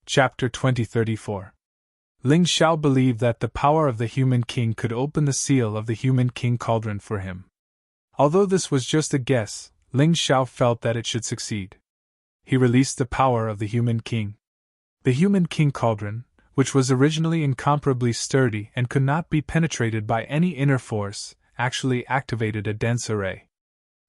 Chapter 2034. Ling Xiao believed that the power of the Human King could open the seal of the Human King cauldron for him. Although this was just a guess, Ling Xiao felt that it should succeed. He released the power of the Human King. The Human King cauldron, which was originally incomparably sturdy and could not be penetrated by any inner force, actually activated a dense array.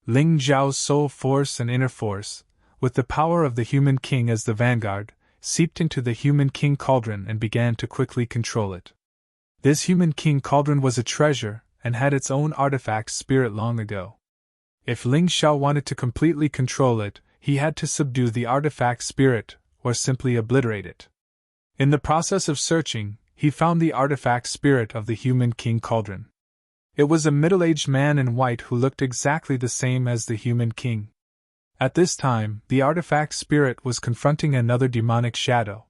Ling Xiao's soul force and inner force, with the power of the Human King as the vanguard, seeped into the Human King cauldron and began to quickly control it. This Human King cauldron was a treasure and had its own artifact spirit long ago. If Ling Xiao wanted to completely control it, he had to subdue the artifact spirit or simply obliterate it. In the process of searching, he found the artifact spirit of the Human King cauldron. It was a middle-aged man in white who looked exactly the same as the Human King. At this time, the artifact spirit was confronting another demonic shadow.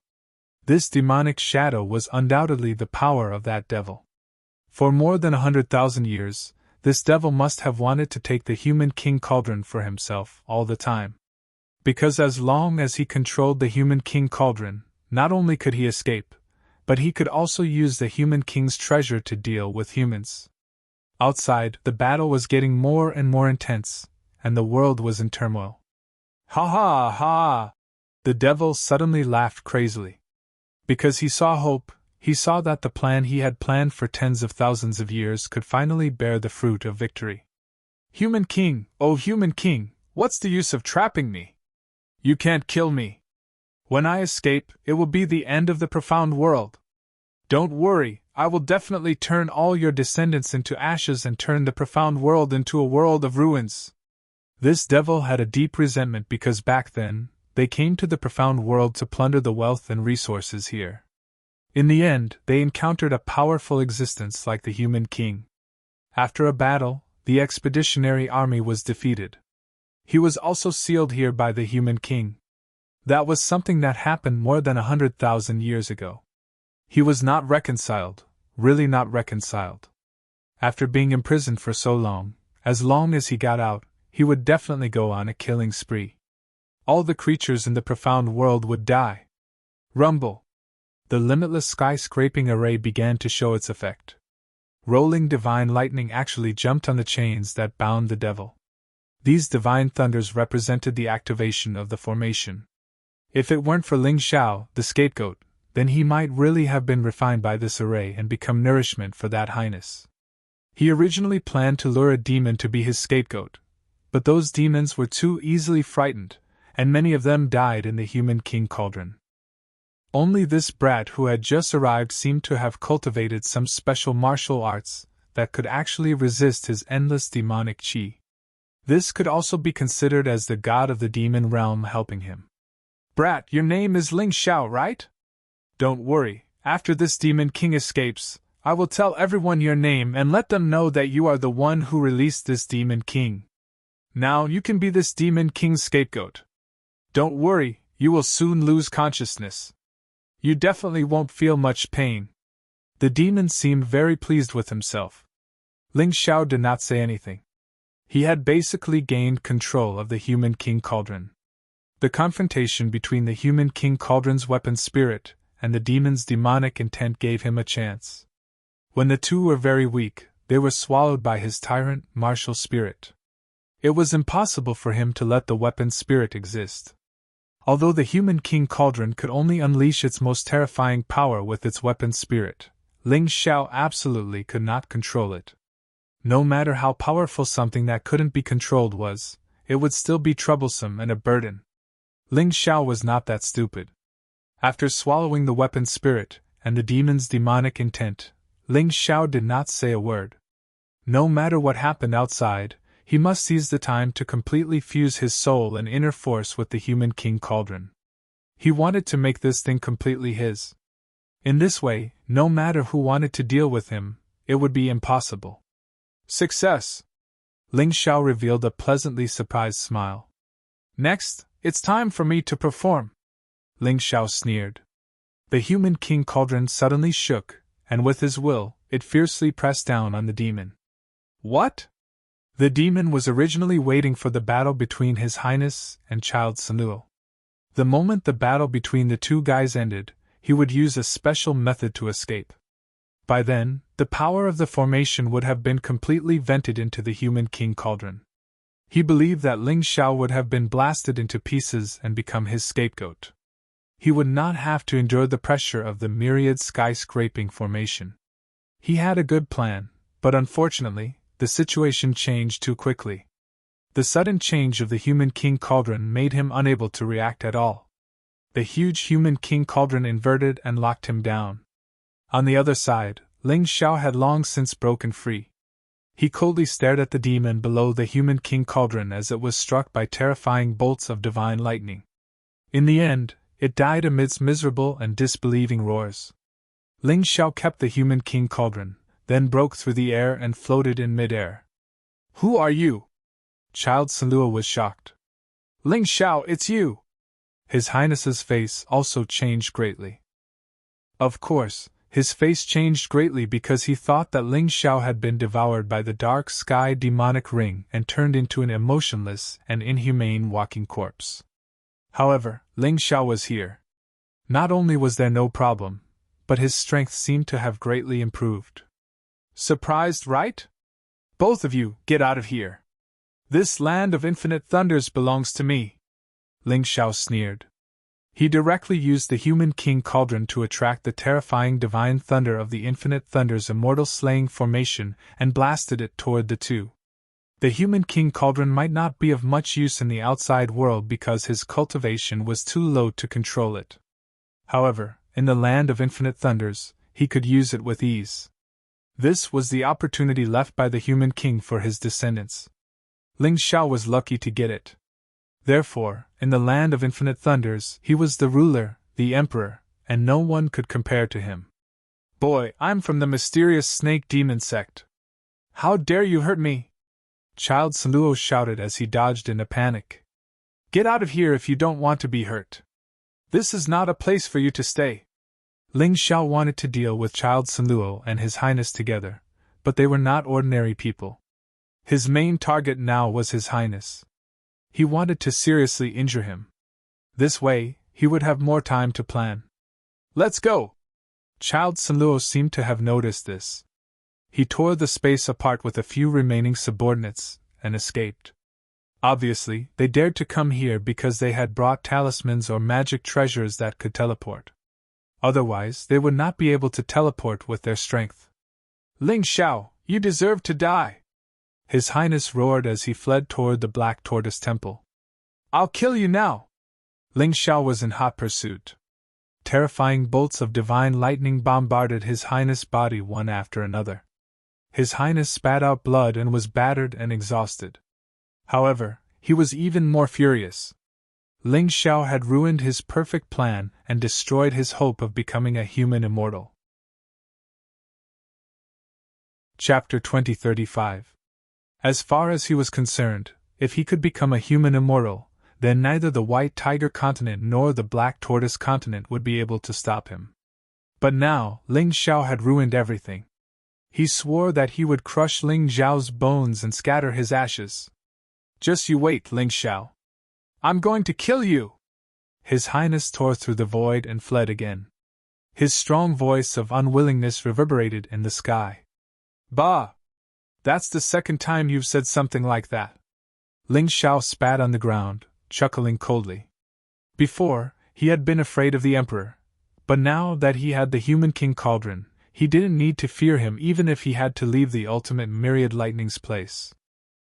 This demonic shadow was undoubtedly the power of that devil. For more than 100,000 years, this devil must have wanted to take the Human King cauldron for himself all the time. Because as long as he controlled the Human King cauldron, not only could he escape, but he could also use the Human King's treasure to deal with humans. Outside, the battle was getting more and more intense, and the world was in turmoil. Ha ha ha! The devil suddenly laughed crazily. Because he saw hope, he saw that the plan he had planned for tens of thousands of years could finally bear the fruit of victory. Human King, oh Human King, what's the use of trapping me? You can't kill me. When I escape, it will be the end of the profound world. Don't worry, I will definitely turn all your descendants into ashes and turn the profound world into a world of ruins. This devil had a deep resentment because back then, they came to the profound world to plunder the wealth and resources here. In the end, they encountered a powerful existence like the Human King. After a battle, the expeditionary army was defeated. He was also sealed here by the Human King. That was something that happened more than 100,000 years ago. He was not reconciled, really not reconciled. After being imprisoned for so long as he got out, he would definitely go on a killing spree. All the creatures in the profound world would die. Rumble! The limitless sky-scraping array began to show its effect. Rolling divine lightning actually jumped on the chains that bound the devil. These divine thunders represented the activation of the formation. If it weren't for Ling Xiao, the scapegoat, then he might really have been refined by this array and become nourishment for that highness. He originally planned to lure a demon to be his scapegoat, but those demons were too easily frightened, and many of them died in the Human King cauldron. Only this brat who had just arrived seemed to have cultivated some special martial arts that could actually resist his endless demonic qi. This could also be considered as the god of the demon realm helping him. Brat, your name is Ling Xiao, right? Don't worry, after this Demon King escapes, I will tell everyone your name and let them know that you are the one who released this Demon King. Now you can be this Demon King's scapegoat. Don't worry, you will soon lose consciousness. You definitely won't feel much pain. The demon seemed very pleased with himself. Ling Xiao did not say anything. He had basically gained control of the Human King cauldron. The confrontation between the Human King cauldron's weapon spirit and the demon's demonic intent gave him a chance. When the two were very weak, they were swallowed by his tyrant martial spirit. It was impossible for him to let the weapon spirit exist. Although the Human King cauldron could only unleash its most terrifying power with its weapon spirit, Ling Xiao absolutely could not control it. No matter how powerful something that couldn't be controlled was, it would still be troublesome and a burden. Ling Xiao was not that stupid. After swallowing the weapon spirit and the demon's demonic intent, Ling Xiao did not say a word. No matter what happened outside, he must seize the time to completely fuse his soul and inner force with the Human King cauldron. He wanted to make this thing completely his. In this way, no matter who wanted to deal with him, it would be impossible. Success! Ling Xiao revealed a pleasantly surprised smile. Next, it's time for me to perform. Ling Xiao sneered. The Human King cauldron suddenly shook, and with his will, it fiercely pressed down on the demon. What? The demon was originally waiting for the battle between His Highness and Child Sanuo. The moment the battle between the two guys ended, he would use a special method to escape. By then, the power of the formation would have been completely vented into the human king cauldron. He believed that Ling Xiao would have been blasted into pieces and become his scapegoat. He would not have to endure the pressure of the myriad skyscraping formation. He had a good plan, but unfortunately, the situation changed too quickly. The sudden change of the human king cauldron made him unable to react at all. The huge human king cauldron inverted and locked him down. On the other side, Ling Xiao had long since broken free. He coldly stared at the demon below the human king cauldron as it was struck by terrifying bolts of divine lightning. In the end, it died amidst miserable and disbelieving roars. Ling Xiao kept the human king cauldron, then broke through the air and floated in midair. "Who are you?" Child Salua was shocked. "Ling Xiao, it's you!" His Highness's face also changed greatly. Of course, his face changed greatly because he thought that Ling Xiao had been devoured by the dark sky demonic ring and turned into an emotionless and inhumane walking corpse. However, Ling Xiao was here. Not only was there no problem, but his strength seemed to have greatly improved. "Surprised, right? Both of you, get out of here. This land of infinite thunders belongs to me," Ling Xiao sneered. He directly used the human king cauldron to attract the terrifying divine thunder of the infinite thunder's immortal slaying formation and blasted it toward the two. The human king cauldron might not be of much use in the outside world because his cultivation was too low to control it. However, in the land of infinite thunders, he could use it with ease. This was the opportunity left by the human king for his descendants. Ling Xiao was lucky to get it. Therefore, in the land of infinite thunders, he was the ruler, the emperor, and no one could compare to him. "Boy, I'm from the mysterious snake demon sect. How dare you hurt me?" Child Saluo shouted as he dodged in a panic. "Get out of here if you don't want to be hurt. This is not a place for you to stay." Ling Xiao wanted to deal with Child Saluo and His Highness together, but they were not ordinary people. His main target now was His Highness. He wanted to seriously injure him. This way, he would have more time to plan. "Let's go!" Child Saluo seemed to have noticed this. He tore the space apart with a few remaining subordinates, and escaped. Obviously, they dared to come here because they had brought talismans or magic treasures that could teleport. Otherwise, they would not be able to teleport with their strength. "Ling Xiao, you deserve to die!" His Highness roared as he fled toward the Black Tortoise Temple. "I'll kill you now!" Ling Xiao was in hot pursuit. Terrifying bolts of divine lightning bombarded His Highness' body one after another. His Highness spat out blood and was battered and exhausted. However, he was even more furious. Ling Xiao had ruined his perfect plan and destroyed his hope of becoming a human immortal. Chapter 2035. As far as he was concerned, if he could become a human immortal, then neither the White Tiger Continent nor the Black Tortoise Continent would be able to stop him. But now, Ling Xiao had ruined everything. He swore that he would crush Ling Xiao's bones and scatter his ashes. "Just you wait, Ling Xiao. I'm going to kill you!" His Highness tore through the void and fled again. His strong voice of unwillingness reverberated in the sky. "Bah! That's the second time you've said something like that." Ling Xiao spat on the ground, chuckling coldly. Before, he had been afraid of the Emperor, but now that he had the human king cauldron, he didn't need to fear him even if he had to leave the ultimate myriad lightning's place.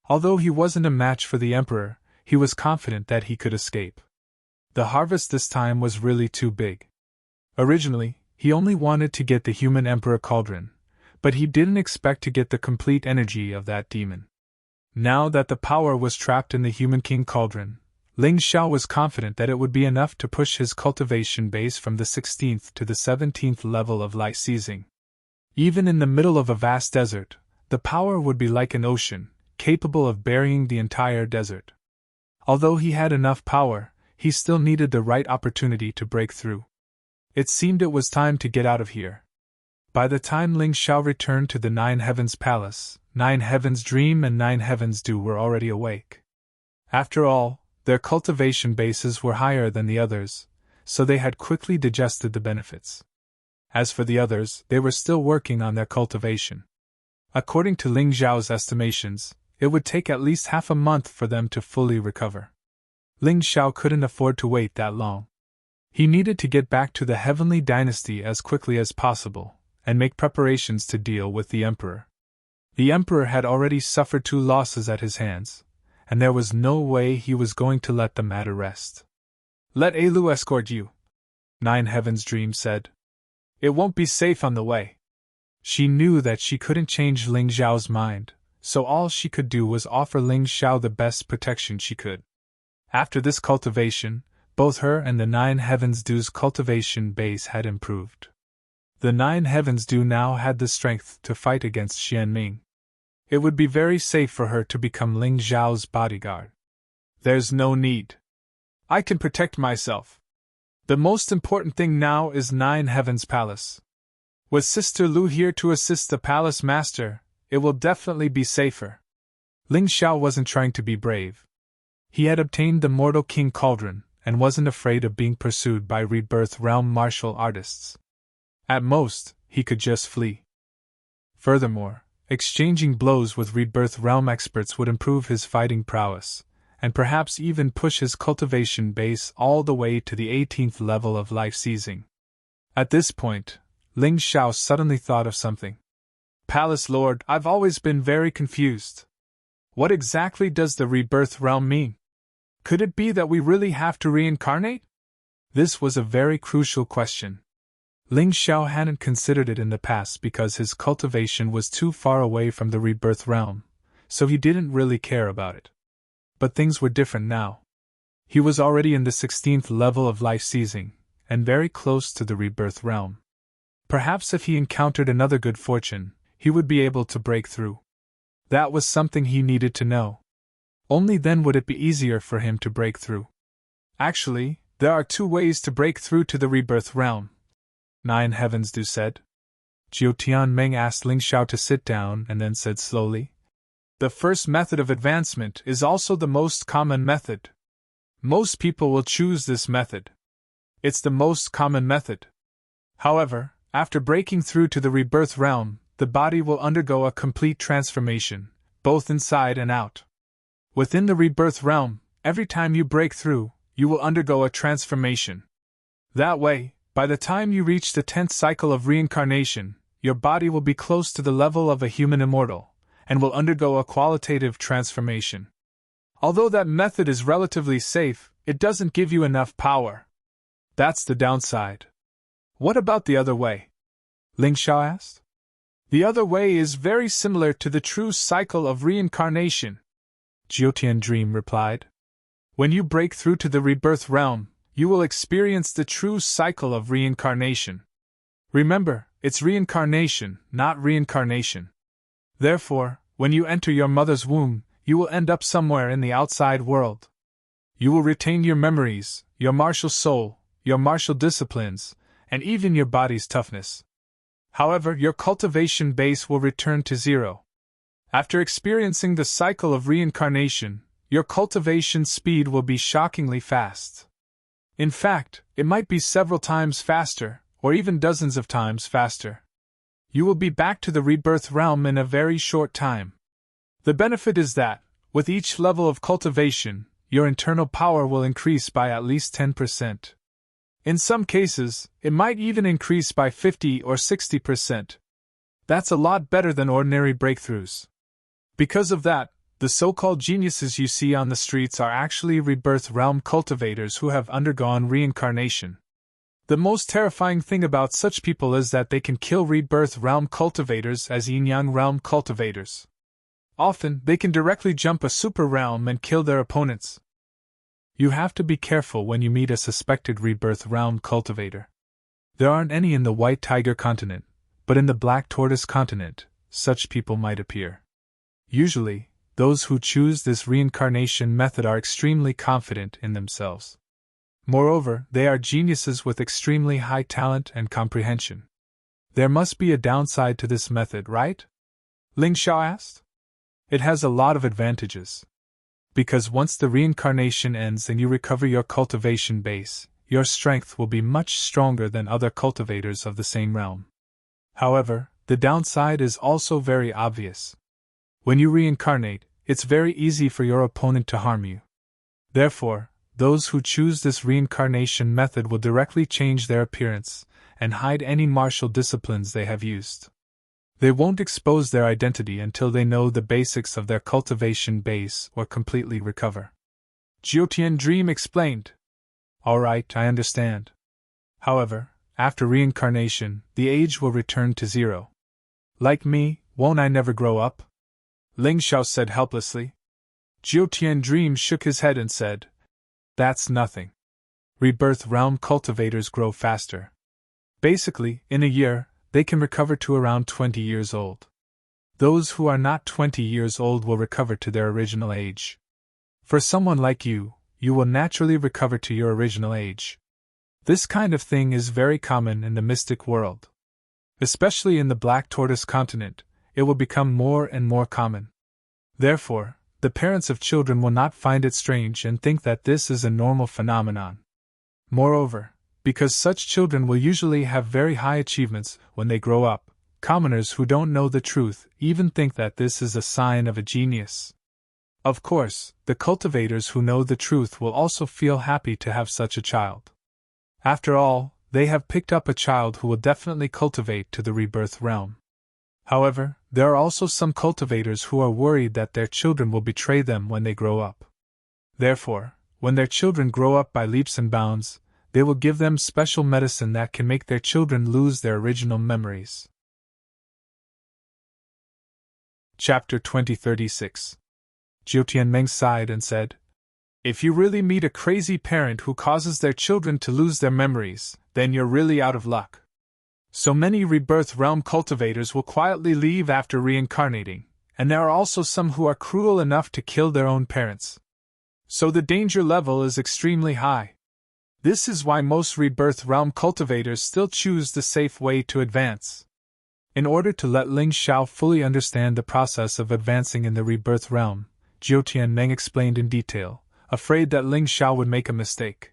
Although he wasn't a match for the Emperor, he was confident that he could escape. The harvest this time was really too big. Originally, he only wanted to get the human Emperor cauldron, but he didn't expect to get the complete energy of that demon. Now that the power was trapped in the human king cauldron, Ling Xiao was confident that it would be enough to push his cultivation base from the 16th to the 17th level of light seizing. Even in the middle of a vast desert, the power would be like an ocean, capable of burying the entire desert. Although he had enough power, he still needed the right opportunity to break through. It seemed it was time to get out of here. By the time Ling Xiao returned to the Nine Heavens Palace, 9 Heavens Dream and 9 Heavens Dew were already awake. After all, Their cultivation bases were higher than the others, so they had quickly digested the benefits. As for the others, they were still working on their cultivation. According to Ling Xiao's estimations, it would take at least half a month for them to fully recover. Ling Xiao couldn't afford to wait that long. He needed to get back to the Heavenly Dynasty as quickly as possible, and make preparations to deal with the Emperor. The Emperor had already suffered 2 losses at his hands, and there was no way he was going to let the matter rest. "Let Ailu escort you," Nine Heavens Dream said. "It won't be safe on the way." She knew that she couldn't change Ling Xiao's mind, so all she could do was offer Ling Xiao the best protection she could. After this cultivation, both her and the Nine Heavens Dew's cultivation base had improved. The Nine Heavens Dew now had the strength to fight against Xianming. It would be very safe for her to become Ling Xiao's bodyguard. "There's no need. I can protect myself. The most important thing now is Nine Heavens Palace. With Sister Lu here to assist the palace master, it will definitely be safer." Ling Xiao wasn't trying to be brave. He had obtained the Mortal King Cauldron, and wasn't afraid of being pursued by Rebirth Realm martial artists. At most, he could just flee. Furthermore, exchanging blows with Rebirth Realm experts would improve his fighting prowess, and perhaps even push his cultivation base all the way to the 18th level of life seizing. At this point, Ling Xiao suddenly thought of something. "Palace Lord, I've always been very confused. What exactly does the Rebirth Realm mean? Could it be that we really have to reincarnate?" This was a very crucial question. Ling Xiao hadn't considered it in the past because his cultivation was too far away from the Rebirth Realm, so he didn't really care about it. But things were different now. He was already in the 16th level of life seizing, and very close to the Rebirth Realm. Perhaps if he encountered another good fortune, he would be able to break through. That was something he needed to know. Only then would it be easier for him to break through. "Actually, there are 2 ways to break through to the Rebirth Realm," Nine Heavens Dew said. Jiu Tianmeng asked Ling Xiao to sit down and then said slowly, "The first method of advancement is also the most common method. Most people will choose this method. It's the most common method. However, after breaking through to the Rebirth Realm, the body will undergo a complete transformation, both inside and out. Within the Rebirth Realm, every time you break through, you will undergo a transformation. That way, by the time you reach the 10th cycle of reincarnation, your body will be close to the level of a human immortal, and will undergo a qualitative transformation. Although that method is relatively safe, it doesn't give you enough power. That's the downside." "What about the other way?" Ling Xiao asked. "The other way is very similar to the true cycle of reincarnation," Jiutian Dream replied. "When you break through to the Rebirth Realm, you will experience the true cycle of reincarnation. Remember, it's reincarnation, not reincarnation. Therefore, when you enter your mother's womb, you will end up somewhere in the outside world. You will retain your memories, your martial soul, your martial disciplines, and even your body's toughness. However, your cultivation base will return to 0. After experiencing the cycle of reincarnation, your cultivation speed will be shockingly fast. In fact, it might be several times faster, or even dozens of times faster. You will be back to the Rebirth Realm in a very short time. The benefit is that, with each level of cultivation, your internal power will increase by at least 10%. In some cases, it might even increase by 50 or 60%. That's a lot better than ordinary breakthroughs. Because of that, the so-called geniuses you see on the streets are actually Rebirth Realm cultivators who have undergone reincarnation. The most terrifying thing about such people is that they can kill Rebirth Realm cultivators as Yin-Yang Realm cultivators. Often, they can directly jump a super realm and kill their opponents. You have to be careful when you meet a suspected Rebirth Realm cultivator. There aren't any in the White Tiger continent, but in the Black Tortoise continent, such people might appear. Usually, those who choose this reincarnation method are extremely confident in themselves. Moreover, they are geniuses with extremely high talent and comprehension. There must be a downside to this method, right? Ling Xiao asked. It has a lot of advantages. Because once the reincarnation ends and you recover your cultivation base, your strength will be much stronger than other cultivators of the same realm. However, the downside is also very obvious. When you reincarnate, it's very easy for your opponent to harm you. Therefore, those who choose this reincarnation method will directly change their appearance and hide any martial disciplines they have used. They won't expose their identity until they know the basics of their cultivation base or completely recover. Jiutian Dream explained. Alright, I understand. However, after reincarnation, the age will return to 0. Like me, won't I never grow up? Ling Xiao said helplessly. Jiutian Dream shook his head and said, That's nothing. Rebirth realm cultivators grow faster. Basically, in a year, they can recover to around 20 years old. Those who are not 20 years old will recover to their original age. For someone like you, you will naturally recover to your original age. This kind of thing is very common in the mystic world. Especially in the Black Tortoise continent, it will become more and more common. Therefore, the parents of children will not find it strange and think that this is a normal phenomenon. Moreover, because such children will usually have very high achievements when they grow up, commoners who don't know the truth even think that this is a sign of a genius. Of course, the cultivators who know the truth will also feel happy to have such a child. After all, they have picked up a child who will definitely cultivate to the rebirth realm. However, there are also some cultivators who are worried that their children will betray them when they grow up. Therefore, when their children grow up by leaps and bounds, they will give them special medicine that can make their children lose their original memories. Chapter 2036. Jiutian Meng sighed and said, If you really meet a crazy parent who causes their children to lose their memories, then you're really out of luck. So many rebirth realm cultivators will quietly leave after reincarnating, and there are also some who are cruel enough to kill their own parents. So the danger level is extremely high. This is why most rebirth realm cultivators still choose the safe way to advance. In order to let Ling Xiao fully understand the process of advancing in the rebirth realm, Jiutian Meng explained in detail, afraid that Ling Xiao would make a mistake.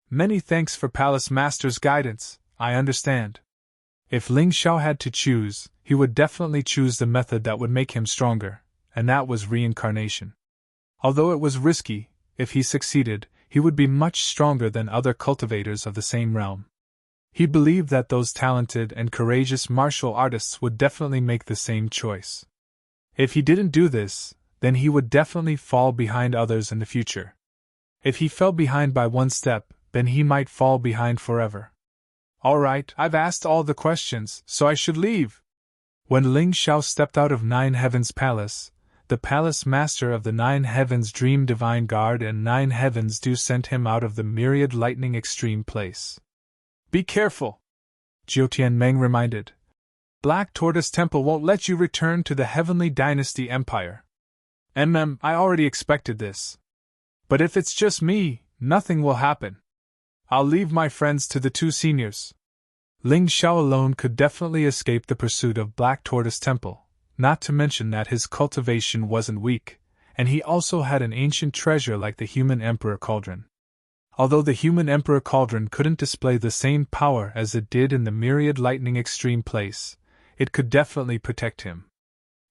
Many thanks for Palace Master's guidance, I understand. If Ling Xiao had to choose, he would definitely choose the method that would make him stronger, and that was reincarnation. Although it was risky, if he succeeded, he would be much stronger than other cultivators of the same realm. He believed that those talented and courageous martial artists would definitely make the same choice. If he didn't do this, then he would definitely fall behind others in the future. If he fell behind by one step, then he might fall behind forever. Alright, I've asked all the questions, so I should leave. When Ling Xiao stepped out of Nine Heavens Palace, the Palace Master of the Nine Heavens Dream Divine Guard and Nine Heavens Dew sent him out of the Myriad Lightning Extreme Place. Be careful, Jiutian Meng reminded. Black Tortoise Temple won't let you return to the Heavenly Dynasty Empire. I already expected this. But if it's just me, nothing will happen. I'll leave my friends to the two seniors. Ling Xiao alone could definitely escape the pursuit of Black Tortoise Temple. Not to mention that his cultivation wasn't weak, and he also had an ancient treasure like the Human Emperor Cauldron. Although the Human Emperor Cauldron couldn't display the same power as it did in the Myriad Lightning Extreme Place, it could definitely protect him.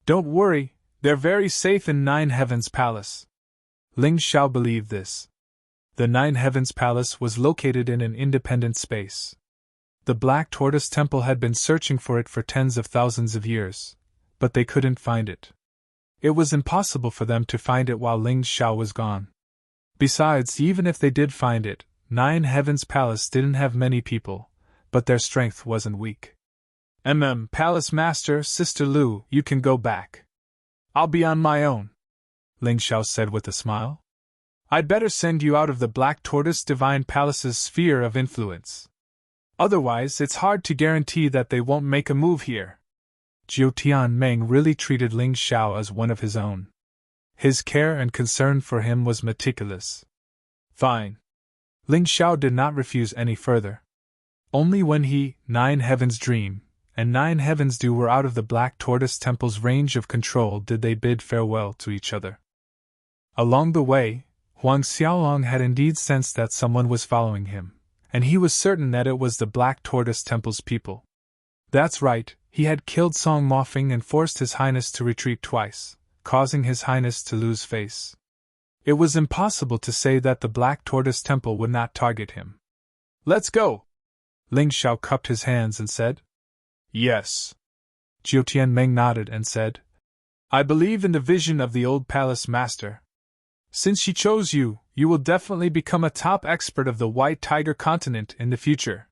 Don't worry, they're very safe in Nine Heavens Palace. Ling Xiao believed this. The Nine Heavens Palace was located in an independent space. The Black Tortoise Temple had been searching for it for tens of thousands of years, but they couldn't find it. It was impossible for them to find it while Ling Xiao was gone. Besides, even if they did find it, Nine Heavens Palace didn't have many people, but their strength wasn't weak. Palace Master, Sister Lu, you can go back. I'll be on my own, Ling Xiao said with a smile. I'd better send you out of the Black Tortoise Divine Palace's sphere of influence. Otherwise, it's hard to guarantee that they won't make a move here. Jiutian Meng really treated Ling Xiao as one of his own. His care and concern for him was meticulous. Fine. Ling Xiao did not refuse any further. Only when he, Nine Heavens Dream, and Nine Heavens Dew were out of the Black Tortoise Temple's range of control did they bid farewell to each other. Along the way, Huang Xiaolong had indeed sensed that someone was following him, and he was certain that it was the Black Tortoise Temple's people. That's right, he had killed Song Mofing and forced His Highness to retreat twice, causing His Highness to lose face. It was impossible to say that the Black Tortoise Temple would not target him. Let's go! Ling Xiao cupped his hands and said. Yes. Jiu Tianmeng nodded and said, I believe in the vision of the old palace master. Since she chose you, you will definitely become a top expert of the White Tiger continent in the future.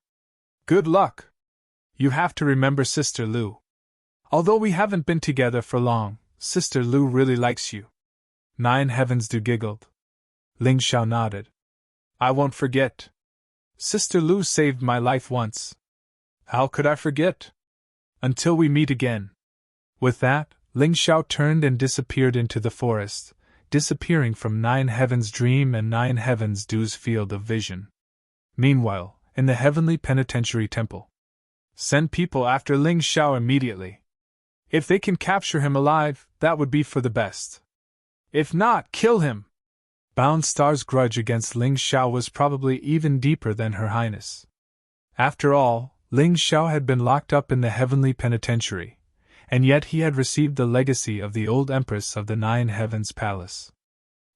Good luck! You have to remember Sister Lu. Although we haven't been together for long, Sister Lu really likes you. Nine Heavens Du giggled. Ling Xiao nodded. I won't forget. Sister Lu saved my life once. How could I forget? Until we meet again. With that, Ling Xiao turned and disappeared into the forest, disappearing from Nine Heavens' dream and Nine Heavens Du's field of vision. Meanwhile, in the Heavenly Penitentiary Temple. Send people after Ling Xiao immediately. If they can capture him alive, that would be for the best. If not, kill him! Bound Star's grudge against Ling Xiao was probably even deeper than Her Highness. After all, Ling Xiao had been locked up in the Heavenly Penitentiary, and yet he had received the legacy of the old Empress of the Nine Heavens Palace.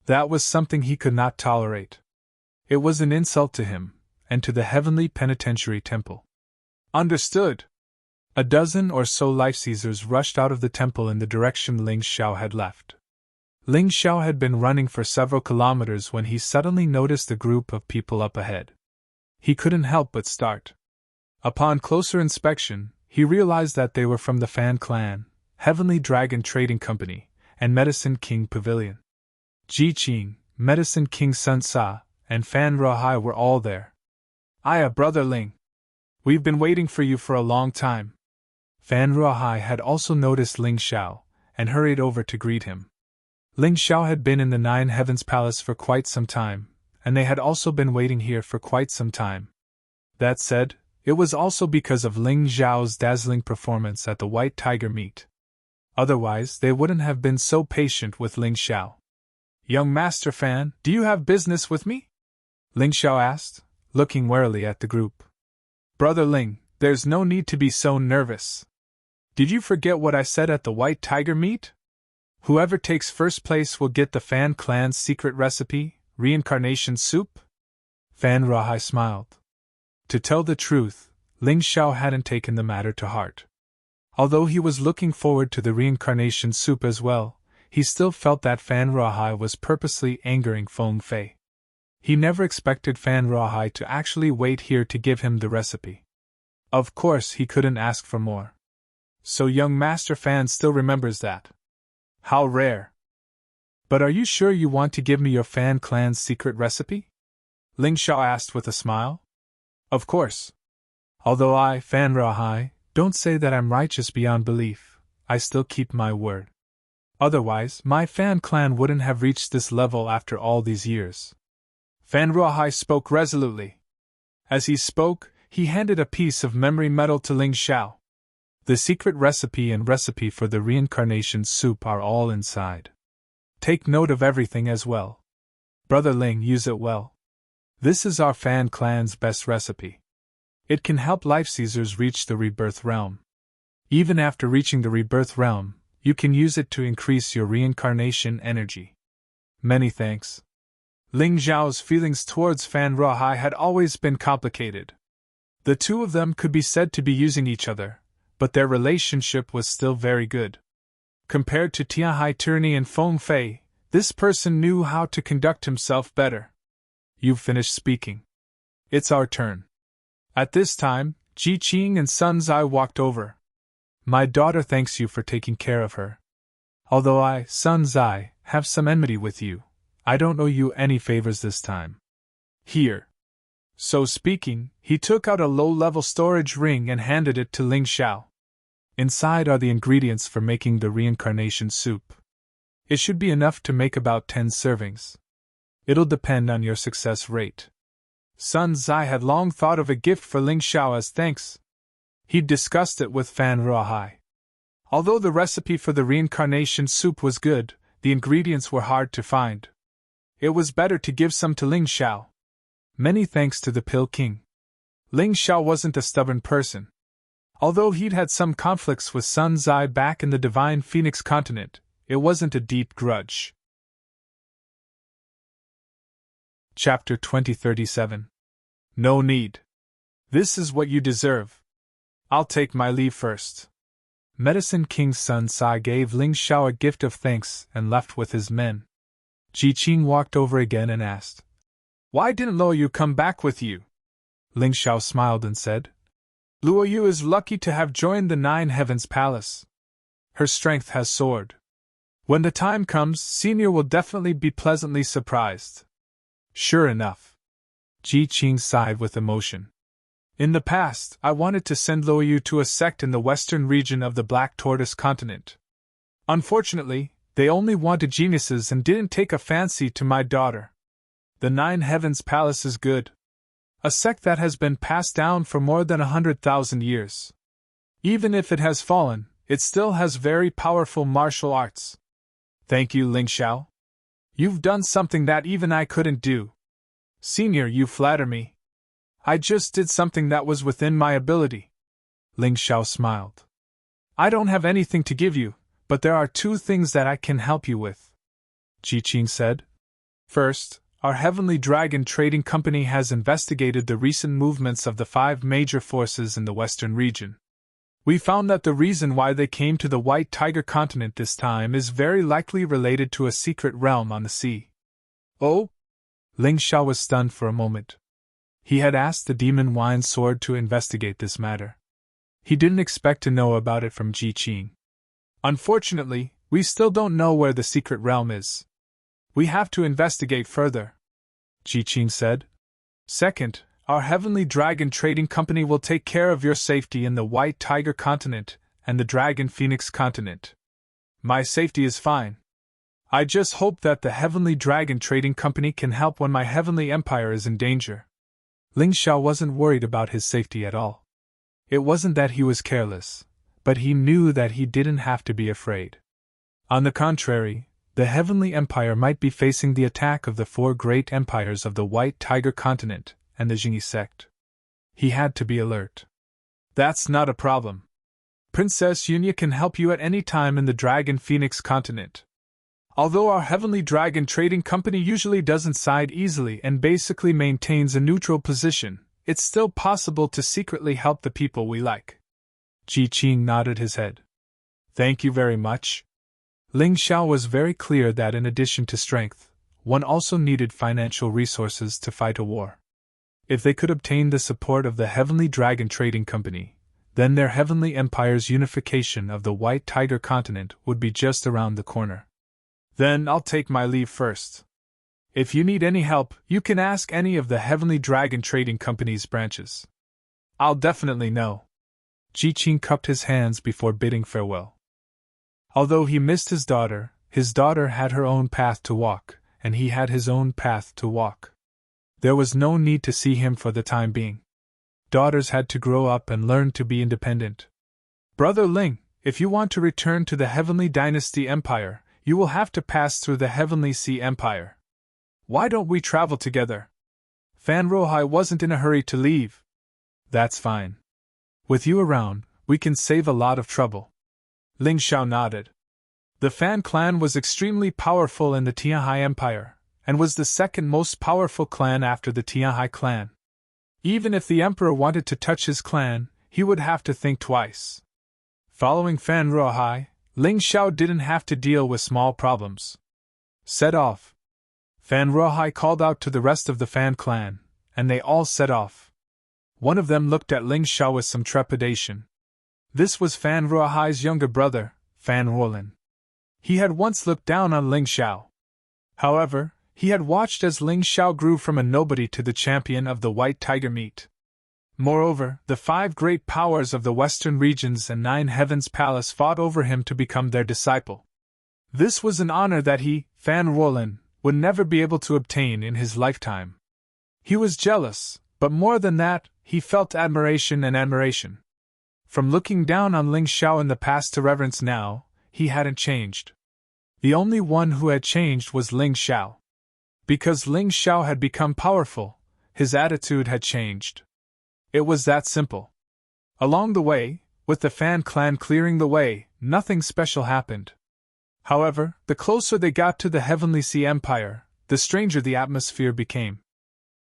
That was something he could not tolerate. It was an insult to him, and to the Heavenly Penitentiary Temple. Understood. A dozen or so life-seizers rushed out of the temple in the direction Ling Xiao had left. Ling Xiao had been running for several kilometers when he suddenly noticed a group of people up ahead. He couldn't help but start. Upon closer inspection, he realized that they were from the Fan Clan, Heavenly Dragon Trading Company, and Medicine King Pavilion. Ji Qing, Medicine King Sun Sa, and Fan Ruohai were all there. Aya, Brother Ling. We've been waiting for you for a long time. Fan Ruohai had also noticed Ling Xiao, and hurried over to greet him. Ling Xiao had been in the Nine Heavens Palace for quite some time, and they had also been waiting here for quite some time. That said, it was also because of Ling Xiao's dazzling performance at the White Tiger meet. Otherwise, they wouldn't have been so patient with Ling Xiao. Young Master Fan, do you have business with me? Ling Xiao asked, looking warily at the group. Brother Ling, there's no need to be so nervous. Did you forget what I said at the White Tiger meet? Whoever takes first place will get the Fan Clan's secret recipe, reincarnation soup? Fan Ruohai smiled. To tell the truth, Ling Xiao hadn't taken the matter to heart. Although he was looking forward to the reincarnation soup as well, he still felt that Fan Ruohai was purposely angering Feng Fei. He never expected Fan Ruohai to actually wait here to give him the recipe. Of course, he couldn't ask for more. So young Master Fan still remembers that. How rare. But are you sure you want to give me your Fan Clan's secret recipe? Ling Xiao asked with a smile. Of course. Although I, Fan Ruohai, don't say that I'm righteous beyond belief, I still keep my word. Otherwise, my Fan Clan wouldn't have reached this level after all these years. Fan Ruohai spoke resolutely. As he spoke, he handed a piece of memory metal to Ling Xiao. The secret recipe and recipe for the reincarnation soup are all inside. Take note of everything as well. Brother Ling, use it well. This is our Fan Clan's best recipe. It can help life-seizers reach the rebirth realm. Even after reaching the rebirth realm, you can use it to increase your reincarnation energy. Many thanks. Ling Xiao's feelings towards Fan Ruohai had always been complicated. The two of them could be said to be using each other, but their relationship was still very good. Compared to Tianhai Tyranny and Feng Fei, this person knew how to conduct himself better. You've finished speaking. It's our turn. At this time, Ji Qing and Sun Zai walked over. My daughter thanks you for taking care of her. Although I, Sun Zai, have some enmity with you, I don't owe you any favors this time. Here. So speaking, he took out a low-level storage ring and handed it to Ling Xiao. Inside are the ingredients for making the reincarnation soup. It should be enough to make about 10 servings. It'll depend on your success rate. Sun Zai had long thought of a gift for Ling Xiao as thanks. He'd discussed it with Fan Ruohai. Although the recipe for the reincarnation soup was good, the ingredients were hard to find, it was better to give some to Ling Xiao. Many thanks to the Pill King. Ling Xiao wasn't a stubborn person. Although he'd had some conflicts with Sun Zai back in the Divine Phoenix continent, it wasn't a deep grudge. Chapter 2037. No need. This is what you deserve. I'll take my leave first. Medicine King Sun Sai gave Ling Xiao a gift of thanks and left with his men. Ji Qing walked over again and asked, "Why didn't Luo Yu come back with you?" Ling Xiao smiled and said, "Luo Yu is lucky to have joined the Nine Heavens Palace. Her strength has soared. When the time comes, Senior will definitely be pleasantly surprised." Sure enough. Ji Qing sighed with emotion. In the past, I wanted to send Luo Yu to a sect in the western region of the Black Tortoise continent. Unfortunately, they only wanted geniuses and didn't take a fancy to my daughter. The Nine Heavens Palace is good. A sect that has been passed down for more than 100,000 years. Even if it has fallen, it still has very powerful martial arts. Thank you, Ling Xiao. You've done something that even I couldn't do. Senior, you flatter me. I just did something that was within my ability. Ling Xiao smiled. I don't have anything to give you, but there are two things that I can help you with. Ji Qing said. First, our Heavenly Dragon Trading Company has investigated the recent movements of the 5 major forces in the western region. We found that the reason why they came to the White Tiger continent this time is very likely related to a secret realm on the sea. Oh? Ling Xiao was stunned for a moment. He had asked the Demon Wine Sword to investigate this matter. He didn't expect to know about it from Ji Qing. Unfortunately, we still don't know where the secret realm is. We have to investigate further, Ji Qing said. Second, our Heavenly Dragon Trading Company will take care of your safety in the White Tiger continent and the Dragon Phoenix continent. My safety is fine. I just hope that the Heavenly Dragon Trading Company can help when my Heavenly Empire is in danger. Ling Xiao wasn't worried about his safety at all. It wasn't that he was careless, but he knew that he didn't have to be afraid. On the contrary, the Heavenly Empire might be facing the attack of the 4 great empires of the White Tiger continent and the Jingyi sect. He had to be alert. That's not a problem. Princess Yunya can help you at any time in the Dragon Phoenix continent. Although our Heavenly Dragon Trading Company usually doesn't side easily and basically maintains a neutral position, it's still possible to secretly help the people we like. Ji Qing nodded his head. Thank you very much. Ling Xiao was very clear that in addition to strength, one also needed financial resources to fight a war. If they could obtain the support of the Heavenly Dragon Trading Company, then their Heavenly Empire's unification of the White Tiger continent would be just around the corner. Then I'll take my leave first. If you need any help, you can ask any of the Heavenly Dragon Trading Company's branches. I'll definitely know. Ji Qing cupped his hands before bidding farewell. Although he missed his daughter had her own path to walk, and he had his own path to walk. There was no need to see him for the time being. Daughters had to grow up and learn to be independent. Brother Ling, if you want to return to the Heavenly Dynasty Empire, you will have to pass through the Heavenly Sea Empire. Why don't we travel together? Fan Rohai wasn't in a hurry to leave. That's fine. With you around, we can save a lot of trouble. Ling Xiao nodded. The Fan clan was extremely powerful in the Tianhai Empire, and was the second most powerful clan after the Tianhai clan. Even if the Emperor wanted to touch his clan, he would have to think twice. Following Fan Rohai, Ling Xiao didn't have to deal with small problems. Set off. Fan Rohai called out to the rest of the Fan clan, and they all set off. One of them looked at Ling Xiao with some trepidation. This was Fan Rohai's younger brother, Fan Rolin. He had once looked down on Ling Xiao. However, he had watched as Ling Xiao grew from a nobody to the champion of the White Tiger meat. Moreover, the 5 great powers of the Western regions and 9 Heavens Palace fought over him to become their disciple. This was an honor that he, Fan Rolin, would never be able to obtain in his lifetime. He was jealous, but more than that, he felt admiration and admiration. From looking down on Ling Xiao in the past to reverence now, he hadn't changed. The only one who had changed was Ling Xiao. Because Ling Xiao had become powerful, his attitude had changed. It was that simple. Along the way, with the Fan clan clearing the way, nothing special happened. However, the closer they got to the Heavenly Sea Empire, the stranger the atmosphere became.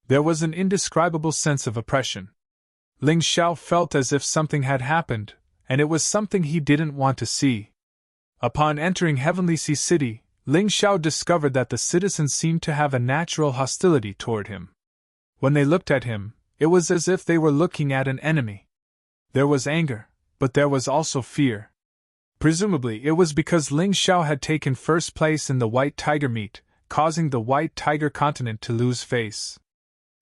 There was an indescribable sense of oppression. Ling Xiao felt as if something had happened, and it was something he didn't want to see. Upon entering Heavenly Sea City, Ling Xiao discovered that the citizens seemed to have a natural hostility toward him. When they looked at him, it was as if they were looking at an enemy. There was anger, but there was also fear. Presumably it was because Ling Xiao had taken first place in the White Tiger meet, causing the White Tiger continent to lose face.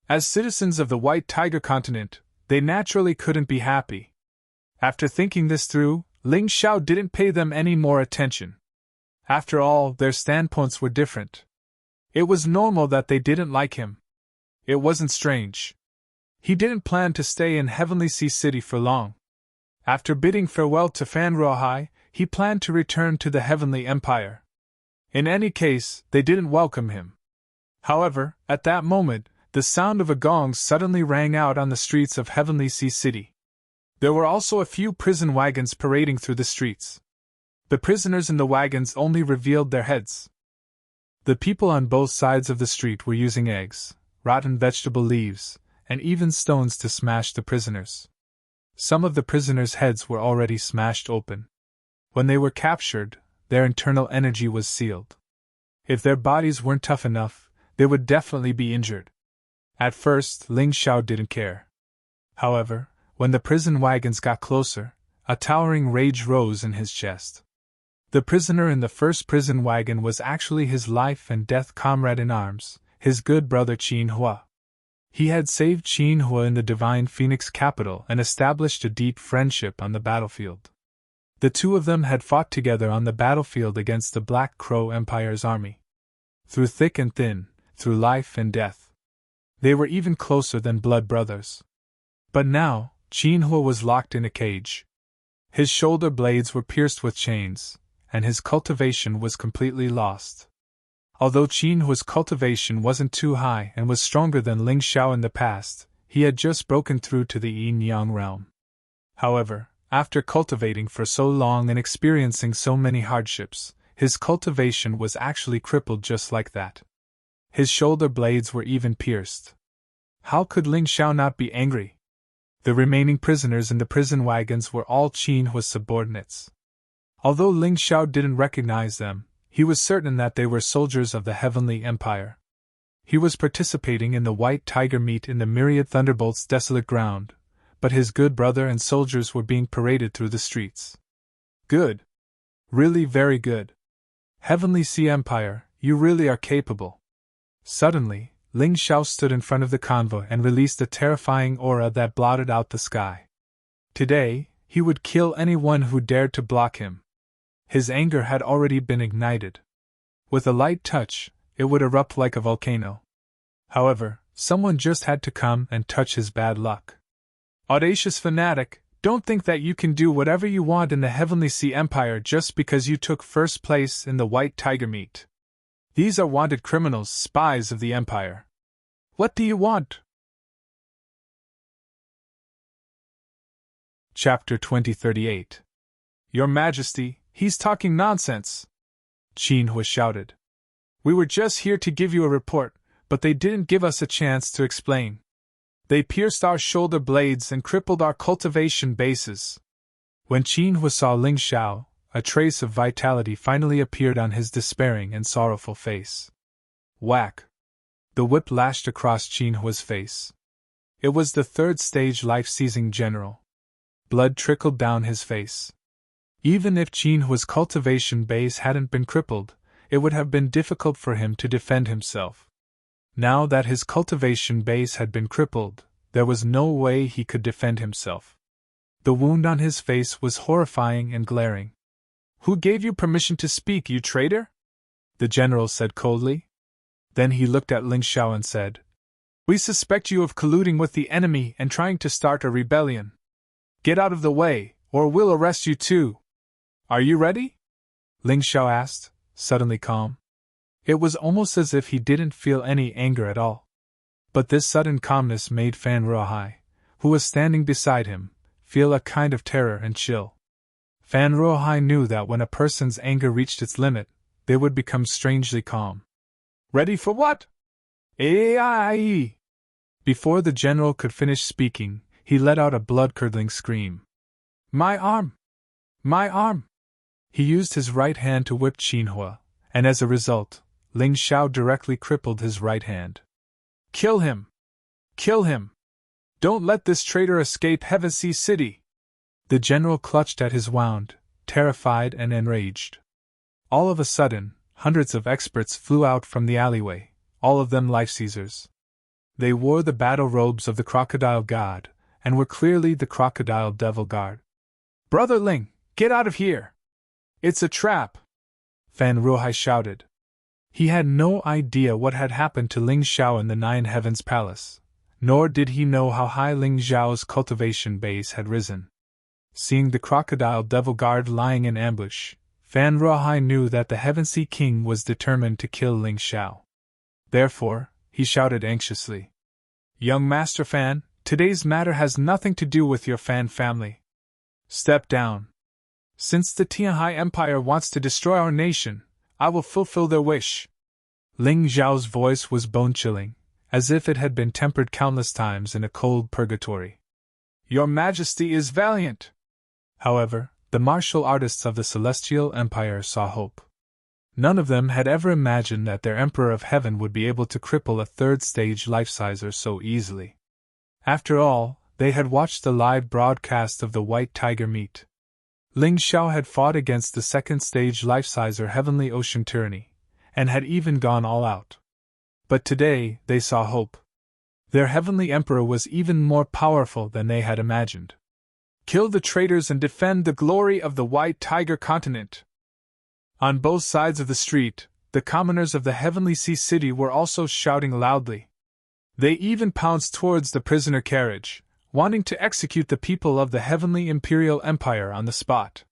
As citizens of the White Tiger continent, they naturally couldn't be happy. After thinking this through, Ling Xiao didn't pay them any more attention. After all, their standpoints were different. It was normal that they didn't like him. It wasn't strange. He didn't plan to stay in Heavenly Sea City for long. After bidding farewell to Fan Ruohai, he planned to return to the Heavenly Empire. In any case, they didn't welcome him. However, at that moment, the sound of a gong suddenly rang out on the streets of Heavenly Sea City. There were also a few prison wagons parading through the streets. The prisoners in the wagons only revealed their heads. The people on both sides of the street were using eggs, rotten vegetable leaves, and even stones to smash the prisoners. Some of the prisoners' heads were already smashed open. When they were captured, their internal energy was sealed. If their bodies weren't tough enough, they would definitely be injured. At first, Ling Xiao didn't care. However, when the prison wagons got closer, a towering rage rose in his chest. The prisoner in the first prison wagon was actually his life and death comrade in arms, his good brother Qin Hua. He had saved Qin Hua in the Divine Phoenix capital and established a deep friendship on the battlefield. The two of them had fought together on the battlefield against the Black Crow Empire's army. Through thick and thin, through life and death. They were even closer than blood brothers. But now, Qin Hua was locked in a cage. His shoulder blades were pierced with chains, and his cultivation was completely lost. Although Qin Hua's cultivation wasn't too high and was stronger than Ling Xiao in the past, he had just broken through to the yin-yang realm. However, after cultivating for so long and experiencing so many hardships, his cultivation was actually crippled just like that. His shoulder blades were even pierced. How could Ling Xiao not be angry? The remaining prisoners in the prison wagons were all Qin Hua's subordinates. Although Ling Xiao didn't recognize them, he was certain that they were soldiers of the Heavenly Empire. He was participating in the White Tiger meet in the Myriad Thunderbolt's desolate ground, but his good brother and soldiers were being paraded through the streets. Good. Really very good. Heavenly Sea Empire, you really are capable. Suddenly, Ling Xiao stood in front of the convoy and released a terrifying aura that blotted out the sky. Today, he would kill anyone who dared to block him. His anger had already been ignited. With a light touch, it would erupt like a volcano. However, someone just had to come and touch his bad luck. Audacious fanatic, don't think that you can do whatever you want in the Heavenly Sea Empire just because you took first place in the White Tiger meet. These are wanted criminals, spies of the Empire. What do you want? Chapter 2038. Your Majesty, he's talking nonsense! Qin Hua shouted. We were just here to give you a report, but they didn't give us a chance to explain. They pierced our shoulder blades and crippled our cultivation bases. When Qin Hua saw Ling Xiao, a trace of vitality finally appeared on his despairing and sorrowful face. Whack! The whip lashed across Qin Hua's face. It was the third stage life-seizing general. Blood trickled down his face. Even if Qin Hua's cultivation base hadn't been crippled, it would have been difficult for him to defend himself. Now that his cultivation base had been crippled, there was no way he could defend himself. The wound on his face was horrifying and glaring. Who gave you permission to speak, you traitor? The general said coldly. Then he looked at Ling Xiao and said, We suspect you of colluding with the enemy and trying to start a rebellion. Get out of the way, or we'll arrest you too. Are you ready? Ling Xiao asked, suddenly calm. It was almost as if he didn't feel any anger at all. But this sudden calmness made Fan Ruohai, who was standing beside him, feel a kind of terror and chill. Fan Ruohai knew that when a person's anger reached its limit, they would become strangely calm. Ready for what? Aie! Before the general could finish speaking, he let out a blood-curdling scream. My arm! My arm! He used his right hand to whip Qinhua, and as a result, Ling Xiao directly crippled his right hand. Kill him! Kill him! Don't let this traitor escape Heaven Sea City! The general clutched at his wound, terrified and enraged. All of a sudden, hundreds of experts flew out from the alleyway, all of them life seizers. They wore the battle robes of the Crocodile God, and were clearly the Crocodile Devil Guard. Brother Ling, get out of here! It's a trap! Fan Ruohai shouted. He had no idea what had happened to Ling Xiao in the Nine Heavens Palace, nor did he know how high Ling Xiao's cultivation base had risen. Seeing the Crocodile Devil Guard lying in ambush, Fan Ruohai knew that the Heaven Sea King was determined to kill Ling Xiao. Therefore, he shouted anxiously. Young Master Fan, today's matter has nothing to do with your Fan family. Step down. Since the Tianhai Empire wants to destroy our nation, I will fulfill their wish. Ling Xiao's voice was bone-chilling, as if it had been tempered countless times in a cold purgatory. Your Majesty is valiant! However, the martial artists of the Celestial Empire saw hope. None of them had ever imagined that their Emperor of Heaven would be able to cripple a third-stage life-sizer so easily. After all, they had watched the live broadcast of the White Tiger meet. Ling Xiao had fought against the second-stage life-sizer Heavenly Ocean Tyranny, and had even gone all out. But today, they saw hope. Their Heavenly Emperor was even more powerful than they had imagined. Kill the traitors and defend the glory of the White Tiger continent! On both sides of the street, the commoners of the Heavenly Sea City were also shouting loudly. They even pounced towards the prisoner carriage, wanting to execute the people of the Heavenly Imperial Empire on the spot.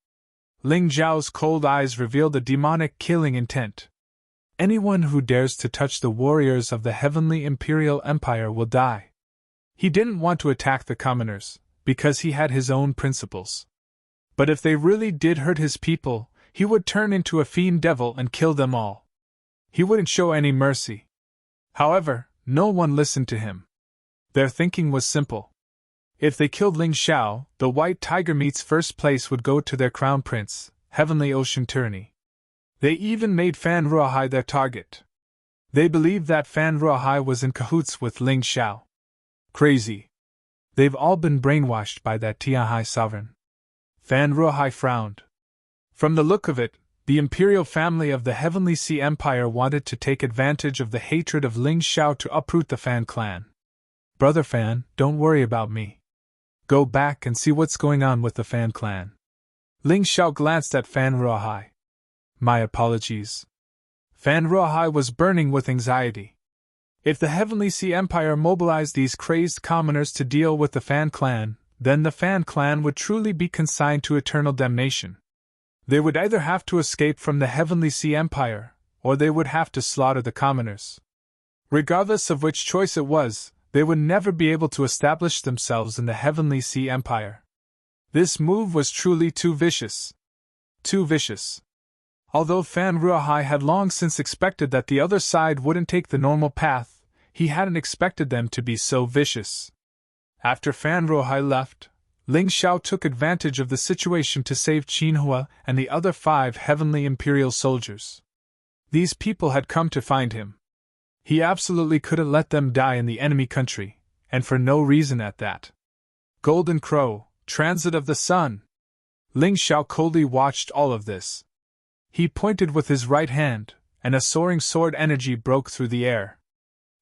Ling Xiao's cold eyes revealed a demonic killing intent. Anyone who dares to touch the warriors of the Heavenly Imperial Empire will die. He didn't want to attack the commoners, because he had his own principles. But if they really did hurt his people, he would turn into a fiend devil and kill them all. He wouldn't show any mercy. However, no one listened to him. Their thinking was simple. If they killed Ling Xiao, the White Tiger Meat's first place would go to their crown prince, Heavenly Ocean Tyranny. They even made Fan Ruohai their target. They believed that Fan Ruohai was in cahoots with Ling Xiao. Crazy. They've all been brainwashed by that Tianhai sovereign. Fan Ruohai frowned. From the look of it, the imperial family of the Heavenly Sea Empire wanted to take advantage of the hatred of Ling Xiao to uproot the Fan clan. Brother Fan, don't worry about me. Go back and see what's going on with the Fan clan. Ling Xiao glanced at Fan Ruohai. My apologies. Fan Ruohai was burning with anxiety. If the Heavenly Sea Empire mobilized these crazed commoners to deal with the Fan clan, then the Fan clan would truly be consigned to eternal damnation. They would either have to escape from the Heavenly Sea Empire, or they would have to slaughter the commoners. Regardless of which choice it was, they would never be able to establish themselves in the Heavenly Sea Empire. This move was truly too vicious. Too vicious. Although Fan Ruohai had long since expected that the other side wouldn't take the normal path, he hadn't expected them to be so vicious. After Fan Ruohai left, Ling Xiao took advantage of the situation to save Qinhua and the other 5 Heavenly Imperial soldiers. These people had come to find him. He absolutely couldn't let them die in the enemy country, and for no reason at that. Golden Crow, Transit of the Sun! Ling Xiao coldly watched all of this. He pointed with his right hand, and a soaring sword energy broke through the air.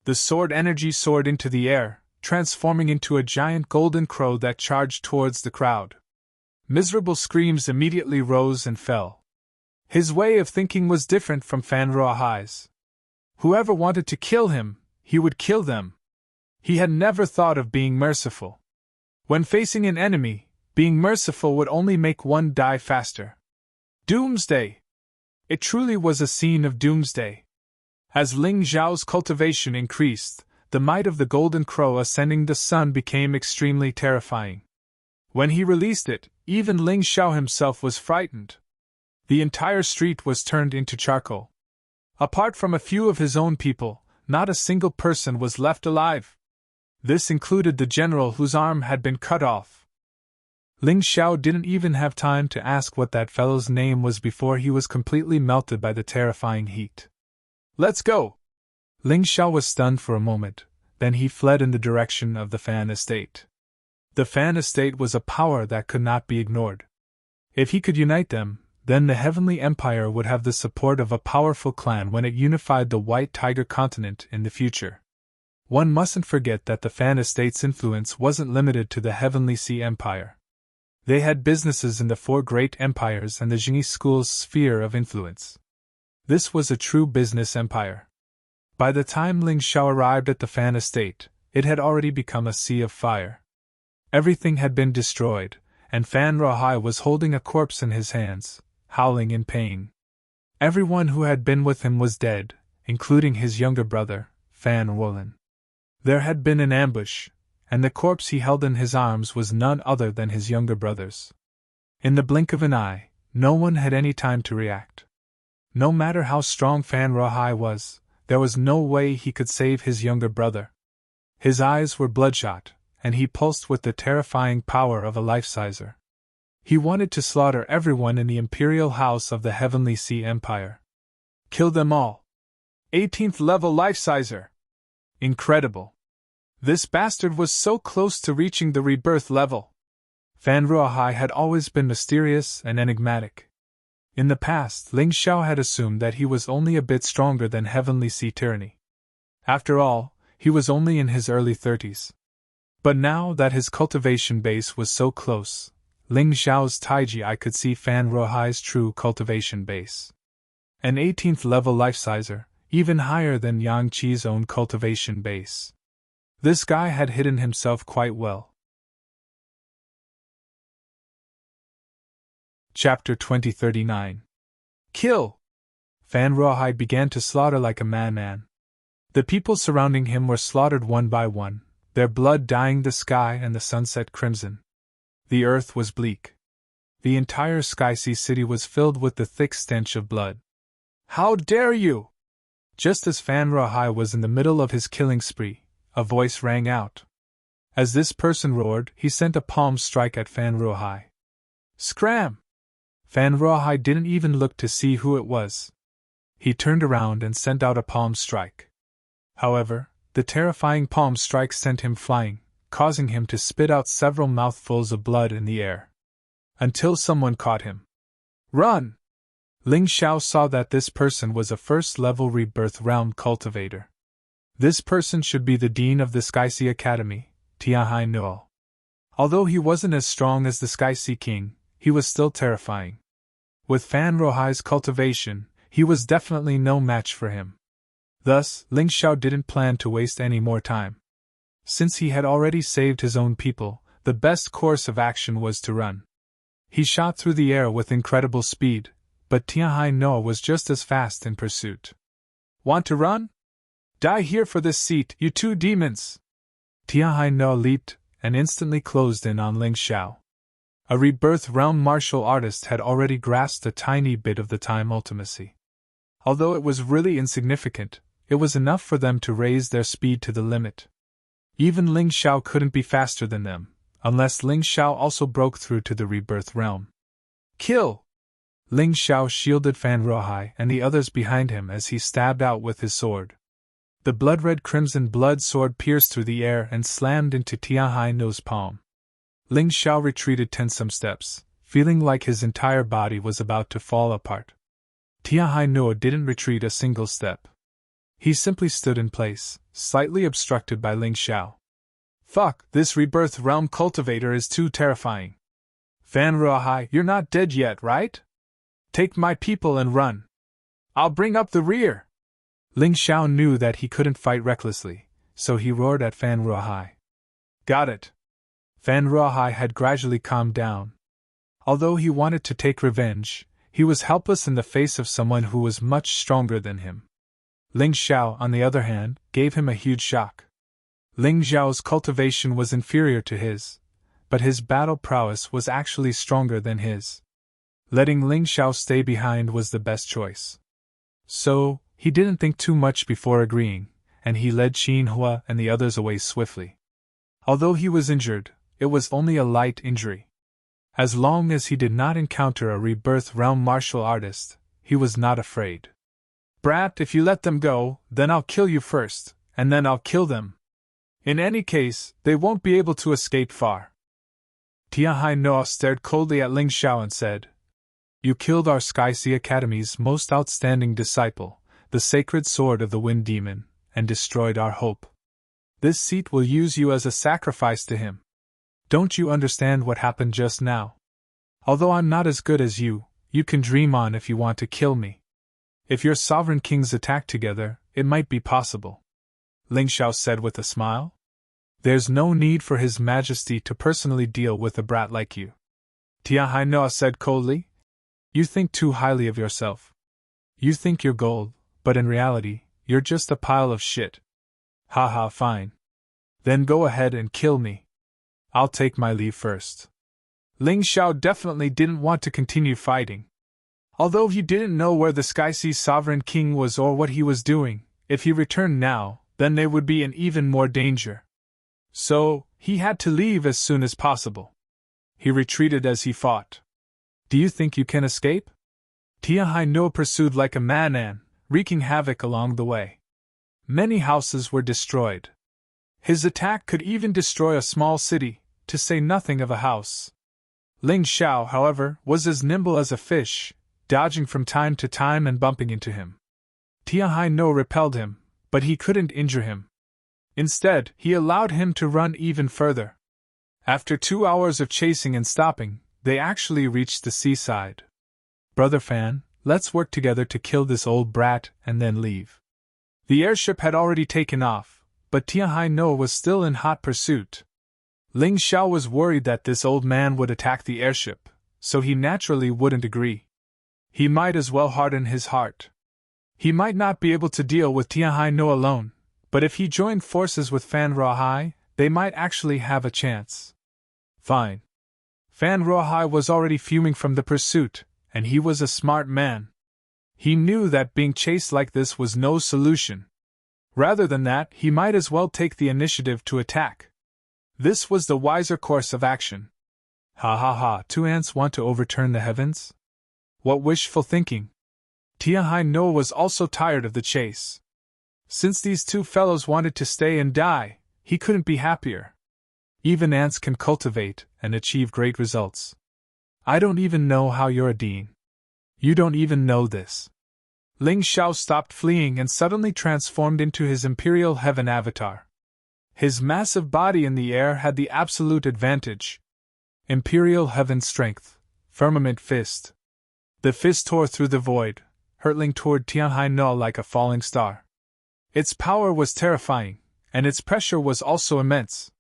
The sword energy soared into the air, transforming into a giant golden crow that charged towards the crowd. Miserable screams immediately rose and fell. His way of thinking was different from Fan Ruohai's. Whoever wanted to kill him, he would kill them. He had never thought of being merciful. When facing an enemy, being merciful would only make one die faster. Doomsday! It truly was a scene of doomsday. As Ling Xiao's cultivation increased, the might of the golden crow ascending the sun became extremely terrifying. When he released it, even Ling Xiao himself was frightened. The entire street was turned into charcoal. Apart from a few of his own people, not a single person was left alive. This included the general whose arm had been cut off. Ling Xiao didn't even have time to ask what that fellow's name was before he was completely melted by the terrifying heat. Let's go! Ling Xiao was stunned for a moment, then he fled in the direction of the Fan Estate. The Fan Estate was a power that could not be ignored. If he could unite them, then the Heavenly Empire would have the support of a powerful clan when it unified the White Tiger continent in the future. One mustn't forget that the Fan Estate's influence wasn't limited to the Heavenly Sea Empire. They had businesses in the 4 great empires and the Jingyi school's sphere of influence. This was a true business empire. By the time Ling Xiao arrived at the Fan Estate, it had already become a sea of fire. Everything had been destroyed, and Fan Ruohai was holding a corpse in his hands, howling in pain. Everyone who had been with him was dead, including his younger brother, Fan Wolin. There had been an ambush, and the corpse he held in his arms was none other than his younger brother's. In the blink of an eye, no one had any time to react. No matter how strong Fan Ruohai was, there was no way he could save his younger brother. His eyes were bloodshot, and he pulsed with the terrifying power of a life-sizer. He wanted to slaughter everyone in the imperial house of the Heavenly Sea Empire. Kill them all. 18th level life-sizer. Incredible. This bastard was so close to reaching the rebirth level. Fan Ruohai had always been mysterious and enigmatic. In the past, Ling Xiao had assumed that he was only a bit stronger than Heavenly Sea Tyranny. After all, he was only in his early 30s. But now that his cultivation base was so close, Ling Xiao's Taiji Eye could see Fan Ruohai's true cultivation base. An 18th level life-sizer, even higher than Yang Qi's own cultivation base. This guy had hidden himself quite well. Chapter 2039. Kill! Fan Ruohai began to slaughter like a madman. The people surrounding him were slaughtered one by one, their blood dyeing the sky and the sunset crimson. The earth was bleak. The entire Sky Sea city was filled with the thick stench of blood. How dare you! Just as Fan Ruohai was in the middle of his killing spree, a voice rang out. As this person roared, he sent a palm strike at Fan Ruohai. Scram! Fan Ruohai didn't even look to see who it was. He turned around and sent out a palm strike. However, the terrifying palm strike sent him flying, causing him to spit out several mouthfuls of blood in the air. Until someone caught him. Run! Ling Xiao saw that this person was a first-level rebirth realm cultivator. This person should be the dean of the Sky Sea Academy, Tianhai Nuo. Although he wasn't as strong as the Sky Sea King, he was still terrifying. With Fan Ruohai's cultivation, he was definitely no match for him. Thus, Ling Xiao didn't plan to waste any more time. Since he had already saved his own people, the best course of action was to run. He shot through the air with incredible speed, but Tianhai Nuo was just as fast in pursuit. Want to run? Die here for this seat, you 2 demons! Tianhai Nuo leaped, and instantly closed in on Ling Xiao. A rebirth realm martial artist had already grasped a tiny bit of the time ultimacy. Although it was really insignificant, it was enough for them to raise their speed to the limit. Even Ling Xiao couldn't be faster than them, unless Ling Xiao also broke through to the rebirth realm. Kill! Ling Xiao shielded Fan Ruohai and the others behind him as he stabbed out with his sword. The blood-red crimson blood sword pierced through the air and slammed into Tianhai Nuo's palm. Ling Xiao retreated 10 some steps, feeling like his entire body was about to fall apart. Tianhai Nuo didn't retreat a single step. He simply stood in place, slightly obstructed by Ling Xiao. Fuck, this rebirth realm cultivator is too terrifying. Fan Ruohai, you're not dead yet, right? Take my people and run. I'll bring up the rear. Ling Xiao knew that he couldn't fight recklessly, so he roared at Fan Ruohai. Got it. Fan Ruohai had gradually calmed down. Although he wanted to take revenge, he was helpless in the face of someone who was much stronger than him. Ling Xiao, on the other hand, gave him a huge shock. Ling Xiao's cultivation was inferior to his, but his battle prowess was actually stronger than his. Letting Ling Xiao stay behind was the best choice. So, he didn't think too much before agreeing, and he led Qin Hua and the others away swiftly. Although he was injured, it was only a light injury. As long as he did not encounter a rebirth realm martial artist, he was not afraid. Brat, if you let them go, then I'll kill you first, and then I'll kill them. In any case, they won't be able to escape far. Tianhai Noa stared coldly at Ling Xiao and said, You killed our Sky Sea Academy's most outstanding disciple, the sacred sword of the Wind Demon, and destroyed our hope. This seat will use you as a sacrifice to him. Don't you understand what happened just now? Although I'm not as good as you can dream on if you want to kill me. If your sovereign kings attack together, it might be possible. Ling Xiao said with a smile. There's no need for His Majesty to personally deal with a brat like you. Tianhai Noa said coldly. You think too highly of yourself. You think you're gold, but in reality, you're just a pile of shit. Haha, fine. Then go ahead and kill me. I'll take my leave first. Ling Xiao definitely didn't want to continue fighting. Although he didn't know where the Sky Sea Sovereign King was or what he was doing, if he returned now, then they would be in even more danger. So, he had to leave as soon as possible. He retreated as he fought. Do you think you can escape? Tianhai Noa pursued like a madman, wreaking havoc along the way. Many houses were destroyed. His attack could even destroy a small city, to say nothing of a house. Ling Xiao, however, was as nimble as a fish, dodging from time to time and bumping into him. Tianhai Noa repelled him, but he couldn't injure him. Instead, he allowed him to run even further. After 2 hours of chasing and stopping, they actually reached the seaside. Brother Fan, let's work together to kill this old brat and then leave. The airship had already taken off, but Tianhai Noa was still in hot pursuit. Ling Xiao was worried that this old man would attack the airship, so he naturally wouldn't agree. He might as well harden his heart. He might not be able to deal with Tianhai Noa alone, but if he joined forces with Fan Ruohai, they might actually have a chance. Fine. Fan Ruohai was already fuming from the pursuit, and he was a smart man. He knew that being chased like this was no solution. Rather than that, he might as well take the initiative to attack. This was the wiser course of action. Ha ha ha, 2 ants want to overturn the heavens? What wishful thinking! Tianhai Noa was also tired of the chase. Since these 2 fellows wanted to stay and die, he couldn't be happier. Even ants can cultivate and achieve great results. I don't even know how you're a dean. You don't even know this. Ling Xiao stopped fleeing and suddenly transformed into his Imperial Heaven avatar. His massive body in the air had the absolute advantage. Imperial Heaven Strength, Firmament Fist. The fist tore through the void, hurtling toward Tianhai Noa like a falling star. Its power was terrifying, and its pressure was also immense.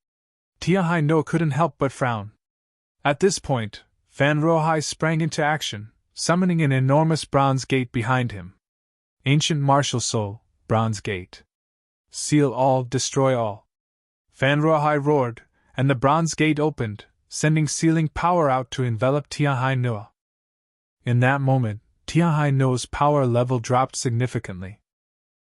Tianhai Noa couldn't help but frown. At this point, Fan Ruohai sprang into action, summoning an enormous bronze gate behind him. Ancient Martial Soul, Bronze Gate. Seal all, destroy all. Fan Ruohai roared, and the bronze gate opened, sending sealing power out to envelop Tianhai Noa. In that moment, Tianhai Noa's power level dropped significantly.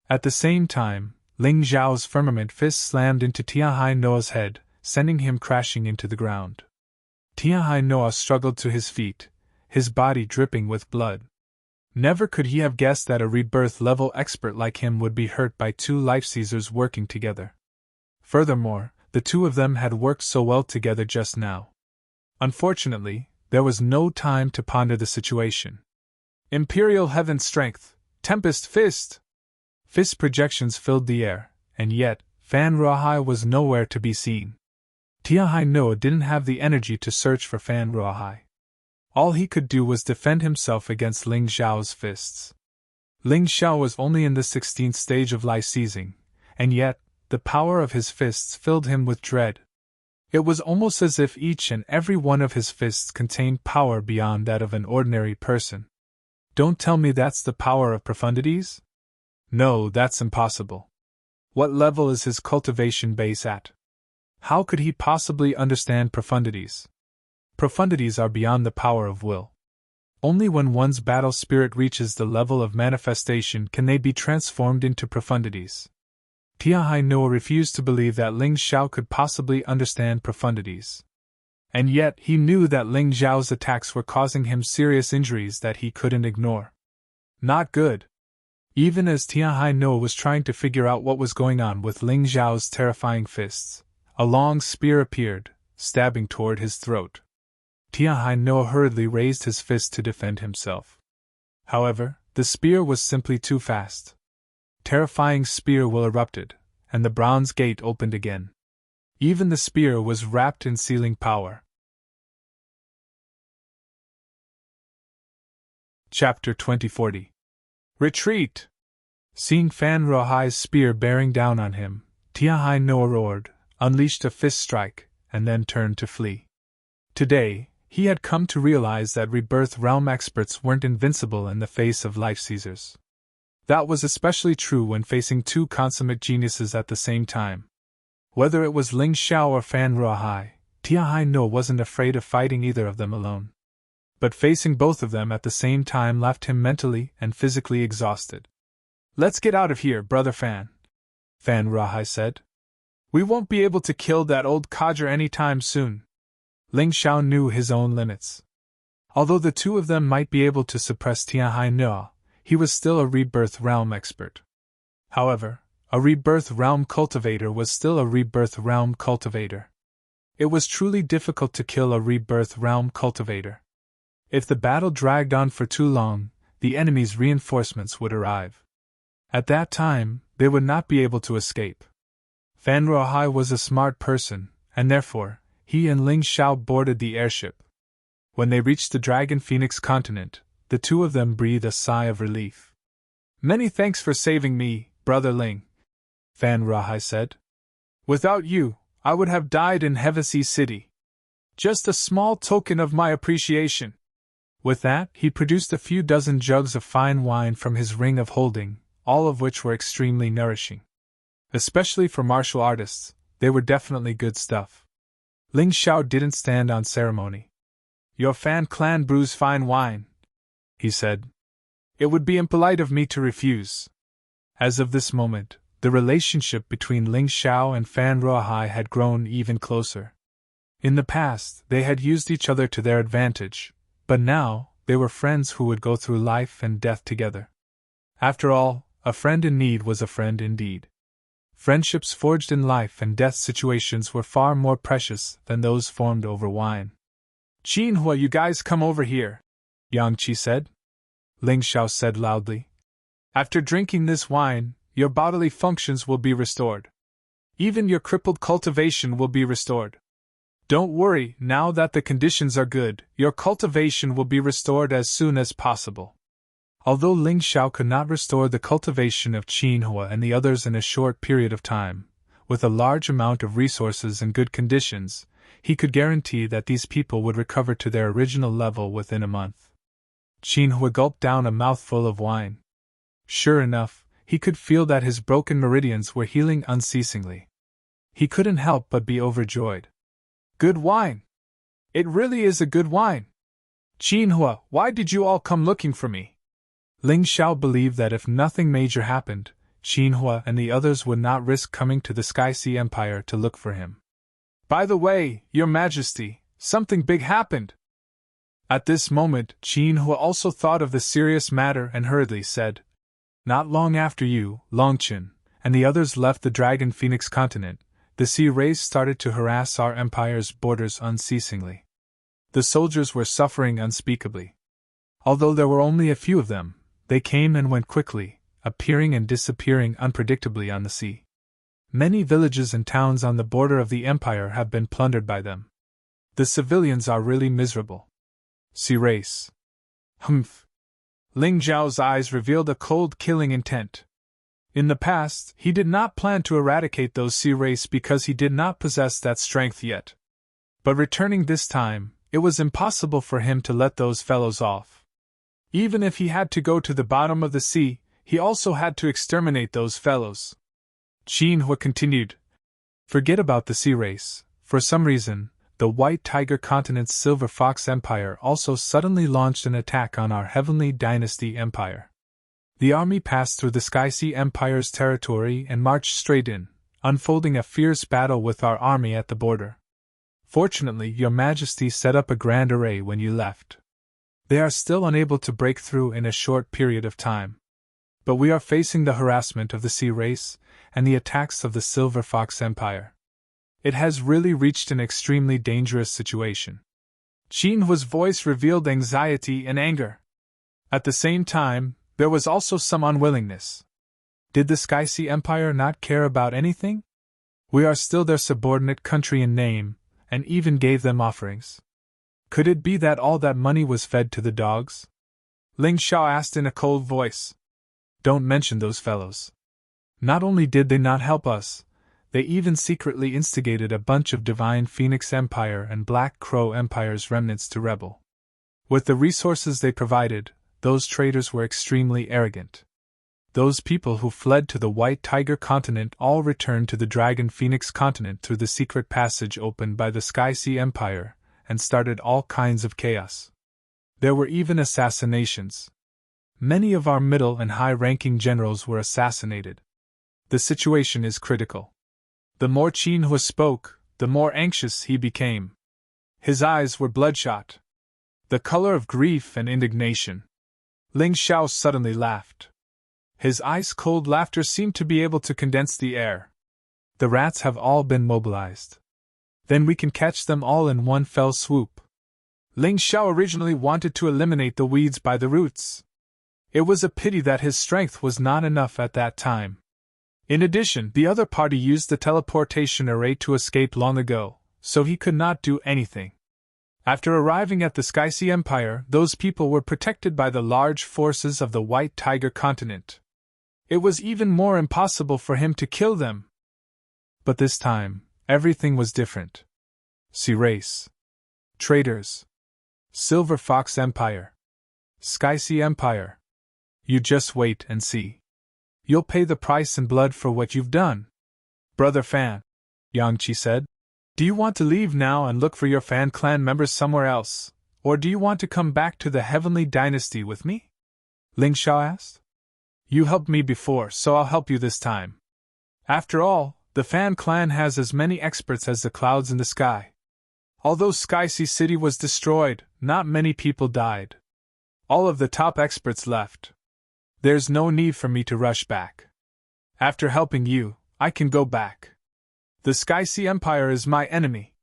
At the same time, Ling Xiao's firmament fist slammed into Tianhai Noa's head, sending him crashing into the ground. Tianhai Noa struggled to his feet, his body dripping with blood. Never could he have guessed that a rebirth-level expert like him would be hurt by 2 life-seizers working together. Furthermore, the 2 of them had worked so well together just now. Unfortunately, there was no time to ponder the situation. Imperial Heaven Strength, Tempest Fist! Fist projections filled the air, and yet, Fan Ruohai was nowhere to be seen. Tianhai Noa didn't have the energy to search for Fan Ruohai. All he could do was defend himself against Ling Xiao's fists. Ling Xiao was only in the 16th stage of life seizing, and yet, the power of his fists filled him with dread. It was almost as if each and every one of his fists contained power beyond that of an ordinary person. Don't tell me that's the power of profundities? No, that's impossible. What level is his cultivation base at? How could he possibly understand profundities? Profundities are beyond the power of will. Only when one's battle spirit reaches the level of manifestation can they be transformed into profundities. Tianhai Noa refused to believe that Ling Xiao could possibly understand profundities. And yet he knew that Ling Xiao's attacks were causing him serious injuries that he couldn't ignore. Not good. Even as Tianhai Noa was trying to figure out what was going on with Ling Xiao's terrifying fists, a long spear appeared, stabbing toward his throat. Tianhai Noa hurriedly raised his fist to defend himself. However, the spear was simply too fast. Terrifying spear will erupted, and the bronze gate opened again. Even the spear was wrapped in sealing power. Chapter 2040. Retreat! Seeing Fan Ruohai's spear bearing down on him, Tianhai Noa roared, unleashed a fist strike, and then turned to flee. Today, he had come to realize that rebirth realm experts weren't invincible in the face of life seizers. That was especially true when facing two consummate geniuses at the same time. Whether it was Ling Xiao or Fan Ruohai, Tianhai Noa wasn't afraid of fighting either of them alone. But facing both of them at the same time left him mentally and physically exhausted. "Let's get out of here, Brother Fan," Fan Ruohai said. "We won't be able to kill that old codger any time soon." Ling Xiao knew his own limits. Although the two of them might be able to suppress Tianhai Noa, he was still a rebirth realm expert. However, a rebirth realm cultivator was still a rebirth realm cultivator. It was truly difficult to kill a rebirth realm cultivator. If the battle dragged on for too long, the enemy's reinforcements would arrive. At that time, they would not be able to escape. Fan Ruohai was a smart person, and therefore, he and Ling Xiao boarded the airship. When they reached the Dragon Phoenix continent, the two of them breathed a sigh of relief. "Many thanks for saving me, Brother Ling," Fan Ruohai said. "Without you, I would have died in Hevesi City. Just a small token of my appreciation." With that, he produced a few dozen jugs of fine wine from his ring of holding, all of which were extremely nourishing. Especially for martial artists, they were definitely good stuff. Ling Xiao didn't stand on ceremony. "Your Fan clan brews fine wine," he said. "It would be impolite of me to refuse." As of this moment, the relationship between Ling Xiao and Fan Ruohai had grown even closer. In the past, they had used each other to their advantage, but now, they were friends who would go through life and death together. After all, a friend in need was a friend indeed. Friendships forged in life and death situations were far more precious than those formed over wine. "Jinhua, you guys come over here," Yang Qi said. Ling Xiao said loudly. "After drinking this wine, your bodily functions will be restored. Even your crippled cultivation will be restored. Don't worry, now that the conditions are good, your cultivation will be restored as soon as possible." Although Ling Xiao could not restore the cultivation of Jinhua and the others in a short period of time, with a large amount of resources and good conditions, he could guarantee that these people would recover to their original level within a month. Jinhua gulped down a mouthful of wine. Sure enough, he could feel that his broken meridians were healing unceasingly. He couldn't help but be overjoyed. "Good wine! It really is a good wine! Jinhua, why did you all come looking for me?" Ling Xiao believed that if nothing major happened, Jinhua and the others would not risk coming to the Sky Sea Empire to look for him. "By the way, Your Majesty, something big happened." At this moment, Jinhua also thought of the serious matter and hurriedly said, "Not long after you, Longchen, and the others left the Dragon Phoenix continent, the sea rays started to harass our empire's borders unceasingly. The soldiers were suffering unspeakably. Although there were only a few of them, they came and went quickly, appearing and disappearing unpredictably on the sea. Many villages and towns on the border of the empire have been plundered by them. The civilians are really miserable." Sea race. Humph. Ling Zhao's eyes revealed a cold killing intent. In the past, he did not plan to eradicate those sea race because he did not possess that strength yet. But returning this time, it was impossible for him to let those fellows off. Even if he had to go to the bottom of the sea, he also had to exterminate those fellows. Qin Hua continued. Forget about the sea race. For some reason, the White Tiger Continent's Silver Fox Empire also suddenly launched an attack on our Heavenly Dynasty Empire. The army passed through the Sky Sea Empire's territory and marched straight in, unfolding a fierce battle with our army at the border. Fortunately, Your Majesty set up a grand array when you left. They are still unable to break through in a short period of time. But we are facing the harassment of the sea race and the attacks of the Silver Fox Empire. It has really reached an extremely dangerous situation. Qin Hua's voice revealed anxiety and anger. At the same time, there was also some unwillingness. Did the Sky Sea Empire not care about anything? We are still their subordinate country in name, and even gave them offerings. Could it be that all that money was fed to the dogs? Ling Xiao asked in a cold voice. Don't mention those fellows. Not only did they not help us, they even secretly instigated a bunch of Divine Phoenix Empire and Black Crow Empire's remnants to rebel. With the resources they provided, those traitors were extremely arrogant. Those people who fled to the White Tiger Continent all returned to the Dragon Phoenix Continent through the secret passage opened by the Sky Sea Empire, and started all kinds of chaos. There were even assassinations. Many of our middle and high-ranking generals were assassinated. The situation is critical. The more Qin Hua spoke, the more anxious he became. His eyes were bloodshot, the color of grief and indignation. Ling Xiao suddenly laughed. His ice-cold laughter seemed to be able to condense the air. The rats have all been mobilized. Then we can catch them all in one fell swoop. Ling Xiao originally wanted to eliminate the weeds by the roots. It was a pity that his strength was not enough at that time. In addition, the other party used the teleportation array to escape long ago, so he could not do anything. After arriving at the Sky Sea Empire, those people were protected by the large forces of the White Tiger Continent. It was even more impossible for him to kill them. But this time, everything was different. Sea race. Traitors. Silver Fox Empire. Sky Sea Empire. You just wait and see. You'll pay the price in blood for what you've done. Brother Fan, Yang Qi said, do you want to leave now and look for your Fan clan members somewhere else, or do you want to come back to the Heavenly Dynasty with me? Ling Xiao asked. You helped me before, so I'll help you this time. After all, the Fan clan has as many experts as the clouds in the sky. Although Sky Sea City was destroyed, not many people died. All of the top experts left. There's no need for me to rush back. After helping you, I can go back. The Sky Sea Empire is my enemy.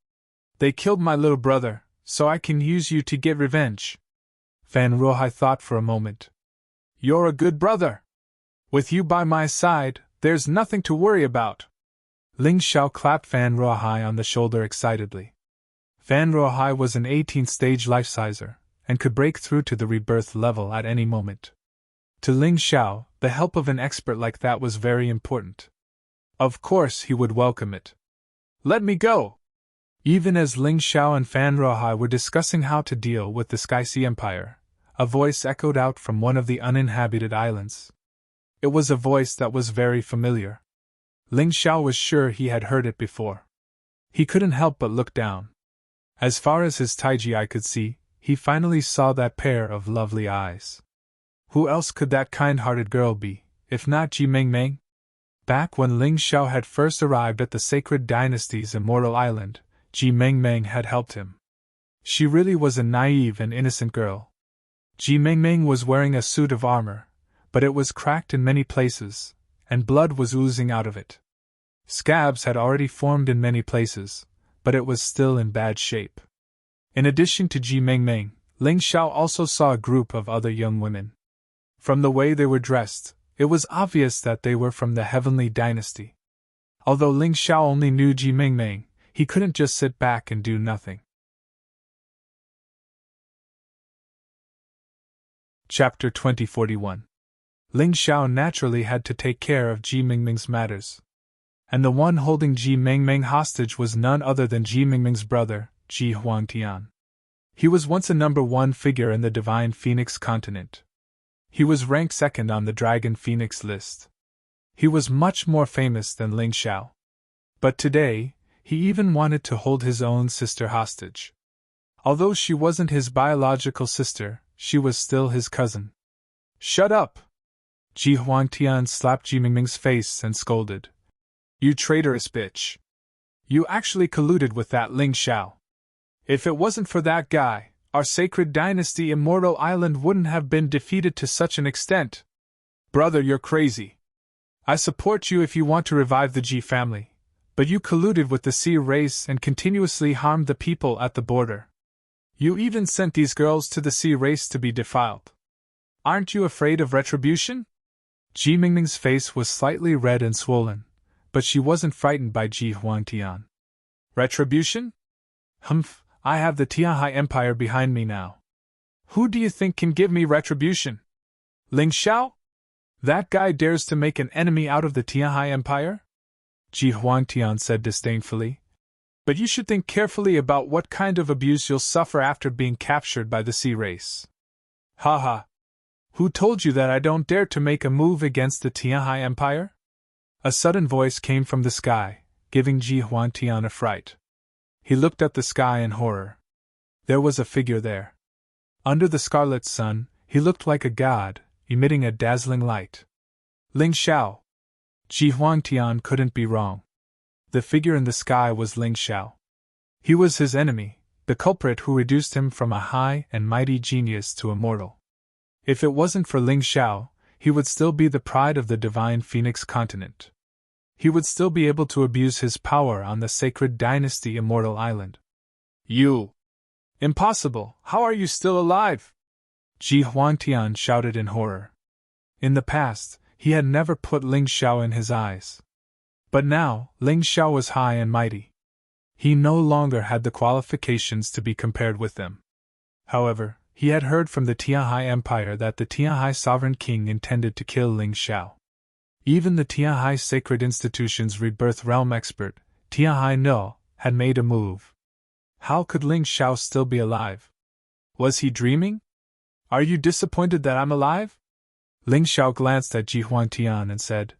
They killed my little brother, so I can use you to get revenge. Fan Ruohai thought for a moment. You're a good brother. With you by my side, there's nothing to worry about. Ling Xiao clapped Fan Ruohai on the shoulder excitedly. Fan Ruohai was an 18th stage life-sizer, and could break through to the rebirth level at any moment. To Ling Xiao, the help of an expert like that was very important. Of course he would welcome it. Let me go! Even as Ling Xiao and Fan Ruohai were discussing how to deal with the Sky Sea Empire, a voice echoed out from one of the uninhabited islands. It was a voice that was very familiar. Ling Xiao was sure he had heard it before. He couldn't help but look down. As far as his Taiji eye could see, he finally saw that pair of lovely eyes. Who else could that kind-hearted girl be, if not Ji Mengmeng? Back when Ling Xiao had first arrived at the Sacred Dynasty's Immortal Island, Ji Mengmeng had helped him. She really was a naive and innocent girl. Ji Mengmeng was wearing a suit of armor, but it was cracked in many places, and blood was oozing out of it. Scabs had already formed in many places, but it was still in bad shape. In addition to Ji Mengmeng, Ling Xiao also saw a group of other young women. From the way they were dressed, it was obvious that they were from the Heavenly Dynasty. Although Ling Xiao only knew Ji Mengmeng, he couldn't just sit back and do nothing. Chapter 2041. Ling Xiao naturally had to take care of Ji Mengmeng's matters. And the one holding Ji Mengmeng hostage was none other than Ji Mengmeng's brother, Ji Huangtian. He was once a #1 figure in the Divine Phoenix continent. He was ranked second on the Dragon Phoenix list. He was much more famous than Ling Xiao. But today, he even wanted to hold his own sister hostage. Although she wasn't his biological sister, she was still his cousin. "Shut up!" Ji Huangtian slapped Ji Mingming's face and scolded. "You traitorous bitch! You actually colluded with that Ling Xiao. If it wasn't for that guy, our sacred dynasty Immortal Island wouldn't have been defeated to such an extent. Brother, you're crazy. I support you if you want to revive the Ji family, but you colluded with the sea race and continuously harmed the people at the border. You even sent these girls to the sea race to be defiled. Aren't you afraid of retribution?" Ji Mingming's face was slightly red and swollen, but she wasn't frightened by Ji Huangtian. "Retribution? Humph, I have the Tianhai Empire behind me now. Who do you think can give me retribution? Ling Xiao? That guy dares to make an enemy out of the Tianhai Empire?" Ji Huangtian said disdainfully. "But you should think carefully about what kind of abuse you'll suffer after being captured by the sea race." "Ha ha! Who told you that I don't dare to make a move against the Tianhai Empire?" A sudden voice came from the sky, giving Ji Huangtian a fright. He looked at the sky in horror. There was a figure there. Under the scarlet sun, he looked like a god, emitting a dazzling light. Ling Xiao! Ji Huangtian couldn't be wrong. The figure in the sky was Ling Xiao. He was his enemy, the culprit who reduced him from a high and mighty genius to a mortal. If it wasn't for Ling Xiao, he would still be the pride of the divine Phoenix continent. He would still be able to abuse his power on the sacred dynasty Immortal Island. "You! Impossible! How are you still alive?" Ji Huangtian shouted in horror. In the past, he had never put Ling Xiao in his eyes. But now, Ling Xiao was high and mighty. He no longer had the qualifications to be compared with them. However, he had heard from the Tianhai Empire that the Tianhai Sovereign King intended to kill Ling Xiao. Even the Tianhai Sacred Institution's Rebirth Realm expert, Tianhai No, had made a move. How could Ling Xiao still be alive? Was he dreaming? "Are you disappointed that I'm alive?" Ling Xiao glanced at Ji Huangtian and said,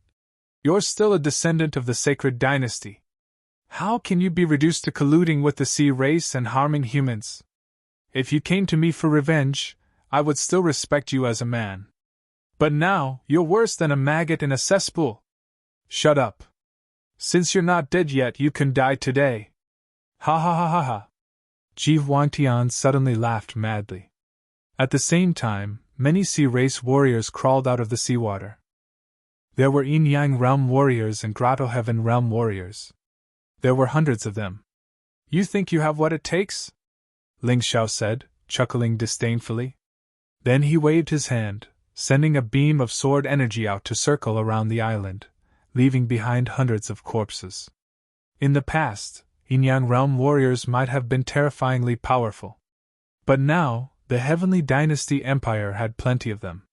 "You're still a descendant of the sacred dynasty. How can you be reduced to colluding with the sea race and harming humans? If you came to me for revenge, I would still respect you as a man. But now, you're worse than a maggot in a cesspool. Shut up. Since you're not dead yet, you can die today." Ha ha ha ha ha. Ji Huangtian suddenly laughed madly. At the same time, many sea race warriors crawled out of the seawater. There were Yin Yang Realm warriors and Grotto Heaven Realm warriors. There were hundreds of them. "You think you have what it takes?" Ling Xiao said, chuckling disdainfully. Then he waved his hand, sending a beam of sword energy out to circle around the island, leaving behind hundreds of corpses. In the past, Yin Yang Realm warriors might have been terrifyingly powerful. But now, the Heavenly Dynasty Empire had plenty of them.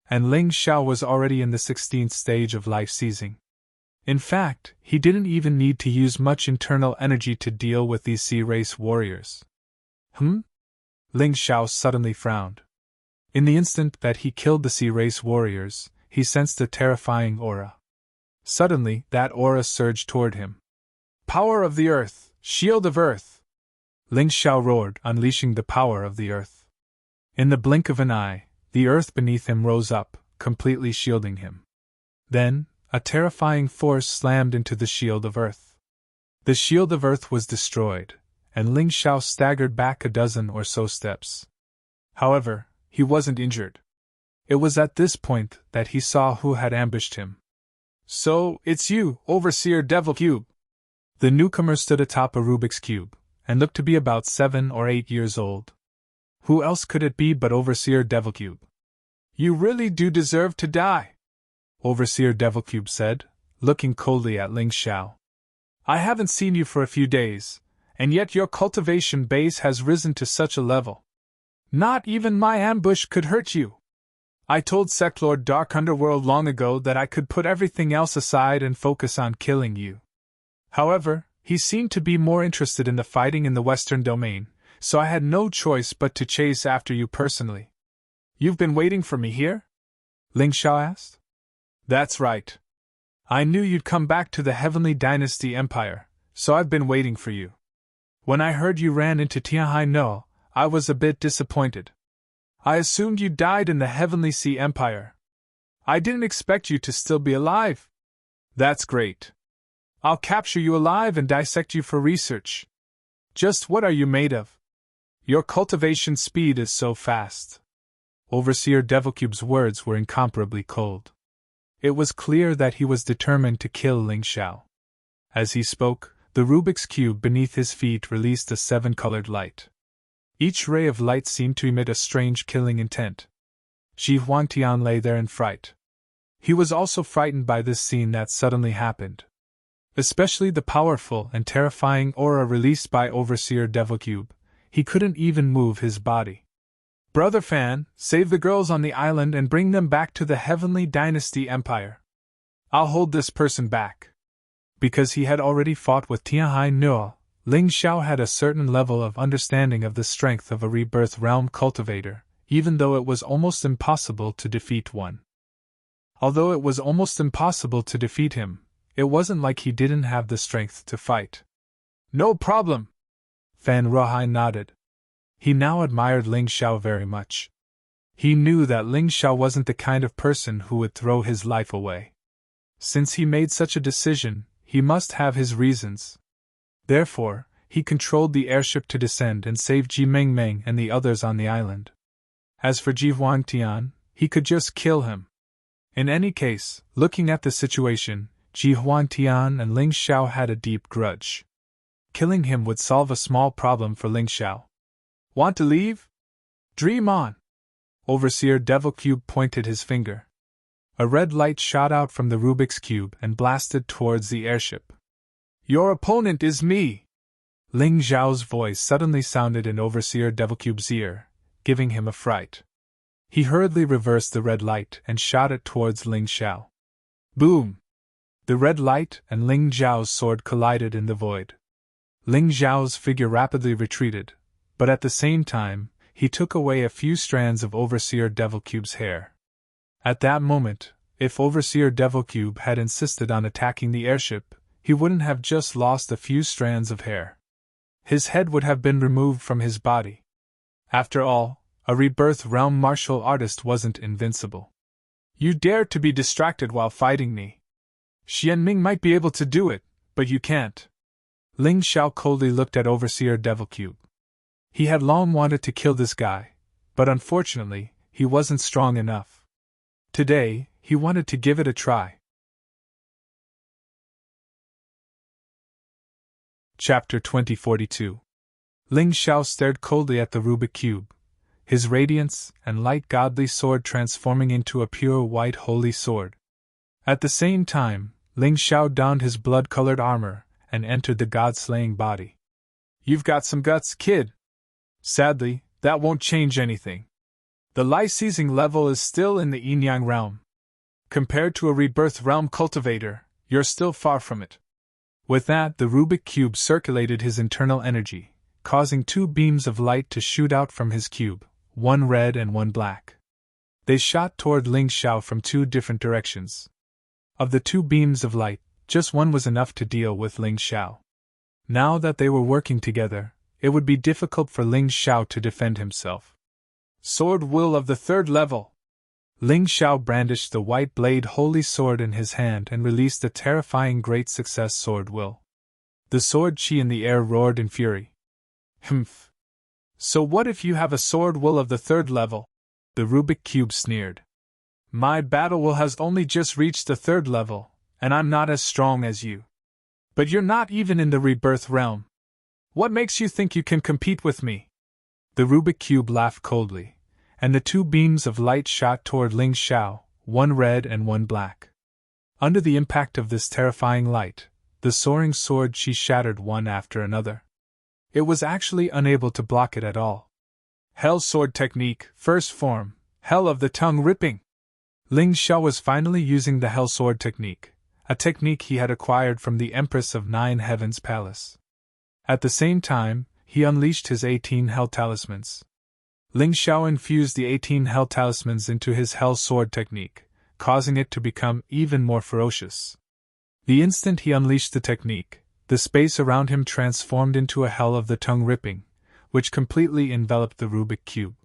And Ling Xiao was already in the 16th stage of life seizing. In fact, he didn't even need to use much internal energy to deal with these sea race warriors. Ling Xiao suddenly frowned. In the instant that he killed the sea race warriors, he sensed a terrifying aura. Suddenly, that aura surged toward him. "Power of the Earth! Shield of Earth!" Ling Xiao roared, unleashing the power of the Earth. In the blink of an eye, the earth beneath him rose up, completely shielding him. Then, a terrifying force slammed into the shield of Earth. The shield of Earth was destroyed, and Ling Xiao staggered back a dozen or so steps. However, he wasn't injured. It was at this point that he saw who had ambushed him. "So, it's you, Overseer Devil Cube." The newcomer stood atop a Rubik's Cube, and looked to be about 7 or 8 years old. Who else could it be but Overseer Devilcube? "You really do deserve to die," Overseer Devilcube said, looking coldly at Ling Xiao. "I haven't seen you for a few days, and yet your cultivation base has risen to such a level. Not even my ambush could hurt you. I told Sectlord Dark Underworld long ago that I could put everything else aside and focus on killing you. However, he seemed to be more interested in the fighting in the Western Domain, so I had no choice but to chase after you personally. You've been waiting for me here?" Ling Xiao asked. That's right. I knew you'd come back to the Heavenly Dynasty Empire, so I've been waiting for you. When I heard you ran into Tianhai No, I was a bit disappointed. I assumed you died in the Heavenly Sea Empire. I didn't expect you to still be alive. That's great. I'll capture you alive and dissect you for research. Just what are you made of? Your cultivation speed is so fast. Overseer Devilcube's words were incomparably cold. It was clear that he was determined to kill Ling Xiao. As he spoke, the Rubik's Cube beneath his feet released a 7-colored light. Each ray of light seemed to emit a strange killing intent. Ji Huangtian lay there in fright. He was also frightened by this scene that suddenly happened. Especially the powerful and terrifying aura released by Overseer Devilcube. He couldn't even move his body. Brother Fan, save the girls on the island and bring them back to the Heavenly Dynasty Empire. I'll hold this person back. Because he had already fought with Tianhai No, Ling Xiao had a certain level of understanding of the strength of a rebirth realm cultivator, even though it was almost impossible to defeat one. Although it was almost impossible to defeat him, it wasn't like he didn't have the strength to fight. No problem. Fan Ruhai nodded. He now admired Ling Xiao very much. He knew that Ling Xiao wasn't the kind of person who would throw his life away. Since he made such a decision, he must have his reasons. Therefore, he controlled the airship to descend and save Ji Mengmeng and the others on the island. As for Ji Huangtian, he could just kill him. In any case, looking at the situation, Ji Huangtian and Ling Xiao had a deep grudge. Killing him would solve a small problem for Ling Xiao. Want to leave? Dream on! Overseer Devilcube pointed his finger. A red light shot out from the Rubik's Cube and blasted towards the airship. Your opponent is me! Ling Xiao's voice suddenly sounded in Overseer Devilcube's ear, giving him a fright. He hurriedly reversed the red light and shot it towards Ling Xiao. Boom! The red light and Ling Xiao's sword collided in the void. Ling Xiao's figure rapidly retreated, but at the same time, he took away a few strands of Overseer Devilcube's hair. At that moment, if Overseer Devilcube had insisted on attacking the airship, he wouldn't have just lost a few strands of hair. His head would have been removed from his body. After all, a rebirth realm martial artist wasn't invincible. You dare to be distracted while fighting me. Xianming might be able to do it, but you can't. Ling Xiao coldly looked at Overseer Devilcube. He had long wanted to kill this guy, but unfortunately, he wasn't strong enough. Today, he wanted to give it a try. Chapter 2042. Ling Xiao stared coldly at the Rubik Cube, his radiance and light godly sword transforming into a pure white holy sword. At the same time, Ling Xiao donned his blood-colored armor and entered the god-slaying body. You've got some guts, kid. Sadly, that won't change anything. The life-seizing level is still in the yin-yang realm. Compared to a rebirth realm cultivator, you're still far from it. With that, the Rubik Cube circulated his internal energy, causing 2 beams of light to shoot out from his cube, one red and one black. They shot toward Ling Xiao from 2 different directions. Of the 2 beams of light, just one was enough to deal with Ling Xiao. Now that they were working together, it would be difficult for Ling Xiao to defend himself. Sword Will of the 3rd level! Ling Xiao brandished the white blade holy sword in his hand and released the terrifying great success Sword Will. The sword chi in the air roared in fury. Humph! So what if you have a Sword Will of the 3rd level? The Rubik Cube sneered. My battle will has only just reached the 3rd level, and I'm not as strong as you. But you're not even in the rebirth realm. What makes you think you can compete with me? The Rubik Cube laughed coldly, and the 2 beams of light shot toward Ling Xiao, one red and one black. Under the impact of this terrifying light, the soaring sword chi shattered one after another. It was actually unable to block it at all. Hell Sword Technique, First Form, Hell of the Tongue Ripping! Ling Xiao was finally using the Hell Sword Technique, a technique he had acquired from the Empress of 9 Heavens Palace. At the same time, he unleashed his 18 Hell Talismans. Ling Xiao infused the 18 Hell Talismans into his Hell Sword Technique, causing it to become even more ferocious. The instant he unleashed the technique, the space around him transformed into a hell of the tongue-ripping, which completely enveloped the Rubik Cube.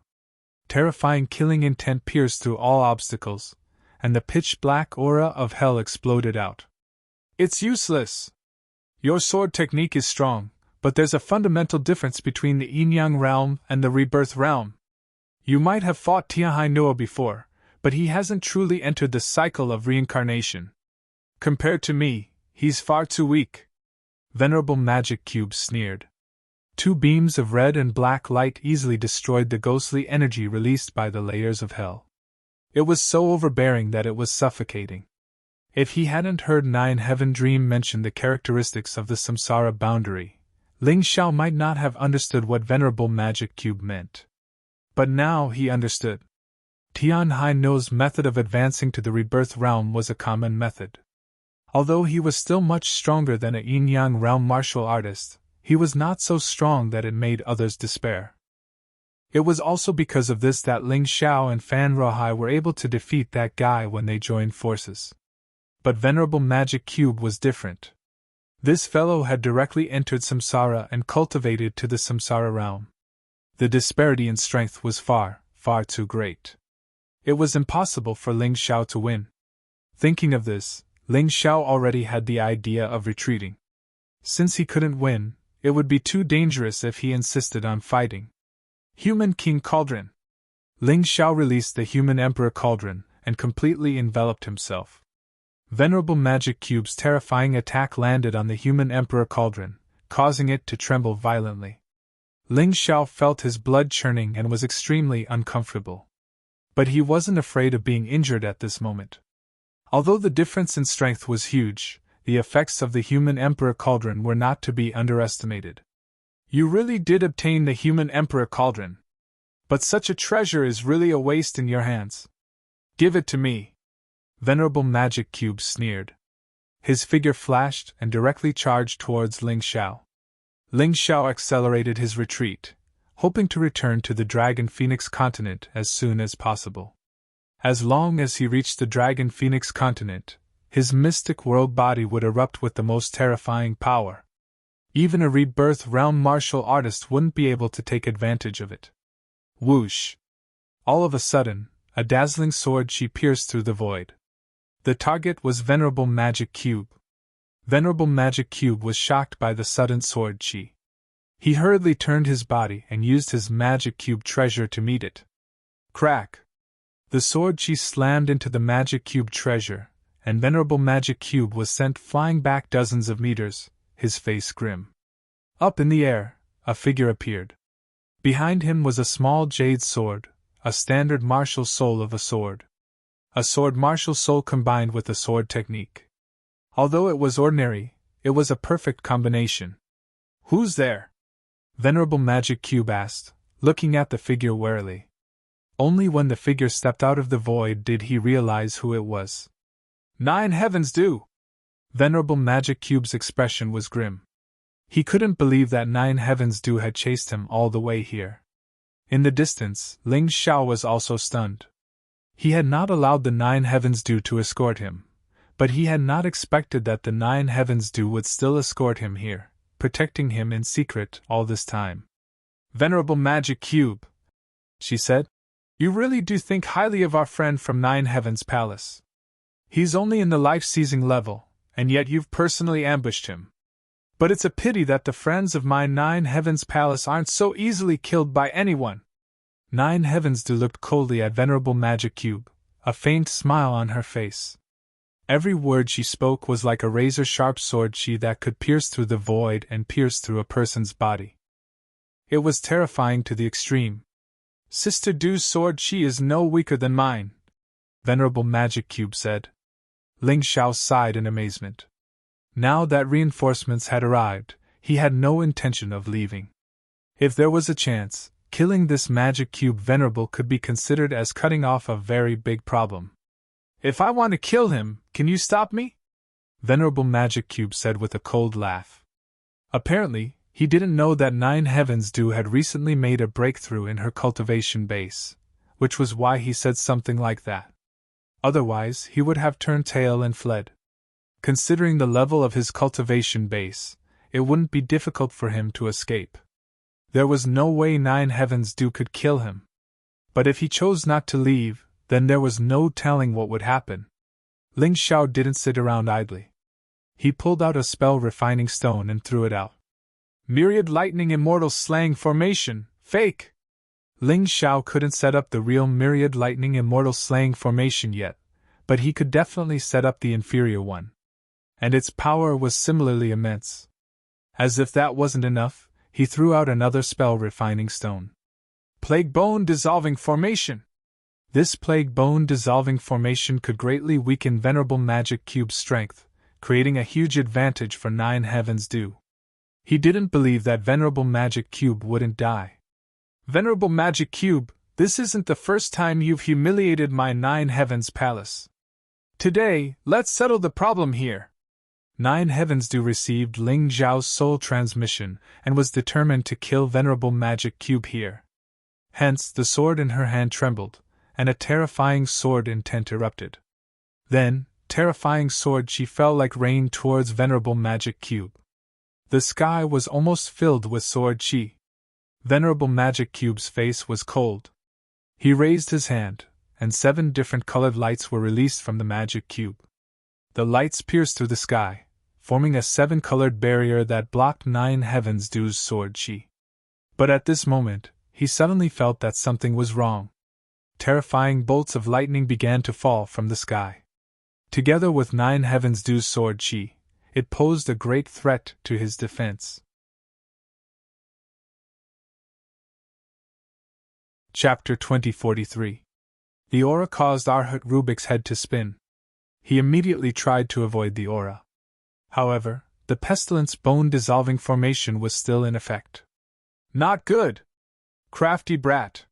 Terrifying killing intent pierced through all obstacles, and the pitch-black aura of hell exploded out. "It's useless! Your sword technique is strong, but there's a fundamental difference between the yin-yang realm and the rebirth realm. You might have fought Tianhai Noah before, but he hasn't truly entered the cycle of reincarnation. Compared to me, he's far too weak." Venerable Magic Cube sneered. Two beams of red and black light easily destroyed the ghostly energy released by the layers of hell. It was so overbearing that it was suffocating. If he hadn't heard Nine Heaven Dream mention the characteristics of the samsara boundary, Ling Xiao might not have understood what Venerable Magic Cube meant. But now he understood. Tianhai No's method of advancing to the rebirth realm was a common method. Although he was still much stronger than a yin-yang realm martial artist, he was not so strong that it made others despair. It was also because of this that Ling Xiao and Fan Rohai were able to defeat that guy when they joined forces. But Venerable Magic Cube was different. This fellow had directly entered samsara and cultivated to the samsara realm. The disparity in strength was far, far too great. It was impossible for Ling Xiao to win. Thinking of this, Ling Xiao already had the idea of retreating. Since he couldn't win, it would be too dangerous if he insisted on fighting. Human King Cauldron. Ling Xiao released the Human Emperor Cauldron and completely enveloped himself. Venerable Magic Cube's terrifying attack landed on the Human Emperor Cauldron, causing it to tremble violently. Ling Xiao felt his blood churning and was extremely uncomfortable. But he wasn't afraid of being injured at this moment. Although the difference in strength was huge, the effects of the Human Emperor Cauldron were not to be underestimated. "You really did obtain the Human Emperor Cauldron. But such a treasure is really a waste in your hands. Give it to me." Venerable Magic Cube sneered. His figure flashed and directly charged towards Ling Xiao. Ling Xiao accelerated his retreat, hoping to return to the Dragon Phoenix continent as soon as possible. As long as he reached the Dragon Phoenix continent, his mystic world body would erupt with the most terrifying power. Even a rebirth realm martial artist wouldn't be able to take advantage of it. Whoosh! All of a sudden, a dazzling sword chi pierced through the void. The target was Venerable Magic Cube. Venerable Magic Cube was shocked by the sudden sword chi. He hurriedly turned his body and used his Magic Cube treasure to meet it. Crack! The sword chi slammed into the Magic Cube treasure, and Venerable Magic Cube was sent flying back dozens of meters, his face grim. Up in the air, a figure appeared. Behind him was a small jade sword, a standard martial soul of a sword. A sword martial soul combined with a sword technique. Although it was ordinary, it was a perfect combination. "Who's there?" Venerable Magic Cube asked, looking at the figure warily. Only when the figure stepped out of the void did he realize who it was. "Nine Heavens do!" Venerable Magic Cube's expression was grim. He couldn't believe that Nine Heavens do had chased him all the way here. In the distance, Ling Xiao was also stunned. He had not allowed the Nine Heavens do to escort him, but he had not expected that the Nine Heavens do would still escort him here, protecting him in secret all this time. "Venerable Magic Cube," she said, "you really do think highly of our friend from Nine Heavens Palace. He's only in the life-seizing level, and yet you've personally ambushed him. But it's a pity that the friends of my Nine Heavens Palace aren't so easily killed by anyone." Nine Heavens do looked coldly at Venerable Magic Cube, a faint smile on her face. Every word she spoke was like a razor-sharp sword chi that could pierce through the void and pierce through a person's body. It was terrifying to the extreme. "Sister Du's sword chi is no weaker than mine," Venerable Magic Cube said. Ling Xiao sighed in amazement. Now that reinforcements had arrived, he had no intention of leaving. If there was a chance, killing this Magic Cube Venerable could be considered as cutting off a very big problem. "If I want to kill him, can you stop me?" Venerable Magic Cube said with a cold laugh. Apparently, he didn't know that Nine Heavens do had recently made a breakthrough in her cultivation base, which was why he said something like that. Otherwise, he would have turned tail and fled. Considering the level of his cultivation base, it wouldn't be difficult for him to escape. There was no way Nine Heavens Dew could kill him. But if he chose not to leave, then there was no telling what would happen. Ling Xiao didn't sit around idly. He pulled out a spell refining stone and threw it out. Myriad Lightning Immortal Slaying Formation, fake! Ling Xiao couldn't set up the real Myriad Lightning Immortal Slaying Formation yet, but he could definitely set up the inferior one. And its power was similarly immense. As if that wasn't enough, he threw out another spell refining stone. Plague Bone Dissolving Formation! This Plague Bone Dissolving Formation could greatly weaken Venerable Magic Cube's strength, creating a huge advantage for Nine Heavens Dew. He didn't believe that Venerable Magic Cube wouldn't die. Venerable Magic Cube, this isn't the first time you've humiliated my Nine Heavens Palace. Today, let's settle the problem here. Nine Heavens Dew received Ling Xiao's soul transmission and was determined to kill Venerable Magic Cube here. Hence, the sword in her hand trembled, and a terrifying sword intent erupted. Then, terrifying sword chi fell like rain towards Venerable Magic Cube. The sky was almost filled with sword chi. Venerable Magic Cube's face was cold. He raised his hand, and 7 different colored lights were released from the Magic Cube. The lights pierced through the sky, forming a 7-colored barrier that blocked Nine Heavens Dew's sword chi. But at this moment, he suddenly felt that something was wrong. Terrifying bolts of lightning began to fall from the sky. Together with Nine Heavens Dew's sword chi, it posed a great threat to his defense. Chapter 2043. The aura caused Arhat Rubik's head to spin. He immediately tried to avoid the aura. However, the pestilence bone-dissolving formation was still in effect. Not good! Crafty brat!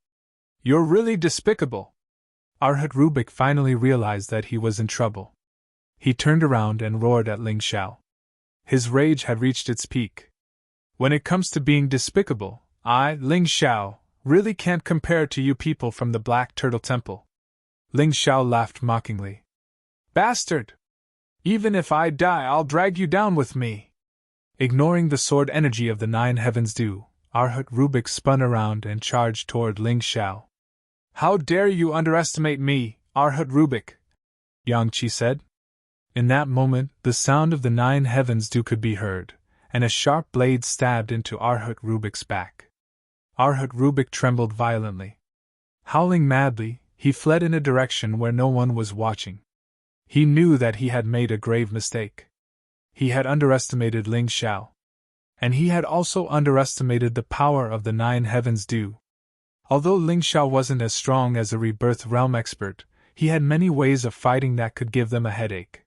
You're really despicable! Arhat Rubik finally realized that he was in trouble. He turned around and roared at Ling Xiao. His rage had reached its peak. When it comes to being despicable, I, Ling Xiao, really can't compare to you people from the Black Turtle Temple. Ling Xiao laughed mockingly. Bastard! Even if I die, I'll drag you down with me. Ignoring the sword energy of the Nine Heavens Dew, Arhat Rubik spun around and charged toward Ling Xiao. How dare you underestimate me, Arhat Rubik? Yang Qi said. In that moment, the sound of the Nine Heavens Dew could be heard, and a sharp blade stabbed into Arhat Rubik's back. Arhat Rubik trembled violently. Howling madly, he fled in a direction where no one was watching. He knew that he had made a grave mistake. He had underestimated Ling Xiao. And he had also underestimated the power of the Nine Heavens Dew. Although Ling Xiao wasn't as strong as a Rebirth Realm expert, he had many ways of fighting that could give them a headache.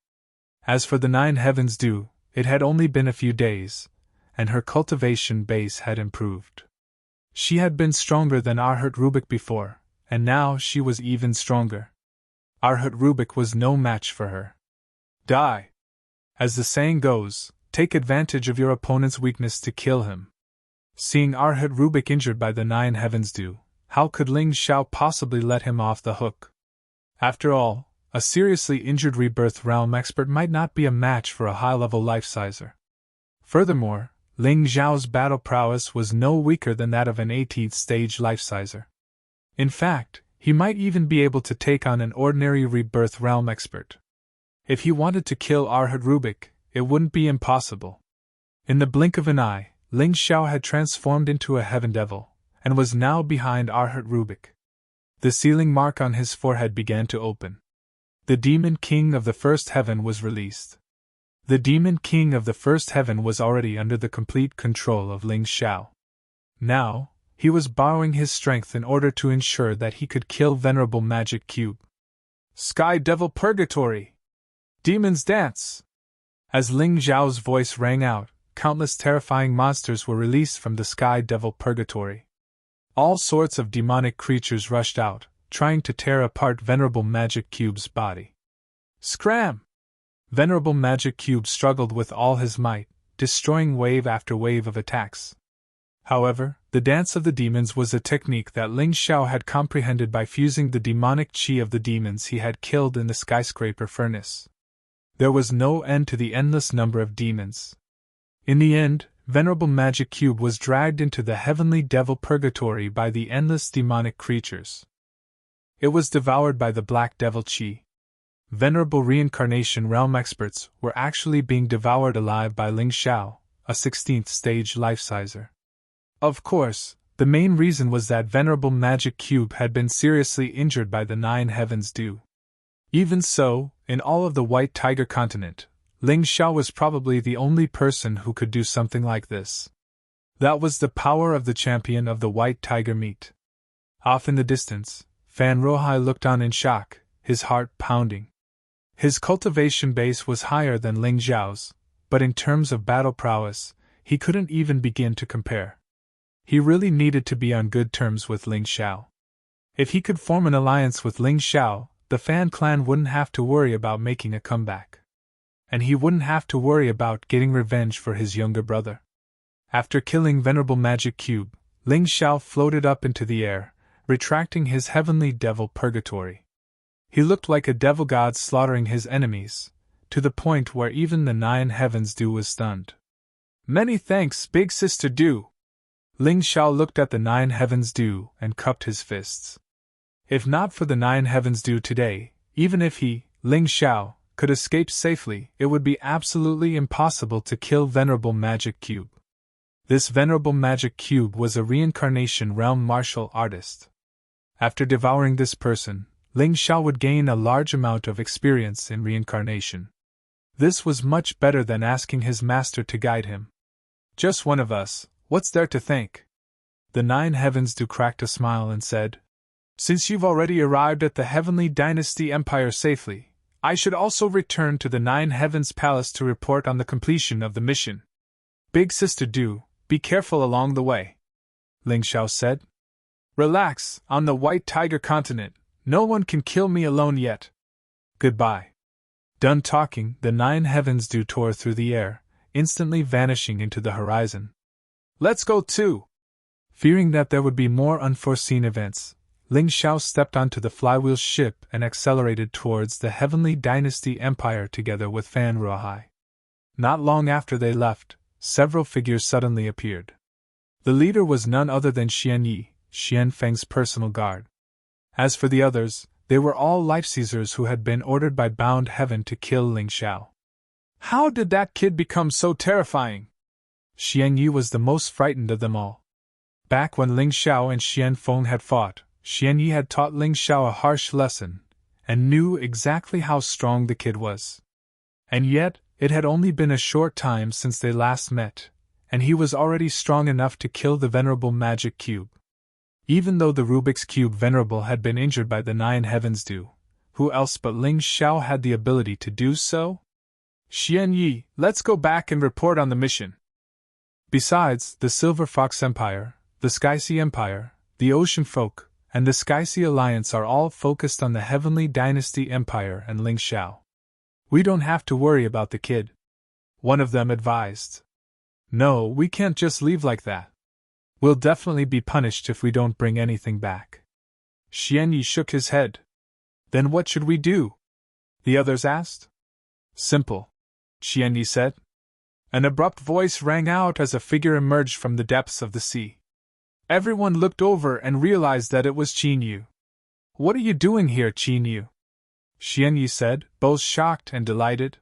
As for the Nine Heavens Dew, it had only been a few days, and her cultivation base had improved. She had been stronger than Arhat Rubik before, and now she was even stronger. Arhat Rubik was no match for her. Die! As the saying goes, take advantage of your opponent's weakness to kill him. Seeing Arhat Rubik injured by the Nine Heavens Dew, how could Ling Xiao possibly let him off the hook? After all, a seriously injured Rebirth Realm expert might not be a match for a high-level life-sizer. Furthermore, Ling Xiao's battle prowess was no weaker than that of an 18th stage life-sizer. In fact, he might even be able to take on an ordinary Rebirth Realm expert. If he wanted to kill Arhat Rubik, it wouldn't be impossible. In the blink of an eye, Ling Xiao had transformed into a heaven devil, and was now behind Arhat Rubik. The sealing mark on his forehead began to open. The Demon King of the First Heaven was released. The Demon King of the First Heaven was already under the complete control of Ling Xiao. Now, he was borrowing his strength in order to ensure that he could kill Venerable Magic Cube. Sky Devil Purgatory! Demon's Dance! As Ling Xiao's voice rang out, countless terrifying monsters were released from the Sky Devil Purgatory. All sorts of demonic creatures rushed out, trying to tear apart Venerable Magic Cube's body. Scram! Venerable Magic Cube struggled with all his might, destroying wave after wave of attacks. However, the dance of the demons was a technique that Ling Xiao had comprehended by fusing the demonic qi of the demons he had killed in the skyscraper furnace. There was no end to the endless number of demons. In the end, Venerable Magic Cube was dragged into the heavenly devil purgatory by the endless demonic creatures. It was devoured by the black devil qi. Venerable reincarnation realm experts were actually being devoured alive by Ling Xiao, a 16th stage life-sizer. Of course, the main reason was that Venerable Magic Cube had been seriously injured by the 9 heavens due. Even so, in all of the White Tiger continent, Ling Xiao was probably the only person who could do something like this. That was the power of the champion of the White Tiger meat. Off in the distance, Fan Rohai looked on in shock, his heart pounding. His cultivation base was higher than Ling Xiao's, but in terms of battle prowess, he couldn't even begin to compare. He really needed to be on good terms with Ling Xiao. If he could form an alliance with Ling Xiao, the Fan clan wouldn't have to worry about making a comeback. And he wouldn't have to worry about getting revenge for his younger brother. After killing Venerable Magic Cube, Ling Xiao floated up into the air, retracting his heavenly devil purgatory. He looked like a devil god slaughtering his enemies, to the point where even the 9 heavens due was stunned. Many thanks, Big Sister Du. Ling Xiao looked at the 9 heavens due and cupped his fists. If not for the 9 heavens due today, even if he, Ling Xiao, could escape safely, it would be absolutely impossible to kill Venerable Magic Cube. This Venerable Magic Cube was a reincarnation realm martial artist. After devouring this person, Ling Xiao would gain a large amount of experience in reincarnation. This was much better than asking his master to guide him. Just one of us, what's there to think? The 9 heavens due cracked a smile and said, Since you've already arrived at the Heavenly Dynasty Empire safely, I should also return to the 9 heavens palace to report on the completion of the mission. Big Sister Du, be careful along the way. Ling Xiao said. Relax, on the White Tiger continent, no one can kill me alone yet. Goodbye. Done talking, the 9 heavens due tore through the air, instantly vanishing into the horizon. Let's go too! Fearing that there would be more unforeseen events, Ling Xiao stepped onto the flywheel ship and accelerated towards the Heavenly Dynasty Empire together with Fan Rohai. Not long after they left, several figures suddenly appeared. The leader was none other than Xian Yi, Xian Feng's personal guard. As for the others, they were all life-seizers who had been ordered by Bound Heaven to kill Ling Xiao. How did that kid become so terrifying? Xian Yi was the most frightened of them all. Back when Ling Xiao and Xian Feng had fought, Xian Yi had taught Ling Xiao a harsh lesson, and knew exactly how strong the kid was. And yet, it had only been a short time since they last met, and he was already strong enough to kill the Venerable Magic Cube. Even though the Rubik's Cube Venerable had been injured by the 9 heavens due, who else but Ling Xiao had the ability to do so? Xian Yi, let's go back and report on the mission. Besides, the Silver Fox Empire, the Sky Sea Empire, the Ocean Folk, and the Sky Sea Alliance are all focused on the Heavenly Dynasty Empire and Ling Xiao. We don't have to worry about the kid. One of them advised. No, we can't just leave like that. We'll definitely be punished if we don't bring anything back. Xian Yi shook his head. Then what should we do? The others asked. Simple, Xian Yi said. An abrupt voice rang out as a figure emerged from the depths of the sea. Everyone looked over and realized that it was Qin Yu. What are you doing here, Qin Yu? Xian Yi said, both shocked and delighted.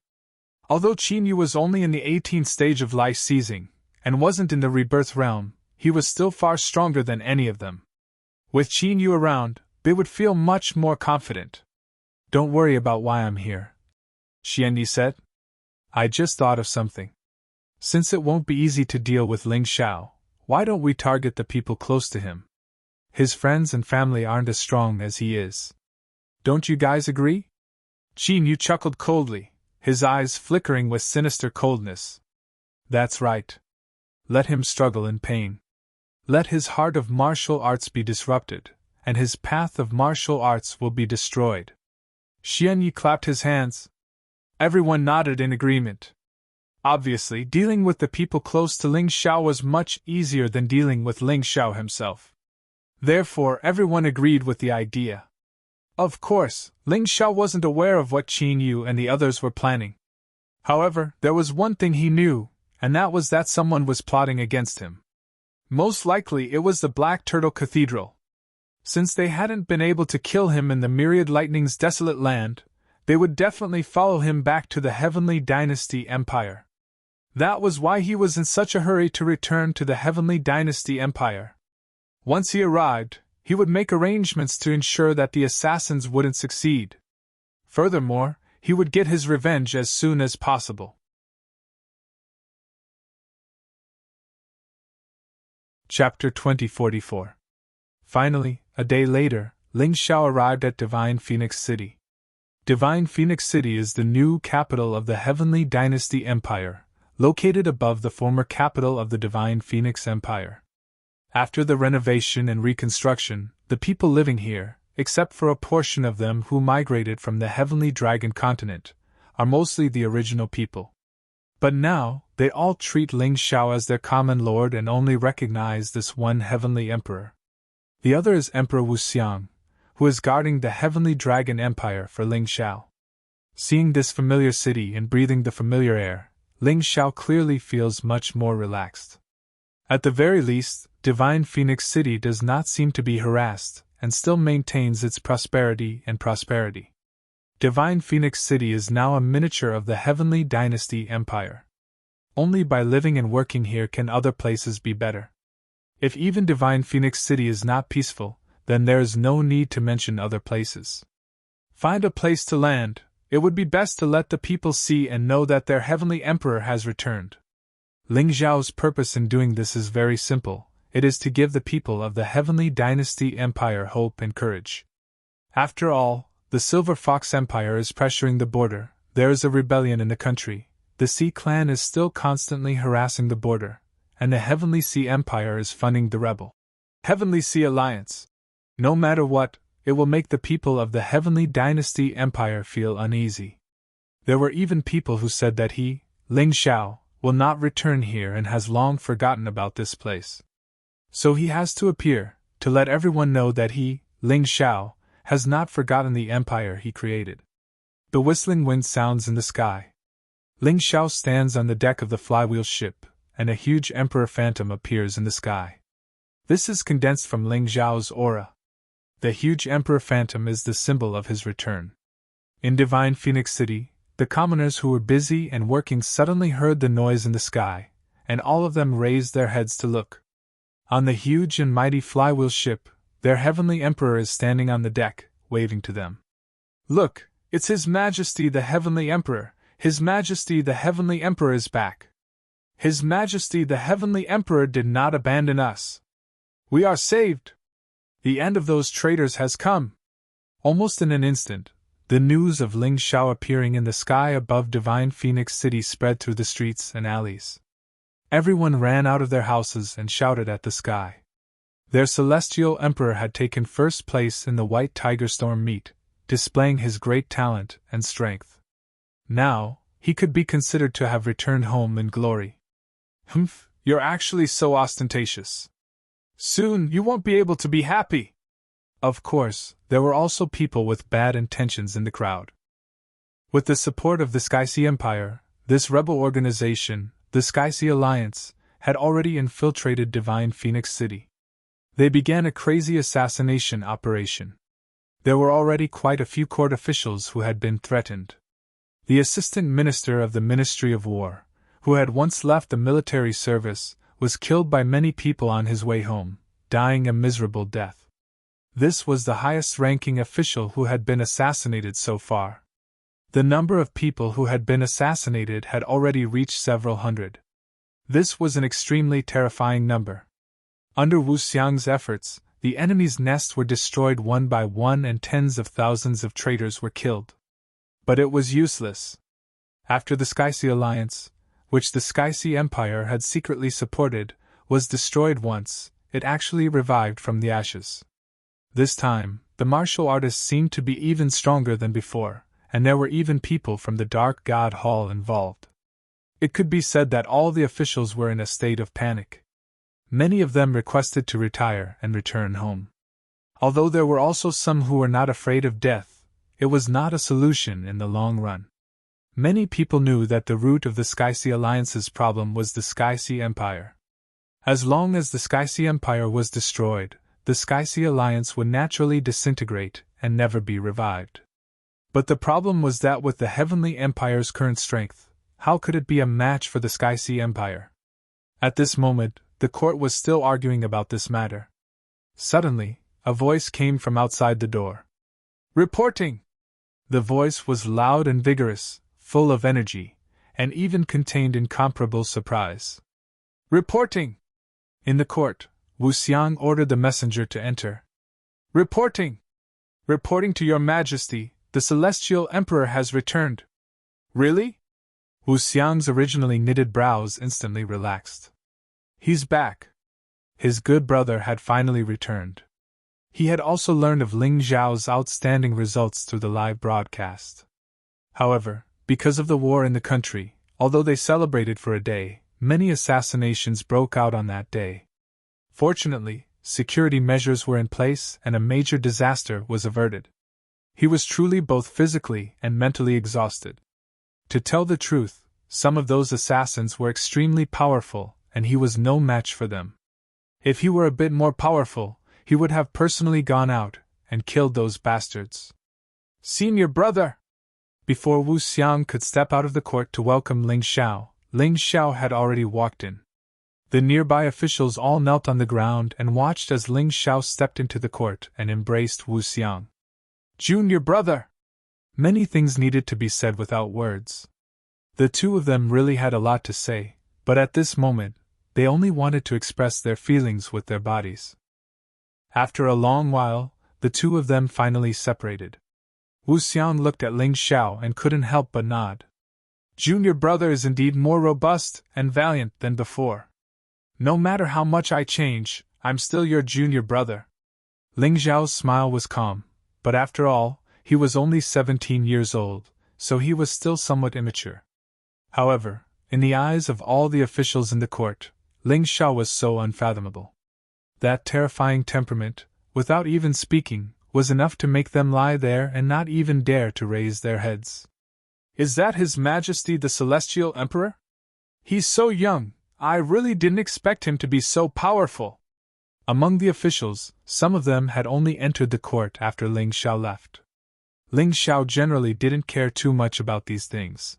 Although Qin Yu was only in the 18th stage of life seizing, and wasn't in the rebirth realm, he was still far stronger than any of them. With Qin Yu around, they would feel much more confident. Don't worry about why I'm here, Xian Yi said. I just thought of something. Since it won't be easy to deal with Ling Xiao, why don't we target the people close to him? His friends and family aren't as strong as he is. Don't you guys agree? Qin Yu chuckled coldly, his eyes flickering with sinister coldness. That's right. Let him struggle in pain. Let his heart of martial arts be disrupted, and his path of martial arts will be destroyed. Xian Yi clapped his hands. Everyone nodded in agreement. Obviously, dealing with the people close to Ling Xiao was much easier than dealing with Ling Xiao himself. Therefore, everyone agreed with the idea. Of course, Ling Xiao wasn't aware of what Qin Yu and the others were planning. However, there was one thing he knew, and that was that someone was plotting against him. Most likely it was the Black Turtle Cathedral. Since they hadn't been able to kill him in the Myriad Lightning's desolate land, they would definitely follow him back to the Heavenly Dynasty Empire. That was why he was in such a hurry to return to the Heavenly Dynasty Empire. Once he arrived, he would make arrangements to ensure that the assassins wouldn't succeed. Furthermore, he would get his revenge as soon as possible. Chapter 2044. Finally, a day later, Ling Xiao arrived at Divine Phoenix City. Divine Phoenix City is the new capital of the Heavenly Dynasty Empire, located above the former capital of the Divine Phoenix Empire. After the renovation and reconstruction, the people living here, except for a portion of them who migrated from the Heavenly Dragon continent, are mostly the original people. But now, they all treat Ling Xiao as their common lord and only recognize this one Heavenly Emperor. The other is Emperor Wuxiang, who is guarding the Heavenly Dragon Empire for Ling Xiao. Seeing this familiar city and breathing the familiar air, Ling Xiao clearly feels much more relaxed. At the very least, Divine Phoenix City does not seem to be harassed, and still maintains its prosperity. Divine Phoenix City is now a miniature of the Heavenly Dynasty Empire. Only by living and working here can other places be better. If even Divine Phoenix City is not peaceful, then there is no need to mention other places. Find a place to land. It would be best to let the people see and know that their Heavenly Emperor has returned. Ling Xiao's purpose in doing this is very simple. It is to give the people of the Heavenly Dynasty Empire hope and courage. After all, the Silver Fox Empire is pressuring the border, there is a rebellion in the country, the Sea Clan is still constantly harassing the border, and the Heavenly Sea Empire is funding the rebel Heavenly Sea Alliance. No matter what, it will make the people of the Heavenly Dynasty Empire feel uneasy. There were even people who said that he, Ling Xiao, will not return here and has long forgotten about this place. So he has to appear, to let everyone know that he, Ling Xiao, has not forgotten the empire he created. The whistling wind sounds in the sky. Ling Xiao stands on the deck of the flywheel ship, and a huge Emperor Phantom appears in the sky. This is condensed from Ling Xiao's aura. The huge Emperor Phantom is the symbol of his return. In Divine Phoenix City, the commoners who were busy and working suddenly heard the noise in the sky, and all of them raised their heads to look. On the huge and mighty flywheel ship, their Heavenly Emperor is standing on the deck, waving to them. Look, it's His Majesty the Heavenly Emperor. His Majesty the Heavenly Emperor is back. His Majesty the Heavenly Emperor did not abandon us. We are saved. The end of those traitors has come. Almost in an instant, the news of Ling Xiao appearing in the sky above Divine Phoenix City spread through the streets and alleys. Everyone ran out of their houses and shouted at the sky. Their celestial emperor had taken first place in the White Tiger Storm meet, displaying his great talent and strength. Now, he could be considered to have returned home in glory. Humph, you're actually so ostentatious. Soon you won't be able to be happy. Of course, there were also people with bad intentions in the crowd. With the support of the Sky Sea Empire, this rebel organization, the Sky Sea Alliance, had already infiltrated Divine Phoenix City. They began a crazy assassination operation. There were already quite a few court officials who had been threatened. The assistant minister of the Ministry of War, who had once left the military service, was killed by many people on his way home, dying a miserable death. This was the highest-ranking official who had been assassinated so far. The number of people who had been assassinated had already reached several hundred. This was an extremely terrifying number. Under Wu Xiang's efforts, the enemy's nests were destroyed one by one and tens of thousands of traitors were killed. But it was useless. After the Sky Sea Alliance, which the Sky Sea Empire had secretly supported, was destroyed once, it actually revived from the ashes. This time, the martial artists seemed to be even stronger than before, and there were even people from the Dark God Hall involved. It could be said that all the officials were in a state of panic. Many of them requested to retire and return home. Although there were also some who were not afraid of death, it was not a solution in the long run. Many people knew that the root of the Sky-Sea Alliance's problem was the Sky-Sea Empire. As long as the Sky-Sea Empire was destroyed, the Sky-Sea Alliance would naturally disintegrate and never be revived. But the problem was that with the Heavenly Empire's current strength, how could it be a match for the Sky-Sea Empire? At this moment, the court was still arguing about this matter. Suddenly, a voice came from outside the door. "Reporting!" The voice was loud and vigorous, full of energy, and even contained incomparable surprise. "Reporting!" In the court, Wu Xiang ordered the messenger to enter. "Reporting! Reporting to your Majesty, the Celestial Emperor has returned." "Really?" Wu Xiang's originally knitted brows instantly relaxed. "He's back." His good brother had finally returned. He had also learned of Ling Zhao's outstanding results through the live broadcast. However, because of the war in the country, although they celebrated for a day, many assassinations broke out on that day. Fortunately, security measures were in place and a major disaster was averted. He was truly both physically and mentally exhausted. To tell the truth, some of those assassins were extremely powerful, and he was no match for them. If he were a bit more powerful, he would have personally gone out and killed those bastards. "Senior brother!" Before Wu Xiang could step out of the court to welcome Ling Xiao had already walked in. The nearby officials all knelt on the ground and watched as Ling Xiao stepped into the court and embraced Wu Xiang. "Junior brother!" Many things needed to be said without words. The two of them really had a lot to say, but at this moment, they only wanted to express their feelings with their bodies. After a long while, the two of them finally separated. Wu Xiang looked at Ling Xiao and couldn't help but nod. "Junior brother is indeed more robust and valiant than before. No matter how much I change, I'm still your junior brother." Ling Xiao's smile was calm, but after all, he was only 17 years old, so he was still somewhat immature. However, in the eyes of all the officials in the court, Ling Xiao was so unfathomable. That terrifying temperament, without even speaking, was enough to make them lie there and not even dare to raise their heads. "Is that His Majesty the Celestial Emperor? He's so young, I really didn't expect him to be so powerful." Among the officials, some of them had only entered the court after Ling Xiao left. Ling Xiao generally didn't care too much about these things.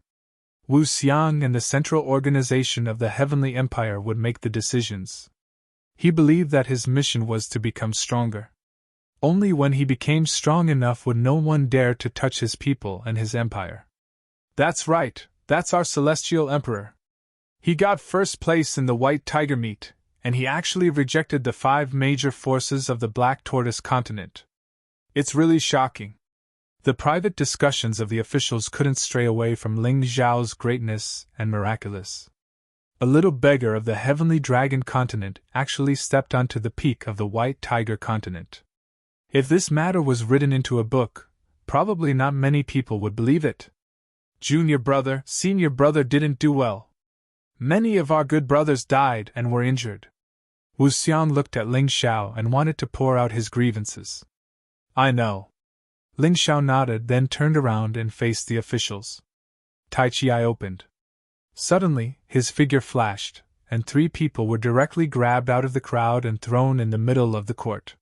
Wu Xiang and the central organization of the Heavenly Empire would make the decisions. He believed that his mission was to become stronger. Only when he became strong enough would no one dare to touch his people and his empire. "That's right, that's our Celestial Emperor. He got first place in the White Tiger meet, and he actually rejected the 5 major forces of the Black Tortoise continent. It's really shocking." The private discussions of the officials couldn't stray away from Ling Zhao's greatness and miraculous. A little beggar of the Heavenly Dragon continent actually stepped onto the peak of the White Tiger continent. If this matter was written into a book, probably not many people would believe it. "Junior brother, senior brother didn't do well. Many of our good brothers died and were injured." Wu Xiang looked at Ling Xiao and wanted to pour out his grievances. "I know." Ling Xiao nodded, then turned around and faced the officials. Tai Chi's eye opened. Suddenly, his figure flashed, and 3 people were directly grabbed out of the crowd and thrown in the middle of the court.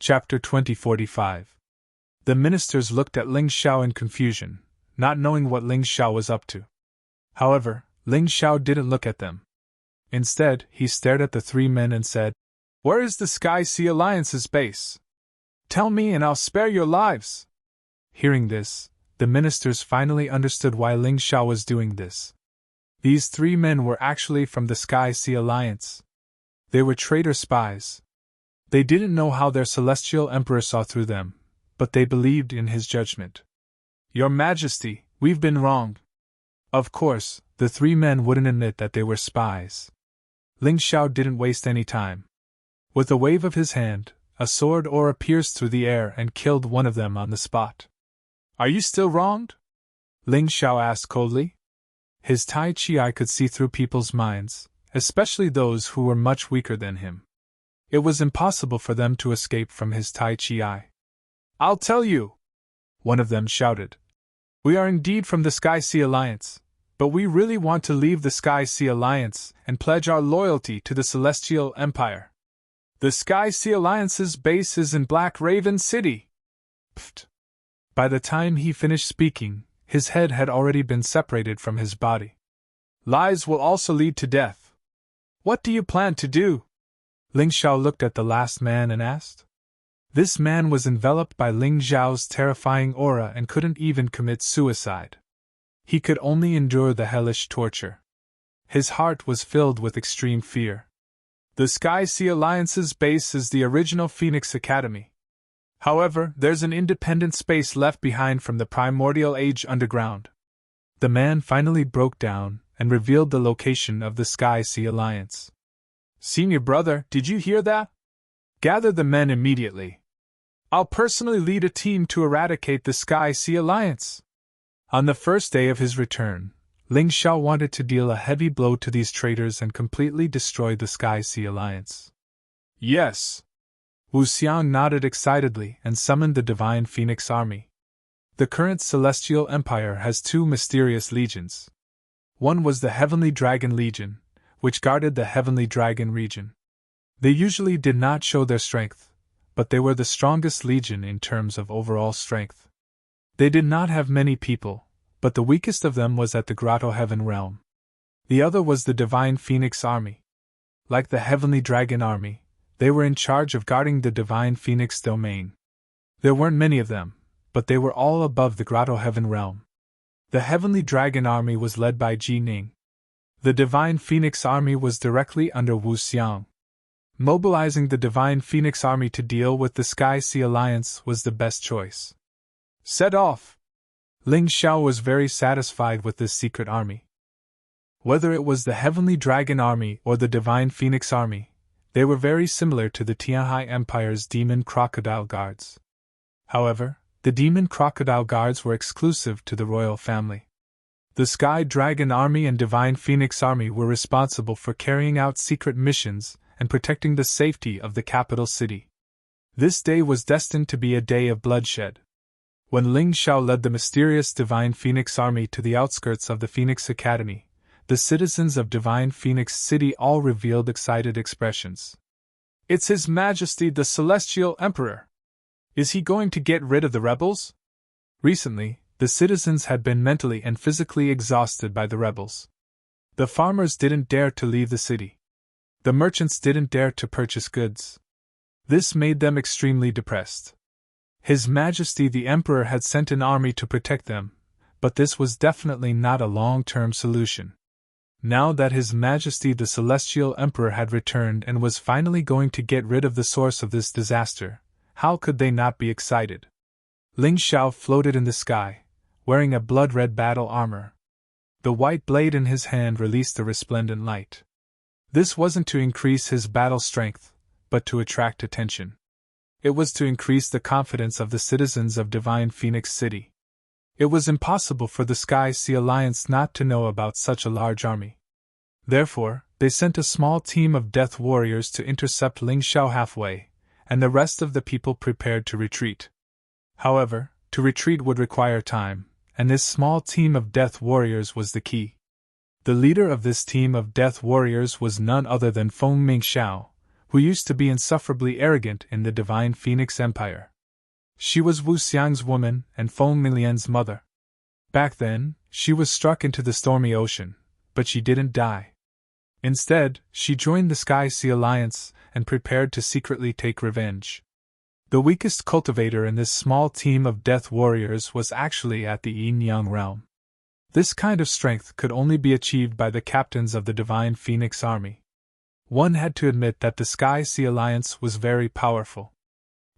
Chapter 2045. The ministers looked at Ling Xiao in confusion, not knowing what Ling Xiao was up to. However, Ling Xiao didn't look at them. Instead, he stared at the 3 men and said, "Where is the Sky-Sea Alliance's base? Tell me and I'll spare your lives." Hearing this, the ministers finally understood why Ling Xiao was doing this. These 3 men were actually from the Sky-Sea Alliance. They were traitor spies. They didn't know how their Celestial Emperor saw through them, but they believed in his judgment. "Your Majesty, we've been wrong." Of course, the 3 men wouldn't admit that they were spies. Ling Xiao didn't waste any time. With a wave of his hand, a sword or pierced through the air and killed one of them on the spot. Are you still wronged? Ling Xiao asked coldly. His Tai Chi eye could see through people's minds, especially those who were much weaker than him. It was impossible for them to escape from his Tai Chi eye. I'll tell you! One of them shouted. We are indeed from the Sky Sea Alliance, but we really want to leave the Sky Sea Alliance and pledge our loyalty to the Celestial Empire. The Sky Sea Alliance's base is in Black Raven City. Pfft. By the time he finished speaking, his head had already been separated from his body. Lies will also lead to death. What do you plan to do? Ling Xiao looked at the last man and asked. This man was enveloped by Ling Xiao's terrifying aura and couldn't even commit suicide. He could only endure the hellish torture. His heart was filled with extreme fear. The Sky Sea Alliance's base is the original Phoenix Academy. However, there's an independent space left behind from the Primordial Age underground. The man finally broke down and revealed the location of the Sky Sea Alliance. Senior brother, did you hear that? Gather the men immediately. I'll personally lead a team to eradicate the Sky Sea Alliance. On the first day of his return, Ling Xiao wanted to deal a heavy blow to these traitors and completely destroy the Sky Sea Alliance. Yes. Wu Xiang nodded excitedly and summoned the Divine Phoenix Army. The current Celestial Empire has two mysterious legions. One was the Heavenly Dragon Legion, which guarded the Heavenly Dragon region. They usually did not show their strength, but they were the strongest legion in terms of overall strength. They did not have many people, but the weakest of them was at the Grotto Heaven realm. The other was the Divine Phoenix Army. Like the Heavenly Dragon Army, they were in charge of guarding the Divine Phoenix domain. There weren't many of them, but they were all above the Grotto Heaven realm. The Heavenly Dragon Army was led by Ji Ning. The Divine Phoenix Army was directly under Wu Xiang. Mobilizing the Divine Phoenix Army to deal with the Sky Sea Alliance was the best choice. Set off! Ling Xiao was very satisfied with this secret army. Whether it was the Heavenly Dragon Army or the Divine Phoenix Army, they were very similar to the Tianhai Empire's Demon Crocodile Guards. However, the Demon Crocodile Guards were exclusive to the royal family. The Sky Dragon Army and Divine Phoenix Army were responsible for carrying out secret missions and protecting the safety of the capital city. This day was destined to be a day of bloodshed. When Ling Xiao led the mysterious Divine Phoenix Army to the outskirts of the Phoenix Academy, the citizens of Divine Phoenix City all revealed excited expressions. It's His Majesty the Celestial Emperor! Is he going to get rid of the rebels? Recently, the citizens had been mentally and physically exhausted by the rebels. The farmers didn't dare to leave the city. The merchants didn't dare to purchase goods. This made them extremely depressed. His Majesty the Emperor had sent an army to protect them, but this was definitely not a long-term solution. Now that His Majesty the Celestial Emperor had returned and was finally going to get rid of the source of this disaster, how could they not be excited? Ling Xiao floated in the sky, wearing a blood-red battle armor. The white blade in his hand released a resplendent light. This wasn't to increase his battle strength, but to attract attention. It was to increase the confidence of the citizens of Divine Phoenix City. It was impossible for the Sky Sea Alliance not to know about such a large army. Therefore, they sent a small team of death warriors to intercept Ling Xiao halfway, and the rest of the people prepared to retreat. However, to retreat would require time, and this small team of death warriors was the key. The leader of this team of death warriors was none other than Feng Mingxiao, who used to be insufferably arrogant in the Divine Phoenix Empire. She was Wu Xiang's woman and Feng Milian's mother. Back then, she was struck into the stormy ocean, but she didn't die. Instead, she joined the Sky Sea Alliance and prepared to secretly take revenge. The weakest cultivator in this small team of death warriors was actually at the Yin-Yang realm. This kind of strength could only be achieved by the captains of the Divine Phoenix Army. One had to admit that the Sky Sea Alliance was very powerful.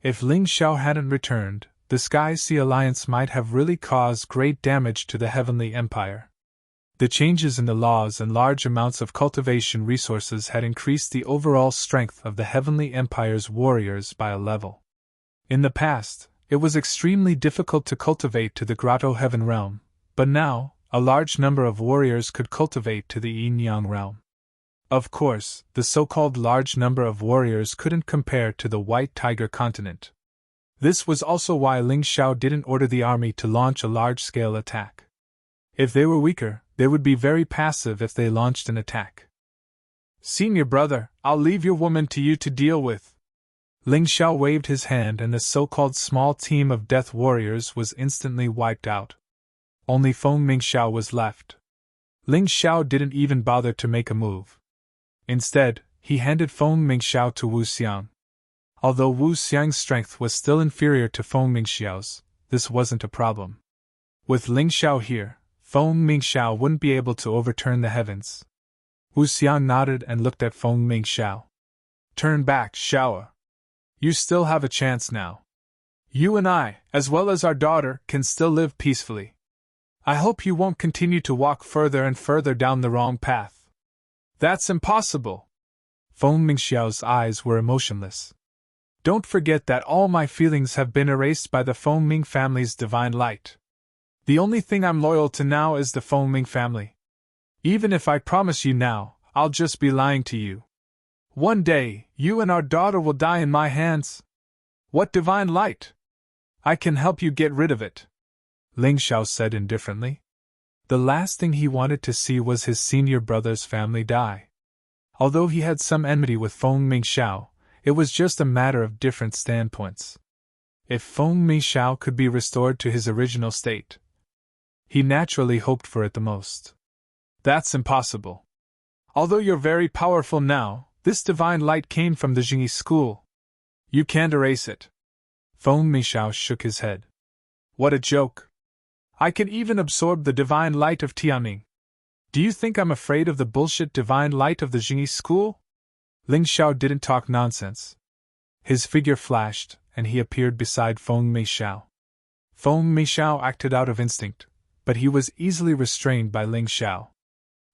If Ling Xiao hadn't returned, the Sky Sea Alliance might have really caused great damage to the Heavenly Empire. The changes in the laws and large amounts of cultivation resources had increased the overall strength of the Heavenly Empire's warriors by a level. In the past, it was extremely difficult to cultivate to the Grotto Heaven realm, but now, a large number of warriors could cultivate to the Yin-Yang realm. Of course, the so-called large number of warriors couldn't compare to the White Tiger continent. This was also why Ling Xiao didn't order the army to launch a large-scale attack. If they were weaker, they would be very passive if they launched an attack. Senior brother, I'll leave your woman to you to deal with. Ling Xiao waved his hand and the so-called small team of death warriors was instantly wiped out. Only Feng Mingxiao was left. Ling Xiao didn't even bother to make a move. Instead, he handed Feng Mingxiao to Wu Xiang. Although Wu Xiang's strength was still inferior to Feng Mingxiao's, this wasn't a problem. With Ling Xiao here, Feng Mingxiao wouldn't be able to overturn the heavens. Wu Xiang nodded and looked at Feng Mingxiao. Turn back, Xiao. You still have a chance now. You and I, as well as our daughter, can still live peacefully. I hope you won't continue to walk further and further down the wrong path. That's impossible. Feng Mingxiao's eyes were emotionless. Don't forget that all my feelings have been erased by the Feng Ming family's divine light. The only thing I'm loyal to now is the Feng Ming family. Even if I promise you now, I'll just be lying to you. One day, you and our daughter will die in my hands. What divine light? I can help you get rid of it, Ling Xiao said indifferently. The last thing he wanted to see was his senior brother's family die. Although he had some enmity with Feng Mingxiao, it was just a matter of different standpoints. If Feng Mingxiao could be restored to his original state, he naturally hoped for it the most. That's impossible. Although you're very powerful now, this divine light came from the Jingyi school. You can't erase it. Feng Mingxiao shook his head. What a joke. I can even absorb the divine light of Tianming. Do you think I'm afraid of the bullshit divine light of the Jingyi school? Ling Xiao didn't talk nonsense. His figure flashed, and he appeared beside Feng Mingxiao. Feng Mingxiao acted out of instinct, but he was easily restrained by Ling Xiao.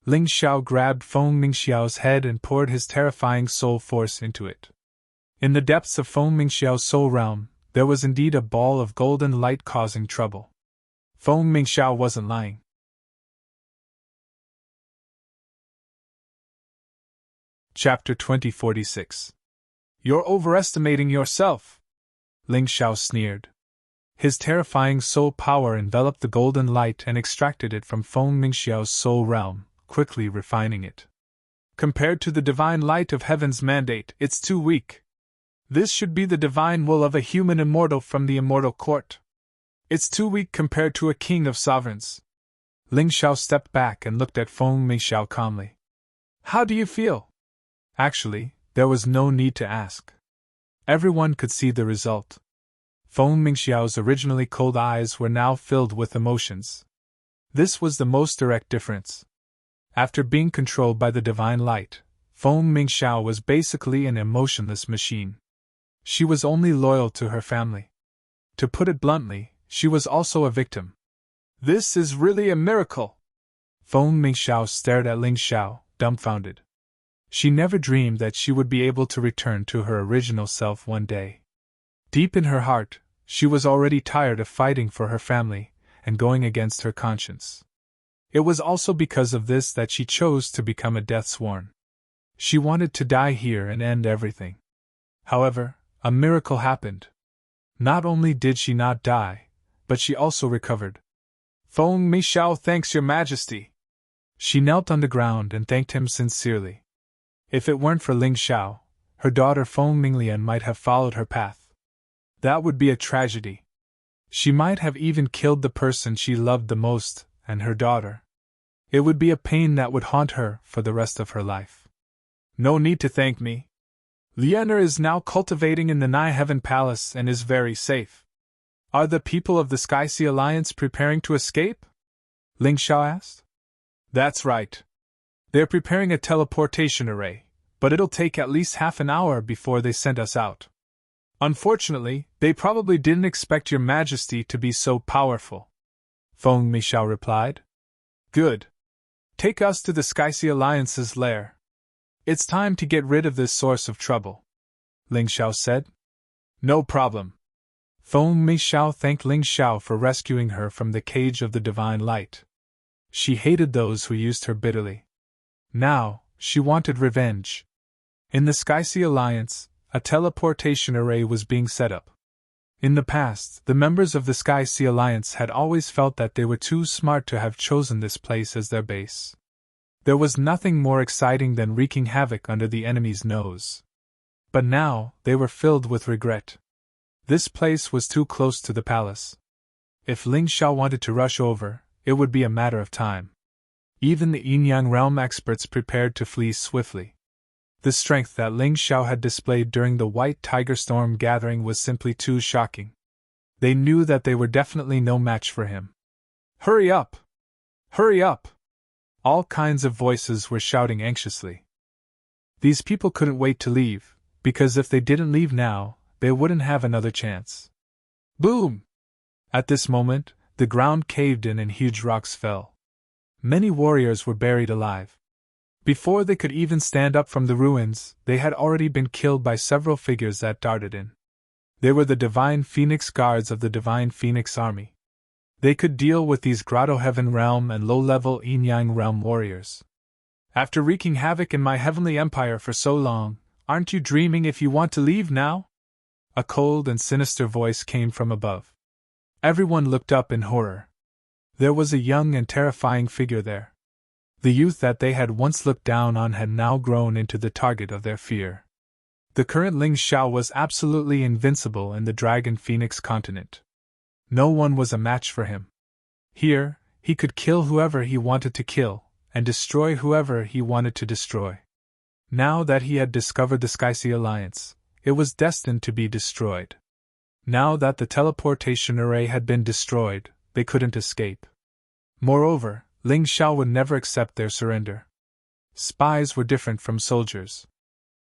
Ling Xiao grabbed Feng Mingxiao's head and poured his terrifying soul force into it. In the depths of Feng Mingxiao's soul realm, there was indeed a ball of golden light causing trouble. Feng Mingxiao wasn't lying. Chapter 2046. You're overestimating yourself, Ling Xiao sneered. His terrifying soul power enveloped the golden light and extracted it from Feng Mingxiao's soul realm, quickly refining it. Compared to the divine light of heaven's mandate, it's too weak. This should be the divine will of a human immortal from the immortal court. It's too weak compared to a king of sovereigns. Ling Xiao stepped back and looked at Feng Mingxiao calmly. How do you feel? Actually, there was no need to ask. Everyone could see the result. Feng Mingxiao's originally cold eyes were now filled with emotions. This was the most direct difference. After being controlled by the divine light, Feng Mingxiao was basically an emotionless machine. She was only loyal to her family. To put it bluntly, she was also a victim. This is really a miracle! Feng Mingxiao stared at Ling Xiao, dumbfounded. She never dreamed that she would be able to return to her original self one day. Deep in her heart, she was already tired of fighting for her family and going against her conscience. It was also because of this that she chose to become a deathsworn. She wanted to die here and end everything. However, a miracle happened. Not only did she not die, but she also recovered. Feng Mingxiao thanks your majesty. She knelt on the ground and thanked him sincerely. If it weren't for Ling Xiao, her daughter Feng Minglian might have followed her path. That would be a tragedy. She might have even killed the person she loved the most, and her daughter. It would be a pain that would haunt her for the rest of her life. No need to thank me. Lianer is now cultivating in the Nigh Heaven Palace and is very safe. Are the people of the Sky Sea Alliance preparing to escape? Ling Xiao asked. That's right. They're preparing a teleportation array, but it'll take at least half an hour before they send us out. Unfortunately, they probably didn't expect your majesty to be so powerful. Feng Mingxiao replied. Good. Take us to the Sky Sea Alliance's lair. It's time to get rid of this source of trouble, Ling Xiao said. No problem. Feng Meixiao thanked Ling Xiao for rescuing her from the cage of the divine light. She hated those who used her bitterly. Now, she wanted revenge. In the Sky-Sea Alliance, a teleportation array was being set up. In the past, the members of the Sky-Sea Alliance had always felt that they were too smart to have chosen this place as their base. There was nothing more exciting than wreaking havoc under the enemy's nose. But now, they were filled with regret. This place was too close to the palace. If Ling Xiao wanted to rush over, it would be a matter of time. Even the Yin-Yang realm experts prepared to flee swiftly. The strength that Ling Xiao had displayed during the White Tiger Storm gathering was simply too shocking. They knew that they were definitely no match for him. Hurry up! Hurry up! All kinds of voices were shouting anxiously. These people couldn't wait to leave, because if they didn't leave now, they wouldn't have another chance. Boom! At this moment, the ground caved in and huge rocks fell. Many warriors were buried alive. Before they could even stand up from the ruins, they had already been killed by several figures that darted in. They were the Divine Phoenix Guards of the Divine Phoenix Army. They could deal with these Grotto Heaven Realm and low-level Yin-Yang Realm warriors. After wreaking havoc in my heavenly empire for so long, aren't you dreaming if you want to leave now? A cold and sinister voice came from above. Everyone looked up in horror. There was a young and terrifying figure there. The youth that they had once looked down on had now grown into the target of their fear. The current Ling Xiao was absolutely invincible in the Dragon Phoenix continent. No one was a match for him. Here, he could kill whoever he wanted to kill, and destroy whoever he wanted to destroy. Now that he had discovered the Sky-Sea Alliance, it was destined to be destroyed. Now that the teleportation array had been destroyed, they couldn't escape. Moreover, Ling Xiao would never accept their surrender. Spies were different from soldiers.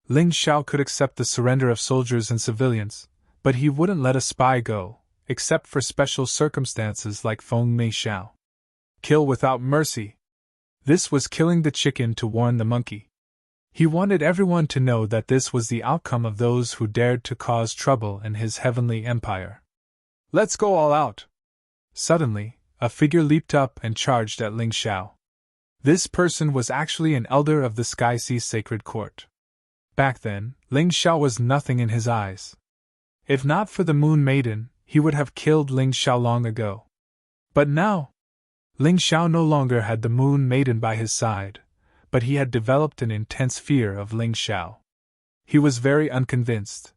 Ling Xiao could accept the surrender of soldiers and civilians, but he wouldn't let a spy go, except for special circumstances like Feng Meixiao. Kill without mercy. This was killing the chicken to warn the monkey. He wanted everyone to know that this was the outcome of those who dared to cause trouble in his heavenly empire. Let's go all out! Suddenly, a figure leaped up and charged at Ling Xiao. This person was actually an elder of the Sky-Sea Sacred Court. Back then, Ling Xiao was nothing in his eyes. If not for the Moon Maiden, he would have killed Ling Xiao long ago. But now, Ling Xiao no longer had the Moon Maiden by his side, but he had developed an intense fear of Ling Xiao. He was very unconvinced.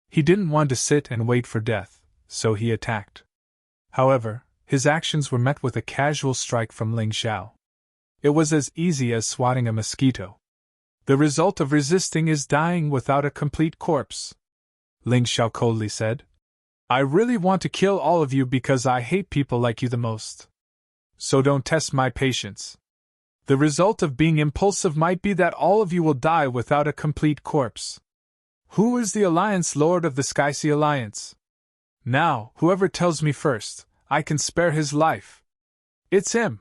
He didn't want to sit and wait for death, so he attacked. However, his actions were met with a casual strike from Ling Xiao. It was as easy as swatting a mosquito. The result of resisting is dying without a complete corpse, Ling Xiao coldly said. I really want to kill all of you because I hate people like you the most. So don't test my patience. The result of being impulsive might be that all of you will die without a complete corpse. Who is the Alliance Lord of the Sky-Sea Alliance? Now, whoever tells me first, I can spare his life. It's him.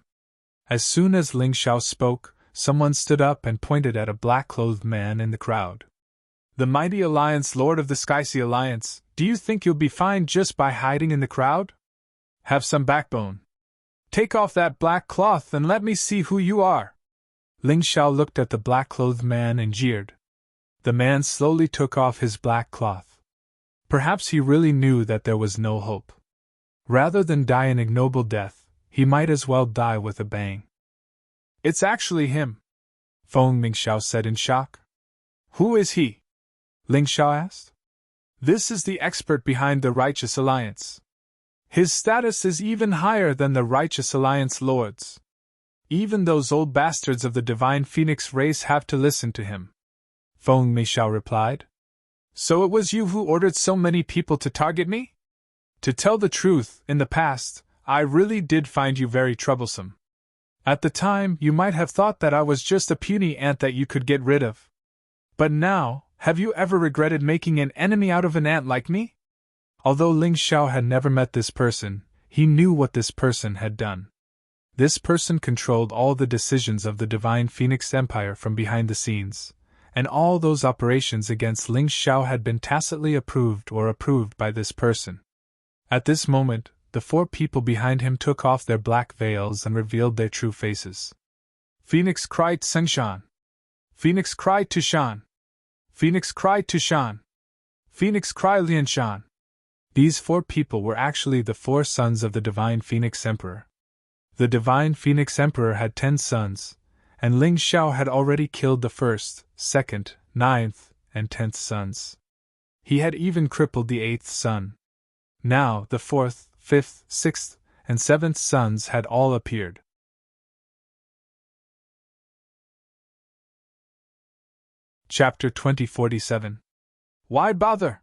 As soon as Ling Xiao spoke, someone stood up and pointed at a black-clothed man in the crowd. The mighty Alliance Lord of the Sky-Sea Alliance, do you think you'll be fine just by hiding in the crowd? Have some backbone. Take off that black cloth and let me see who you are. Ling Xiao looked at the black-clothed man and jeered. The man slowly took off his black cloth. Perhaps he really knew that there was no hope. Rather than die an ignoble death, he might as well die with a bang. It's actually him, Feng Meixiao said in shock. Who is he? Ling Xiao asked. This is the expert behind the Righteous Alliance. His status is even higher than the Righteous Alliance lords. Even those old bastards of the Divine Phoenix race have to listen to him, Feng Meixiao replied. So it was you who ordered so many people to target me? To tell the truth, in the past, I really did find you very troublesome. At the time, you might have thought that I was just a puny ant that you could get rid of. But now, have you ever regretted making an enemy out of an ant like me? Although Ling Xiao had never met this person, he knew what this person had done. This person controlled all the decisions of the Divine Phoenix Empire from behind the scenes, and all those operations against Ling Xiao had been tacitly approved by this person. At this moment, the 4 people behind him took off their black veils and revealed their true faces. Phoenix cried Sengshan. Phoenix cried Tushan. Phoenix cried Tushan. Phoenix cried Lianshan. These 4 people were actually the 4 sons of the Divine Phoenix Emperor. The Divine Phoenix Emperor had 10 sons, and Ling Xiao had already killed the 1st, 2nd, 9th, and 10th sons. He had even crippled the 8th son. Now, the 4th, 5th, 6th, and 7th sons had all appeared. Chapter 2047. Why bother?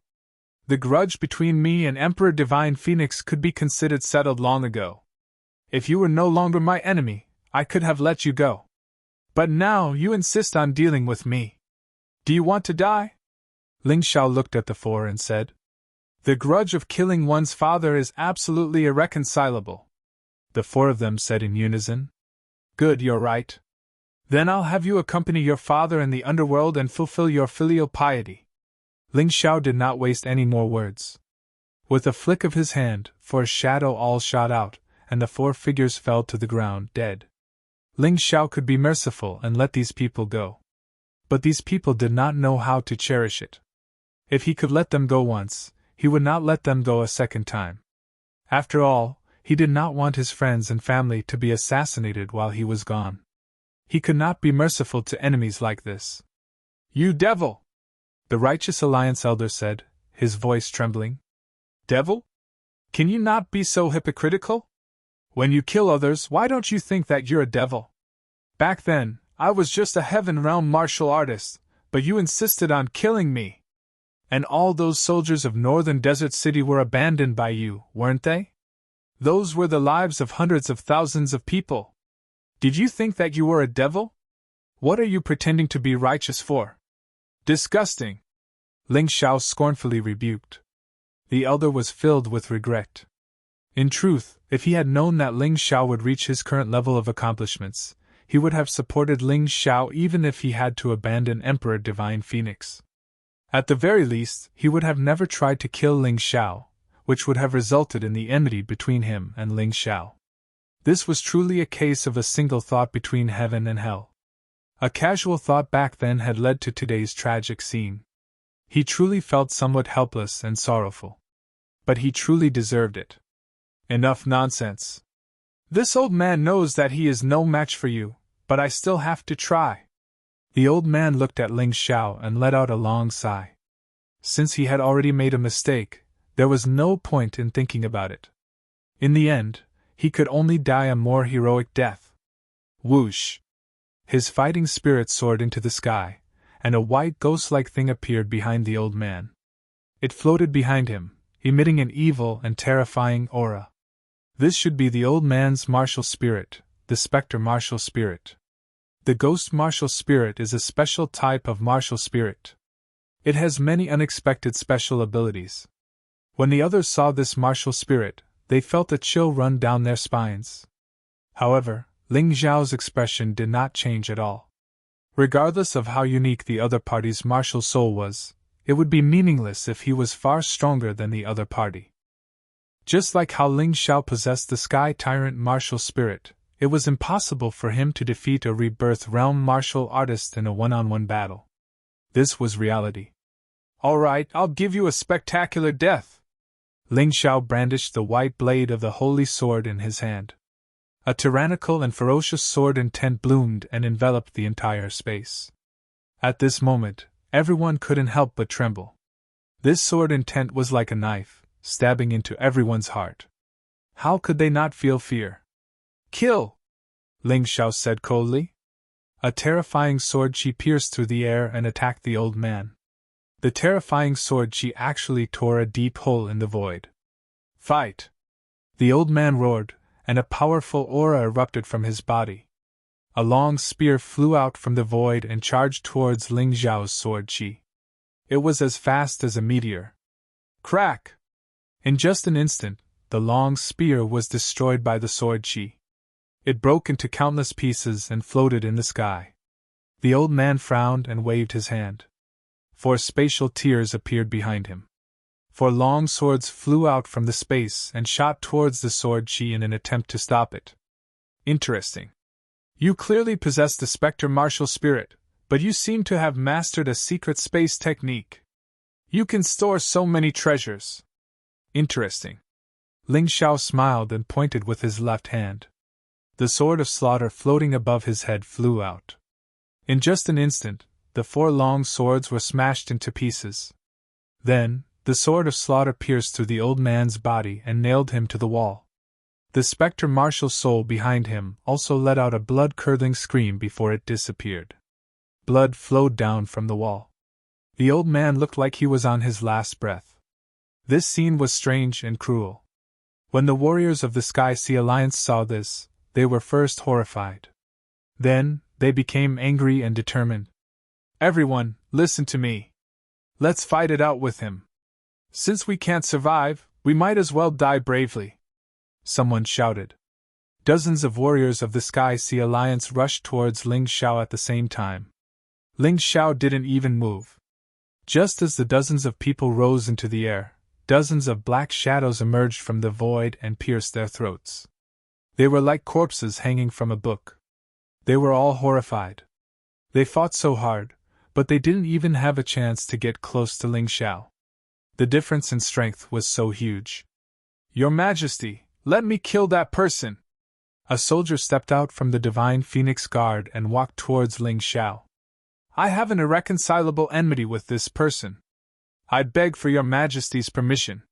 The grudge between me and Emperor Divine Phoenix could be considered settled long ago. If you were no longer my enemy, I could have let you go. But now you insist on dealing with me. Do you want to die? Ling Xiao looked at the 4 and said, The grudge of killing one's father is absolutely irreconcilable. The 4 of them said in unison, Good, you're right. Then I'll have you accompany your father in the underworld and fulfill your filial piety. Ling Xiao did not waste any more words. With a flick of his hand, for a shadow all shot out, and the 4 figures fell to the ground, dead. Ling Xiao could be merciful and let these people go. But these people did not know how to cherish it. If he could let them go once, he would not let them go a second time. After all, he did not want his friends and family to be assassinated while he was gone. He could not be merciful to enemies like this. You devil! The Righteous Alliance elder said, his voice trembling. Devil? Can you not be so hypocritical? When you kill others, why don't you think that you're a devil? Back then, I was just a heaven realm martial artist, but you insisted on killing me. And all those soldiers of Northern Desert City were abandoned by you, weren't they? Those were the lives of hundreds of thousands of people. Did you think that you were a devil? What are you pretending to be righteous for? Disgusting! Ling Xiao scornfully rebuked. The elder was filled with regret. In truth, if he had known that Ling Xiao would reach his current level of accomplishments, he would have supported Ling Xiao even if he had to abandon Emperor Divine Phoenix. At the very least, he would have never tried to kill Ling Xiao, which would have resulted in the enmity between him and Ling Xiao. This was truly a case of a single thought between heaven and hell. A casual thought back then had led to today's tragic scene. He truly felt somewhat helpless and sorrowful. But he truly deserved it. Enough nonsense. This old man knows that he is no match for you, but I still have to try. The old man looked at Ling Xiao and let out a long sigh. Since he had already made a mistake, there was no point in thinking about it. In the end, he could only die a more heroic death. Whoosh! His fighting spirit soared into the sky, and a white ghost-like thing appeared behind the old man. It floated behind him, emitting an evil and terrifying aura. This should be the old man's martial spirit, the specter martial spirit. The ghost martial spirit is a special type of martial spirit. It has many unexpected special abilities. When the others saw this martial spirit, they felt a chill run down their spines. However, Ling Xiao's expression did not change at all. Regardless of how unique the other party's martial soul was, it would be meaningless if he was far stronger than the other party. Just like how Ling Xiao possessed the Sky Tyrant martial spirit, it was impossible for him to defeat a rebirth realm martial artist in a one-on-one battle. This was reality. All right, I'll give you a spectacular death. Ling Xiao brandished the white blade of the holy sword in his hand. A tyrannical and ferocious sword intent bloomed and enveloped the entire space. At this moment, everyone couldn't help but tremble. This sword intent was like a knife, stabbing into everyone's heart. How could they not feel fear? Kill! Ling Xiao said coldly. A terrifying sword chi pierced through the air and attacked the old man. The terrifying sword chi actually tore a deep hole in the void. Fight! The old man roared, and a powerful aura erupted from his body. A long spear flew out from the void and charged towards Ling Xiao's sword chi. It was as fast as a meteor. Crack! In just an instant, the long spear was destroyed by the sword chi. It broke into countless pieces and floated in the sky. The old man frowned and waved his hand. 4 spatial tears appeared behind him. 4 long swords flew out from the space and shot towards the sword chi in an attempt to stop it. Interesting. You clearly possess the Spectre martial spirit, but you seem to have mastered a secret space technique. You can store so many treasures. Interesting. Ling Xiao smiled and pointed with his left hand. The sword of slaughter floating above his head flew out. In just an instant, the 4 long swords were smashed into pieces. Then, the sword of slaughter pierced through the old man's body and nailed him to the wall. The spectre martial soul behind him also let out a blood-curdling scream before it disappeared. Blood flowed down from the wall. The old man looked like he was on his last breath. This scene was strange and cruel. When the warriors of the Sky Sea Alliance saw this, they were first horrified. Then, they became angry and determined. Everyone, listen to me. Let's fight it out with him. Since we can't survive, we might as well die bravely. Someone shouted. Dozens of warriors of the Sky Sea Alliance rushed towards Ling Xiao at the same time. Ling Xiao didn't even move. Just as the dozens of people rose into the air, dozens of black shadows emerged from the void and pierced their throats. They were like corpses hanging from a book. They were all horrified. They fought so hard, but they didn't even have a chance to get close to Ling Xiao. The difference in strength was so huge. Your Majesty, let me kill that person! A soldier stepped out from the Divine Phoenix Guard and walked towards Ling Xiao. I have an irreconcilable enmity with this person. I'd beg for your Majesty's permission.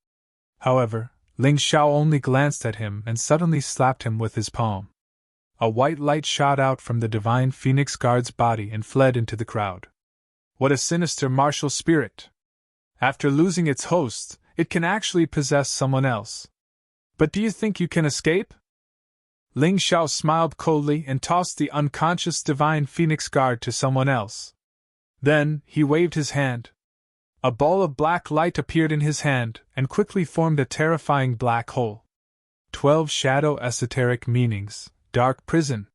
However, Ling Xiao only glanced at him and suddenly slapped him with his palm. A white light shot out from the Divine Phoenix Guard's body and fled into the crowd. What a sinister martial spirit! After losing its host, it can actually possess someone else. But do you think you can escape? Ling Xiao smiled coldly and tossed the unconscious Divine Phoenix Guard to someone else. Then, he waved his hand. A ball of black light appeared in his hand and quickly formed a terrifying black hole. 12 shadow esoteric meanings, dark prison.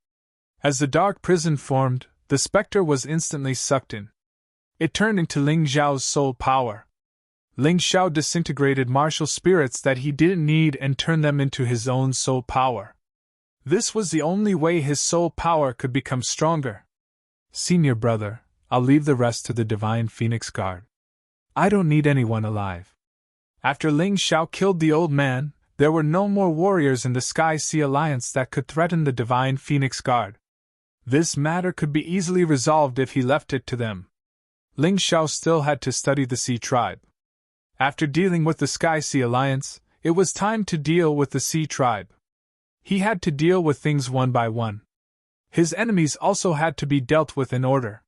As the dark prison formed, the spectre was instantly sucked in. It turned into Ling Xiao's soul power. Ling Xiao disintegrated martial spirits that he didn't need and turned them into his own soul power. This was the only way his soul power could become stronger. Senior brother, I'll leave the rest to the Divine Phoenix Guard. I don't need anyone alive. After Ling Xiao killed the old man, there were no more warriors in the Sky Sea Alliance that could threaten the Divine Phoenix Guard. This matter could be easily resolved if he left it to them. Ling Xiao still had to study the Sea Tribe. After dealing with the Sky Sea Alliance, it was time to deal with the Sea Tribe. He had to deal with things one by one. His enemies also had to be dealt with in order.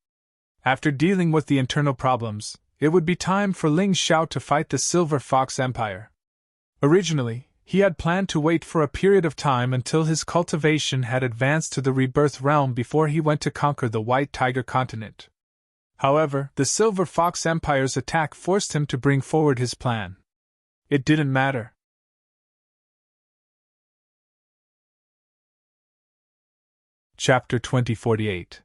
After dealing with the internal problems, it would be time for Ling Xiao to fight the Silver Fox Empire. Originally, he had planned to wait for a period of time until his cultivation had advanced to the Rebirth Realm before he went to conquer the White Tiger continent. However, the Silver Fox Empire's attack forced him to bring forward his plan. It didn't matter. Chapter 2048.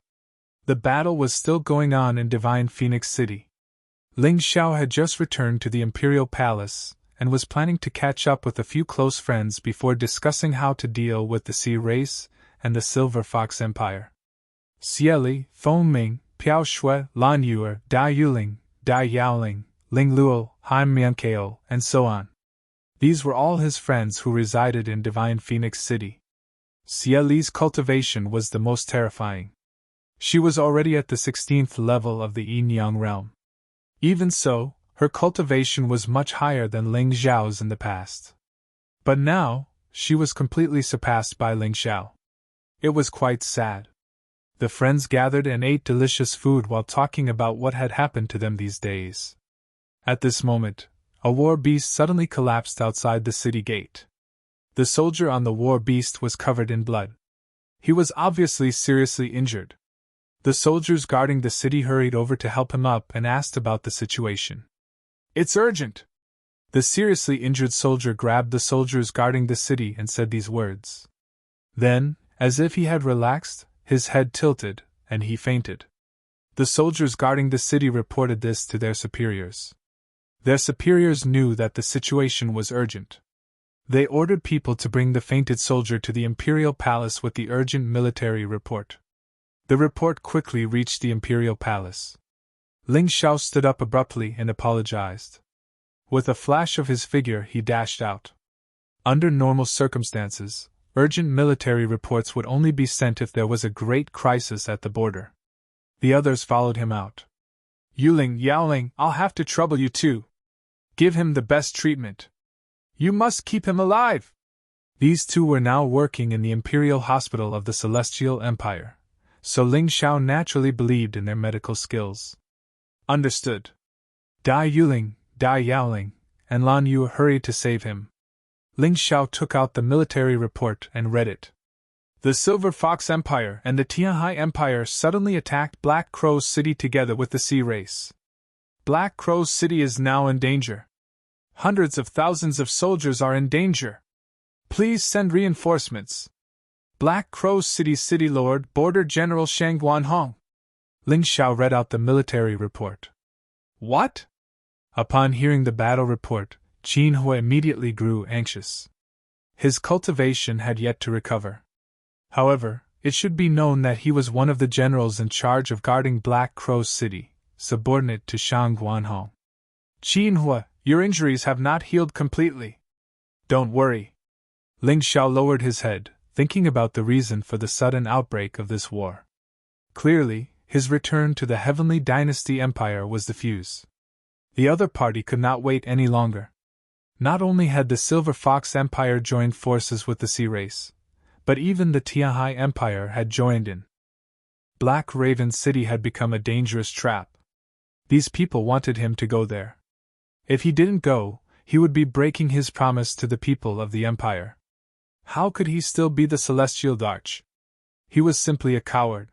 The battle was still going on in Divine Phoenix City. Ling Xiao had just returned to the Imperial Palace and was planning to catch up with a few close friends before discussing how to deal with the Sea Race and the Silver Fox Empire. Xieli, Feng Ming, Piao Shui, Lan Yuer, Dai Yuling, Dai Yaoling, Ling Luo, Han Miankeo, and so on. These were all his friends who resided in Divine Phoenix City. Xieli's cultivation was the most terrifying. She was already at the 16th level of the Yin-Yang realm. Even so, her cultivation was much higher than Ling Xiao's in the past. But now, she was completely surpassed by Ling Xiao. It was quite sad. The friends gathered and ate delicious food while talking about what had happened to them these days. At this moment, a war beast suddenly collapsed outside the city gate. The soldier on the war beast was covered in blood. He was obviously seriously injured. The soldiers guarding the city hurried over to help him up and asked about the situation. It's urgent! The seriously injured soldier grabbed the soldiers guarding the city and said these words. Then, as if he had relaxed, his head tilted, and he fainted. The soldiers guarding the city reported this to their superiors. Their superiors knew that the situation was urgent. They ordered people to bring the fainted soldier to the imperial palace with the urgent military report. The report quickly reached the imperial palace. Ling Xiao stood up abruptly and apologized. With a flash of his figure, he dashed out. Under normal circumstances, urgent military reports would only be sent if there was a great crisis at the border. The others followed him out. Yuling, Yaoling, I'll have to trouble you too. Give him the best treatment. You must keep him alive. These two were now working in the Imperial Hospital of the Celestial Empire, so Ling Xiao naturally believed in their medical skills. Understood. Dai Yuling, Dai Yaoling, and Lan Yu hurried to save him. Ling Xiao took out the military report and read it. The Silver Fox Empire and the Tianhai Empire suddenly attacked Black Crow's city together with the Sea Race. Black Crow's city is now in danger. Hundreds of thousands of soldiers are in danger. Please send reinforcements. Black Crow's city lord, Border General Shang Guanhong. Ling Xiao read out the military report. What? Upon hearing the battle report, Qin Hui immediately grew anxious. His cultivation had yet to recover. However, it should be known that he was one of the generals in charge of guarding Black Crow's city, subordinate to Shang Guanhong. Qin Hui, your injuries have not healed completely. Don't worry. Ling Xiao lowered his head, thinking about the reason for the sudden outbreak of this war. Clearly, his return to the Heavenly Dynasty Empire was the fuse. The other party could not wait any longer. Not only had the Silver Fox Empire joined forces with the Sea Race, but even the Tianhai Empire had joined in. Black Raven City had become a dangerous trap. These people wanted him to go there. If he didn't go, he would be breaking his promise to the people of the Empire. How could he still be the Celestial Darch? He was simply a coward.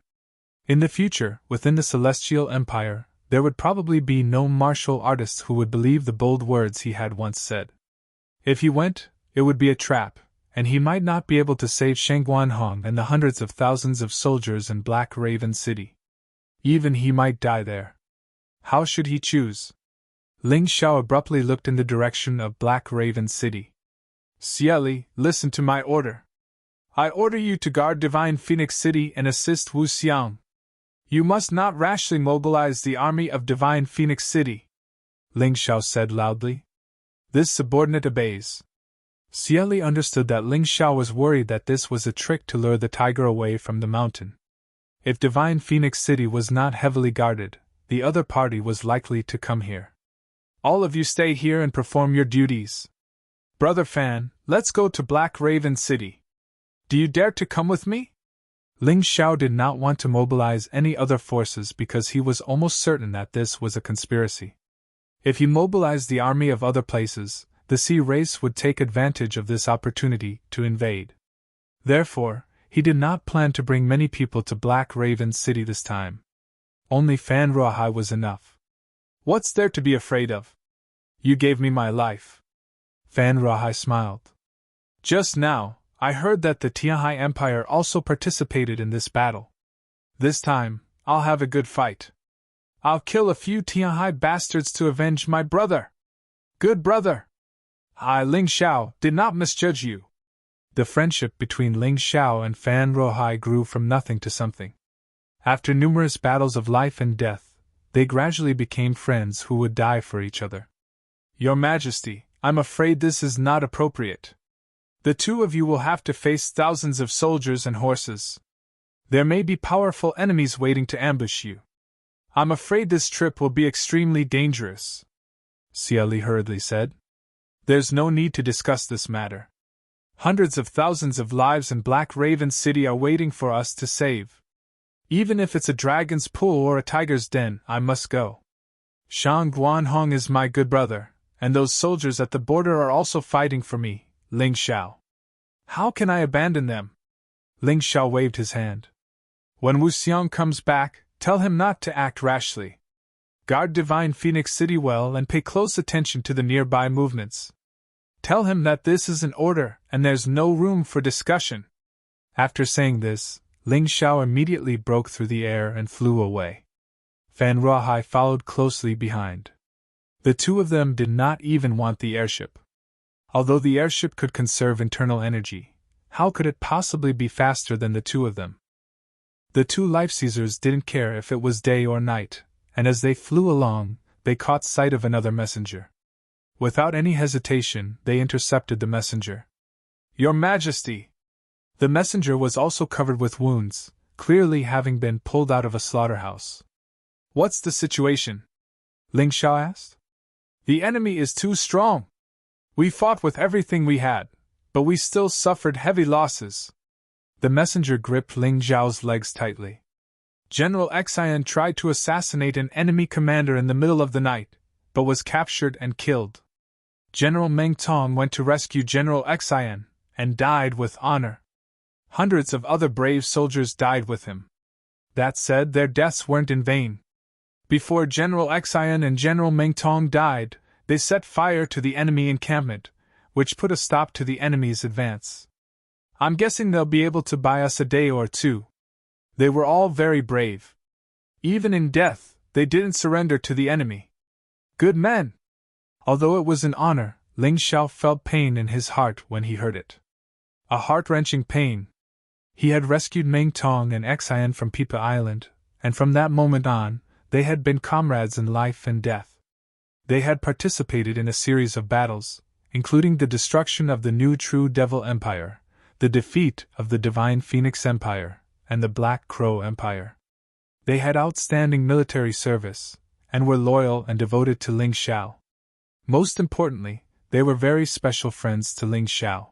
In the future, within the Celestial Empire, there would probably be no martial artists who would believe the bold words he had once said. If he went, it would be a trap, and he might not be able to save Shang Guanhong and the hundreds of thousands of soldiers in Black Raven City. Even he might die there. How should he choose? Ling Xiao abruptly looked in the direction of Black Raven City. Xieli, listen to my order. I order you to guard Divine Phoenix City and assist Wu Xiang. You must not rashly mobilize the army of Divine Phoenix City, Ling Xiao said loudly. This subordinate obeys. Xieli understood that Ling Xiao was worried that this was a trick to lure the tiger away from the mountain. If Divine Phoenix City was not heavily guarded, the other party was likely to come here. All of you stay here and perform your duties. Brother Fan, let's go to Black Raven City. Do you dare to come with me? Ling Xiao did not want to mobilize any other forces because he was almost certain that this was a conspiracy. If he mobilized the army of other places, the Sea Race would take advantage of this opportunity to invade. Therefore, he did not plan to bring many people to Black Raven City this time. Only Fan Ruahai was enough. What's there to be afraid of? You gave me my life. Fan Ruahai smiled. Just now, I heard that the Tianhai Empire also participated in this battle. This time, I'll have a good fight. I'll kill a few Tianhai bastards to avenge my brother. Good brother. I, Ling Xiao, did not misjudge you. The friendship between Ling Xiao and Fan Ruahai grew from nothing to something. After numerous battles of life and death, they gradually became friends who would die for each other. Your Majesty, I'm afraid this is not appropriate. The two of you will have to face thousands of soldiers and horses. There may be powerful enemies waiting to ambush you. I'm afraid this trip will be extremely dangerous, Xieli hurriedly said. There's no need to discuss this matter. Hundreds of thousands of lives in Black Raven City are waiting for us to save. Even if it's a dragon's pool or a tiger's den, I must go. Shang Guanhong is my good brother, and those soldiers at the border are also fighting for me, Ling Xiao. How can I abandon them? Ling Xiao waved his hand. When Wu Xiang comes back, tell him not to act rashly. Guard Divine Phoenix City well and pay close attention to the nearby movements. Tell him that this is an order and there's no room for discussion. After saying this, Ling Xiao immediately broke through the air and flew away. Fan Ruahai followed closely behind. The two of them did not even want the airship. Although the airship could conserve internal energy, how could it possibly be faster than the two of them? The two life-seizers didn't care if it was day or night, and as they flew along, they caught sight of another messenger. Without any hesitation, they intercepted the messenger. "Your Majesty!" The messenger was also covered with wounds, clearly having been pulled out of a slaughterhouse. "What's the situation?" Ling Xiao asked. "The enemy is too strong. We fought with everything we had, but we still suffered heavy losses." The messenger gripped Ling Xiao's legs tightly. "General Xian tried to assassinate an enemy commander in the middle of the night, but was captured and killed. General Meng Tong went to rescue General Xian, and died with honor. Hundreds of other brave soldiers died with him. That said, their deaths weren't in vain. Before General Xian and General Meng Tong died, they set fire to the enemy encampment, which put a stop to the enemy's advance. I'm guessing they'll be able to buy us a day or two. They were all very brave. Even in death, they didn't surrender to the enemy. Good men!" Although it was an honor, Ling Xiao felt pain in his heart when he heard it. A heart-wrenching pain. He had rescued Meng Tong and Xian from Pipa Island, and from that moment on, they had been comrades in life and death. They had participated in a series of battles, including the destruction of the new True Devil Empire, the defeat of the Divine Phoenix Empire, and the Black Crow Empire. They had outstanding military service, and were loyal and devoted to Ling Xiao. Most importantly, they were very special friends to Ling Xiao.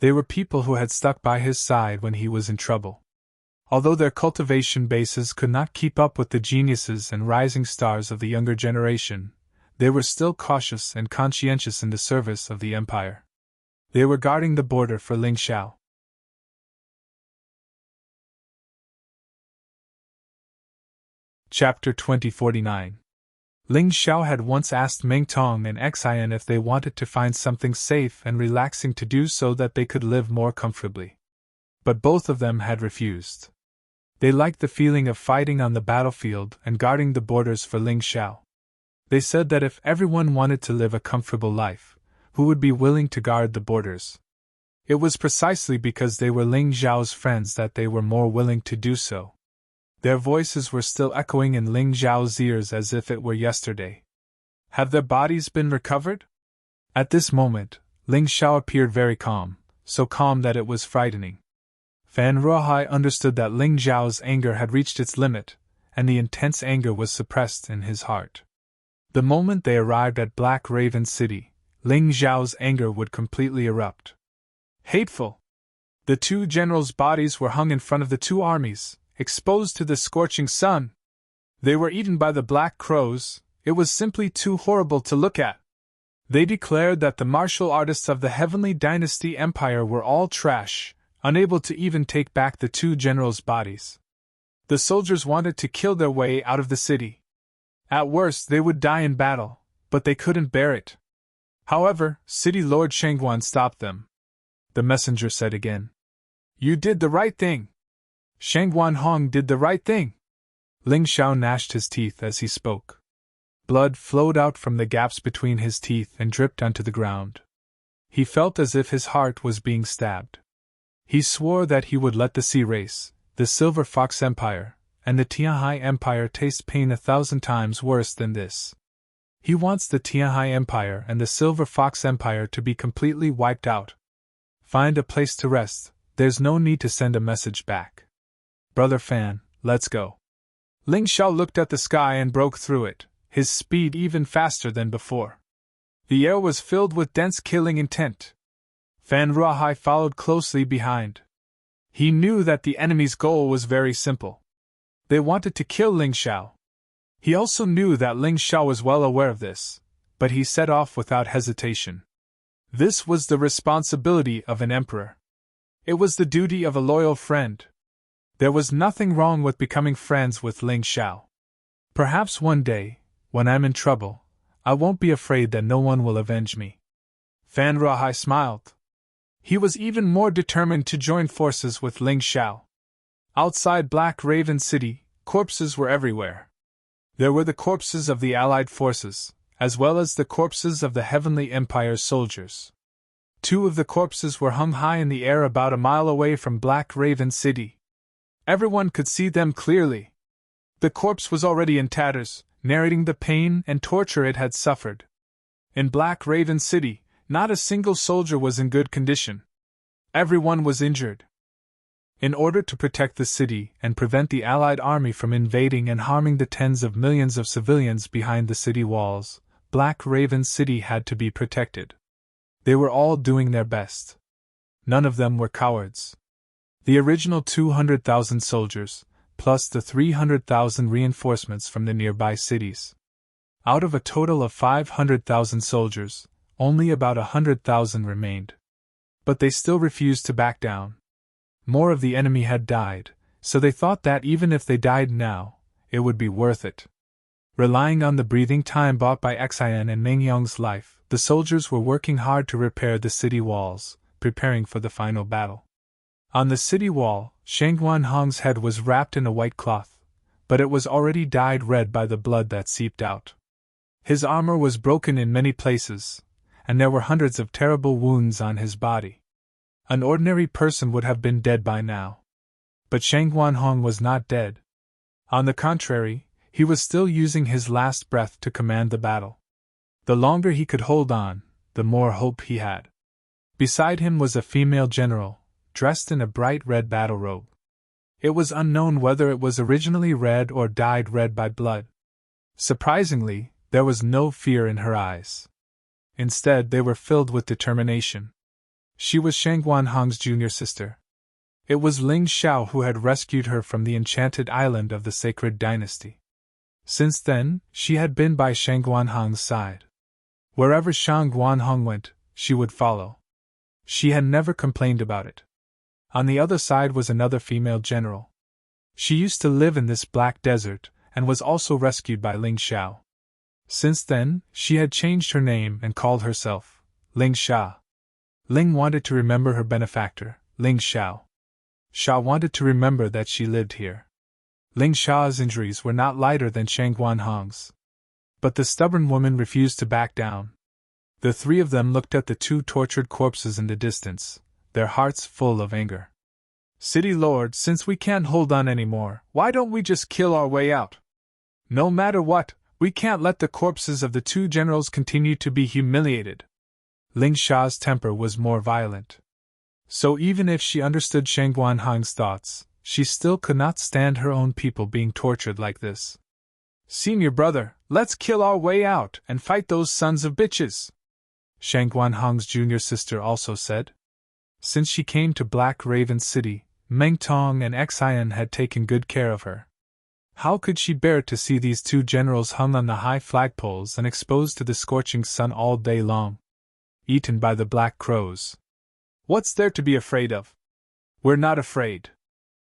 They were people who had stuck by his side when he was in trouble. Although their cultivation bases could not keep up with the geniuses and rising stars of the younger generation, they were still cautious and conscientious in the service of the empire. They were guarding the border for Ling Xiao. Chapter 2049. Ling Xiao had once asked Meng Tong and Xian if they wanted to find something safe and relaxing to do so that they could live more comfortably. But both of them had refused. They liked the feeling of fighting on the battlefield and guarding the borders for Ling Xiao. They said that if everyone wanted to live a comfortable life, who would be willing to guard the borders? It was precisely because they were Ling Xiao's friends that they were more willing to do so. Their voices were still echoing in Ling Xiao's ears as if it were yesterday. "Have their bodies been recovered?" At this moment, Ling Xiao appeared very calm, so calm that it was frightening. Fan Ruohai understood that Ling Xiao's anger had reached its limit, and the intense anger was suppressed in his heart. The moment they arrived at Black Raven City, Ling Xiao's anger would completely erupt. Hateful! The two generals' bodies were hung in front of the two armies, exposed to the scorching sun. They were eaten by the black crows. It was simply too horrible to look at. They declared that the martial artists of the Heavenly Dynasty Empire were all trash, unable to even take back the two generals' bodies. The soldiers wanted to kill their way out of the city. At worst, they would die in battle, but they couldn't bear it. However, City Lord Shangguan stopped them. The messenger said again, "You did the right thing. Shangguan Hong did the right thing." Ling Xiao gnashed his teeth as he spoke. Blood flowed out from the gaps between his teeth and dripped onto the ground. He felt as if his heart was being stabbed. He swore that he would let the Sea Race, the Silver Fox Empire, and the Tianhai Empire taste pain 1,000 times worse than this. He wants the Tianhai Empire and the Silver Fox Empire to be completely wiped out. Find a place to rest, there's no need to send a message back. Brother Fan, let's go. Ling Xiao looked at the sky and broke through it, his speed even faster than before. The air was filled with dense killing intent. Fan Ruohai followed closely behind. He knew that the enemy's goal was very simple. They wanted to kill Ling Xiao. He also knew that Ling Xiao was well aware of this, but he set off without hesitation. This was the responsibility of an emperor. It was the duty of a loyal friend. There was nothing wrong with becoming friends with Ling Xiao. Perhaps one day, when I'm in trouble, I won't be afraid that no one will avenge me. Fan Ruohai smiled. He was even more determined to join forces with Ling Xiao. Outside Black Raven City, corpses were everywhere. There were the corpses of the allied forces, as well as the corpses of the Heavenly Empire's soldiers. 2 of the corpses were hung high in the air about a mile away from Black Raven City. Everyone could see them clearly. The corpse was already in tatters, narrating the pain and torture it had suffered. In Black Raven City, not a single soldier was in good condition. Everyone was injured. In order to protect the city and prevent the Allied army from invading and harming the tens of millions of civilians behind the city walls, Black Raven City had to be protected. They were all doing their best. None of them were cowards. The original 200,000 soldiers, plus the 300,000 reinforcements from the nearby cities. Out of a total of 500,000 soldiers, only about 100,000 remained. But they still refused to back down. More of the enemy had died, so they thought that even if they died now, it would be worth it. Relying on the breathing time bought by Xian and Mingyong's life, the soldiers were working hard to repair the city walls, preparing for the final battle. On the city wall, Shang Guanhong's head was wrapped in a white cloth, but it was already dyed red by the blood that seeped out. His armor was broken in many places, and there were hundreds of terrible wounds on his body. An ordinary person would have been dead by now. But Shang Guanhong was not dead. On the contrary, he was still using his last breath to command the battle. The longer he could hold on, the more hope he had. Beside him was a female general, dressed in a bright red battle robe. It was unknown whether it was originally red or dyed red by blood. Surprisingly, there was no fear in her eyes. Instead, they were filled with determination. She was Shang Guanhong's junior sister. It was Ling Xiao who had rescued her from the enchanted island of the Sacred Dynasty. Since then, she had been by Shang Guanhong's side. Wherever Shang Guanhong went, she would follow. She had never complained about it. On the other side was another female general. She used to live in this black desert, and was also rescued by Ling Xiao. Since then, she had changed her name and called herself Ling Xia. Ling wanted to remember her benefactor, Ling Xiao. Xia wanted to remember that she lived here. Ling Xiao's injuries were not lighter than Shang Guanhong's. But the stubborn woman refused to back down. The 3 of them looked at the 2 tortured corpses in the distance, their hearts full of anger. City Lord, since we can't hold on anymore, why don't we just kill our way out? No matter what, we can't let the corpses of the 2 generals continue to be humiliated. Ling Xiao's temper was more violent. So even if she understood Shang Guanhong's thoughts, she still could not stand her own people being tortured like this. Senior brother, let's kill our way out and fight those sons of bitches, Shang Guanhong's junior sister also said. Since she came to Black Raven City, Meng Tong and Xian had taken good care of her. How could she bear to see these 2 generals hung on the high flagpoles and exposed to the scorching sun all day long? Eaten by the black crows. What's there to be afraid of? We're not afraid.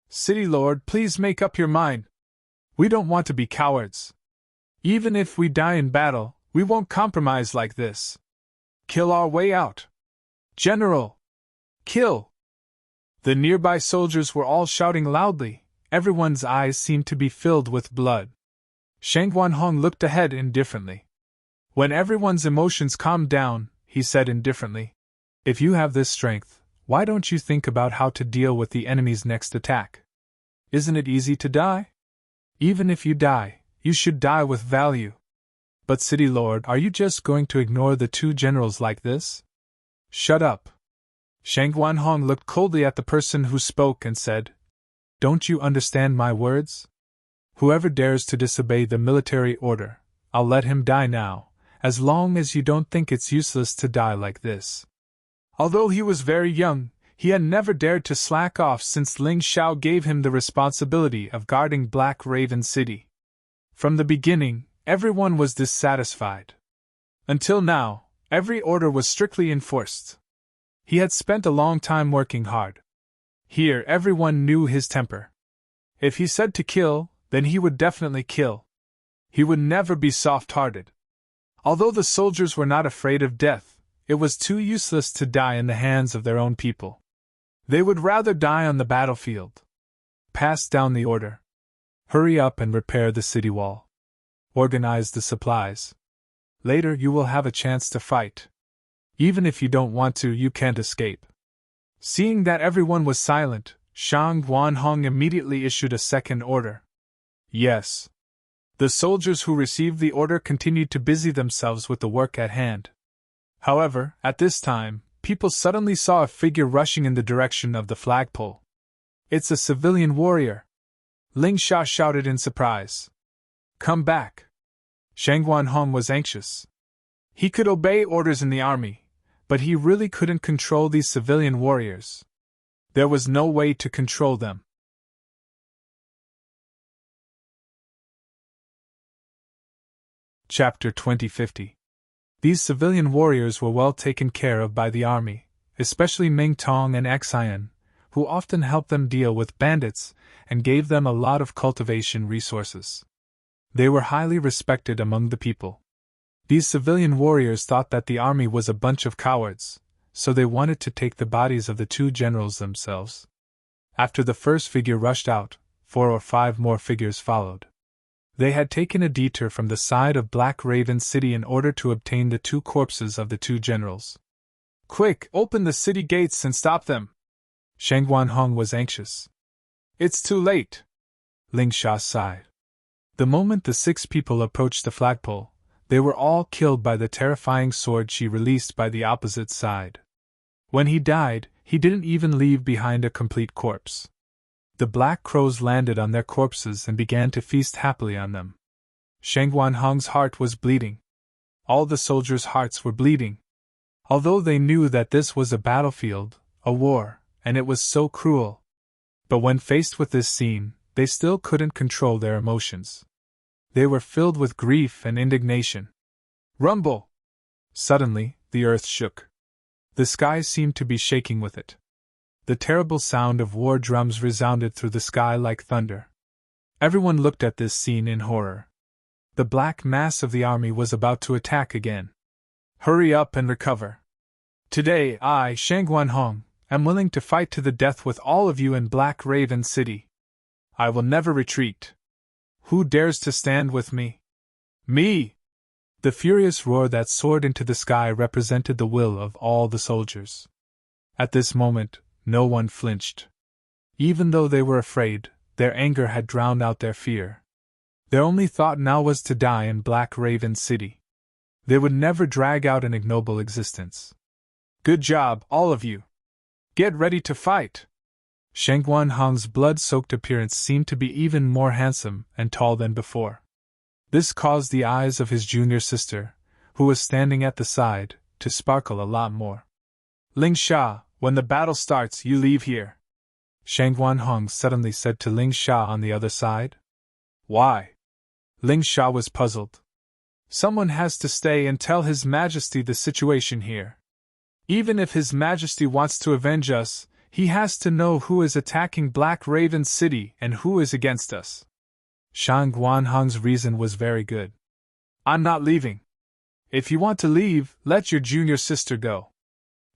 City Lord, please make up your mind. We don't want to be cowards. Even if we die in battle, we won't compromise like this. Kill our way out. General! Kill! The nearby soldiers were all shouting loudly. Everyone's eyes seemed to be filled with blood. Shang Guanhong looked ahead indifferently. When everyone's emotions calmed down, he said indifferently, "If you have this strength, why don't you think about how to deal with the enemy's next attack? Isn't it easy to die? Even if you die, you should die with value. But City Lord, are you just going to ignore the 2 generals like this?" Shut up. Shang Guanhong looked coldly at the person who spoke and said, "Don't you understand my words? Whoever dares to disobey the military order, I'll let him die now, as long as you don't think it's useless to die like this." Although he was very young, he had never dared to slack off since Ling Xiao gave him the responsibility of guarding Black Raven City. From the beginning, everyone was dissatisfied. Until now, every order was strictly enforced. He had spent a long time working hard. Here everyone knew his temper. If he said to kill, then he would definitely kill. He would never be soft-hearted. Although the soldiers were not afraid of death, it was too useless to die in the hands of their own people. They would rather die on the battlefield. Pass down the order. Hurry up and repair the city wall. Organize the supplies. Later you will have a chance to fight. Even if you don't want to, you can't escape. Seeing that everyone was silent, Shang Guanhong immediately issued a second order. Yes. The soldiers who received the order continued to busy themselves with the work at hand. However, at this time, people suddenly saw a figure rushing in the direction of the flagpole. It's a civilian warrior! Ling Sha shouted in surprise. Come back! Shang Guanhong was anxious. He could obey orders in the army, but he really couldn't control these civilian warriors. There was no way to control them. Chapter 2050. These civilian warriors were well taken care of by the army, especially Ming Tong and Xian, who often helped them deal with bandits and gave them a lot of cultivation resources. They were highly respected among the people. These civilian warriors thought that the army was a bunch of cowards, so they wanted to take the bodies of the two generals themselves. After the first figure rushed out, 4 or 5 more figures followed. They had taken a detour from the side of Black Raven City in order to obtain the 2 corpses of the 2 generals. Quick, open the city gates and stop them! Shang Guanhong was anxious. It's too late! Ling Sha sighed. The moment the 6 people approached the flagpole, they were all killed by the terrifying sword she released by the opposite side. When he died, he didn't even leave behind a complete corpse. The black crows landed on their corpses and began to feast happily on them. Shang Guanhong's heart was bleeding. All the soldiers' hearts were bleeding. Although they knew that this was a battlefield, a war, and it was so cruel. But when faced with this scene, they still couldn't control their emotions. They were filled with grief and indignation. Rumble! Suddenly, the earth shook. The sky seemed to be shaking with it. The terrible sound of war drums resounded through the sky like thunder. Everyone looked at this scene in horror. The black mass of the army was about to attack again. Hurry up and recover. Today I, Shang Guanhong, am willing to fight to the death with all of you in Black Raven City. I will never retreat. Who dares to stand with me? Me! The furious roar that soared into the sky represented the will of all the soldiers. At this moment, no one flinched. Even though they were afraid, their anger had drowned out their fear. Their only thought now was to die in Black Raven City. They would never drag out an ignoble existence. Good job, all of you! Get ready to fight! Shang Guanhong's blood-soaked appearance seemed to be even more handsome and tall than before. This caused the eyes of his junior sister, who was standing at the side, to sparkle a lot more. Ling Sha, when the battle starts, you leave here. Shang Guanhong suddenly said to Ling Sha on the other side. Why? Ling Sha was puzzled. Someone has to stay and tell His Majesty the situation here. Even if His Majesty wants to avenge us, he has to know who is attacking Black Raven City and who is against us. Shang Guanhong's reason was very good. I'm not leaving. If you want to leave, let your junior sister go.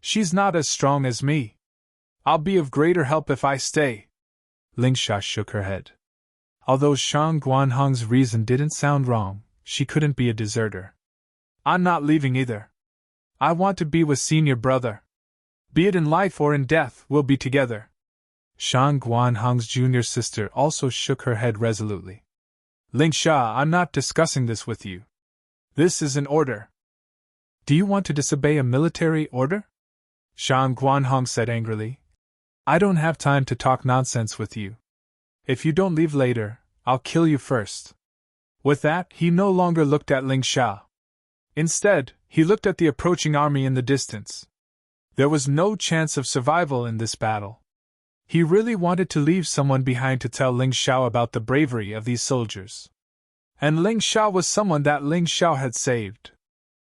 She's not as strong as me. I'll be of greater help if I stay. Ling Sha shook her head. Although Shang Guanhong's reason didn't sound wrong, she couldn't be a deserter. I'm not leaving either. I want to be with senior brother. Be it in life or in death, we'll be together. Shang Guanhong's junior sister also shook her head resolutely. Ling Sha, I'm not discussing this with you. This is an order. Do you want to disobey a military order? Shang Guanhong said angrily. I don't have time to talk nonsense with you. If you don't leave later, I'll kill you first. With that, he no longer looked at Ling Sha. Instead, he looked at the approaching army in the distance. There was no chance of survival in this battle. He really wanted to leave someone behind to tell Ling Xiao about the bravery of these soldiers. And Ling Xiao was someone that Ling Xiao had saved.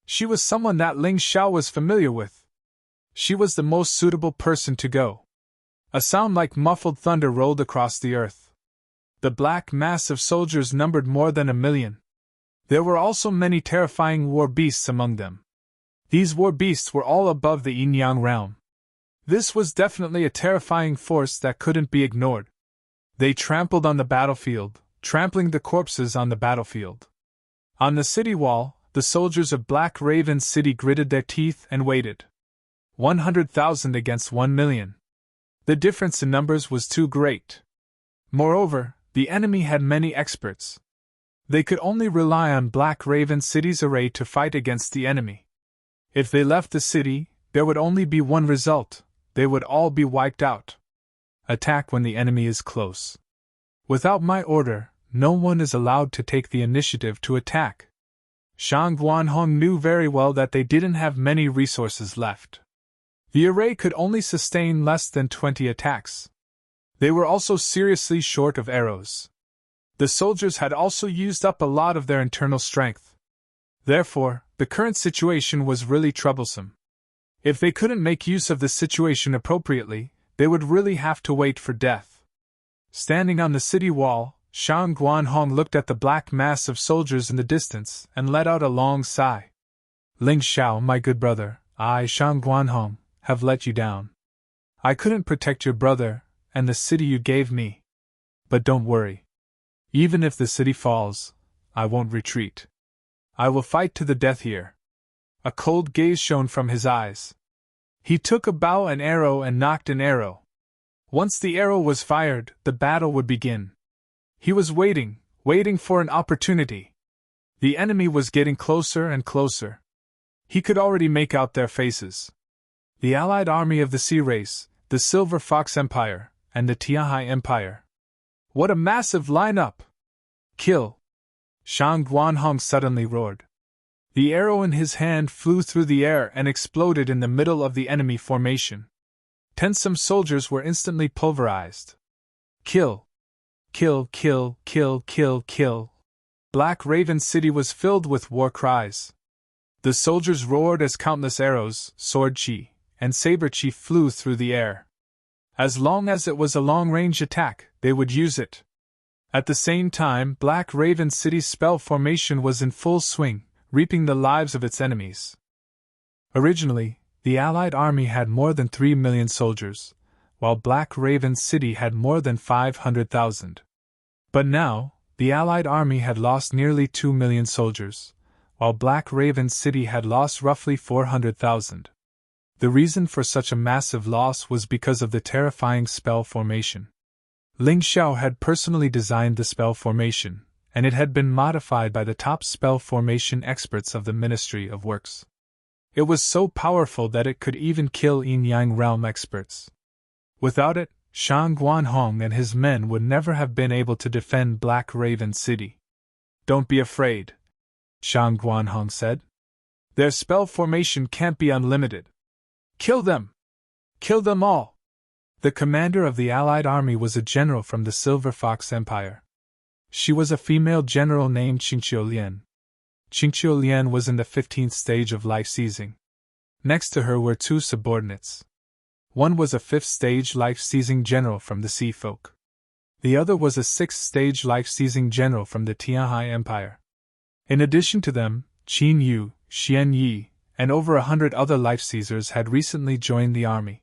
She was someone that Ling Xiao was familiar with. She was the most suitable person to go. A sound like muffled thunder rolled across the earth. The black mass of soldiers numbered more than 1,000,000. There were also many terrifying war beasts among them. These war beasts were all above the yin-yang realm. This was definitely a terrifying force that couldn't be ignored. They trampled on the battlefield, trampling the corpses on the battlefield. On the city wall, the soldiers of Black Raven City gritted their teeth and waited. 100,000 against 1,000,000. The difference in numbers was too great. Moreover, the enemy had many experts. They could only rely on Black Raven City's array to fight against the enemy. If they left the city, there would only be one result: they would all be wiped out. Attack when the enemy is close. Without my order, no one is allowed to take the initiative to attack. Shang Guanhong knew very well that they didn't have many resources left. The array could only sustain less than 20 attacks. They were also seriously short of arrows. The soldiers had also used up a lot of their internal strength. Therefore, the current situation was really troublesome. If they couldn't make use of the situation appropriately, they would really have to wait for death. Standing on the city wall, Shang Guanhong looked at the black mass of soldiers in the distance and let out a long sigh. Ling Xiao, my good brother, I, Shang Guanhong, have let you down. I couldn't protect your brother and the city you gave me. But don't worry. Even if the city falls, I won't retreat. I will fight to the death here. A cold gaze shone from his eyes. He took a bow and arrow and nocked an arrow. Once the arrow was fired, the battle would begin. He was waiting for an opportunity. The enemy was getting closer and closer. He could already make out their faces. The allied army of the Sea Race, the Silver Fox Empire, and the Tiahai Empire. What a massive lineup! Kill! Shang Guanhong suddenly roared. The arrow in his hand flew through the air and exploded in the middle of the enemy formation. Tensome soldiers were instantly pulverized. Kill! Kill, kill, kill, kill, kill. Black Raven City was filled with war cries. The soldiers roared as countless arrows, sword chi, and saber chi flew through the air. As long as it was a long-range attack, they would use it. At the same time, Black Raven City's spell formation was in full swing, reaping the lives of its enemies. Originally, the Allied army had more than 3 million soldiers, while Black Raven City had more than 500,000. But now, the Allied army had lost nearly 2 million soldiers, while Black Raven City had lost roughly 400,000. The reason for such a massive loss was because of the terrifying spell formation. Ling Xiao had personally designed the spell formation, and it had been modified by the top spell formation experts of the Ministry of Works. It was so powerful that it could even kill Yin-Yang realm experts. Without it, Shang Guanhong and his men would never have been able to defend Black Raven City. Don't be afraid, Shang Guanhong said. Their spell formation can't be unlimited. Kill them! Kill them all! The commander of the Allied army was a general from the Silver Fox Empire. She was a female general named Qingqiu Lian. Qingqiu Lian was in the 15th stage of life-seizing. Next to her were 2 subordinates. One was a 5th stage life-seizing general from the Sea Folk. The other was a 6th stage life-seizing general from the Tiahai Empire. In addition to them, Qin Yu, Xian Yi, and over 100 other life-seizers had recently joined the army.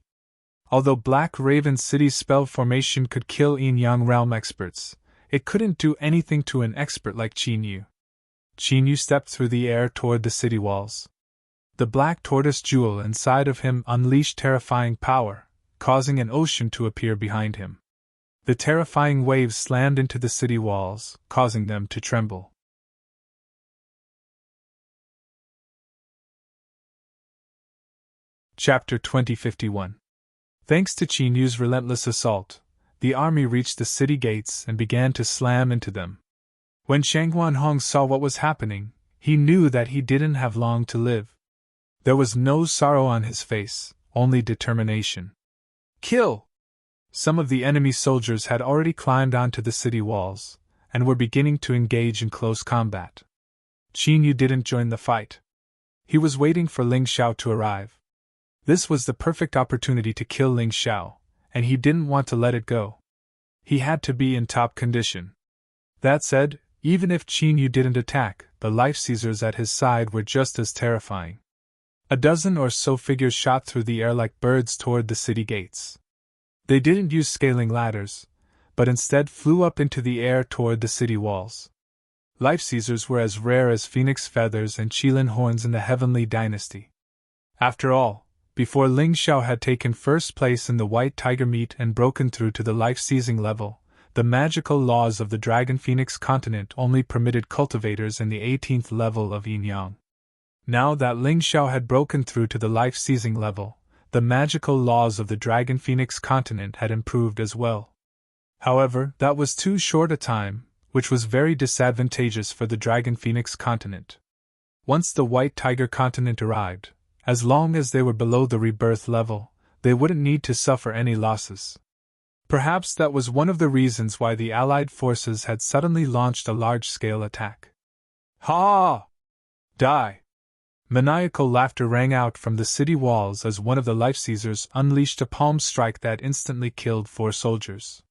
Although Black Raven City's spell formation could kill Yin-Yang realm experts, it couldn't do anything to an expert like Qin Yu. Qin Yu stepped through the air toward the city walls. The black tortoise jewel inside of him unleashed terrifying power, causing an ocean to appear behind him. The terrifying waves slammed into the city walls, causing them to tremble. Chapter 2051. Thanks to Qin Yu's relentless assault, the army reached the city gates and began to slam into them. When Shang Guanhong saw what was happening, he knew that he didn't have long to live. There was no sorrow on his face, only determination. Kill! Some of the enemy soldiers had already climbed onto the city walls, and were beginning to engage in close combat. Qin Yu didn't join the fight. He was waiting for Ling Xiao to arrive. This was the perfect opportunity to kill Ling Xiao, and he didn't want to let it go. He had to be in top condition. That said, even if Qin Yu didn't attack, the life-seizers at his side were just as terrifying. A dozen or so figures shot through the air like birds toward the city gates. They didn't use scaling ladders, but instead flew up into the air toward the city walls. Life Caesars were as rare as phoenix feathers and qilin horns in the heavenly dynasty. After all, before Ling Xiao had taken first place in the white tiger meet and broken through to the life-seizing level, the magical laws of the Dragon Phoenix continent only permitted cultivators in the 18th level of Yin Yang. Now that Ling Xiao had broken through to the life-seizing level, the magical laws of the Dragon Phoenix continent had improved as well. However, that was too short a time, which was very disadvantageous for the Dragon Phoenix continent. Once the White Tiger continent arrived, as long as they were below the rebirth level, they wouldn't need to suffer any losses. Perhaps that was one of the reasons why the Allied forces had suddenly launched a large-scale attack. Ha! Die! Maniacal laughter rang out from the city walls as one of the Life Caesars unleashed a palm strike that instantly killed 4 soldiers.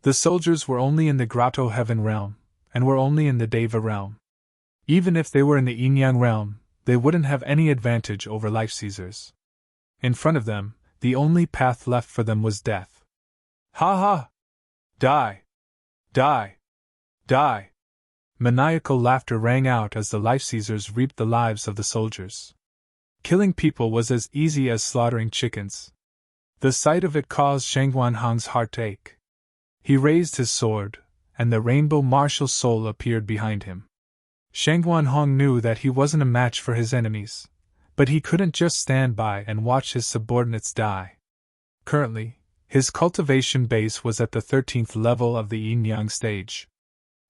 The soldiers were only in the Grotto Heaven realm, and were only in the Deva realm. Even if they were in the Yin Yang realm, they wouldn't have any advantage over Life Caesars. In front of them, the only path left for them was death. Ha ha! Die! Die! Die! Maniacal laughter rang out as the Life Caesars reaped the lives of the soldiers. Killing people was as easy as slaughtering chickens. The sight of it caused Shang Guanhong's heart to ache. He raised his sword, and the rainbow martial soul appeared behind him. Shang Guanhong knew that he wasn't a match for his enemies, but he couldn't just stand by and watch his subordinates die. Currently, his cultivation base was at the 13th level of the Yin Yang stage.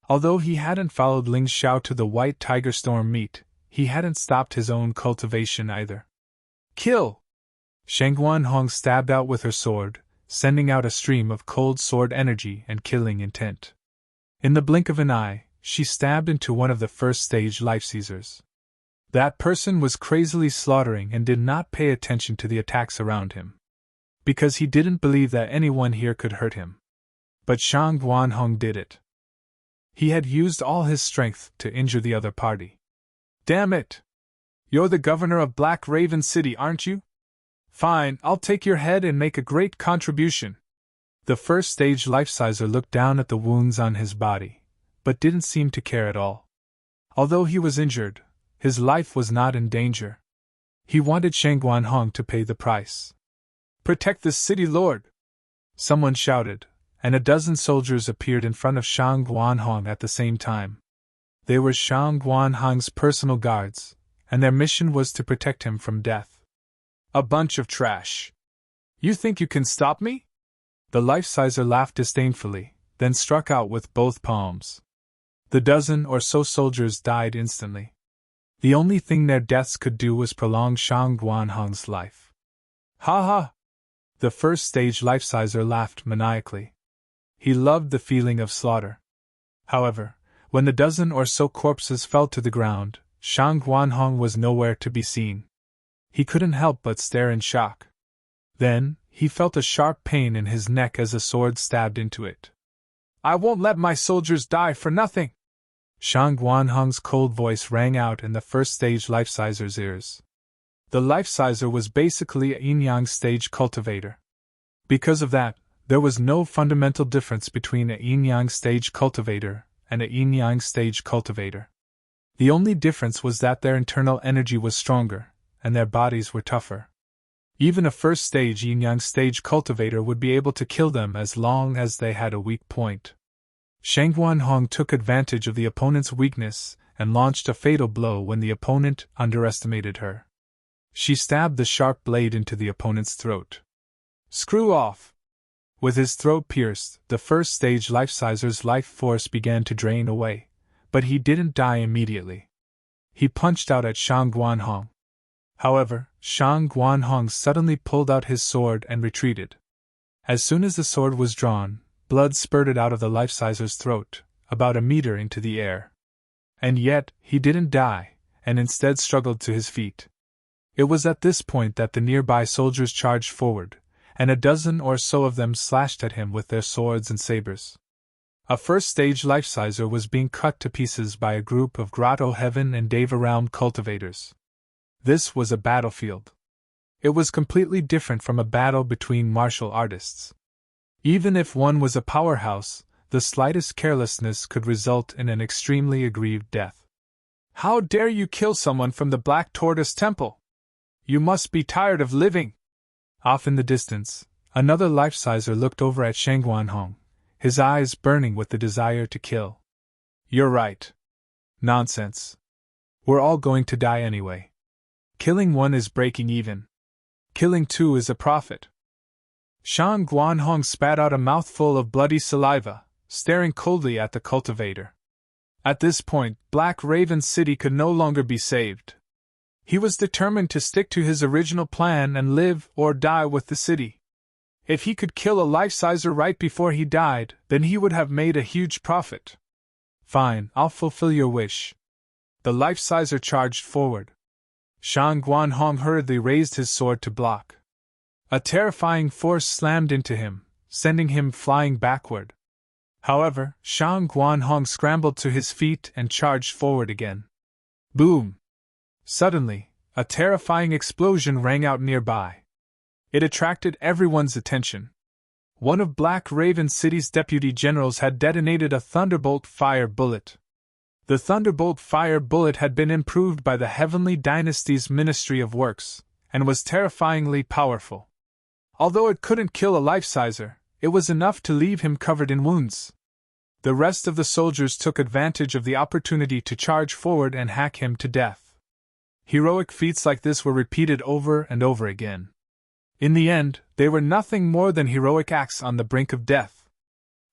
Although he hadn't followed Ling Xiao to the White Tiger Storm meet, he hadn't stopped his own cultivation either. Kill! Shang Guanhong stabbed out with her sword, sending out a stream of cold sword energy and killing intent. In the blink of an eye, she stabbed into one of the first-stage Life Caesars. That person was crazily slaughtering and did not pay attention to the attacks around him, because he didn't believe that anyone here could hurt him. But Shang Guanhong did it. He had used all his strength to injure the other party. Damn it! You're the governor of Black Raven City, aren't you? Fine, I'll take your head and make a great contribution. The first-stage Life-Sizer looked down at the wounds on his body, but didn't seem to care at all. Although he was injured, his life was not in danger. He wanted Shang Guanhong to pay the price. Protect the city, Lord! Someone shouted, and a dozen soldiers appeared in front of Shang Guanhong at the same time. They were Shang Guanhong's personal guards, and their mission was to protect him from death. A bunch of trash. You think you can stop me? The Life-Sizer laughed disdainfully, then struck out with both palms. The dozen or so soldiers died instantly. The only thing their deaths could do was prolong Shang Guanhong's life. Ha ha! The first-stage Life-Sizer laughed maniacally. He loved the feeling of slaughter. However, when the dozen or so corpses fell to the ground, Shang Guanhong was nowhere to be seen. He couldn't help but stare in shock. Then, he felt a sharp pain in his neck as a sword stabbed into it. I won't let my soldiers die for nothing! Shang Guanhong's cold voice rang out in the first-stage Life-Sizer's ears. The Life-Sizer was basically a Yin-Yang stage cultivator. Because of that, there was no fundamental difference between a Yin-Yang stage cultivator and a Yin-Yang stage cultivator. The only difference was that their internal energy was stronger, and their bodies were tougher. Even a first-stage Yin-Yang stage cultivator would be able to kill them as long as they had a weak point. Shang Guanhong took advantage of the opponent's weakness and launched a fatal blow when the opponent underestimated her. She stabbed the sharp blade into the opponent's throat. Screw off! With his throat pierced, the first-stage Life-Sizer's life force began to drain away, but he didn't die immediately. He punched out at Shang Guanhong. However, Shang Guanhong suddenly pulled out his sword and retreated. As soon as the sword was drawn, blood spurted out of the Life-Sizer's throat, about a meter into the air. And yet, he didn't die, and instead struggled to his feet. It was at this point that the nearby soldiers charged forward, and a dozen or so of them slashed at him with their swords and sabers. A first-stage Life-Sizer was being cut to pieces by a group of Grotto Heaven and Deva Realm cultivators. This was a battlefield. It was completely different from a battle between martial artists. Even if one was a powerhouse, the slightest carelessness could result in an extremely aggrieved death. "How dare you kill someone from the Black Tortoise Temple? You must be tired of living!" Off in the distance, another life-sizer looked over at Shang Guanhong, his eyes burning with the desire to kill. "You're right. Nonsense. We're all going to die anyway. Killing one is breaking even. Killing two is a profit." Shang Guanhong spat out a mouthful of bloody saliva, staring coldly at the cultivator. At this point, Black Raven City could no longer be saved. He was determined to stick to his original plan and live or die with the city. If he could kill a life-sizer right before he died, then he would have made a huge profit. "Fine, I'll fulfill your wish." The life-sizer charged forward. Shang Guanhong hurriedly raised his sword to block. A terrifying force slammed into him, sending him flying backward. However, Shang Guanhong scrambled to his feet and charged forward again. Boom! Suddenly, a terrifying explosion rang out nearby. It attracted everyone's attention. One of Black Raven City's deputy generals had detonated a Thunderbolt fire bullet. The Thunderbolt fire bullet had been improved by the Heavenly Dynasty's Ministry of Works, and was terrifyingly powerful. Although it couldn't kill a life-sizer, it was enough to leave him covered in wounds. The rest of the soldiers took advantage of the opportunity to charge forward and hack him to death. Heroic feats like this were repeated over and over again. In the end, they were nothing more than heroic acts on the brink of death.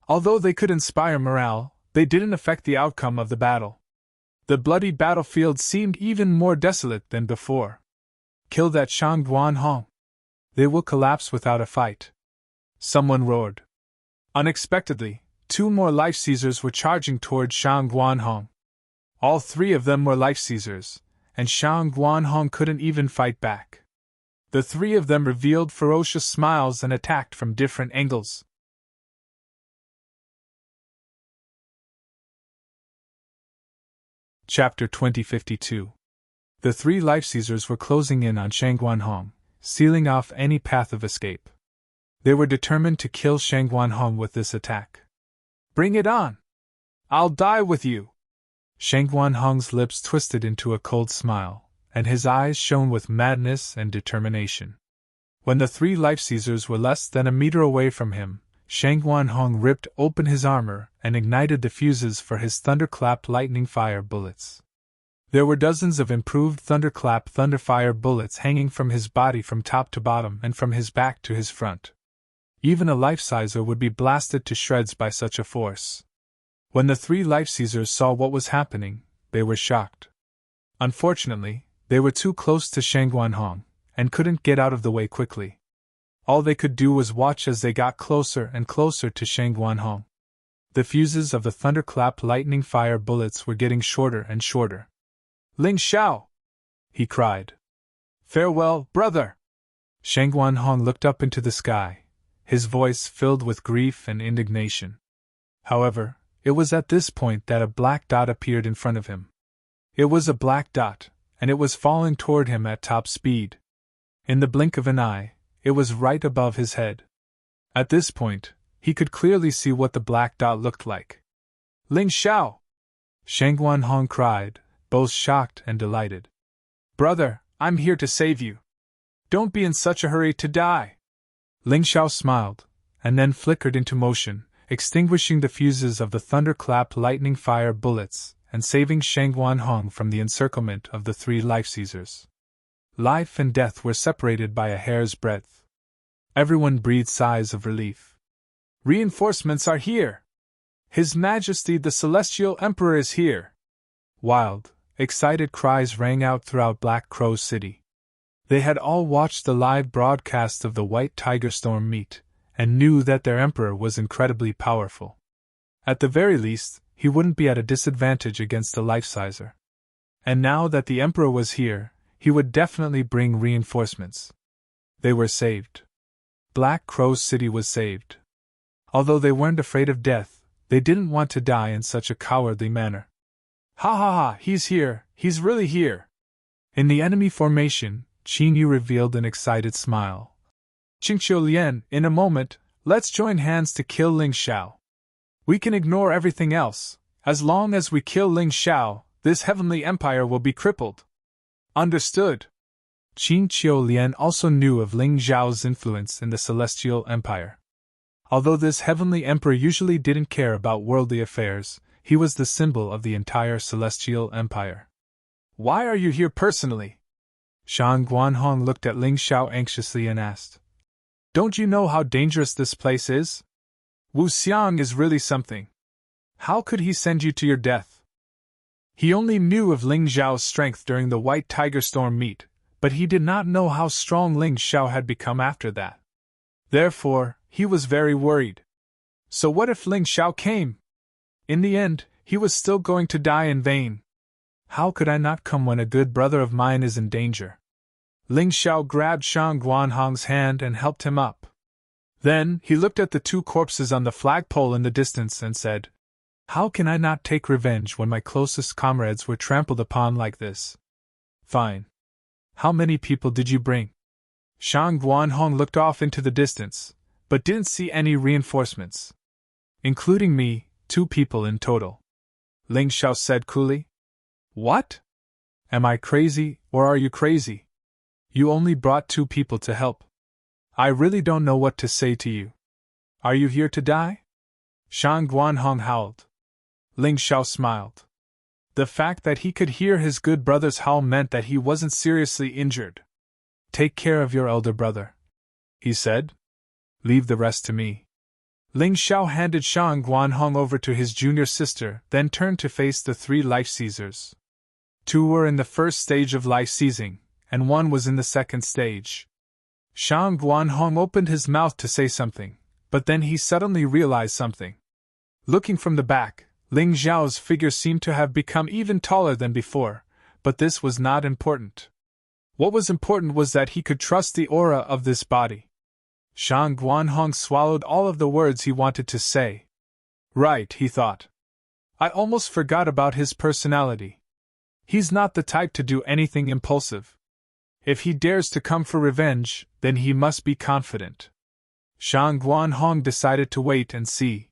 Although they could inspire morale, they didn't affect the outcome of the battle. The bloody battlefield seemed even more desolate than before. "Kill that Shang Guanhong. They will collapse without a fight," someone roared. Unexpectedly, two more life-seizers were charging toward Shang Guanhong. All three of them were life-seizers, and Shang Guanhong couldn't even fight back. The three of them revealed ferocious smiles and attacked from different angles. Chapter 2052. The three life-seizers were closing in on Shang Guanhong, sealing off any path of escape. They were determined to kill Shang Guanhong with this attack. "Bring it on! I'll die with you!" Shang Guanhong's lips twisted into a cold smile, and his eyes shone with madness and determination. When the three life-seizers were less than a meter away from him, Shang Guanhong ripped open his armor and ignited the fuses for his thunderclap lightning fire bullets. There were dozens of improved thunderclap thunderfire bullets hanging from his body from top to bottom and from his back to his front. Even a life-sizer would be blasted to shreds by such a force. When the three life-seizers saw what was happening, they were shocked. Unfortunately, they were too close to Shang Guanhong, and couldn't get out of the way quickly. All they could do was watch as they got closer and closer to Shang Guanhong. The fuses of the thunderclap lightning fire bullets were getting shorter and shorter. "Ling Xiao!" he cried. "Farewell, brother!" Shang Guanhong looked up into the sky, his voice filled with grief and indignation. However, it was at this point that a black dot appeared in front of him. It was a black dot, and it was falling toward him at top speed. In the blink of an eye, it was right above his head. At this point, he could clearly see what the black dot looked like. "Ling Xiao!" Shang Guanhong cried, both shocked and delighted. "Brother, I'm here to save you. Don't be in such a hurry to die." Ling Xiao smiled, and then flickered into motion, extinguishing the fuses of the thunderclap lightning fire bullets, and saving Shang Guanhong from the encirclement of the three life-seizers. Life and death were separated by a hair's breadth. Everyone breathed sighs of relief. "Reinforcements are here! His Majesty the Celestial Emperor is here!" Wild, excited cries rang out throughout Black Crow City. They had all watched the live broadcast of the White Tiger Storm meet, and knew that their emperor was incredibly powerful. At the very least, he wouldn't be at a disadvantage against the life-sizer. And now that the emperor was here, he would definitely bring reinforcements. They were saved. Black Crow City was saved. Although they weren't afraid of death, they didn't want to die in such a cowardly manner. "Ha ha ha, he's here, he's really here!" In the enemy formation, Qin Yu revealed an excited smile. "Qingqiu Lian, in a moment, let's join hands to kill Ling Xiao." We can ignore everything else. As long as we kill Ling Xiao, this heavenly empire will be crippled. Understood. Qin Qiulian also knew of Ling Xiao's influence in the Celestial Empire. Although this heavenly emperor usually didn't care about worldly affairs, he was the symbol of the entire Celestial Empire. Why are you here personally? Shang Guanhong looked at Ling Xiao anxiously and asked. Don't you know how dangerous this place is? Wu Xiang is really something. How could he send you to your death? He only knew of Ling Xiao's strength during the White Tiger Storm meet, but he did not know how strong Ling Xiao had become after that. Therefore, he was very worried. So what if Ling Xiao came? In the end, he was still going to die in vain. How could I not come when a good brother of mine is in danger? Ling Xiao grabbed Shang Guanhong's hand and helped him up. Then, he looked at the two corpses on the flagpole in the distance and said, How can I not take revenge when my closest comrades were trampled upon like this? Fine. How many people did you bring? Shang Guanhong looked off into the distance, but didn't see any reinforcements. Including me, 2 people in total. Ling Xiao said coolly. What? Am I crazy, or are you crazy? You only brought 2 people to help. I really don't know what to say to you. Are you here to die? Shang Guanhong howled. Ling Xiao smiled. The fact that he could hear his good brother's howl meant that he wasn't seriously injured. Take care of your elder brother, he said. Leave the rest to me. Ling Xiao handed Shang Guanhong over to his junior sister, then turned to face the 3 life seizers. 2 were in the first stage of life seizing, and 1 was in the second stage. Shang Guanhong opened his mouth to say something, but then he suddenly realized something. Looking from the back, Ling Xiao's figure seemed to have become even taller than before, but this was not important. What was important was that he could trust the aura of this body. Shang Guanhong swallowed all of the words he wanted to say. Right, he thought. I almost forgot about his personality. He's not the type to do anything impulsive. If he dares to come for revenge, then he must be confident. Shang Guanhong decided to wait and see.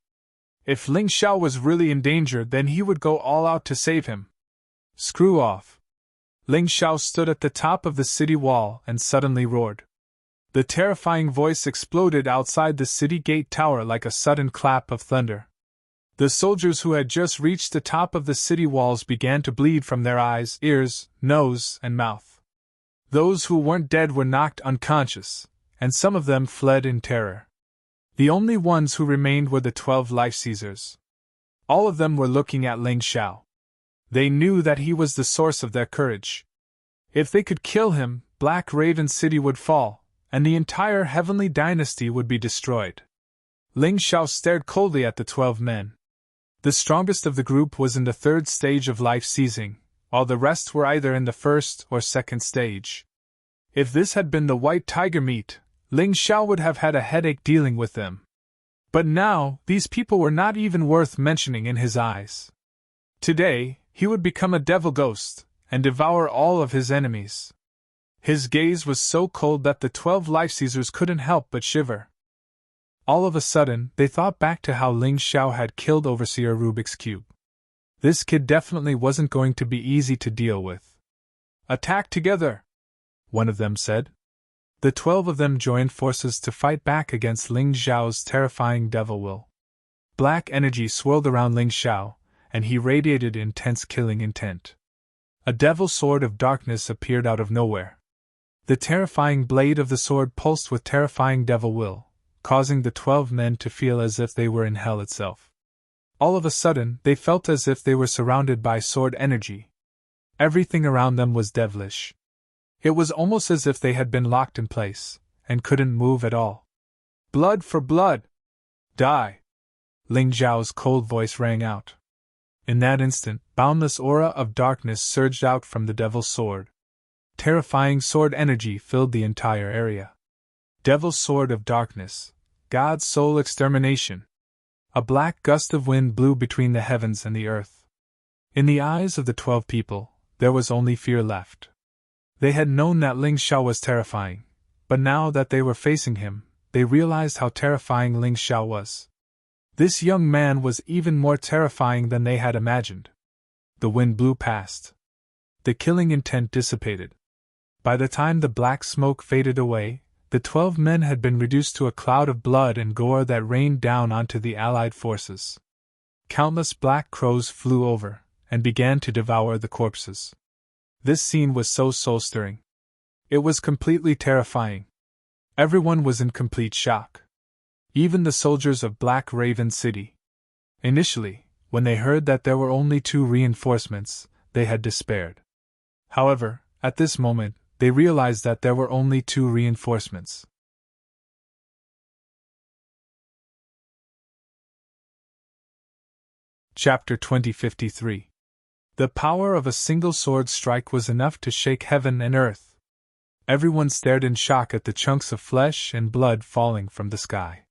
If Ling Xiao was really in danger, then he would go all out to save him. Screw off. Ling Xiao stood at the top of the city wall and suddenly roared. The terrifying voice exploded outside the city gate tower like a sudden clap of thunder. The soldiers who had just reached the top of the city walls began to bleed from their eyes, ears, nose, and mouth. Those who weren't dead were knocked unconscious, and some of them fled in terror. The only ones who remained were the 12 life seizers. All of them were looking at Ling Xiao. They knew that he was the source of their courage. If they could kill him, Black Raven City would fall, and the entire heavenly dynasty would be destroyed. Ling Xiao stared coldly at the 12 men. The strongest of the group was in the 3rd stage of life seizing, while the rest were either in the 1st or 2nd stage. If this had been the White Tiger meet, Ling Xiao would have had a headache dealing with them. But now, these people were not even worth mentioning in his eyes. Today, he would become a devil ghost, and devour all of his enemies. His gaze was so cold that the 12 life seizers couldn't help but shiver. All of a sudden, they thought back to how Ling Xiao had killed Overseer Rubik's Cube. This kid definitely wasn't going to be easy to deal with. Attack together, one of them said. The 12 of them joined forces to fight back against Ling Xiao's terrifying devil will. Black energy swirled around Ling Xiao, and he radiated intense killing intent. A devil sword of darkness appeared out of nowhere. The terrifying blade of the sword pulsed with terrifying devil will, causing the 12 men to feel as if they were in hell itself. All of a sudden, they felt as if they were surrounded by sword energy. Everything around them was devilish. It was almost as if they had been locked in place, and couldn't move at all. Blood for blood! Die! Ling Xiao's cold voice rang out. In that instant, boundless aura of darkness surged out from the devil's sword. Terrifying sword energy filled the entire area. Devil's sword of darkness, God's soul extermination. A black gust of wind blew between the heavens and the earth. In the eyes of the 12 people, there was only fear left. They had known that Ling Xiao was terrifying, but now that they were facing him, they realized how terrifying Ling Xiao was. This young man was even more terrifying than they had imagined. The wind blew past. The killing intent dissipated. By the time the black smoke faded away, the 12 men had been reduced to a cloud of blood and gore that rained down onto the Allied forces. Countless black crows flew over, and began to devour the corpses. This scene was so soul-stirring. It was completely terrifying. Everyone was in complete shock. Even the soldiers of Black Raven City. Initially, when they heard that there were only 2 reinforcements, they had despaired. However, at this moment, they realized that there were only 2 reinforcements. Chapter 2053. The power of a single sword strike was enough to shake heaven and earth. Everyone stared in shock at the chunks of flesh and blood falling from the sky.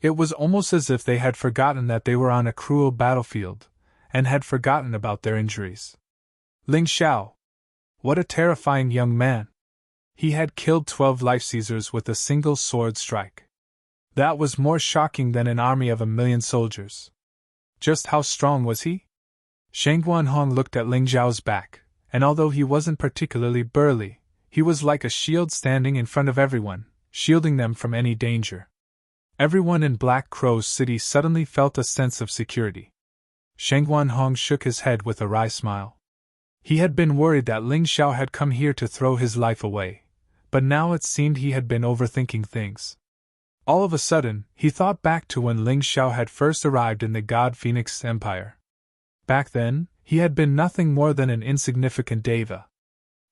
It was almost as if they had forgotten that they were on a cruel battlefield, and had forgotten about their injuries. Ling Xiao! What a terrifying young man! He had killed 12 life-seizers with a single sword strike. That was more shocking than an army of 1,000,000 soldiers. Just how strong was he? Shang Guanhong looked at Ling Xiao's back, and although he wasn't particularly burly, he was like a shield standing in front of everyone, shielding them from any danger. Everyone in Black Crow's city suddenly felt a sense of security. Shang Guanhong shook his head with a wry smile. He had been worried that Ling Xiao had come here to throw his life away, but now it seemed he had been overthinking things. All of a sudden, he thought back to when Ling Xiao had first arrived in the God Phoenix Empire. Back then, he had been nothing more than an insignificant deva.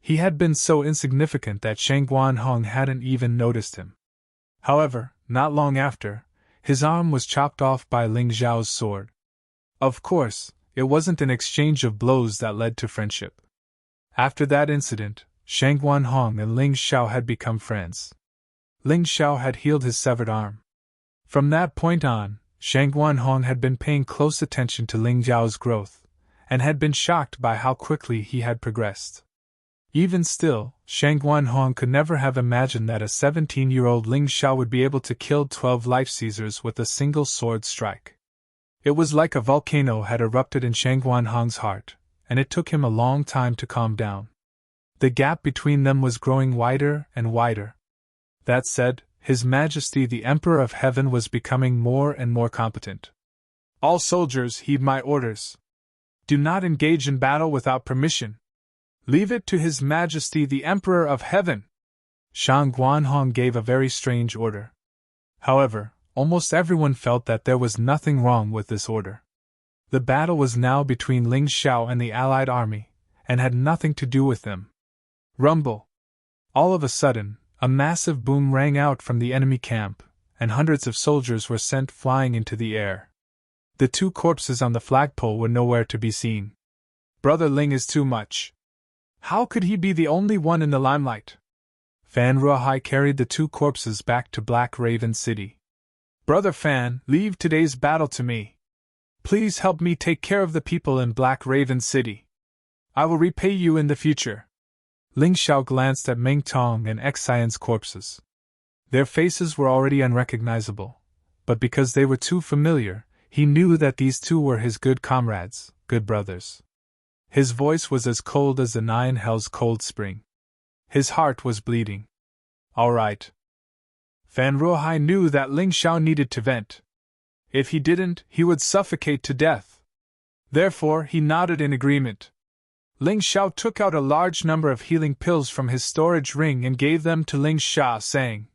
He had been so insignificant that Shang Guanhong hadn't even noticed him. However, not long after, his arm was chopped off by Ling Xiao's sword. Of course, it wasn't an exchange of blows that led to friendship. After that incident, Shang Guanhong and Ling Xiao had become friends. Ling Xiao had healed his severed arm. From that point on, Shang Guanhong had been paying close attention to Ling Xiao's growth, and had been shocked by how quickly he had progressed. Even still, Shang Guanhong could never have imagined that a 17-year-old Ling Xiao would be able to kill 12 life-seizers with a single sword strike. It was like a volcano had erupted in Shang Guanhong's heart, and it took him a long time to calm down. The gap between them was growing wider and wider. That said, His Majesty the Emperor of Heaven was becoming more and more competent. All soldiers heed my orders. Do not engage in battle without permission. Leave it to His Majesty the Emperor of Heaven. Shang Guanhong gave a very strange order. However, almost everyone felt that there was nothing wrong with this order. The battle was now between Ling Xiao and the Allied army, and had nothing to do with them. Rumble! All of a sudden, a massive boom rang out from the enemy camp, and hundreds of soldiers were sent flying into the air. The 2 corpses on the flagpole were nowhere to be seen. Brother Ling is too much. How could he be the only one in the limelight? Fan Ruohai carried the 2 corpses back to Black Raven City. Brother Fan, leave today's battle to me. Please help me take care of the people in Black Raven City. I will repay you in the future. Ling Xiao glanced at Meng Tong and Xian's corpses. Their faces were already unrecognizable, but because they were too familiar, he knew that these 2 were his good comrades, good brothers. His voice was as cold as the Nine Hells' cold spring. His heart was bleeding. All right. Fan Ruohai knew that Ling Xiao needed to vent. If he didn't, he would suffocate to death. Therefore, he nodded in agreement. Ling Xiao took out a large number of healing pills from his storage ring and gave them to Ling Xia, saying,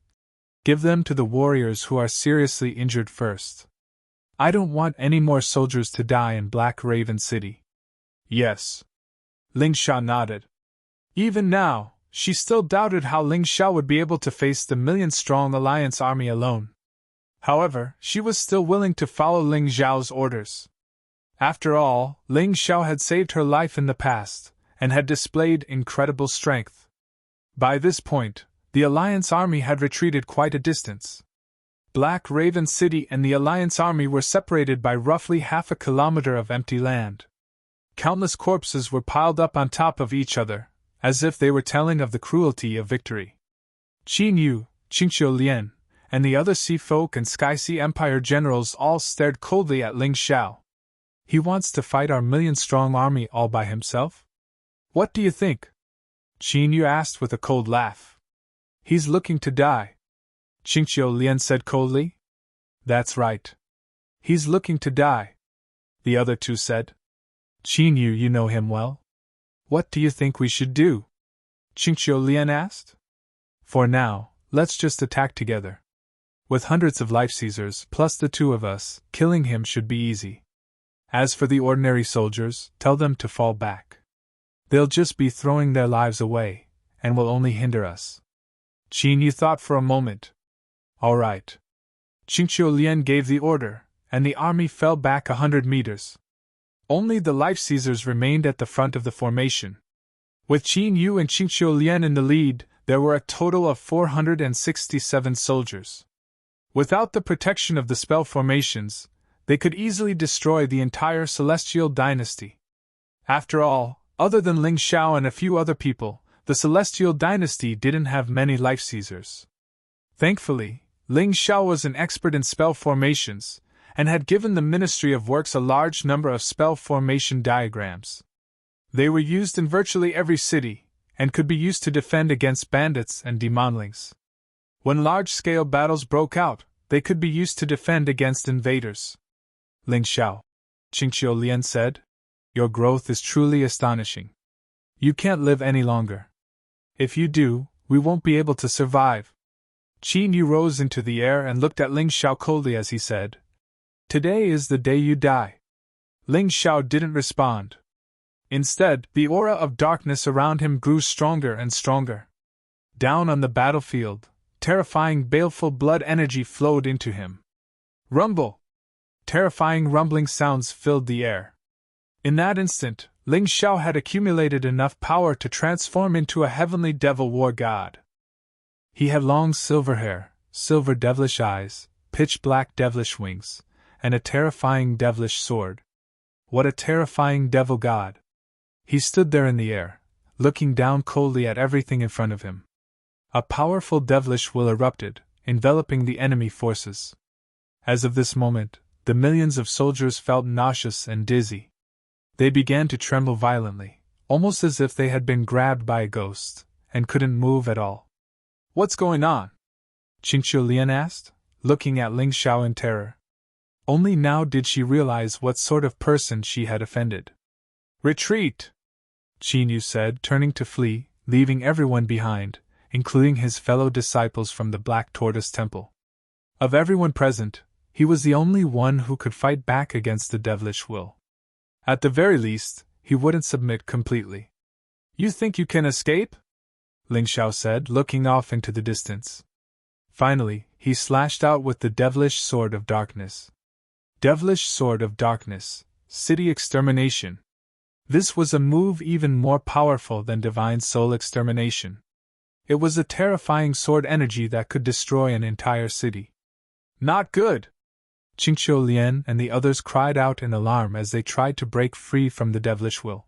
"Give them to the warriors who are seriously injured first. I don't want any more soldiers to die in Black Raven City." Yes. Ling Xia nodded. Even now, she still doubted how Ling Xiao would be able to face the 1,000,000-strong Alliance army alone. However, she was still willing to follow Ling Xiao's orders. After all, Ling Xiao had saved her life in the past, and had displayed incredible strength. By this point, the Alliance army had retreated quite a distance. Black Raven City and the Alliance army were separated by roughly half a kilometer of empty land. Countless corpses were piled up on top of each other, as if they were telling of the cruelty of victory. Qin Yu, Qingqiu Lian, and the other sea folk and Sky Sea Empire generals all stared coldly at Ling Xiao. He wants to fight our million-strong army all by himself? What do you think? Qin Yu asked with a cold laugh. He's looking to die. Qingqiu Lian said coldly. That's right. He's looking to die, the other two said. Qin Yu, you know him well. What do you think we should do? Qingqiu Lian asked. For now, let's just attack together. With hundreds of life seizers plus the two of us, killing him should be easy. As for the ordinary soldiers, tell them to fall back. They'll just be throwing their lives away, and will only hinder us. Qin Yu thought for a moment. All right. Qingqiu Lian gave the order, and the army fell back 100 meters. Only the life seizers remained at the front of the formation. With Qin Yu and Qingqiu Lian in the lead, there were a total of 467 soldiers. Without the protection of the spell formations, they could easily destroy the entire Celestial Dynasty. After all, other than Ling Xiao and a few other people, the Celestial Dynasty didn't have many life seizers. Thankfully, Ling Xiao was an expert in spell formations, and had given the Ministry of Works a large number of spell formation diagrams. They were used in virtually every city, and could be used to defend against bandits and demonlings. When large-scale battles broke out, they could be used to defend against invaders. Ling Xiao, Qingqiu Lian said, your growth is truly astonishing. You can't live any longer. If you do, we won't be able to survive. Qin Yu rose into the air and looked at Ling Xiao coldly as he said, Today is the day you die. Ling Xiao didn't respond. Instead, the aura of darkness around him grew stronger and stronger. Down on the battlefield, terrifying baleful blood energy flowed into him. Rumble! Terrifying rumbling sounds filled the air. In that instant, Ling Xiao had accumulated enough power to transform into a heavenly devil war god. He had long silver hair, silver devilish eyes, pitch-black devilish wings, and a terrifying devilish sword. What a terrifying devil god! He stood there in the air, looking down coldly at everything in front of him. A powerful devilish will erupted, enveloping the enemy forces. As of this moment, the millions of soldiers felt nauseous and dizzy. They began to tremble violently, almost as if they had been grabbed by a ghost, and couldn't move at all. What's going on? Qingqiu Lian asked, looking at Ling Xiao in terror. Only now did she realize what sort of person she had offended. Retreat! Qin Yu said, turning to flee, leaving everyone behind, including his fellow disciples from the Black Tortoise Temple. Of everyone present, he was the only one who could fight back against the devilish will. At the very least, he wouldn't submit completely. You think you can escape? Ling Xiao said, looking off into the distance. Finally, he slashed out with the devilish sword of darkness. Devilish sword of darkness, city extermination. This was a move even more powerful than divine soul extermination. It was a terrifying sword energy that could destroy an entire city. Not good! Qingqiu Lian and the others cried out in alarm as they tried to break free from the devilish will.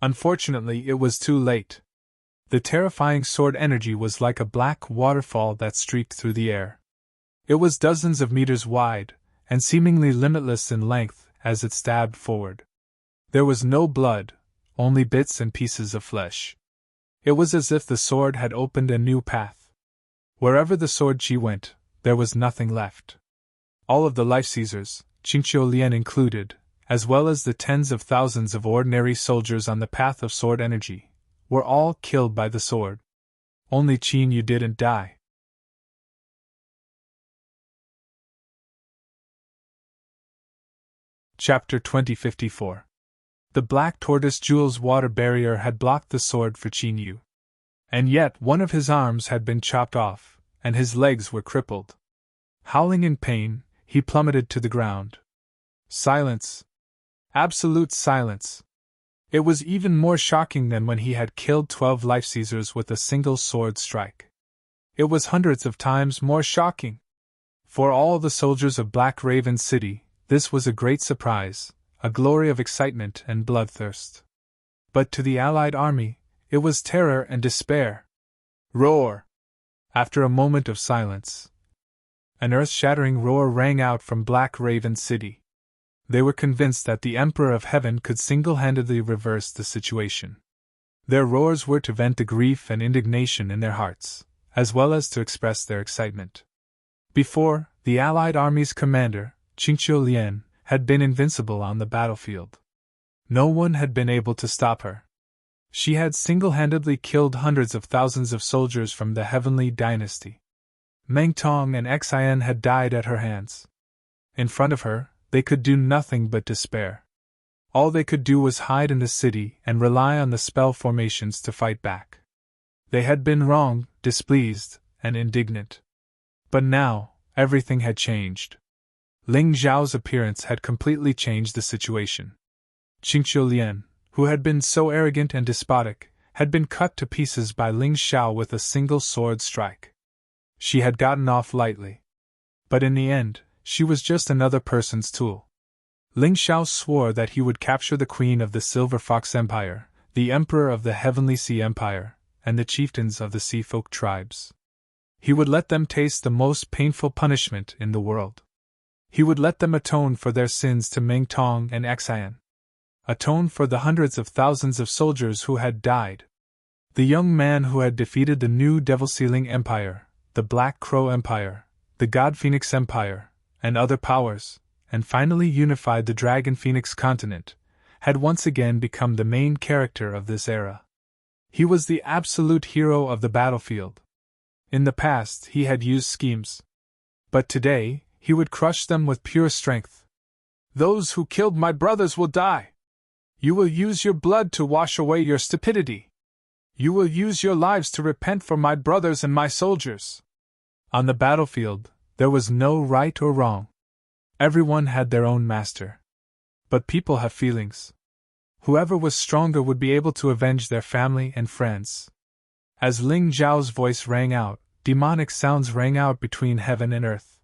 Unfortunately, it was too late. The terrifying sword energy was like a black waterfall that streaked through the air. It was dozens of meters wide, and seemingly limitless in length as it stabbed forward. There was no blood, only bits and pieces of flesh. It was as if the sword had opened a new path. Wherever the sword chi went, there was nothing left. All of the life seizers, Qingqiu Lian included, as well as the tens of thousands of ordinary soldiers on the path of sword energy, were all killed by the sword. Only Qin Yu didn't die. Chapter 2054. The Black Tortoise Jewel's water barrier had blocked the sword for Qin Yu. And yet one of his arms had been chopped off, and his legs were crippled. Howling in pain, he plummeted to the ground. Silence. Absolute silence. It was even more shocking than when he had killed 12 life seizers with a single sword strike. It was hundreds of times more shocking. For all the soldiers of Black Raven City, this was a great surprise, a glory of excitement and bloodthirst. But to the allied army, it was terror and despair. Roar! After a moment of silence, An earth-shattering roar rang out from Black Raven City. They were convinced that the Emperor of Heaven could single-handedly reverse the situation. Their roars were to vent the grief and indignation in their hearts, as well as to express their excitement. Before, the Allied army's commander, Qingqiu Lian, had been invincible on the battlefield. No one had been able to stop her. She had single-handedly killed hundreds of thousands of soldiers from the Heavenly Dynasty. Meng Tong and Xian had died at her hands. In front of her, they could do nothing but despair. All they could do was hide in the city and rely on the spell formations to fight back. They had been wrong, displeased, and indignant. But now, everything had changed. Ling Zhao's appearance had completely changed the situation. Qingqiu Lian, who had been so arrogant and despotic, had been cut to pieces by Ling Xiao with a single sword strike. She had gotten off lightly. But in the end, she was just another person's tool. Ling Xiao swore that he would capture the Queen of the Silver Fox Empire, the Emperor of the Heavenly Sea Empire, and the chieftains of the Sea Folk tribes. He would let them taste the most painful punishment in the world. He would let them atone for their sins to Meng Tong and Xian. Atone for the hundreds of thousands of soldiers who had died. The young man who had defeated the new Devil Sealing Empire, the Black Crow Empire, the God Phoenix Empire, and other powers, and finally unified the Dragon Phoenix continent, had once again become the main character of this era. He was the absolute hero of the battlefield. In the past, he had used schemes. But today, he would crush them with pure strength. "Those who killed my brothers will die. You will use your blood to wash away your stupidity. You will use your lives to repent for my brothers and my soldiers." On the battlefield, there was no right or wrong. Everyone had their own master. But people have feelings. Whoever was stronger would be able to avenge their family and friends. As Ling Zhao's voice rang out, demonic sounds rang out between heaven and earth.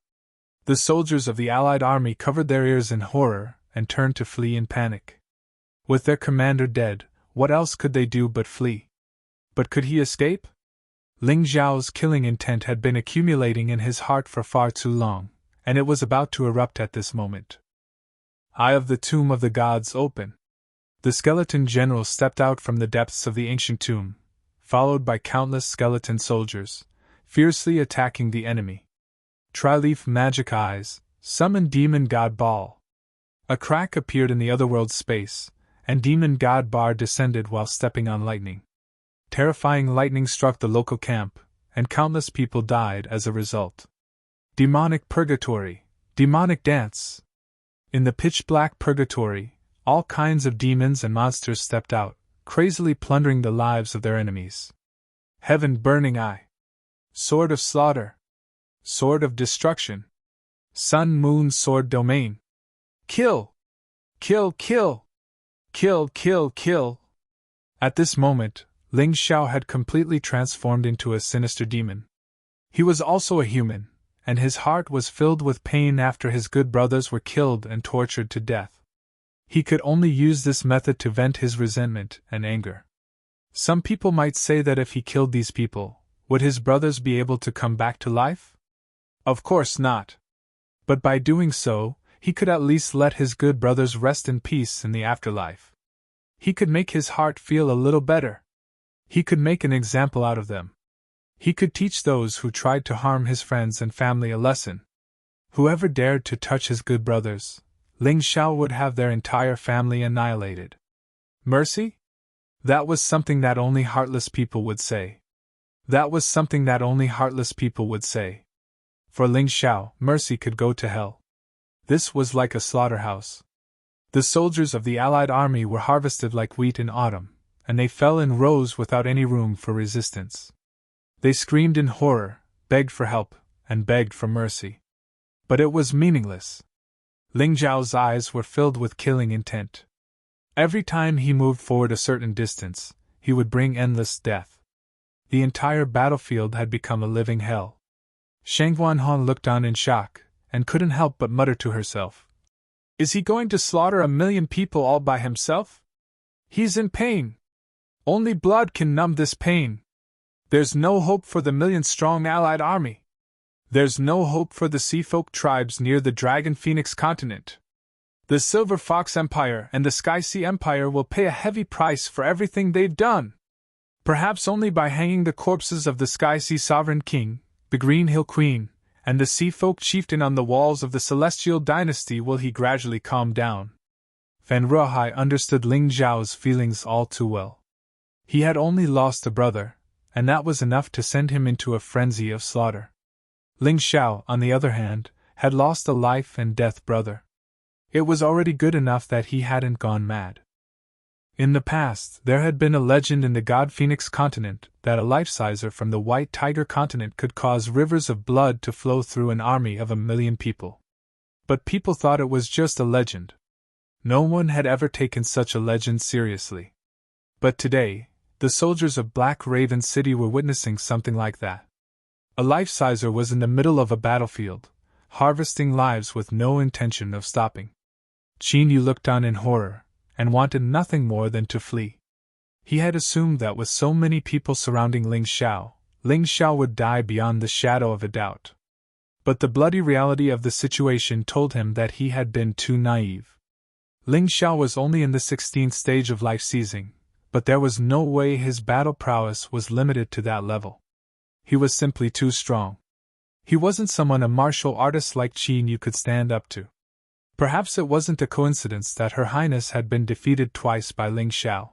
The soldiers of the Allied army covered their ears in horror and turned to flee in panic. With their commander dead, what else could they do but flee? But could he escape? Ling Zhao's killing intent had been accumulating in his heart for far too long, and it was about to erupt at this moment. Eye of the Tomb of the Gods open. The skeleton general stepped out from the depths of the ancient tomb, followed by countless skeleton soldiers, fiercely attacking the enemy. Tri-leaf magic eyes, summon Demon God Ball. A crack appeared in the otherworld space, and Demon God Bar descended while stepping on lightning. Terrifying lightning struck the local camp, and countless people died as a result. Demonic purgatory, demonic dance. In the pitch-black purgatory, all kinds of demons and monsters stepped out, crazily plundering the lives of their enemies. Heaven burning eye. Sword of slaughter. Sword of destruction. Sun moon sword domain. Kill! Kill, kill! Kill, kill, kill! At this moment, Ling Xiao had completely transformed into a sinister demon. He was also a human, and his heart was filled with pain after his good brothers were killed and tortured to death. He could only use this method to vent his resentment and anger. Some people might say that if he killed these people, would his brothers be able to come back to life? Of course not. But by doing so, he could at least let his good brothers rest in peace in the afterlife. He could make his heart feel a little better. He could make an example out of them. He could teach those who tried to harm his friends and family a lesson. Whoever dared to touch his good brothers, Ling Xiao would have their entire family annihilated. Mercy? That was something that only heartless people would say. That was something that only heartless people would say. For Ling Xiao, mercy could go to hell. This was like a slaughterhouse. The soldiers of the Allied army were harvested like wheat in autumn, and they fell in rows without any room for resistance. They screamed in horror, begged for help, and begged for mercy. But it was meaningless. Ling Zhao's eyes were filled with killing intent. Every time he moved forward a certain distance, he would bring endless death. The entire battlefield had become a living hell. Shang Guanhan looked on in shock, and couldn't help but mutter to herself. Is he going to slaughter 1,000,000 people all by himself? He's in pain. Only blood can numb this pain. There's no hope for the 1,000,000-strong Allied army. There's no hope for the Sea Folk tribes near the Dragon Phoenix continent. The Silver Fox Empire and the Sky Sea Empire will pay a heavy price for everything they've done. Perhaps only by hanging the corpses of the Sky Sea Sovereign King, the Green Hill Queen, and the Sea Folk chieftain on the walls of the Celestial Dynasty will he gradually calm down. Fan Ruohai understood Ling Zhao's feelings all too well. He had only lost a brother, and that was enough to send him into a frenzy of slaughter. Ling Xiao, on the other hand, had lost a life-and-death brother. It was already good enough that he hadn't gone mad. In the past, there had been a legend in the God Phoenix continent that a life-sizer from the White Tiger continent could cause rivers of blood to flow through an army of 1,000,000 people. But people thought it was just a legend. No one had ever taken such a legend seriously. But today, the soldiers of Black Raven City were witnessing something like that. A life-sizer was in the middle of a battlefield, harvesting lives with no intention of stopping. Qin Yu looked on in horror, and wanted nothing more than to flee. He had assumed that with so many people surrounding Ling Xiao would die beyond the shadow of a doubt. But the bloody reality of the situation told him that he had been too naive. Ling Xiao was only in the 16th stage of life seizing, but there was no way his battle prowess was limited to that level. He was simply too strong. He wasn't someone a martial artist like Qin Yu could stand up to. Perhaps it wasn't a coincidence that Her Highness had been defeated twice by Ling Xiao.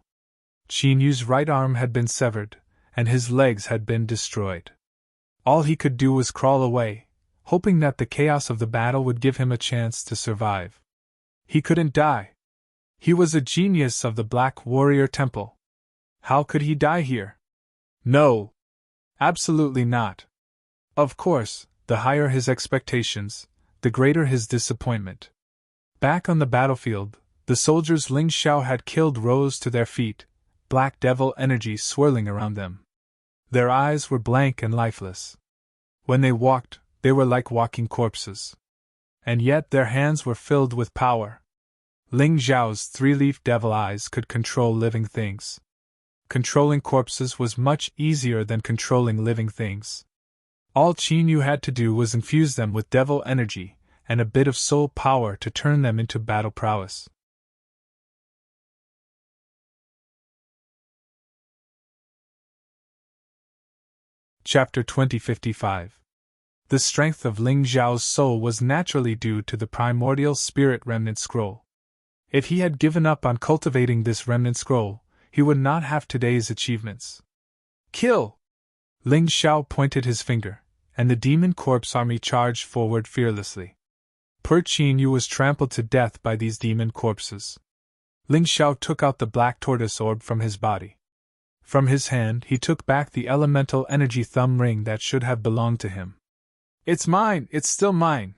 Qin Yu's right arm had been severed, and his legs had been destroyed. All he could do was crawl away, hoping that the chaos of the battle would give him a chance to survive. He couldn't die. He was a genius of the Black Warrior Temple. How could he die here? No. Absolutely not. Of course, the higher his expectations, the greater his disappointment. Back on the battlefield, the soldiers Ling Xiao had killed rose to their feet, black devil energy swirling around them. Their eyes were blank and lifeless. When they walked, they were like walking corpses. And yet their hands were filled with power. Ling Xiao's three-leaf devil eyes could control living things. Controlling corpses was much easier than controlling living things. All Qin Yu had to do was infuse them with devil energy, and a bit of soul power to turn them into battle prowess. Chapter 2055. The strength of Ling Zhao's soul was naturally due to the primordial spirit remnant scroll. If he had given up on cultivating this remnant scroll, he would not have today's achievements. Kill! Ling Xiao pointed his finger, and the demon corpse army charged forward fearlessly. Poor Qin Yu was trampled to death by these demon corpses. Ling Xiao took out the black tortoise orb from his body. From his hand he took back the elemental energy thumb ring that should have belonged to him. It's mine, it's still mine.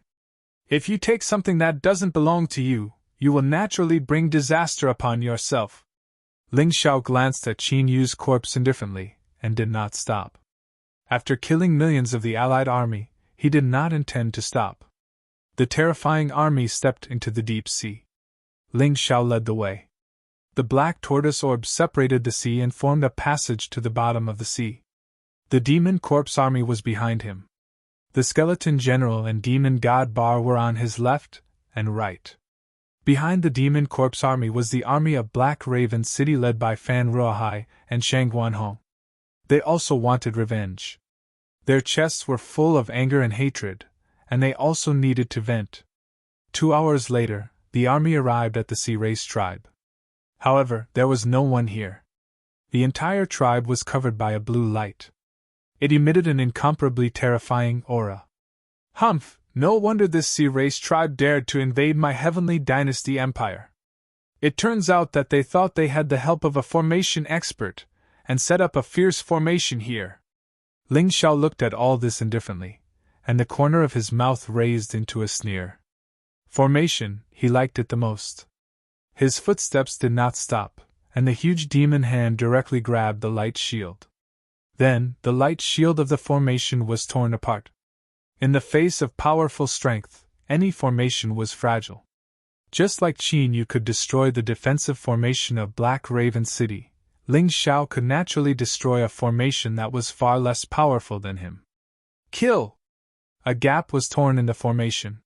If you take something that doesn't belong to you, you will naturally bring disaster upon yourself. Ling Xiao glanced at Qin Yu's corpse indifferently, and did not stop. After killing millions of the allied army, he did not intend to stop. The terrifying army stepped into the deep sea. Ling Xiao led the way. The black tortoise orb separated the sea and formed a passage to the bottom of the sea. The demon corpse army was behind him. The skeleton general and demon god Bar were on his left and right. Behind the demon corpse army was the army of Black Raven City led by Fan Ruohai and Shang Guanhong. They also wanted revenge. Their chests were full of anger and hatred, and they also needed to vent. 2 hours later, the army arrived at the Sea Race tribe. However, there was no one here. The entire tribe was covered by a blue light. It emitted an incomparably terrifying aura. Humph! No wonder this Sea Race tribe dared to invade my Heavenly Dynasty empire. It turns out that they thought they had the help of a formation expert, and set up a fierce formation here. Ling Xiao looked at all this indifferently, and the corner of his mouth raised into a sneer. Formation, he liked it the most. His footsteps did not stop, and the huge demon hand directly grabbed the light shield. Then, the light shield of the formation was torn apart. In the face of powerful strength, any formation was fragile. Just like Qin Yu could destroy the defensive formation of Black Raven City, Ling Xiao could naturally destroy a formation that was far less powerful than him. Kill! A gap was torn in the formation.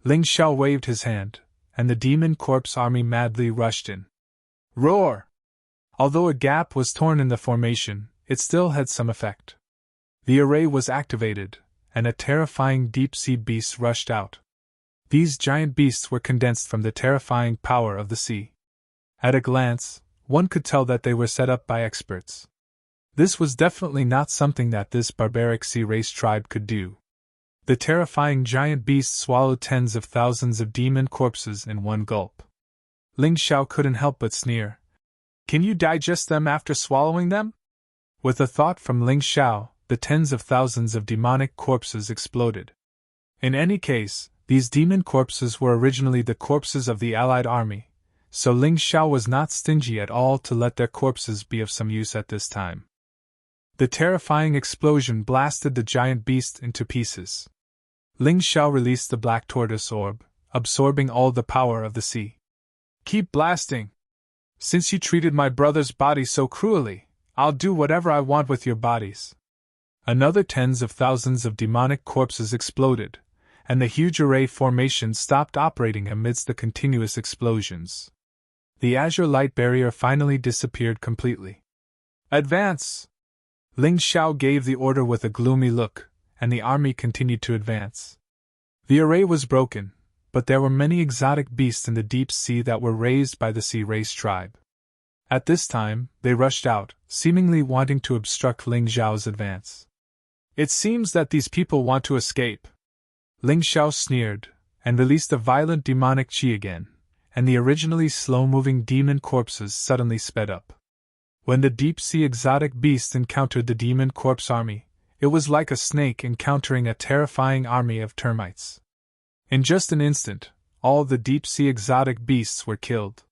Ling Xiao waved his hand, and the demon corpse army madly rushed in. Roar! Although a gap was torn in the formation, it still had some effect. The array was activated, and a terrifying deep-sea beast rushed out. These giant beasts were condensed from the terrifying power of the sea. At a glance, one could tell that they were set up by experts. This was definitely not something that this barbaric sea race tribe could do. The terrifying giant beast swallowed tens of thousands of demon corpses in one gulp. Ling Xiao couldn't help but sneer. Can you digest them after swallowing them? With a thought from Ling Xiao, the tens of thousands of demonic corpses exploded. In any case, these demon corpses were originally the corpses of the allied army, so Ling Xiao was not stingy at all to let their corpses be of some use at this time. The terrifying explosion blasted the giant beast into pieces. Ling Xiao released the black tortoise orb, absorbing all the power of the sea. Keep blasting! Since you treated my brother's body so cruelly, I'll do whatever I want with your bodies. Another tens of thousands of demonic corpses exploded, and the huge array formation stopped operating amidst the continuous explosions. The azure light barrier finally disappeared completely. Advance! Ling Xiao gave the order with a gloomy look, and the army continued to advance. The array was broken, but there were many exotic beasts in the deep sea that were raised by the sea race tribe. At this time, they rushed out, seemingly wanting to obstruct Ling Xiao's advance. It seems that these people want to escape. Ling Xiao sneered, and released a violent demonic chi again, and the originally slow-moving demon corpses suddenly sped up. When the deep-sea exotic beast encountered the demon corpse army, it was like a snake encountering a terrifying army of termites. In just an instant, all the deep-sea exotic beasts were killed.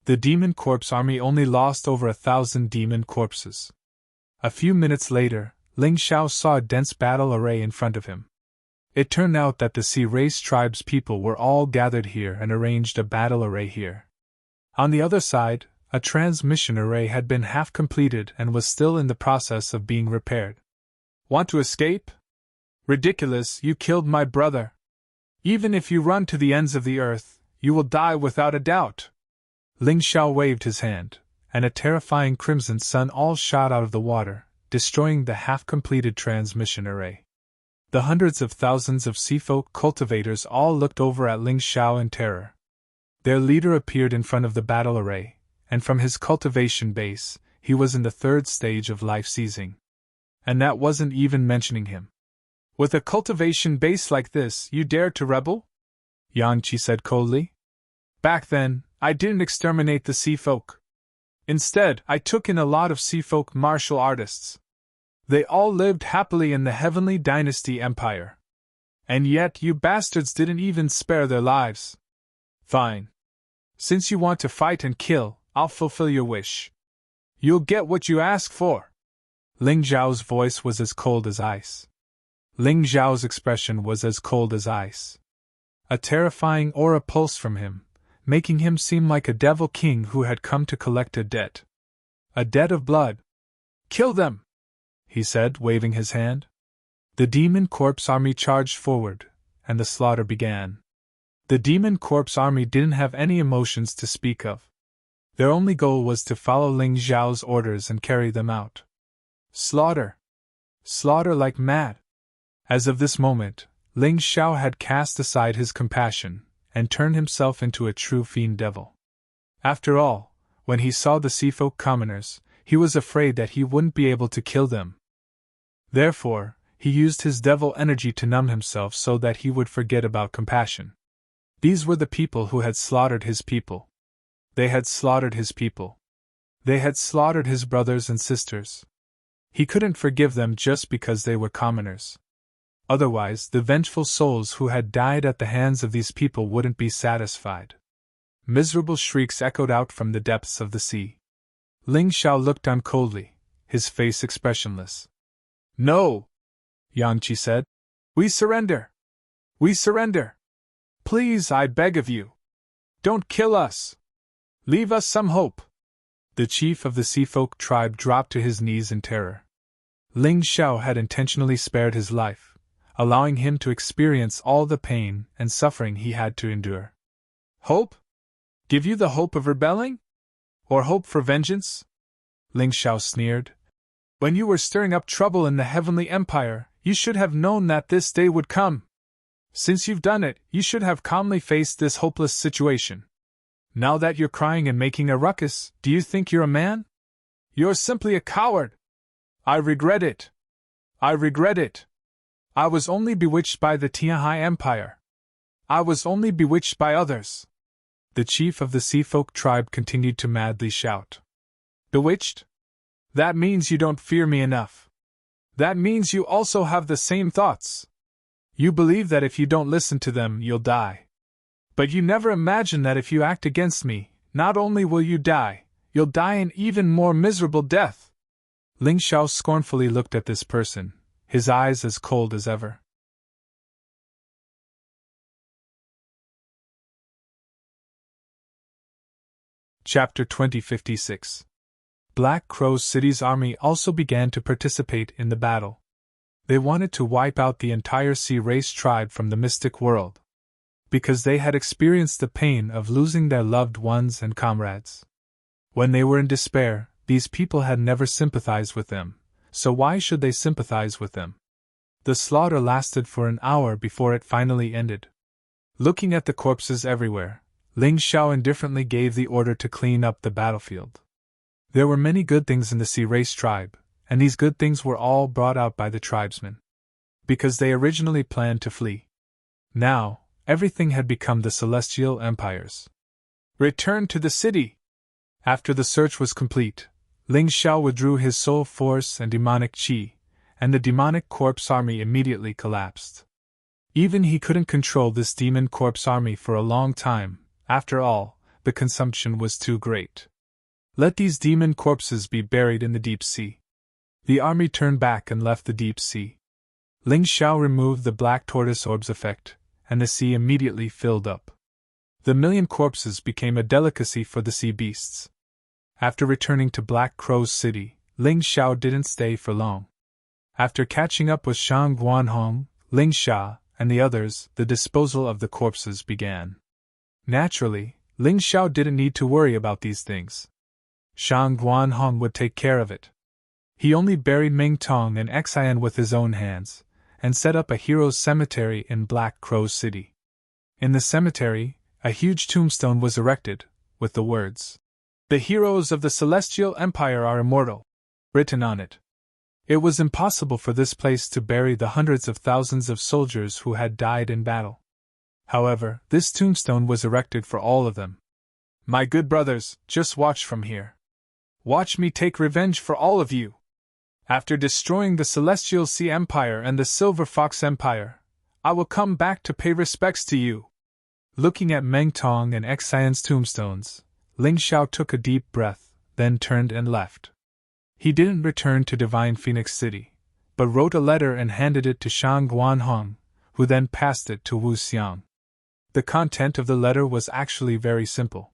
The demon corpse army only lost over 1,000 demon corpses. A few minutes later, Ling Xiao saw a dense battle array in front of him. It turned out that the sea race tribe's people were all gathered here and arranged a battle array here. On the other side, a transmission array had been half completed and was still in the process of being repaired. Want to escape? Ridiculous, you killed my brother. Even if you run to the ends of the earth, you will die without a doubt. Ling Xiao waved his hand, and a terrifying crimson sun all shot out of the water, destroying the half-completed transmission array. The hundreds of thousands of seafolk cultivators all looked over at Ling Xiao in terror. Their leader appeared in front of the battle array, and from his cultivation base, he was in the third stage of life seizing. And that wasn't even mentioning him. With a cultivation base like this, you dare to rebel? Yang Qi said coldly. Back then, I didn't exterminate the seafolk. Instead, I took in a lot of seafolk martial artists. They all lived happily in the Heavenly Dynasty Empire. And yet you bastards didn't even spare their lives. Fine. Since you want to fight and kill, I'll fulfill your wish. You'll get what you ask for. Ling Zhao's voice was as cold as ice. Ling Zhao's expression was as cold as ice. A terrifying aura pulsed from him, making him seem like a devil king who had come to collect a debt. A debt of blood. Kill them! He said, waving his hand. The demon corpse army charged forward, and the slaughter began. The demon corpse army didn't have any emotions to speak of. Their only goal was to follow Ling Zhao's orders and carry them out. Slaughter! Slaughter like mad! As of this moment, Ling Xiao had cast aside his compassion, and turned himself into a true fiend devil. After all, when he saw the seafolk commoners, he was afraid that he wouldn't be able to kill them. Therefore, he used his devil energy to numb himself so that he would forget about compassion. These were the people who had slaughtered his people. They had slaughtered his people. They had slaughtered his brothers and sisters. He couldn't forgive them just because they were commoners. Otherwise, the vengeful souls who had died at the hands of these people wouldn't be satisfied. Miserable shrieks echoed out from the depths of the sea. Ling Xiao looked on coldly, his face expressionless. No! Yang Qi said. We surrender! We surrender! Please, I beg of you! Don't kill us! Leave us some hope! The chief of the seafolk tribe dropped to his knees in terror. Ling Xiao had intentionally spared his life, allowing him to experience all the pain and suffering he had to endure. Hope? Give you the hope of rebelling? Or hope for vengeance? Ling Xiao sneered. When you were stirring up trouble in the Heavenly Empire, you should have known that this day would come. Since you've done it, you should have calmly faced this hopeless situation. Now that you're crying and making a ruckus, do you think you're a man? You're simply a coward. I regret it. I regret it. I was only bewitched by the Tianhai Empire. I was only bewitched by others. The chief of the Sea Folk tribe continued to madly shout. Bewitched? That means you don't fear me enough. That means you also have the same thoughts. You believe that if you don't listen to them, you'll die. But you never imagine that if you act against me, not only will you die, you'll die an even more miserable death. Ling Xiao scornfully looked at this person, his eyes as cold as ever. Chapter 2056. Black Crow City's army also began to participate in the battle. They wanted to wipe out the entire Sea Race tribe from the mystic world, because they had experienced the pain of losing their loved ones and comrades. When they were in despair, these people had never sympathized with them, so why should they sympathize with them? The slaughter lasted for an hour before it finally ended. Looking at the corpses everywhere, Ling Xiao indifferently gave the order to clean up the battlefield. There were many good things in the Sea Race tribe, and these good things were all brought out by the tribesmen, because they originally planned to flee. Now, everything had become the Celestial Empire's. Return to the city! After the search was complete, Ling Xiao withdrew his soul force and demonic qi, and the demonic corpse army immediately collapsed. Even he couldn't control this demon corpse army for a long time. After all, the consumption was too great. Let these demon corpses be buried in the deep sea. The army turned back and left the deep sea. Ling Xiao removed the black tortoise orb's effect, and the sea immediately filled up. The million corpses became a delicacy for the sea beasts. After returning to Black Crow's city, Ling Xiao didn't stay for long. After catching up with Shang Guanhong, Ling Xia, and the others, the disposal of the corpses began. Naturally, Ling Xiao didn't need to worry about these things. Shang Guanhong would take care of it. He only buried Ming Tong and Xian with his own hands, and set up a hero's cemetery in Black Crow City. In the cemetery, a huge tombstone was erected, with the words, "The heroes of the Celestial Empire are immortal," written on it. It was impossible for this place to bury the hundreds of thousands of soldiers who had died in battle. However, this tombstone was erected for all of them. My good brothers, just watch from here. Watch me take revenge for all of you. After destroying the Celestial Sea Empire and the Silver Fox Empire, I will come back to pay respects to you. Looking at Meng Tong and Xian's tombstones, Ling Xiao took a deep breath, then turned and left. He didn't return to Divine Phoenix City, but wrote a letter and handed it to Shang Guanhong, who then passed it to Wu Xiang. The content of the letter was actually very simple.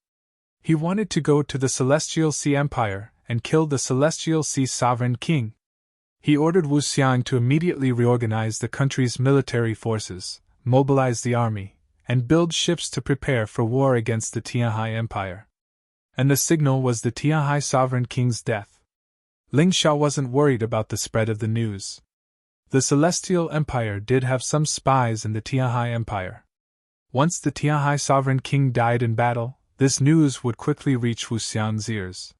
He wanted to go to the Celestial Sea Empire and kill the Celestial Sea Sovereign King. He ordered Wu Xiang to immediately reorganize the country's military forces, mobilize the army, and build ships to prepare for war against the Tianhai Empire. And the signal was the Tianhai Sovereign King's death. Ling Xiao wasn't worried about the spread of the news. The Celestial Empire did have some spies in the Tianhai Empire. Once the Tianhai Sovereign King died in battle, this news would quickly reach Wu Xiang's ears.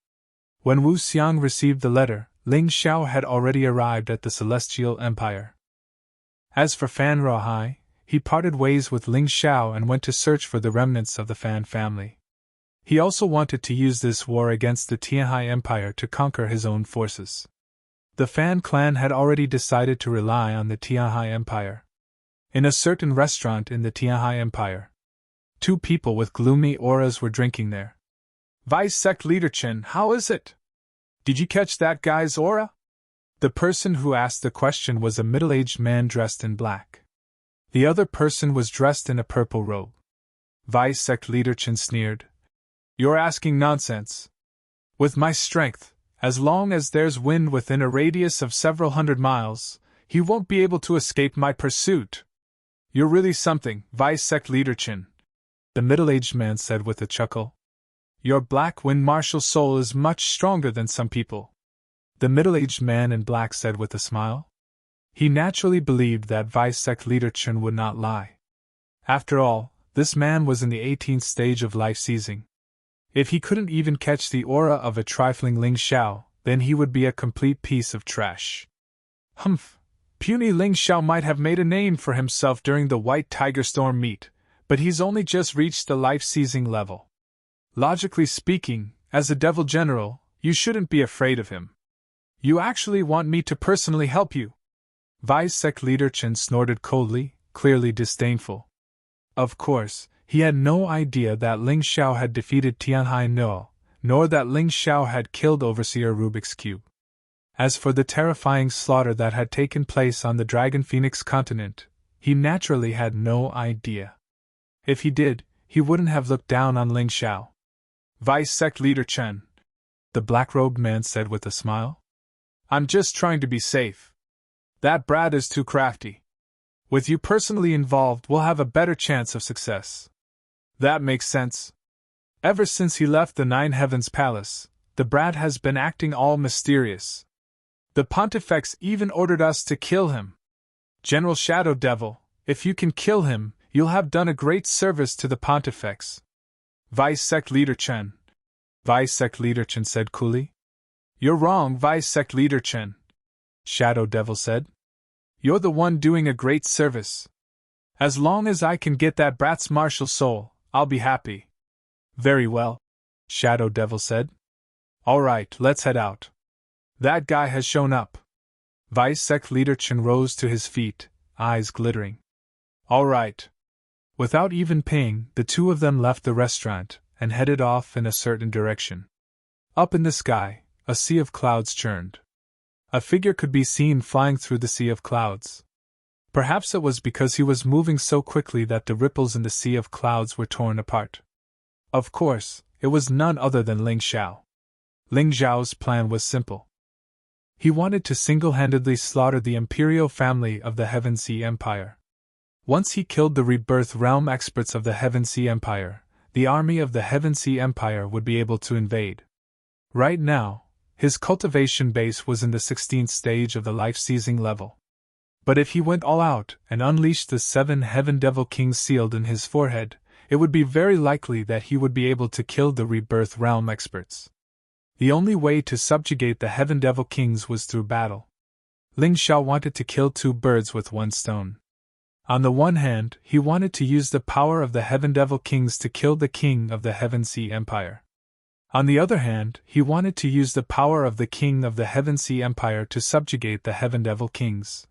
When Wu Xiang received the letter, Ling Xiao had already arrived at the Celestial Empire. As for Fan Rohai, he parted ways with Ling Xiao and went to search for the remnants of the Fan family. He also wanted to use this war against the Tianhai Empire to conquer his own forces. The Fan clan had already decided to rely on the Tianhai Empire. In a certain restaurant in the Tianhai Empire, two people with gloomy auras were drinking there. Vice Sect Leader Chen, how is it? Did you catch that guy's aura? The person who asked the question was a middle-aged man dressed in black. The other person was dressed in a purple robe. Vice Sect Leader Chen sneered. You're asking nonsense. With my strength, as long as there's wind within a radius of several hundred miles, he won't be able to escape my pursuit. You're really something, Vice Sect Leader Chen, the middle-aged man said with a chuckle. Your black wind martial soul is much stronger than some people, the middle-aged man in black said with a smile. He naturally believed that Vice Sect Leader Chen would not lie. After all, this man was in the 18th stage of life seizing. If he couldn't even catch the aura of a trifling Ling Xiao, then he would be a complete piece of trash. Humph! Puny Ling Xiao might have made a name for himself during the White Tiger Storm meet, but he's only just reached the life-seizing level. Logically speaking, as a devil general, you shouldn't be afraid of him. You actually want me to personally help you? Vice Sect Leader Chen snorted coldly, clearly disdainful. Of course, he had no idea that Ling Xiao had defeated Tianhai No, nor that Ling Xiao had killed Overseer Rubik's Cube. As for the terrifying slaughter that had taken place on the Dragon Phoenix continent, he naturally had no idea. If he did, he wouldn't have looked down on Ling Xiao. Vice Sect Leader Chen, the black-robed man said with a smile. I'm just trying to be safe. That brat is too crafty. With you personally involved, we'll have a better chance of success. That makes sense. Ever since he left the Nine Heavens Palace, the brat has been acting all mysterious. The Pontifex even ordered us to kill him. General Shadow Devil, if you can kill him, you'll have done a great service to the Pontifex. Vice Sect Leader Chen. Vice Sect Leader Chen said coolly. You're wrong, Vice Sect Leader Chen, Shadow Devil said. You're the one doing a great service. As long as I can get that brat's martial soul, I'll be happy. Very well, Shadow Devil said. All right, let's head out. That guy has shown up. Vice Sect Leader Chen rose to his feet, eyes glittering. All right. Without even paying, the two of them left the restaurant and headed off in a certain direction. Up in the sky, a sea of clouds churned. A figure could be seen flying through the sea of clouds. Perhaps it was because he was moving so quickly that the ripples in the sea of clouds were torn apart. Of course, it was none other than Ling Xiao. Ling Xiao's plan was simple. He wanted to single-handedly slaughter the imperial family of the Heaven Sea Empire. Once he killed the Rebirth Realm experts of the Heaven Sea Empire, the army of the Heaven Sea Empire would be able to invade. Right now, his cultivation base was in the 16th stage of the life-seizing level. But if he went all out and unleashed the 7 Heaven Devil Kings sealed in his forehead, it would be very likely that he would be able to kill the Rebirth Realm experts. The only way to subjugate the Heaven Devil Kings was through battle. Ling Xiao wanted to kill 2 birds with 1 stone. On the one hand, he wanted to use the power of the Heaven Devil Kings to kill the king of the Heaven Sea Empire. On the other hand, he wanted to use the power of the king of the Heaven Sea Empire to subjugate the Heaven Devil Kings.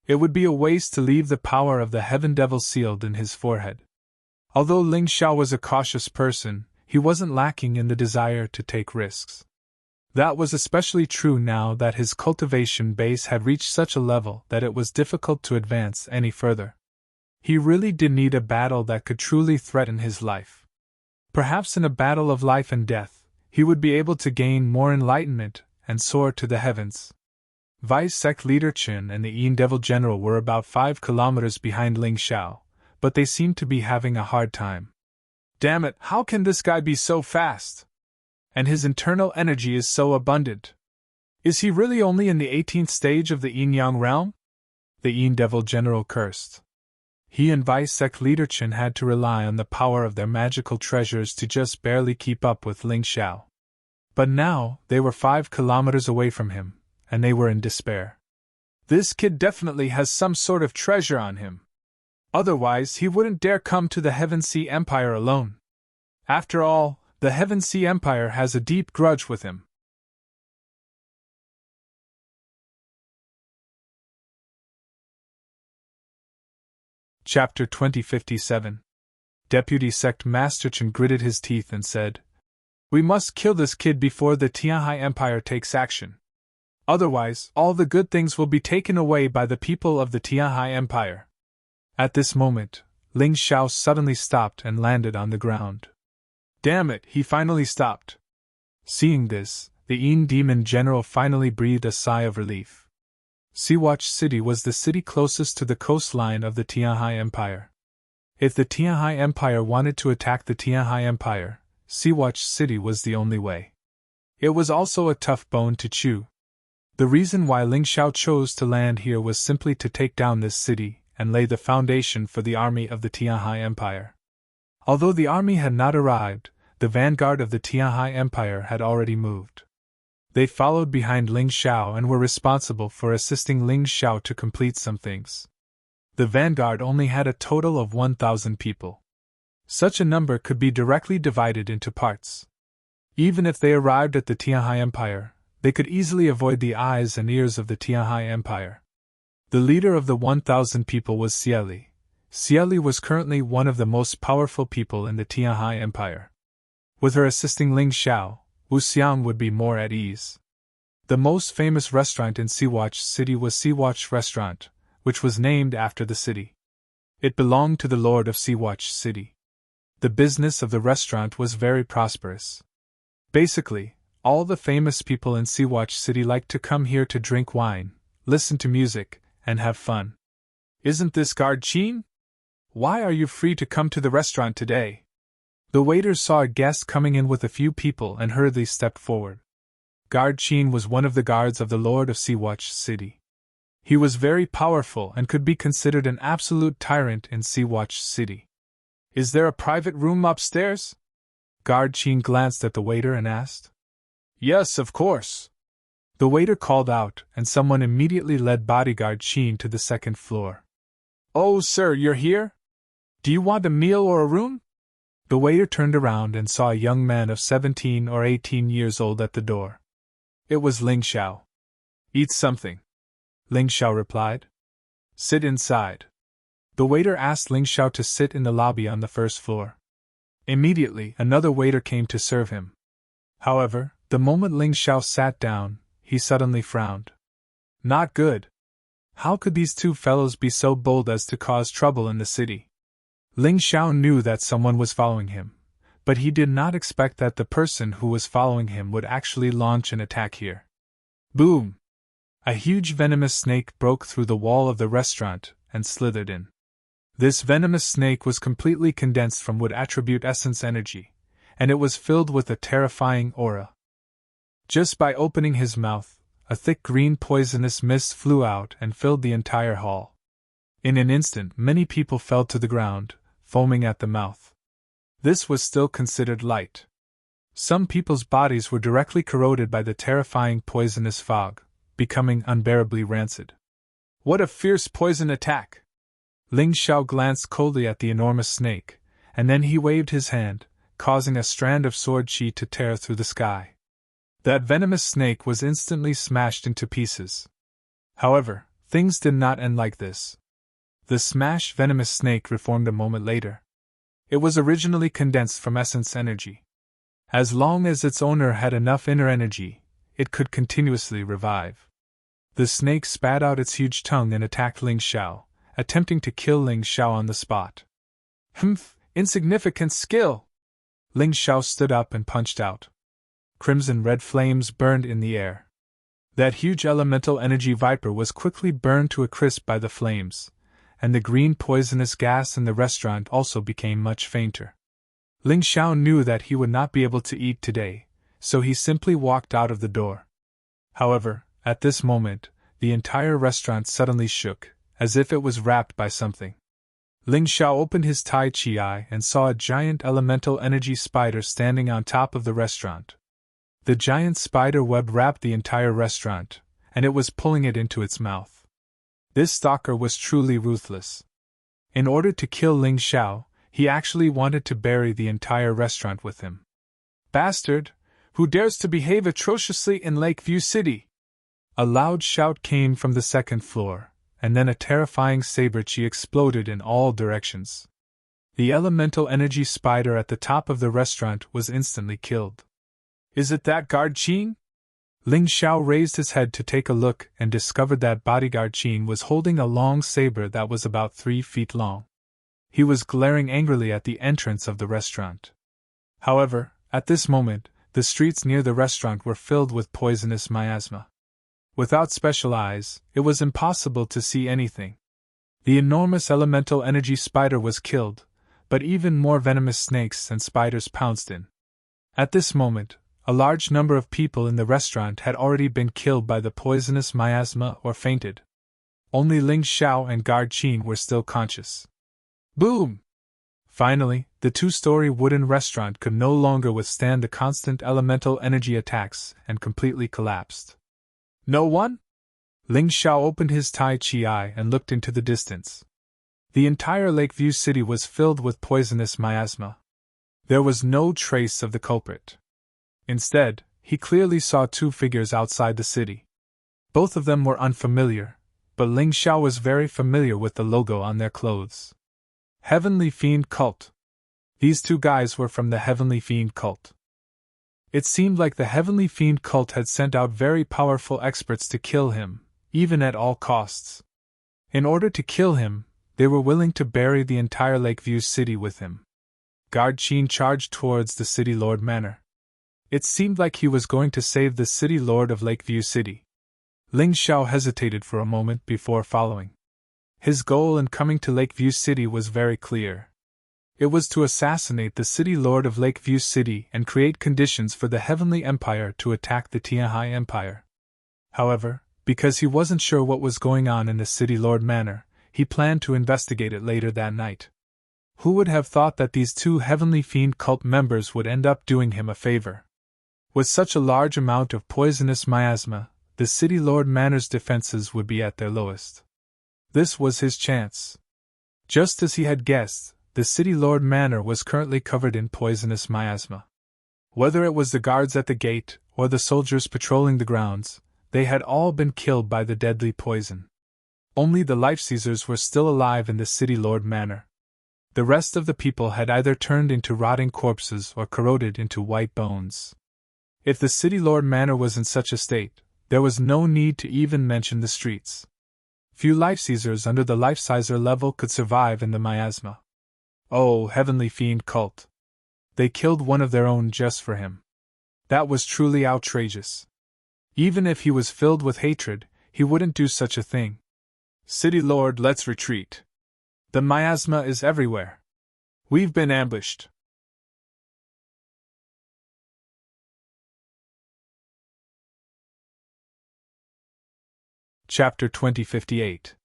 It would be a waste to leave the power of the Heaven Devil sealed in his forehead. Although Ling Xiao was a cautious person, he wasn't lacking in the desire to take risks. That was especially true now that his cultivation base had reached such a level that it was difficult to advance any further. He really did need a battle that could truly threaten his life. Perhaps in a battle of life and death, he would be able to gain more enlightenment and soar to the heavens. Vice Sect Leader Chen and the Yin Devil General were about 5 kilometers behind Ling Xiao, but they seemed to be having a hard time. Damn it, how can this guy be so fast? And his internal energy is so abundant. Is he really only in the 18th stage of the Yin-Yang realm? The Yin Devil General cursed. He and Vice Sect Leader Chen had to rely on the power of their magical treasures to just barely keep up with Ling Xiao. But now, they were 5 kilometers away from him, and they were in despair. This kid definitely has some sort of treasure on him. Otherwise, he wouldn't dare come to the Heaven Sea Empire alone. After all, the Heaven Sea Empire has a deep grudge with him. Chapter 2057. Deputy Sect Master Chen gritted his teeth and said, "We must kill this kid before the Tianhai Empire takes action. Otherwise, all the good things will be taken away by the people of the Tianhai Empire." At this moment, Ling Xiao suddenly stopped and landed on the ground. Damn it, he finally stopped. Seeing this, the Yin Demon General finally breathed a sigh of relief. Sea-Watch City was the city closest to the coastline of the Tianhai Empire. If the Tianhai Empire wanted to attack the Tianhai Empire, Sea-Watch City was the only way. It was also a tough bone to chew. The reason why Ling Xiao chose to land here was simply to take down this city and lay the foundation for the army of the Tianhai Empire. Although the army had not arrived, the vanguard of the Tianhai Empire had already moved. They followed behind Ling Xiao and were responsible for assisting Ling Xiao to complete some things. The vanguard only had a total of 1,000 people. Such a number could be directly divided into parts. Even if they arrived at the Tianhai Empire, they could easily avoid the eyes and ears of the Tianhai Empire. The leader of the 1,000 people was Xieli. Xieli was currently one of the most powerful people in the Tianhai Empire. With her assisting Ling Xiao, Wu Xiang would be more at ease. The most famous restaurant in Sea-Watch City was Sea-Watch Restaurant, which was named after the city. It belonged to the Lord of Sea-Watch City. The business of the restaurant was very prosperous. Basically, all the famous people in Sea-Watch City liked to come here to drink wine, listen to music, and have fun. "Isn't this Guard Qin? Why are you free to come to the restaurant today?" The waiters saw a guest coming in with a few people and hurriedly stepped forward. Guard Qin was one of the guards of the Lord of Sea-Watch City. He was very powerful and could be considered an absolute tyrant in Sea-Watch City. "Is there a private room upstairs?" Guard Qin glanced at the waiter and asked. "Yes, of course." The waiter called out, and someone immediately led bodyguard Qin to the second floor. "Oh, sir, you're here? Do you want a meal or a room?" The waiter turned around and saw a young man of 17 or 18 years old at the door. It was Ling Xiao. "Eat something," Ling Xiao replied. "Sit inside." The waiter asked Ling Xiao to sit in the lobby on the first floor. Immediately, another waiter came to serve him. However, the moment Ling Xiao sat down, he suddenly frowned. Not good. How could these two fellows be so bold as to cause trouble in the city? Ling Xiao knew that someone was following him, but he did not expect that the person who was following him would actually launch an attack here. Boom! A huge venomous snake broke through the wall of the restaurant and slithered in. This venomous snake was completely condensed from wood attribute essence energy, and it was filled with a terrifying aura. Just by opening his mouth, a thick green poisonous mist flew out and filled the entire hall. In an instant, many people fell to the ground, foaming at the mouth. This was still considered light. Some people's bodies were directly corroded by the terrifying poisonous fog, becoming unbearably rancid. What a fierce poison attack! Ling Xiao glanced coldly at the enormous snake, and then he waved his hand, causing a strand of sword chi to tear through the sky. That venomous snake was instantly smashed into pieces. However, things did not end like this. The smashed venomous snake reformed a moment later. It was originally condensed from essence energy. As long as its owner had enough inner energy, it could continuously revive. The snake spat out its huge tongue and attacked Ling Xiao, attempting to kill Ling Xiao on the spot. Humph, insignificant skill! Ling Xiao stood up and punched out. Crimson-red flames burned in the air. That huge elemental energy viper was quickly burned to a crisp by the flames, and the green poisonous gas in the restaurant also became much fainter. Ling Xiao knew that he would not be able to eat today, so he simply walked out of the door. However, at this moment, the entire restaurant suddenly shook, as if it was wrapped by something. Ling Xiao opened his Tai Chi eye and saw a giant elemental energy spider standing on top of the restaurant. The giant spider web wrapped the entire restaurant, and it was pulling it into its mouth. This stalker was truly ruthless. In order to kill Ling Xiao, he actually wanted to bury the entire restaurant with him. Bastard! Who dares to behave atrociously in Lakeview City? A loud shout came from the second floor, and then a terrifying saber chi exploded in all directions. The elemental energy spider at the top of the restaurant was instantly killed. Is it that Guard Qin? Ling Xiao raised his head to take a look and discovered that bodyguard Qin was holding a long saber that was about 3 feet long. He was glaring angrily at the entrance of the restaurant. However, at this moment, the streets near the restaurant were filled with poisonous miasma. Without special eyes, it was impossible to see anything. The enormous elemental energy spider was killed, but even more venomous snakes and spiders pounced in. At this moment, a large number of people in the restaurant had already been killed by the poisonous miasma or fainted. Only Ling Xiao and Guard Qin were still conscious. Boom! Finally, the two-story wooden restaurant could no longer withstand the constant elemental energy attacks and completely collapsed. No one? Ling Xiao opened his Tai Chi eye and looked into the distance. The entire Lakeview City was filled with poisonous miasma. There was no trace of the culprit. Instead, he clearly saw two figures outside the city. Both of them were unfamiliar, but Ling Xiao was very familiar with the logo on their clothes. Heavenly Fiend Cult. These two guys were from the Heavenly Fiend Cult. It seemed like the Heavenly Fiend Cult had sent out very powerful experts to kill him, even at all costs. In order to kill him, they were willing to bury the entire Lakeview City with him. Guard Qin charged towards the City Lord Manor. It seemed like he was going to save the City Lord of Lakeview City. Ling Xiao hesitated for a moment before following. His goal in coming to Lakeview City was very clear. It was to assassinate the City Lord of Lakeview City and create conditions for the Heavenly Empire to attack the Tianhai Empire. However, because he wasn't sure what was going on in the City Lord Manor, he planned to investigate it later that night. Who would have thought that these two Heavenly Fiend Cult members would end up doing him a favor? With such a large amount of poisonous miasma, the City Lord Manor's defenses would be at their lowest. This was his chance. Just as he had guessed, the City Lord Manor was currently covered in poisonous miasma. Whether it was the guards at the gate or the soldiers patrolling the grounds, they had all been killed by the deadly poison. Only the life-seizers were still alive in the City Lord Manor. The rest of the people had either turned into rotting corpses or corroded into white bones. If the City Lord Manor was in such a state, there was no need to even mention the streets. Few life-seizers under the life-sizer level could survive in the miasma. Oh, Heavenly Fiend Cult! They killed one of their own just for him. That was truly outrageous. Even if he was filled with hatred, he wouldn't do such a thing. City Lord, let's retreat. The miasma is everywhere. We've been ambushed. Chapter 2058.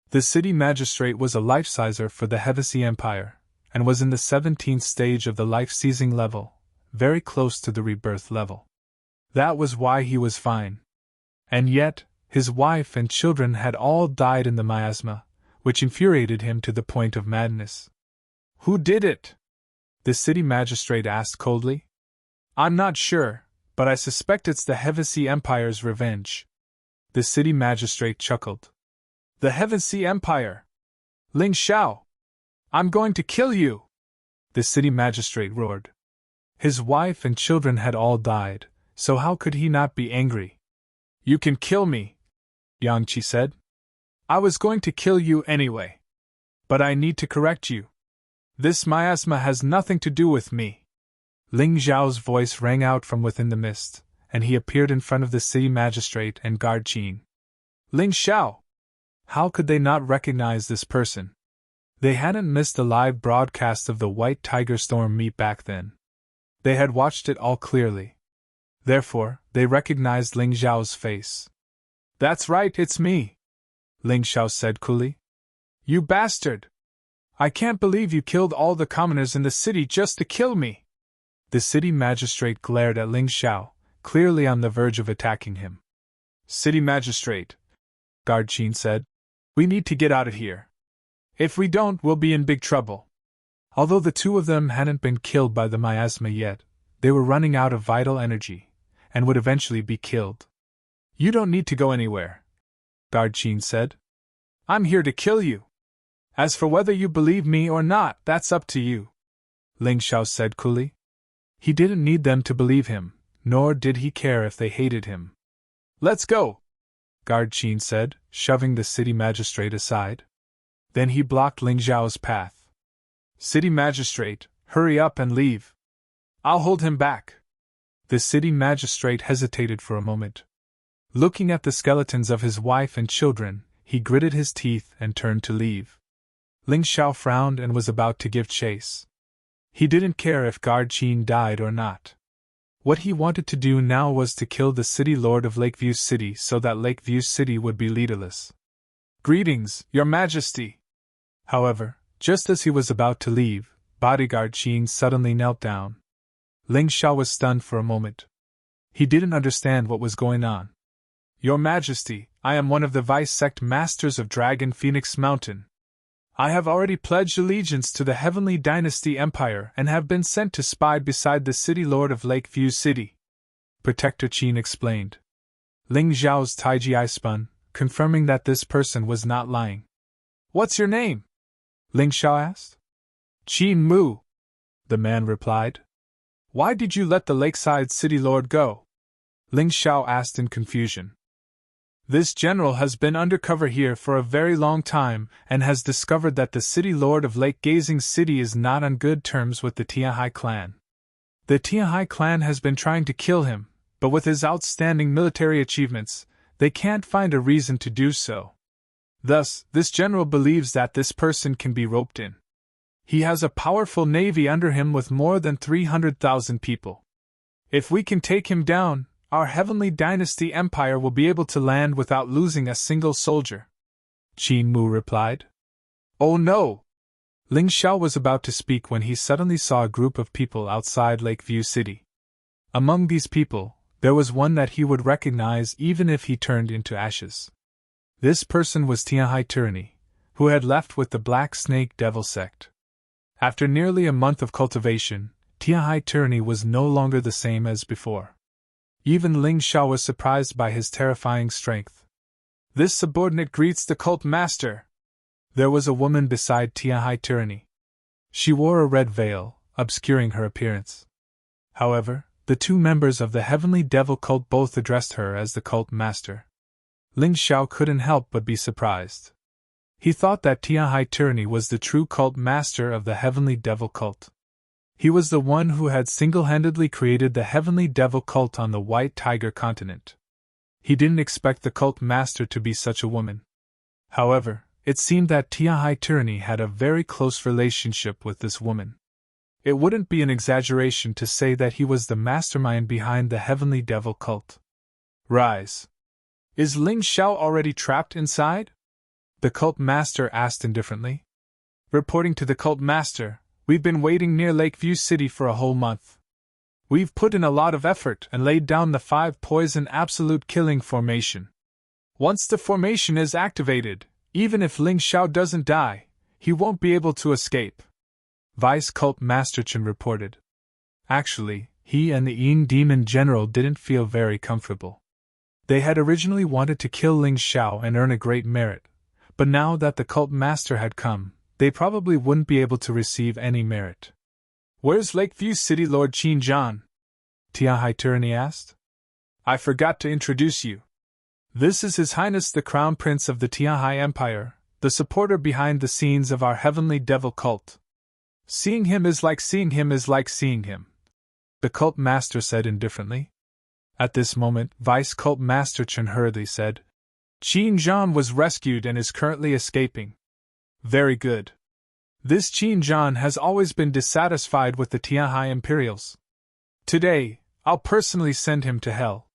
The city magistrate was a life-sizer for the Hevesi Empire, and was in the 17th stage of the life-seizing level, very close to the rebirth level. That was why he was fine. And yet, his wife and children had all died in the miasma, which infuriated him to the point of madness. Who did it? The city magistrate asked coldly. I'm not sure, but I suspect it's the Hevesi Empire's revenge. The city magistrate chuckled. The Hevesi Empire! Ling Xiao! I'm going to kill you! The city magistrate roared. His wife and children had all died, so how could he not be angry? You can kill me, Yang Qi said. I was going to kill you anyway. But I need to correct you. This miasma has nothing to do with me. Ling Xiao's voice rang out from within the mist, and he appeared in front of the city magistrate and Guard Qin. Ling Xiao! How could they not recognize this person? They hadn't missed a live broadcast of the White Tiger Storm meet back then. They had watched it all clearly. Therefore, they recognized Ling Xiao's face. That's right, it's me, Ling Xiao said coolly. You bastard! I can't believe you killed all the commoners in the city just to kill me! The city magistrate glared at Ling Xiao, clearly on the verge of attacking him. City magistrate, Guard Qin said, we need to get out of here. If we don't, we'll be in big trouble. Although the two of them hadn't been killed by the miasma yet, they were running out of vital energy, and would eventually be killed. You don't need to go anywhere, Guard Qin said. I'm here to kill you. As for whether you believe me or not, that's up to you, Ling Xiao said coolly. He didn't need them to believe him, nor did he care if they hated him. Let's go, Guard Qin said, shoving the city magistrate aside. Then he blocked Ling Xiao's path. City magistrate, hurry up and leave. I'll hold him back. The city magistrate hesitated for a moment. Looking at the skeletons of his wife and children, he gritted his teeth and turned to leave. Ling Xiao frowned and was about to give chase. He didn't care if Guard Qin died or not. What he wanted to do now was to kill the city lord of Lakeview City so that Lakeview City would be leaderless. "Greetings, Your Majesty!" However, just as he was about to leave, bodyguard Qin suddenly knelt down. Ling Xiao was stunned for a moment. He didn't understand what was going on. "Your Majesty, I am one of the vice-sect masters of Dragon Phoenix Mountain. I have already pledged allegiance to the Heavenly Dynasty Empire and have been sent to spy beside the city lord of Lakeview City," Protector Qin explained. Ling Xiao's taiji eye spun, confirming that this person was not lying. "What's your name?" Ling Xiao asked. "Qin Mu," the man replied. "Why did you let the Lakeside City Lord go?" Ling Xiao asked in confusion. "This general has been undercover here for a very long time and has discovered that the city lord of Lake Gazing City is not on good terms with the Tianhai clan. The Tianhai clan has been trying to kill him, but with his outstanding military achievements, they can't find a reason to do so. Thus, this general believes that this person can be roped in. He has a powerful navy under him with more than 300,000 people. If we can take him down, our Heavenly Dynasty Empire will be able to land without losing a single soldier," Qin Mu replied. "Oh no!" Ling Xiao was about to speak when he suddenly saw a group of people outside Lakeview City. Among these people, there was one that he would recognize even if he turned into ashes. This person was Tianhai Tyranny, who had left with the Black Snake Devil sect. After nearly a month of cultivation, Tianhai Tyranny was no longer the same as before. Even Ling Xiao was surprised by his terrifying strength. "This subordinate greets the cult master." There was a woman beside Tianhai Tyranny. She wore a red veil, obscuring her appearance. However, the two members of the Heavenly Devil cult both addressed her as the cult master. Ling Xiao couldn't help but be surprised. He thought that Tianhai Tyranny was the true cult master of the Heavenly Devil cult. He was the one who had single-handedly created the Heavenly Devil cult on the White Tiger continent. He didn't expect the cult master to be such a woman. However, it seemed that Tianhai Tyranny had a very close relationship with this woman. It wouldn't be an exaggeration to say that he was the mastermind behind the Heavenly Devil cult. "Rise. Is Ling Xiao already trapped inside?" the cult master asked indifferently. "Reporting to the cult master, we've been waiting near Lakeview City for a whole month. We've put in a lot of effort and laid down the 5-poison absolute killing formation. Once the formation is activated, even if Ling Xiao doesn't die, he won't be able to escape," Vice Cult Master Chen reported. Actually, he and the Ying Demon General didn't feel very comfortable. They had originally wanted to kill Ling Xiao and earn a great merit, but now that the cult master had come, they probably wouldn't be able to receive any merit. "Where's Lakeview City Lord Qin Zhan?" Tianhai Tyranny asked. "I forgot to introduce you. This is His Highness the Crown Prince of the Tianhai Empire, the supporter behind the scenes of our Heavenly Devil cult. Seeing him is like seeing him is like seeing him," the cult master said indifferently. At this moment, Vice Cult Master Chen hurriedly said, "Qin Zhan was rescued and is currently escaping." "Very good. This Qin Zhan has always been dissatisfied with the Tianhai Imperials. Today, I'll personally send him to hell."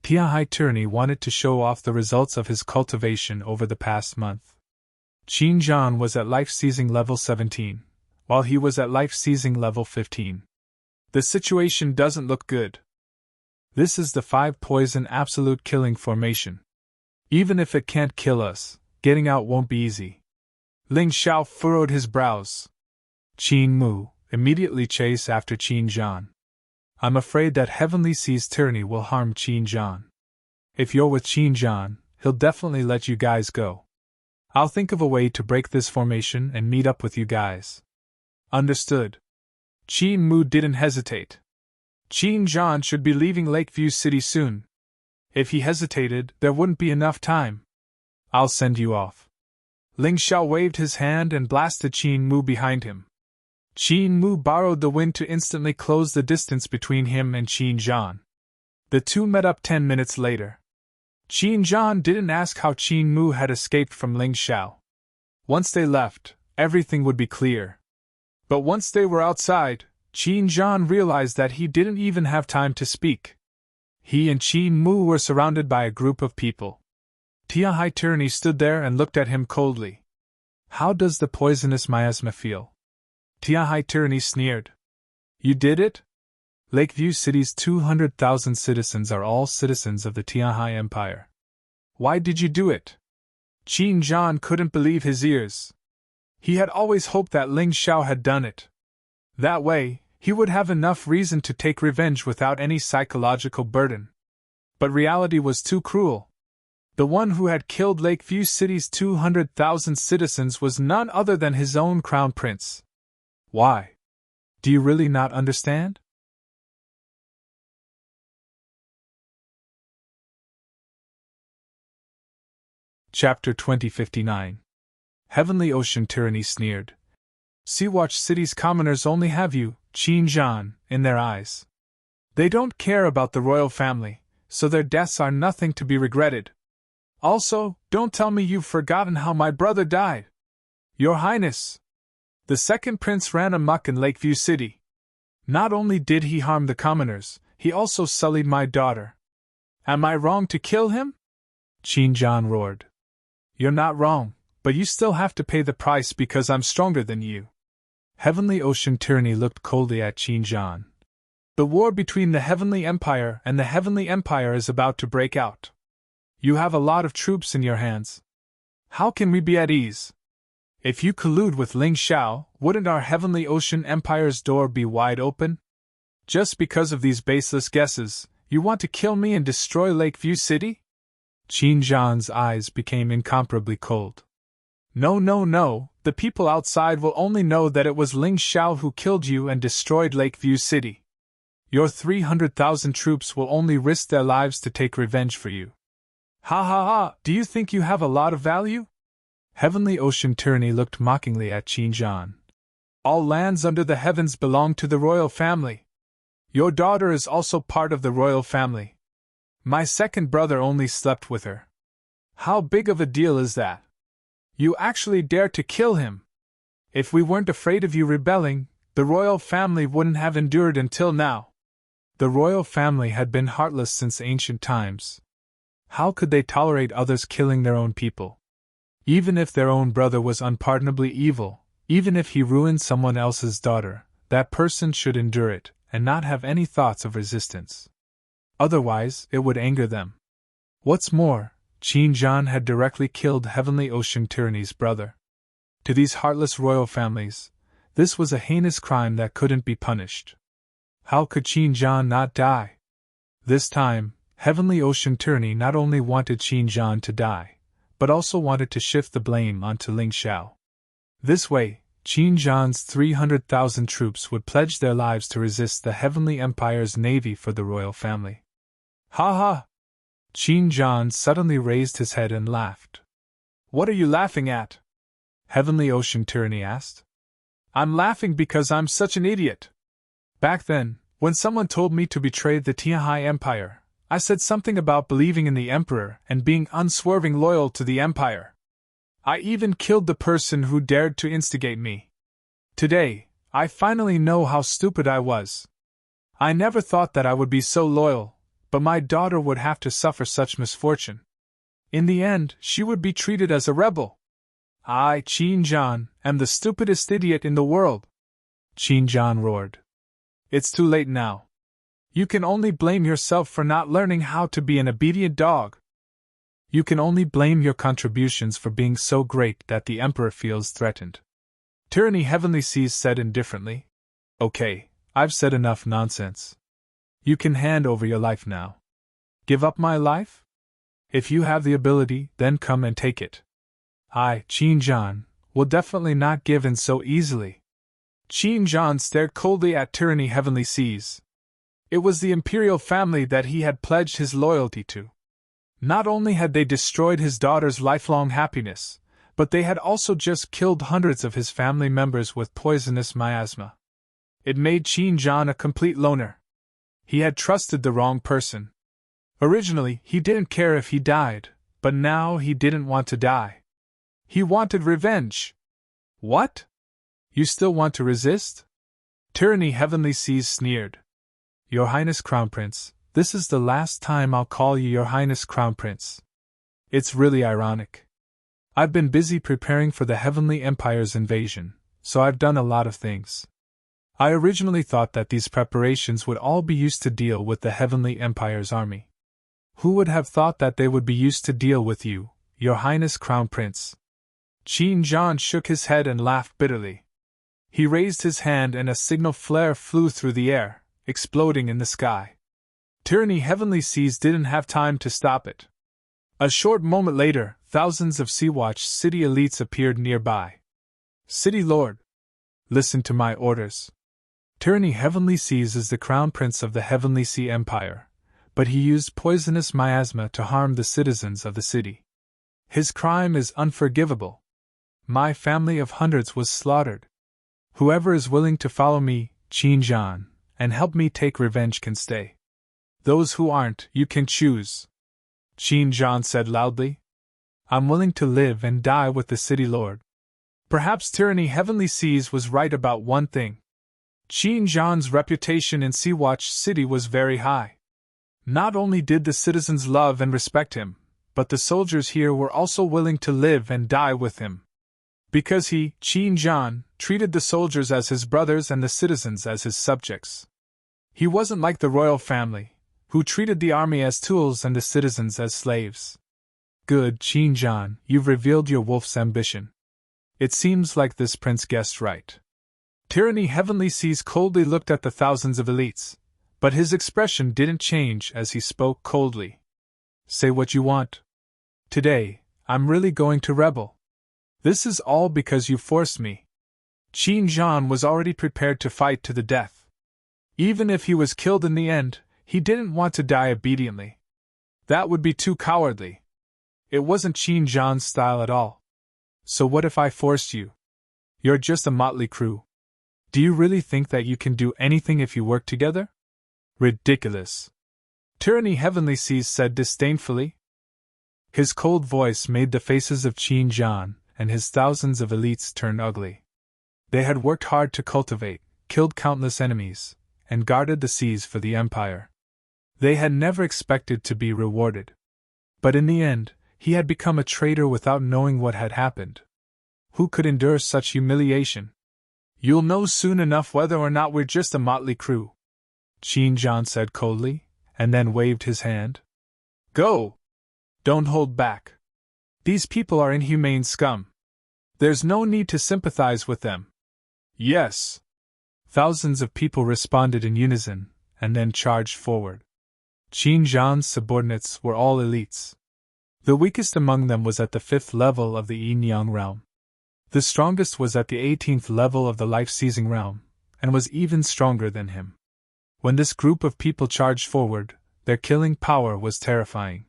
Tianhai Tyranny wanted to show off the results of his cultivation over the past month. Qin Zhan was at life-seizing level 17, while he was at life-seizing level 15. The situation doesn't look good. This is the 5-poison absolute killing formation. Even if it can't kill us, getting out won't be easy. Ling Xiao furrowed his brows. Qin Mu, immediately chase after Qin Zhan. I'm afraid that Heavenly Sea's tyranny will harm Qin Zhan. If you're with Qin Zhan, he'll definitely let you guys go. I'll think of a way to break this formation and meet up with you guys. Understood. Qin Mu didn't hesitate. Qin Zhan should be leaving Lakeview City soon. If he hesitated, there wouldn't be enough time. I'll send you off. Ling Xiao waved his hand and blasted Qin Mu behind him. Qin Mu borrowed the wind to instantly close the distance between him and Qin Zhan. The two met up 10 minutes later. Qin Zhan didn't ask how Qin Mu had escaped from Ling Xiao. Once they left, everything would be clear. But once they were outside, Qin Zhan realized that he didn't even have time to speak. He and Qin Mu were surrounded by a group of people. Tiahai Tyranny stood there and looked at him coldly. How does the poisonous miasma feel? Tiahai Tyranny sneered. You did it? Lakeview City's 200,000 citizens are all citizens of the Tiahai Empire. Why did you do it? Qin Zhan couldn't believe his ears. He had always hoped that Ling Xiao had done it. That way, he would have enough reason to take revenge without any psychological burden. But reality was too cruel. The one who had killed Lakeview City's 200,000 citizens was none other than his own crown prince. Why? Do you really not understand? Chapter 2059. Heavenly Ocean Tyranny sneered. Sea-Watch City's commoners only have you, Qin Zhan, in their eyes. They don't care about the royal family, so their deaths are nothing to be regretted. Also, don't tell me you've forgotten how my brother died. Your Highness! The second prince ran amok in Lakeview City. Not only did he harm the commoners, he also sullied my daughter. Am I wrong to kill him? Qin Zhan roared. You're not wrong, but you still have to pay the price because I'm stronger than you. Heavenly Ocean Tyranny looked coldly at Qin Zhan. The war between the Heavenly Empire and the Heavenly Empire is about to break out. You have a lot of troops in your hands. How can we be at ease? If you collude with Ling Xiao, wouldn't our Heavenly Ocean Empire's door be wide open? Just because of these baseless guesses, you want to kill me and destroy Lakeview City? Qin Zhan's eyes became incomparably cold. No, the people outside will only know that it was Ling Xiao who killed you and destroyed Lakeview City. Your 300,000 troops will only risk their lives to take revenge for you. Ha, do you think you have a lot of value? Heavenly Ocean Tyranny looked mockingly at Qin Zhan. All lands under the heavens belong to the royal family. Your daughter is also part of the royal family. My second brother only slept with her. How big of a deal is that? You actually dare to kill him. If we weren't afraid of you rebelling, the royal family wouldn't have endured until now. The royal family had been heartless since ancient times. How could they tolerate others killing their own people? Even if their own brother was unpardonably evil, even if he ruined someone else's daughter, that person should endure it, and not have any thoughts of resistance. Otherwise, it would anger them. What's more, Qin Zhan had directly killed Heavenly Ocean Tyranny's brother. To these heartless royal families, this was a heinous crime that couldn't be punished. How could Qin Zhan not die? This time, Heavenly Ocean Tyranny not only wanted Qin Zhan to die, but also wanted to shift the blame onto Ling Xiao. This way, Qin Zhan's 300,000 troops would pledge their lives to resist the Heavenly Empire's navy for the royal family. Ha! Qin Zhan suddenly raised his head and laughed. What are you laughing at? Heavenly Ocean Tyranny asked. I'm laughing because I'm such an idiot. Back then, when someone told me to betray the Tiahai Empire, I said something about believing in the Emperor and being unswerving loyal to the Empire. I even killed the person who dared to instigate me. Today, I finally know how stupid I was. I never thought that I would be so loyal, but my daughter would have to suffer such misfortune. In the end, she would be treated as a rebel. I, Qin Zhan, am the stupidest idiot in the world. Qin Zhan roared. It's too late now. You can only blame yourself for not learning how to be an obedient dog. You can only blame your contributions for being so great that the Emperor feels threatened. Tyranny Heavenly Seas said indifferently. Okay, I've said enough nonsense. You can hand over your life now. Give up my life? If you have the ability, then come and take it. I, Qin Zhan, will definitely not give in so easily. Qin Zhan stared coldly at Tyranny Heavenly Seas. It was the imperial family that he had pledged his loyalty to. Not only had they destroyed his daughter's lifelong happiness, but they had also just killed hundreds of his family members with poisonous miasma. It made Qin Zhan a complete loner. He had trusted the wrong person. Originally, he didn't care if he died, but now he didn't want to die. He wanted revenge. What? You still want to resist? Tyranny Heavenly Seas sneered. Your Highness Crown Prince, this is the last time I'll call you Your Highness Crown Prince. It's really ironic. I've been busy preparing for the Heavenly Empire's invasion, so I've done a lot of things. I originally thought that these preparations would all be used to deal with the Heavenly Empire's army. Who would have thought that they would be used to deal with you, Your Highness Crown Prince? Qin Zhan shook his head and laughed bitterly. He raised his hand and a signal flare flew through the air, exploding in the sky. Tyranny Heavenly Seas didn't have time to stop it. A short moment later, thousands of Sea-Watch city elites appeared nearby. City Lord, listen to my orders. Tyranny Heavenly Seas is the Crown Prince of the Heavenly Sea Empire, but he used poisonous miasma to harm the citizens of the city. His crime is unforgivable. My family of hundreds was slaughtered. Whoever is willing to follow me, Qin Zhan, and help me take revenge can stay. Those who aren't, you can choose. Qin Zhan said loudly. I'm willing to live and die with the city lord. Perhaps Tyranny Heavenly Seas was right about one thing. Qin Zhan's reputation in Sea-Watch City was very high. Not only did the citizens love and respect him, but the soldiers here were also willing to live and die with him. Because he, Qin Zhan, treated the soldiers as his brothers and the citizens as his subjects. He wasn't like the royal family, who treated the army as tools and the citizens as slaves. Good, Qin Zhan, you've revealed your wolf's ambition. It seems like this prince guessed right. Tyranny Heavenly Seas coldly looked at the thousands of elites, but his expression didn't change as he spoke coldly. Say what you want. Today, I'm really going to rebel. This is all because you forced me. Qin Zhan was already prepared to fight to the death. Even if he was killed in the end, he didn't want to die obediently. That would be too cowardly. It wasn't Qin Zhan's style at all. So what if I forced you? You're just a motley crew. Do you really think that you can do anything if you work together? Ridiculous. Tyranny Heavenly Seas said disdainfully. His cold voice made the faces of Qin Zhan and his thousands of elites turn ugly. They had worked hard to cultivate, killed countless enemies, and guarded the seas for the Empire. They had never expected to be rewarded. But in the end, he had become a traitor without knowing what had happened. Who could endure such humiliation? You'll know soon enough whether or not we're just a motley crew, Qin Zhan said coldly, and then waved his hand. Go! Don't hold back. These people are inhumane scum. There's no need to sympathize with them. Yes! Thousands of people responded in unison, and then charged forward. Qin Zhan's subordinates were all elites. The weakest among them was at the 5th level of the Yin-Yang realm. The strongest was at the 18th level of the life-seizing realm, and was even stronger than him. When this group of people charged forward, their killing power was terrifying.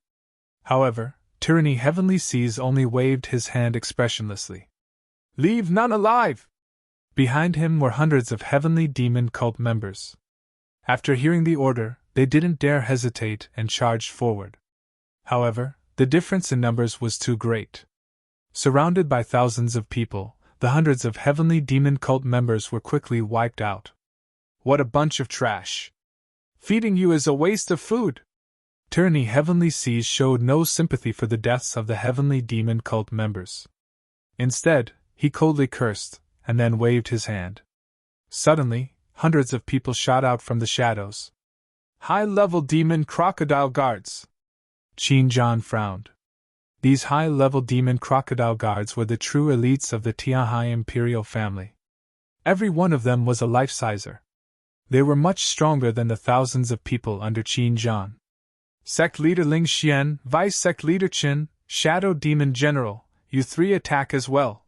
However, Tyranny Heavenly Seas only waved his hand expressionlessly. Leave none alive! Behind him were hundreds of Heavenly Demon Cult members. After hearing the order, they didn't dare hesitate and charged forward. However, the difference in numbers was too great. Surrounded by thousands of people, the hundreds of Heavenly Demon Cult members were quickly wiped out. What a bunch of trash! Feeding you is a waste of food! Tyranny Heavenly Seas showed no sympathy for the deaths of the Heavenly Demon Cult members. Instead, he coldly cursed, and then waved his hand. Suddenly, hundreds of people shot out from the shadows. High-level demon crocodile guards! Qin Zhan frowned. These high-level demon crocodile guards were the true elites of the Tianhai imperial family. Every one of them was a life-sizer. They were much stronger than the thousands of people under Qin Zhan. Sect Leader Ling Xian, Vice Sect Leader Qin, Shadow Demon General, you three attack as well.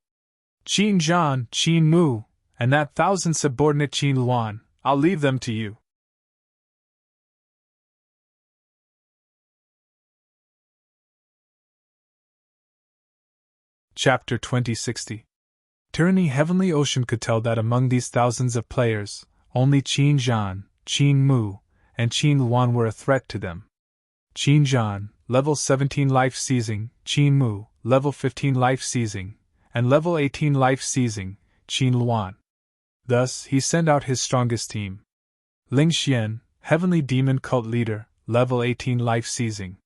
Qin Zhan, Qin Mu, and that 1,000 subordinate Qin Luan, I'll leave them to you. Chapter 2060. Tyranny Heavenly Ocean could tell that among these thousands of players, only Qin Zhan, Qin Mu, and Qin Luan were a threat to them. Qin Zhan, level 17 life seizing, Qin Mu, level 15 life seizing, and level 18 life seizing, Qin Luan. Thus, he sent out his strongest team. Ling Xian, Heavenly Demon Cult Leader, level 18 life seizing.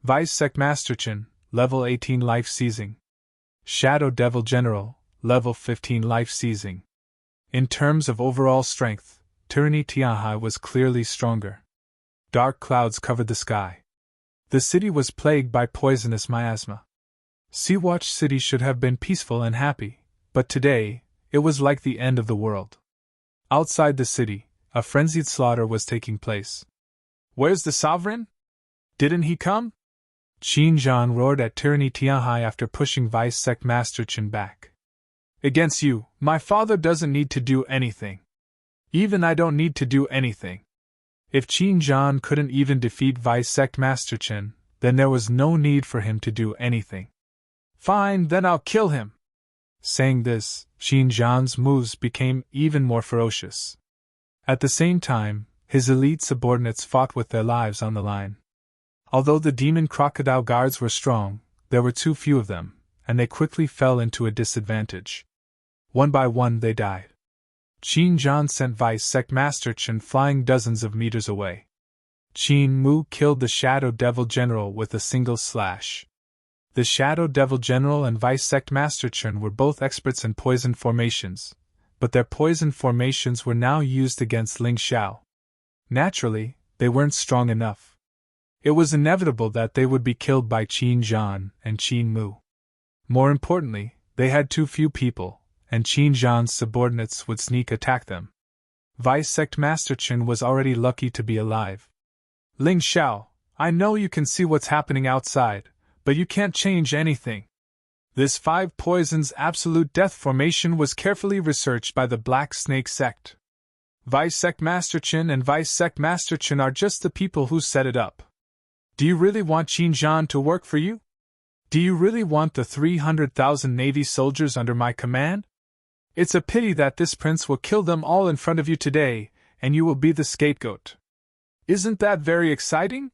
Vice Sect Master Chen, level 18 life seizing. Shadow Devil General, level 15 life seizing. In terms of overall strength, Tyranny Tianhai was clearly stronger. Dark clouds covered the sky. The city was plagued by poisonous miasma. Sea-Watch City should have been peaceful and happy, but today, it was like the end of the world. Outside the city, a frenzied slaughter was taking place. "Where's the sovereign? Didn't he come?" Qin Zhan roared at Tyranny Tianhai after pushing Vice Sect Master Chen back. "Against you, my father doesn't need to do anything. Even I don't need to do anything." If Qin Zhan couldn't even defeat Vice Sect Master Chen, then there was no need for him to do anything. "Fine, then I'll kill him." Saying this, Qin Zhan's moves became even more ferocious. At the same time, his elite subordinates fought with their lives on the line. Although the demon crocodile guards were strong, there were too few of them, and they quickly fell into a disadvantage. One by one they died. Qin Zhan sent Vice Sect Master Chen flying dozens of meters away. Qin Mu killed the Shadow Devil General with a single slash. The Shadow Devil General and Vice Sect Master Chen were both experts in poison formations, but their poison formations were now used against Ling Xiao. Naturally, they weren't strong enough. It was inevitable that they would be killed by Qin Zhan and Qin Mu. More importantly, they had too few people, and Qin Zhan's subordinates would sneak attack them. Vice Sect Master Chen was already lucky to be alive. "Ling Xiao, I know you can see what's happening outside, but you can't change anything. This 5 Poisons Absolute Death formation was carefully researched by the Black Snake Sect. Vice Sect Master Chen and Vice Sect Master Chen are just the people who set it up. Do you really want Qin Zhan to work for you? Do you really want the 300,000 Navy soldiers under my command? It's a pity that this prince will kill them all in front of you today, and you will be the scapegoat. Isn't that very exciting?"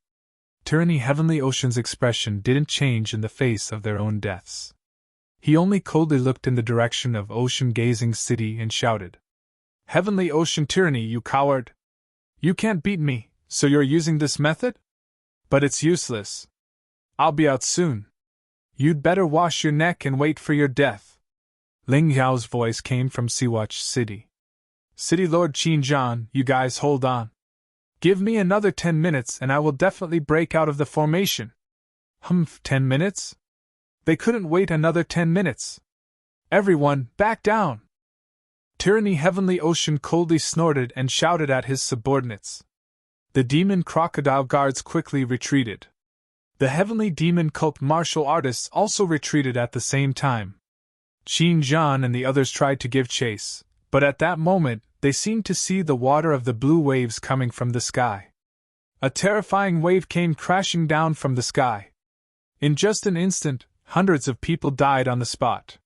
Tyranny Heavenly Ocean's expression didn't change in the face of their own deaths. He only coldly looked in the direction of Ocean Gazing City and shouted, "Heavenly Ocean Tyranny, you coward! You can't beat me, so you're using this method? But it's useless. I'll be out soon. You'd better wash your neck and wait for your death." Ling Yao's voice came from Sea-Watch City. "City Lord Qin Zhan, you guys hold on. Give me another 10 minutes and I will definitely break out of the formation." 10 minutes? They couldn't wait another 10 minutes. "Everyone, back down!" Tyranny Heavenly Ocean coldly snorted and shouted at his subordinates. The demon crocodile guards quickly retreated. The Heavenly Demon Cult martial artists also retreated at the same time. Qin Zhan and the others tried to give chase, but at that moment, they seemed to see the water of the blue waves coming from the sky. A terrifying wave came crashing down from the sky. In just an instant, hundreds of people died on the spot.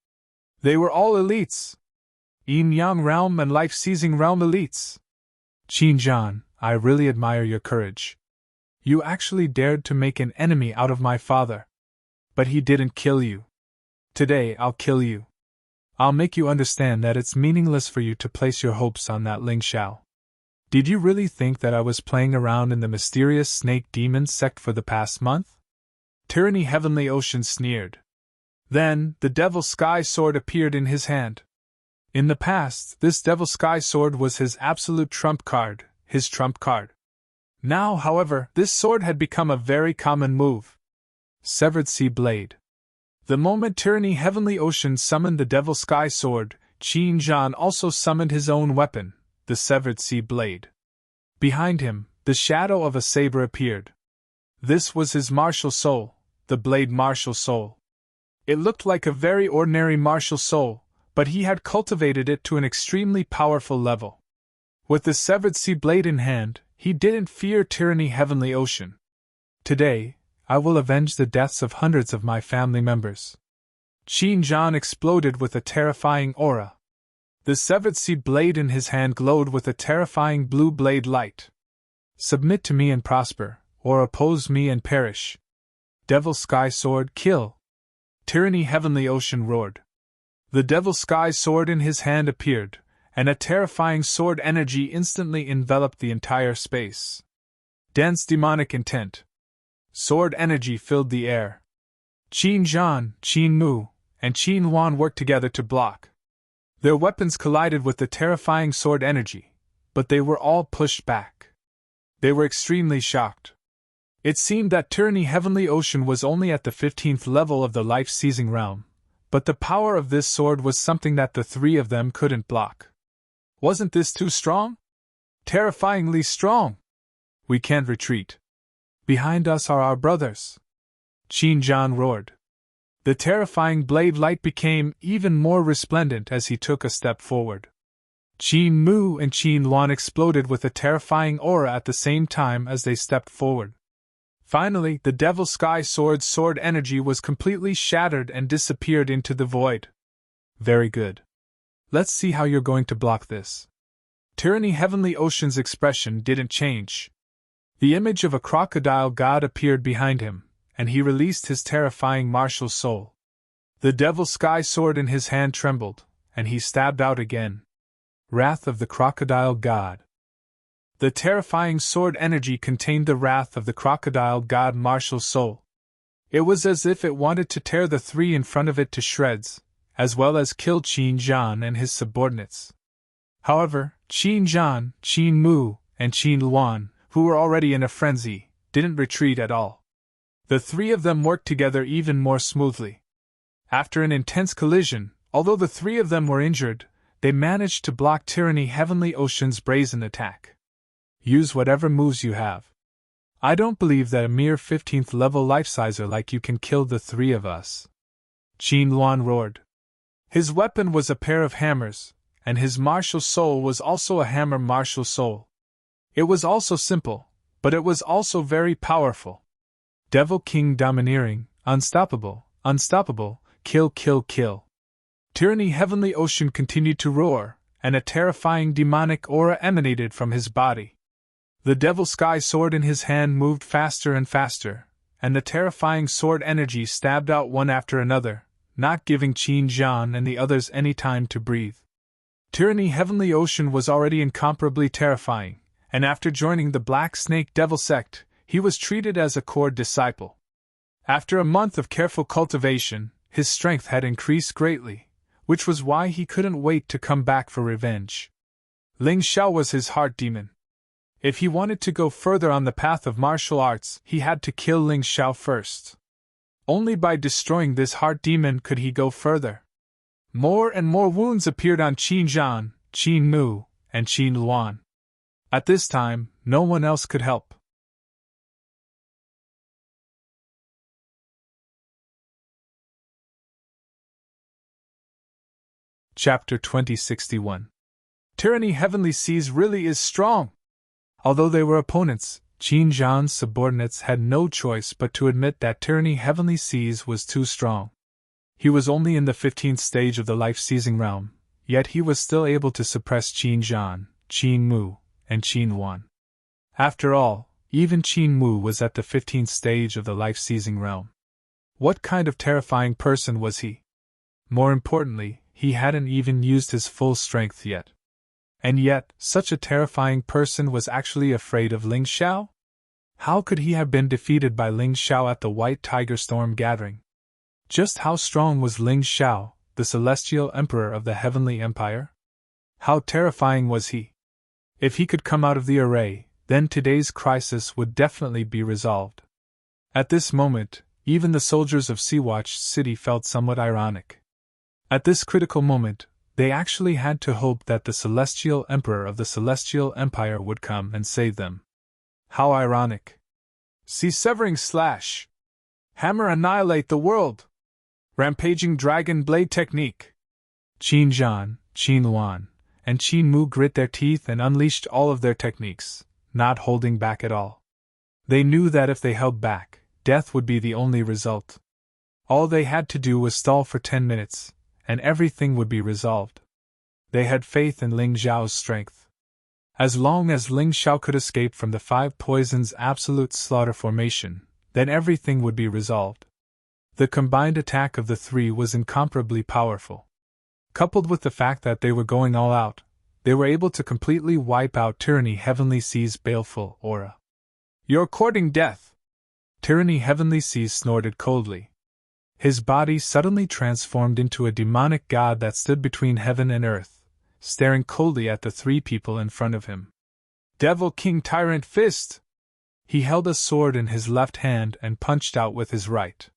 They were all elites. Yin-Yang Realm and Life-Seizing Realm elites. Qin Zhan, I really admire your courage. You actually dared to make an enemy out of my father. But he didn't kill you. Today I'll kill you. I'll make you understand that it's meaningless for you to place your hopes on that Ling Xiao. Did you really think that I was playing around in the mysterious snake demon sect for the past month? Tyranny Heavenly Ocean sneered. Then, the Devil Sky Sword appeared in his hand. In the past, this Devil Sky Sword was his absolute trump card, his trump card. Now, however, this sword had become a very common move. Severed Sea Blade. The moment Tyranny Heavenly Ocean summoned the Devil Sky Sword, Qin Zhan also summoned his own weapon, the Severed Sea Blade. Behind him, the shadow of a saber appeared. This was his martial soul, the Blade Martial Soul. It looked like a very ordinary martial soul, but he had cultivated it to an extremely powerful level. With the Severed Sea Blade in hand, he didn't fear Tyranny Heavenly Ocean. Today, I will avenge the deaths of hundreds of my family members. Qin Zhan exploded with a terrifying aura. The Severed Sea Blade in his hand glowed with a terrifying blue blade light. Submit to me and prosper, or oppose me and perish. Devil Sky Sword, kill! Tyranny Heavenly Ocean roared. The Devil Sky Sword in his hand appeared, and a terrifying sword energy instantly enveloped the entire space. Dense demonic intent. Sword energy filled the air. Qin Zhan, Qin Mu, and Qin Luan worked together to block. Their weapons collided with the terrifying sword energy, but they were all pushed back. They were extremely shocked. It seemed that Tyranny Heavenly Ocean was only at the 15th level of the life-seizing realm, but the power of this sword was something that the three of them couldn't block. Wasn't this too strong? Terrifyingly strong! We can't retreat. Behind us are our brothers. Qin Zhan roared. The terrifying blade light became even more resplendent as he took a step forward. Qin Mu and Qin Luan exploded with a terrifying aura at the same time as they stepped forward. Finally, the Devil Sky Sword's sword energy was completely shattered and disappeared into the void. Very good. Let's see how you're going to block this. Tyranny Heavenly Ocean's expression didn't change. The image of a crocodile god appeared behind him, and he released his terrifying martial soul. The Devil Sky Sword in his hand trembled, and he stabbed out again. Wrath of the Crocodile God. The terrifying sword energy contained the wrath of the crocodile god martial soul. It was as if it wanted to tear the three in front of it to shreds, as well as kill Qin Zhan and his subordinates. However, Qin Zhan, Qin Mu, and Qin Luan, who were already in a frenzy, didn't retreat at all. The three of them worked together even more smoothly. After an intense collision, although the three of them were injured, they managed to block Tyranny Heavenly Ocean's brazen attack. Use whatever moves you have. I don't believe that a mere 15th level life-sizer like you can kill the three of us. Qin Luan roared. His weapon was a pair of hammers, and his martial soul was also a hammer martial soul. It was also simple, but it was also very powerful. Devil King domineering, unstoppable, unstoppable, kill, kill, kill. Tyranny Heavenly Ocean continued to roar, and a terrifying demonic aura emanated from his body. The Devil Sky Sword in his hand moved faster and faster, and the terrifying sword energy stabbed out one after another, not giving Qin Zhan and the others any time to breathe. Tyranny Heavenly Ocean was already incomparably terrifying, and after joining the Black Snake Devil sect, he was treated as a core disciple. After a month of careful cultivation, his strength had increased greatly, which was why he couldn't wait to come back for revenge. Ling Xiao was his heart demon. If he wanted to go further on the path of martial arts, he had to kill Ling Xiao first. Only by destroying this heart demon could he go further. More and more wounds appeared on Qin Zhan, Qin Mu, and Qin Luan. At this time, no one else could help. Chapter 2061. Tyranny Heavenly Seas really is strong! Although they were opponents, Qin Zhan's subordinates had no choice but to admit that Tyranny Heavenly Seas was too strong. He was only in the 15th stage of the life-seizing realm, yet he was still able to suppress Qin Zhan, Qin Mu, and Qin Luan. After all, even Qin Mu was at the 15th stage of the life-seizing realm. What kind of terrifying person was he? More importantly, he hadn't even used his full strength yet. And yet, such a terrifying person was actually afraid of Ling Xiao? How could he have been defeated by Ling Xiao at the White Tiger Storm gathering? Just how strong was Ling Xiao, the celestial emperor of the Heavenly Empire? How terrifying was he? If he could come out of the array, then today's crisis would definitely be resolved. At this moment, even the soldiers of Sea-Watch City felt somewhat ironic. At this critical moment, they actually had to hope that the celestial emperor of the Celestial Empire would come and save them. How ironic. See Severing Slash. Hammer annihilate the world. Rampaging Dragon Blade Technique. Qin Zhan, Qin Luan, and Qin Mu grit their teeth and unleashed all of their techniques, not holding back at all. They knew that if they held back, death would be the only result. All they had to do was stall for 10 minutes, and everything would be resolved. They had faith in Ling Xiao's strength. As long as Ling Xiao could escape from the 5 poisons absolute slaughter formation, then everything would be resolved. The combined attack of the 3 was incomparably powerful. Coupled with the fact that they were going all out, they were able to completely wipe out Tyranny Heavenly Sea's baleful aura. "You're courting death!" Tyranny Heavenly Seas snorted coldly. His body suddenly transformed into a demonic god that stood between heaven and earth, staring coldly at the 3 people in front of him. "Devil King Tyrant Fist!" He held a sword in his left hand and punched out with his right.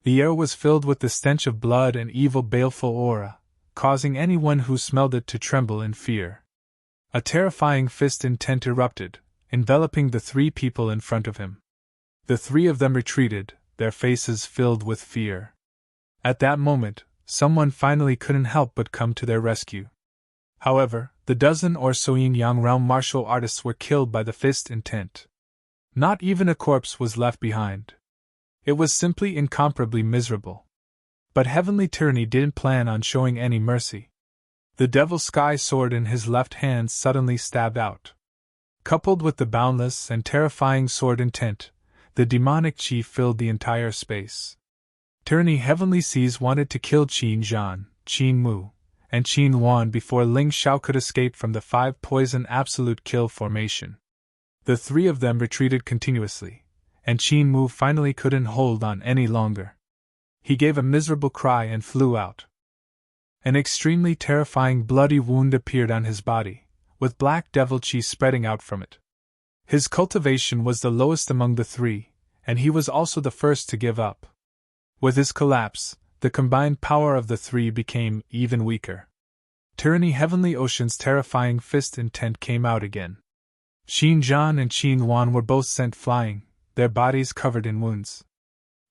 The air was filled with the stench of blood and evil baleful aura, causing anyone who smelled it to tremble in fear. A terrifying fist intent erupted, enveloping the 3 people in front of him. The 3 of them retreated, their faces filled with fear. At that moment, someone finally couldn't help but come to their rescue. However, the dozen or so yin-yang realm martial artists were killed by the fist intent. Not even a corpse was left behind. It was simply incomparably miserable. But Heavenly Tyranny didn't plan on showing any mercy. The Devil Sky Sword in his left hand suddenly stabbed out. Coupled with the boundless and terrifying sword intent, the demonic chi filled the entire space. Tyranny Heavenly Seas wanted to kill Qin Zhan, Qin Mu, and Qin Luan before Ling Xiao could escape from the 5 poison absolute kill formation. The 3 of them retreated continuously, and Qin Mu finally couldn't hold on any longer. He gave a miserable cry and flew out. An extremely terrifying bloody wound appeared on his body, with black devil chi spreading out from it. His cultivation was the lowest among the 3, and he was also the first to give up. With his collapse, the combined power of the 3 became even weaker. Tyranny Heavenly Ocean's terrifying fist intent came out again. Qin Zhan and Qin Luan were both sent flying, their bodies covered in wounds.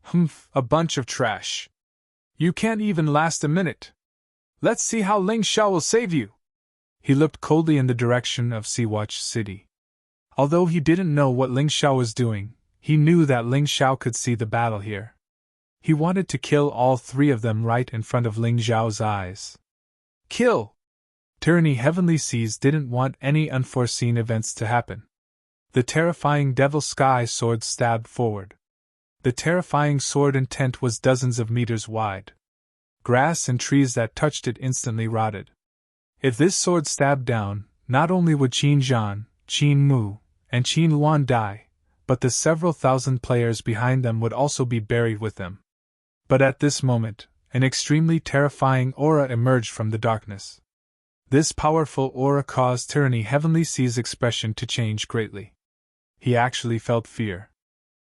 "Humph, a bunch of trash. You can't even last a minute. Let's see how Ling Xiao will save you." He looked coldly in the direction of Sea-Watch City. Although he didn't know what Ling Xiao was doing, he knew that Ling Xiao could see the battle here. He wanted to kill all 3 of them right in front of Ling Xiao's eyes. Kill! Tyranny Heavenly Seas didn't want any unforeseen events to happen. The terrifying Devil Sky Sword stabbed forward. The terrifying sword intent was dozens of meters wide. Grass and trees that touched it instantly rotted. If this sword stabbed down, not only would Qin Zhan, Qin Mu, and Qin Luan die, but the several thousand players behind them would also be buried with them. But at this moment, an extremely terrifying aura emerged from the darkness. This powerful aura caused Tyranny Heavenly Seas' expression to change greatly. He actually felt fear.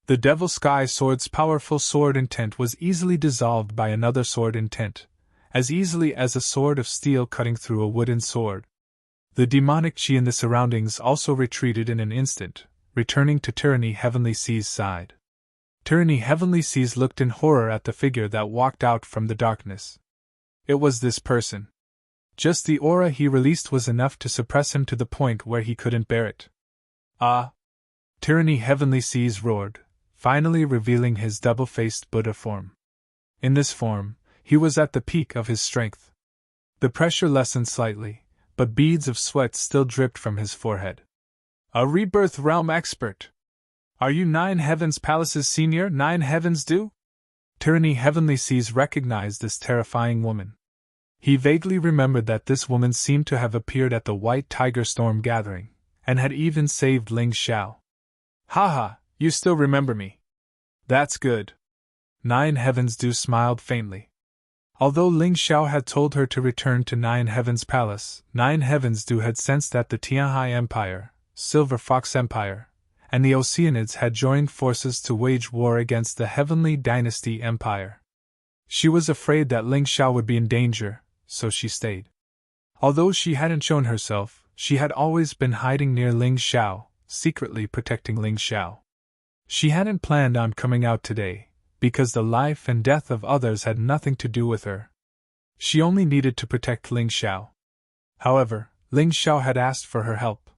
The Devil Sky Sword's powerful sword intent was easily dissolved by another sword intent, as easily as a sword of steel cutting through a wooden sword. The demonic chi in the surroundings also retreated in an instant, returning to Tyranny Heavenly Seas' side. Tyranny Heavenly Seas looked in horror at the figure that walked out from the darkness. It was this person. Just the aura he released was enough to suppress him to the point where he couldn't bear it. "Ah!" Tyranny Heavenly Seas roared, finally revealing his double-faced Buddha form. In this form, he was at the peak of his strength. The pressure lessened slightly, but beads of sweat still dripped from his forehead. "A rebirth realm expert! Are you 9 Heavens Palace's senior 9 Heavens do?" Tyranny Heavenly Seas recognized this terrifying woman. He vaguely remembered that this woman seemed to have appeared at the White Tiger Storm gathering, and had even saved Ling Xiao. "Haha, you still remember me. That's good." 9 Heavens do smiled faintly. Although Ling Xiao had told her to return to 9 Heavens Palace, 9 Heavens do had sensed that the Tianhai Empire, Silver Fox Empire, and the Oceanids had joined forces to wage war against the Heavenly Dynasty Empire. She was afraid that Ling Xiao would be in danger, so she stayed. Although she hadn't shown herself, she had always been hiding near Ling Xiao, secretly protecting Ling Xiao. She hadn't planned on coming out today, because the life and death of others had nothing to do with her. She only needed to protect Ling Xiao. However, Ling Xiao had asked for her help.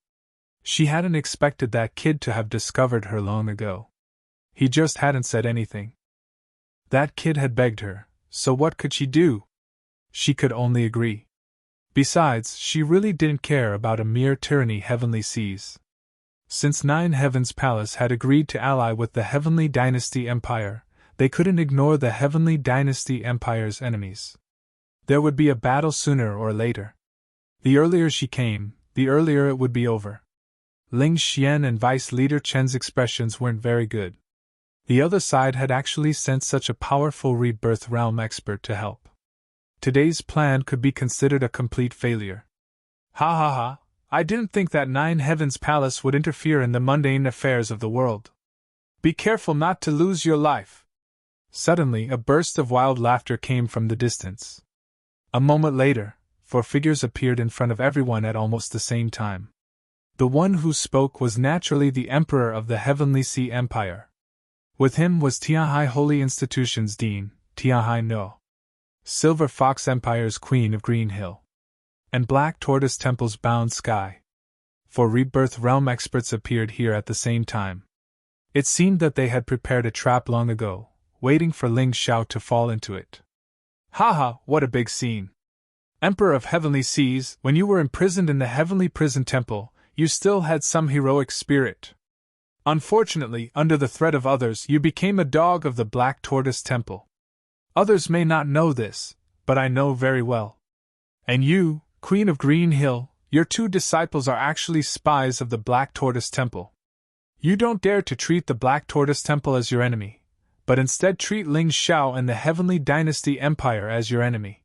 She hadn't expected that kid to have discovered her long ago. He just hadn't said anything. That kid had begged her, so what could she do? She could only agree. Besides, she really didn't care about a mere tyranny heavenly seas. Since Nine Heavens Palace had agreed to ally with the Heavenly Dynasty Empire, they couldn't ignore the Heavenly Dynasty Empire's enemies. There would be a battle sooner or later. The earlier she came, the earlier it would be over. Ling Xian and Vice Leader Chen's expressions weren't very good. The other side had actually sent such a powerful rebirth realm expert to help. Today's plan could be considered a complete failure. Ha ha ha, I didn't think that Nine Heavens Palace would interfere in the mundane affairs of the world. Be careful not to lose your life. Suddenly, a burst of wild laughter came from the distance. A moment later, 4 figures appeared in front of everyone at almost the same time. The one who spoke was naturally the Emperor of the Heavenly Sea Empire. With him was Tianhai Holy Institution's Dean, Tianhai No, Silver Fox Empire's Queen of Green Hill, and Black Tortoise Temple's Bound Sky. 4 rebirth realm experts appeared here at the same time. It seemed that they had prepared a trap long ago, waiting for Ling Xiao to fall into it. Haha, what a big scene! Emperor of Heavenly Seas, when you were imprisoned in the Heavenly Prison Temple, you still had some heroic spirit. Unfortunately, under the threat of others, you became a dog of the Black Tortoise Temple. Others may not know this, but I know very well. And you, Queen of Green Hill, your 2 disciples are actually spies of the Black Tortoise Temple. You don't dare to treat the Black Tortoise Temple as your enemy, but instead treat Ling Xiao and the Heavenly Dynasty Empire as your enemy.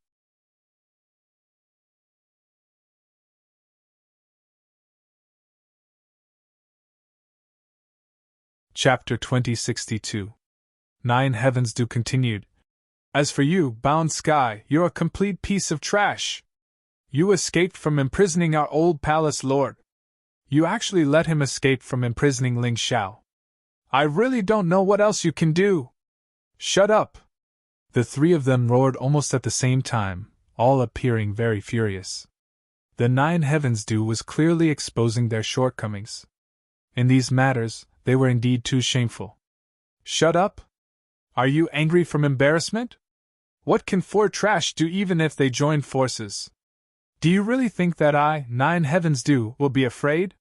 Chapter 2062. Nine Heavens Do continued. As for you, Bound Sky, you're a complete piece of trash. You escaped from imprisoning our old palace lord. You actually let him escape from imprisoning Ling Xiao. I really don't know what else you can do. Shut up! The 3 of them roared almost at the same time, all appearing very furious. The Nine Heavens Do was clearly exposing their shortcomings. In these matters, they were indeed too shameful. Shut up? Are you angry from embarrassment? What can 4 trash do even if they join forces? Do you really think that I, Nine Heavens Do, will be afraid?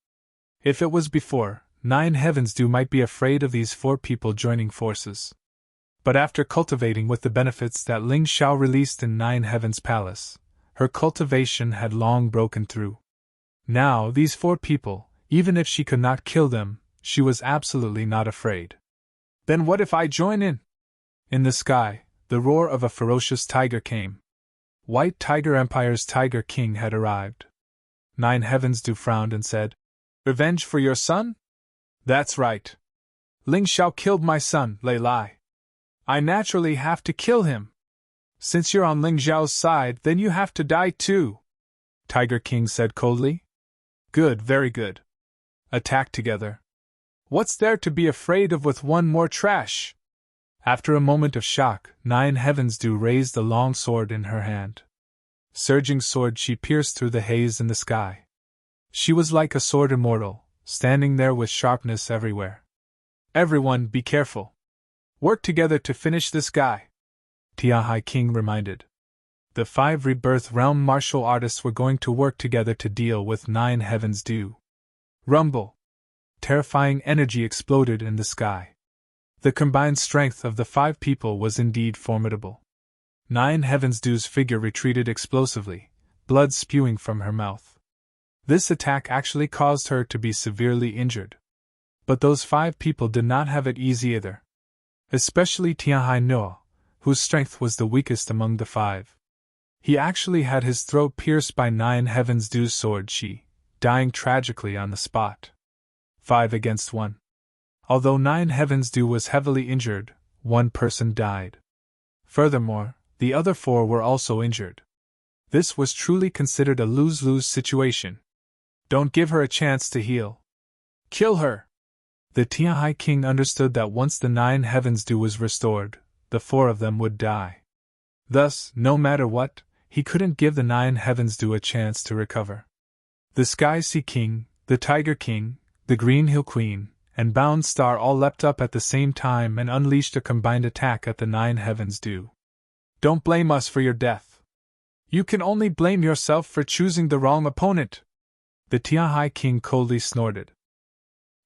If it was before, Nine Heavens Do might be afraid of these 4 people joining forces. But after cultivating with the benefits that Ling Xiao released in Nine Heavens Palace, her cultivation had long broken through. Now, these 4 people, even if she could not kill them, she was absolutely not afraid. Then what if I join in? In the sky, the roar of a ferocious tiger came. White Tiger Empire's Tiger King had arrived. Nine Heavens Do frowned and said, Revenge for your son? That's right. Ling Xiao killed my son, Lei Lai. I naturally have to kill him. Since you're on Ling Xiao's side, then you have to die too, Tiger King said coldly. Good, very good. Attack together. What's there to be afraid of with 1 more trash? After a moment of shock, Nine Heavens Do raised a long sword in her hand. Surging sword, she pierced through the haze in the sky. She was like a sword immortal, standing there with sharpness everywhere. Everyone, be careful. Work together to finish this guy, Tianhai King reminded. The 5 rebirth realm martial artists were going to work together to deal with Nine Heavens Do. Rumble! Terrifying energy exploded in the sky. The combined strength of the 5 people was indeed formidable. Nine Heavens Do's figure retreated explosively, blood spewing from her mouth. This attack actually caused her to be severely injured. But those 5 people did not have it easy either. Especially Tianhai No, whose strength was the weakest among the 5. He actually had his throat pierced by Nine Heavens Do's sword, she dying tragically on the spot. 5 against 1. Although Nine Heavens Do was heavily injured, 1 person died. Furthermore, the other 4 were also injured. This was truly considered a lose-lose situation. Don't give her a chance to heal. Kill her! The Tianhai King understood that once the Nine Heavens Do was restored, the 4 of them would die. Thus, no matter what, he couldn't give the Nine Heavens Do a chance to recover. The Sky Sea King, the Tiger King, the Green Hill Queen, and Bound Star all leapt up at the same time and unleashed a combined attack at the Nine Heavens Do. Don't blame us for your death. You can only blame yourself for choosing the wrong opponent. The Tianhai king coldly snorted.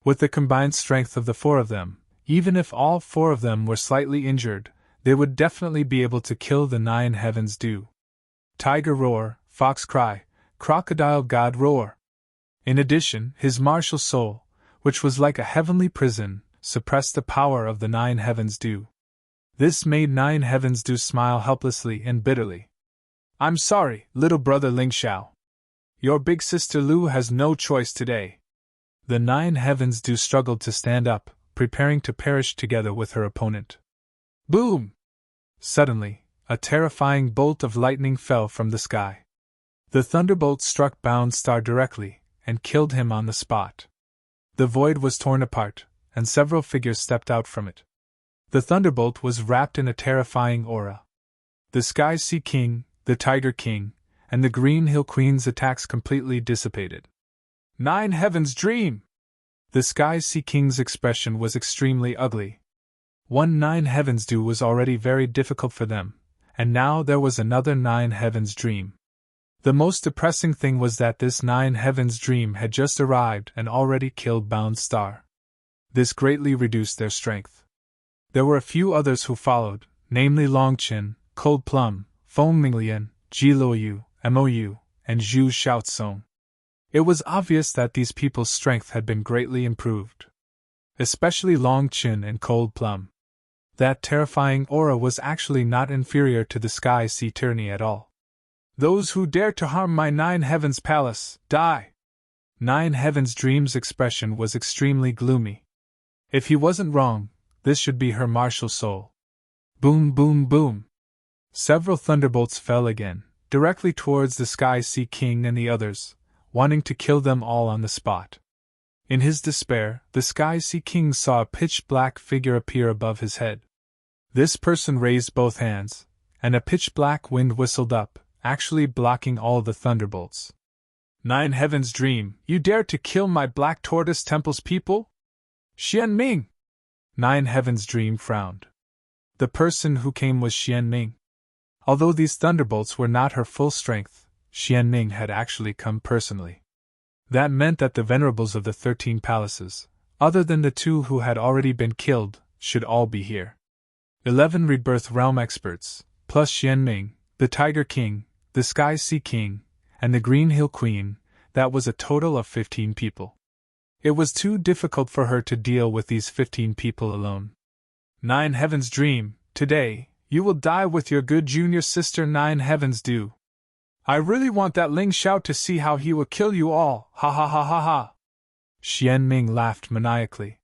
With the combined strength of the four of them, even if all four of them were slightly injured, they would definitely be able to kill the nine heavens dew. Tiger roar, fox cry, crocodile god roar. In addition, his martial soul, which was like a heavenly prison, suppressed the power of the nine heavens dew. This made nine heavens dew smile helplessly and bitterly. I'm sorry, little brother Ling Xiao. Your big sister Lu has no choice today. The nine heavens dew struggled to stand up, preparing to perish together with her opponent. Boom! Suddenly, a terrifying bolt of lightning fell from the sky. The thunderbolt struck Bound Star directly, and killed him on the spot. The void was torn apart, and several figures stepped out from it. The thunderbolt was wrapped in a terrifying aura. The Sky Sea King, the Tiger King, and the Green Hill Queen's attacks completely dissipated. Nine Heavens Dream! The Sky Sea King's expression was extremely ugly. One Nine Heavens Dew was already very difficult for them, and now there was another Nine Heavens Dream. The most depressing thing was that this Nine Heavens Dream had just arrived and already killed Bound Star. This greatly reduced their strength. There were a few others who followed, namely Longqin, Cold Plum, Feng Minglian, Ji Luoyu, Mou, and Zhu Xiaotsong. It was obvious that these people's strength had been greatly improved. Especially Longqin and Cold Plum. That terrifying aura was actually not inferior to the Sky Sea Tyranny at all. Those who dare to harm my Nine Heavens Palace, die! Nine Heavens Dream's expression was extremely gloomy. If he wasn't wrong, this should be her martial soul. Boom, boom, boom! Several thunderbolts fell again, directly towards the Sky Sea King and the others, wanting to kill them all on the spot. In his despair, the Sky Sea King saw a pitch-black figure appear above his head. This person raised both hands, and a pitch-black wind whistled up, actually blocking all the thunderbolts. Nine Heavens Dream, you dare to kill my Black Tortoise Temple's people? Xian Ming! Nine Heavens Dream frowned. The person who came was Xian Ming. Although these thunderbolts were not her full strength, Xian Ming had actually come personally. That meant that the venerables of the 13 palaces, other than the two who had already been killed, should all be here. 11 Rebirth Realm experts, plus Xian Ming, the Tiger King, the Sky Sea King, and the Green Hill Queen, that was a total of 15 people. It was too difficult for her to deal with these 15 people alone. Nine Heavens Dream, today, you will die with your good junior sister Nine Heavens Dew. I really want that Ling Xiao to see how he will kill you all, ha ha ha ha ha. Xian Ming laughed maniacally.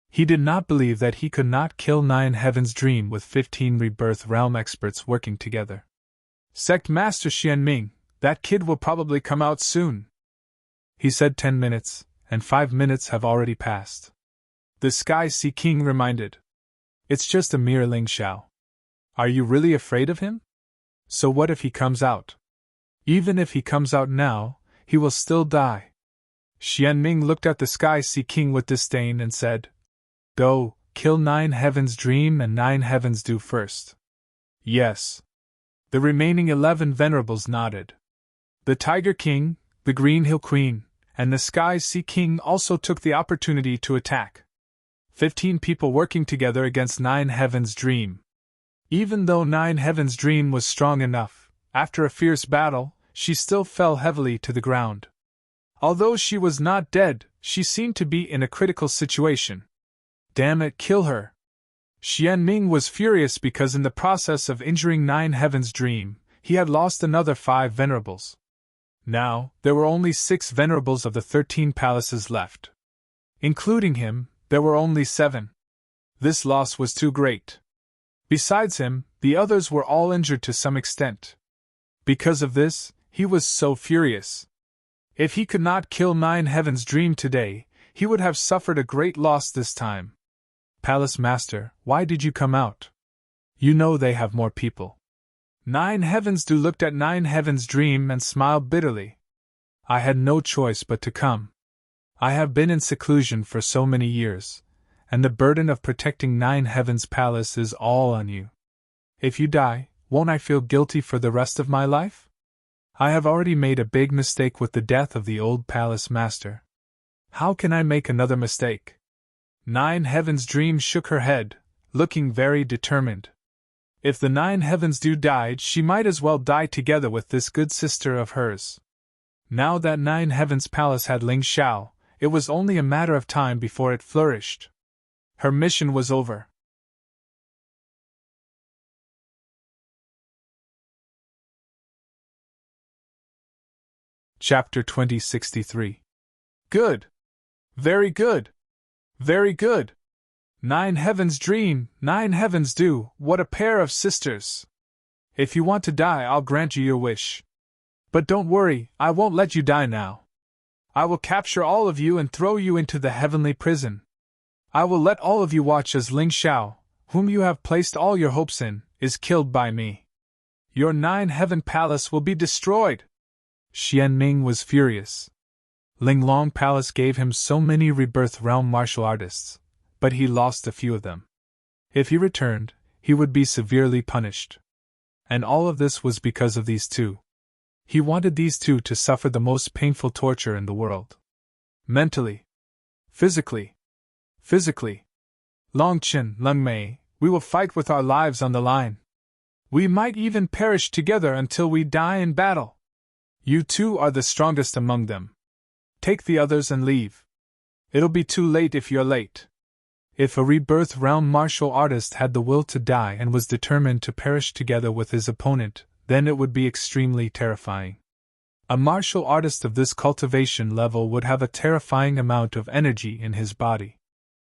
He did not believe that he could not kill Nine Heavens Dream with 15 Rebirth Realm experts working together. Sect Master Xian Ming, that kid will probably come out soon. He said 10 minutes, and 5 minutes have already passed. The Sky Sea King reminded. It's just a mere Ling Xiao. Are you really afraid of him? So what if he comes out? Even if he comes out now, he will still die. Xian Ming looked at the Sky Sea King with disdain and said, Go, kill Nine Heavens Dream and Nine Heavens Dew first. Yes. The remaining 11 venerables nodded. The Tiger King, the Green Hill Queen, and the Sky Sea King also took the opportunity to attack. 15 people working together against Nine Heavens Dream. Even though Nine Heavens Dream was strong enough, after a fierce battle, she still fell heavily to the ground. Although she was not dead, she seemed to be in a critical situation. Damn it, kill her! Xian Ming was furious because in the process of injuring Nine Heavens Dream, he had lost another 5 venerables. Now, there were only 6 venerables of the 13 palaces left. Including him, there were only 7. This loss was too great. Besides him, the others were all injured to some extent. Because of this, he was so furious. If he could not kill Nine Heavens Dream today, he would have suffered a great loss this time. Palace Master, why did you come out? You know they have more people. Nine Heavens Dew looked at Nine Heavens Dream and smiled bitterly. I had no choice but to come. I have been in seclusion for so many years, and the burden of protecting Nine Heavens Palace is all on you. If you die, won't I feel guilty for the rest of my life? I have already made a big mistake with the death of the old palace master. How can I make another mistake? Nine Heavens Dream shook her head, looking very determined. If the Nine Heavens do died, she might as well die together with this good sister of hers. Now that Nine Heavens Palace had Ling Xiao, it was only a matter of time before it flourished. Her mission was over. Chapter 2063. Good! Very good! Very good! Nine Heavens Dream, Nine Heavens Do, what a pair of sisters! If you want to die, I'll grant you your wish. But don't worry, I won't let you die now. I will capture all of you and throw you into the heavenly prison. I will let all of you watch as Ling Xiao, whom you have placed all your hopes in, is killed by me. Your Nine Heaven Palace will be destroyed! Xian Ming was furious. Ling Long Palace gave him so many rebirth realm martial artists, but he lost a few of them. If he returned, he would be severely punished. And all of this was because of these two. He wanted these two to suffer the most painful torture in the world. Mentally. Physically. Physically. Long Qin, Lung Mei, we will fight with our lives on the line. We might even perish together until we die in battle. You two are the strongest among them. Take the others and leave. It'll be too late if you're late. If a rebirth realm martial artist had the will to die and was determined to perish together with his opponent, then it would be extremely terrifying. A martial artist of this cultivation level would have a terrifying amount of energy in his body.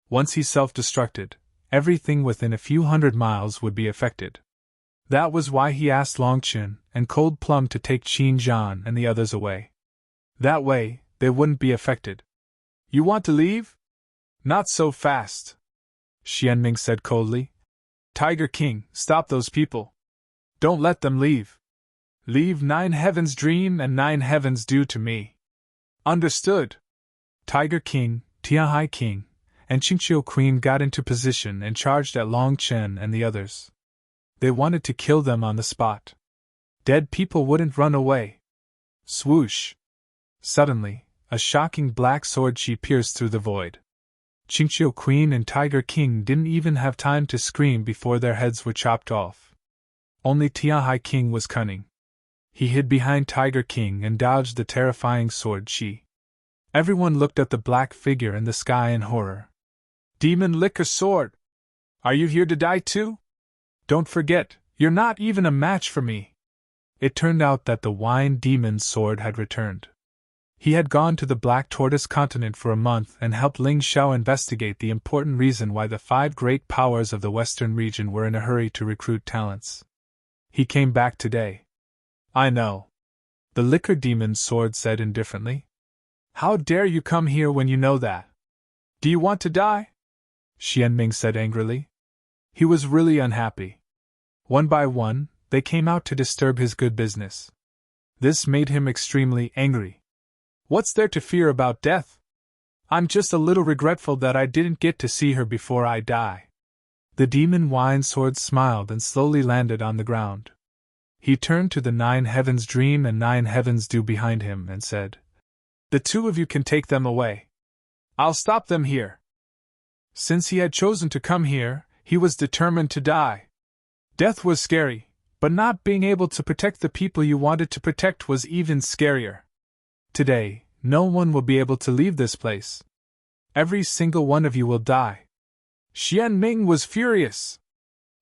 Once he self-destructed, everything within a few hundred miles would be affected. That was why he asked Long Qin and Cold Plum to take Qin Zhan and the others away. That way, they wouldn't be affected. You want to leave? Not so fast, Xianming said coldly. Tiger King, stop those people. Don't let them leave. Leave Nine Heavens Dream and Nine Heavens Do to me. Understood. Tiger King, Tianhai King, and Qingqiu Queen got into position and charged at Long Chen and the others. They wanted to kill them on the spot. Dead people wouldn't run away. Swoosh! Suddenly, a shocking black sword chi pierced through the void. Qingqiu Queen and Tiger King didn't even have time to scream before their heads were chopped off. Only Tianhai King was cunning. He hid behind Tiger King and dodged the terrifying sword chi. Everyone looked at the black figure in the sky in horror. Demon Liquor Sword! Are you here to die too? Don't forget, you're not even a match for me. It turned out that the wine demon's sword had returned. He had gone to the Black Tortoise continent for a month and helped Ling Xiao investigate the important reason why the 5 great powers of the western region were in a hurry to recruit talents. He came back today. I know. The liquor demon's sword said indifferently. How dare you come here when you know that? Do you want to die? Xianming said angrily. He was really unhappy. One by one, they came out to disturb his good business. This made him extremely angry. What's there to fear about death? I'm just a little regretful that I didn't get to see her before I die. The demon wine sword smiled and slowly landed on the ground. He turned to the 9 Heavens Dream and 9 Heavens Do behind him and said, The two of you can take them away. I'll stop them here. Since he had chosen to come here, he was determined to die. Death was scary, but not being able to protect the people you wanted to protect was even scarier. Today, no one will be able to leave this place. Every single one of you will die. Xianming was furious.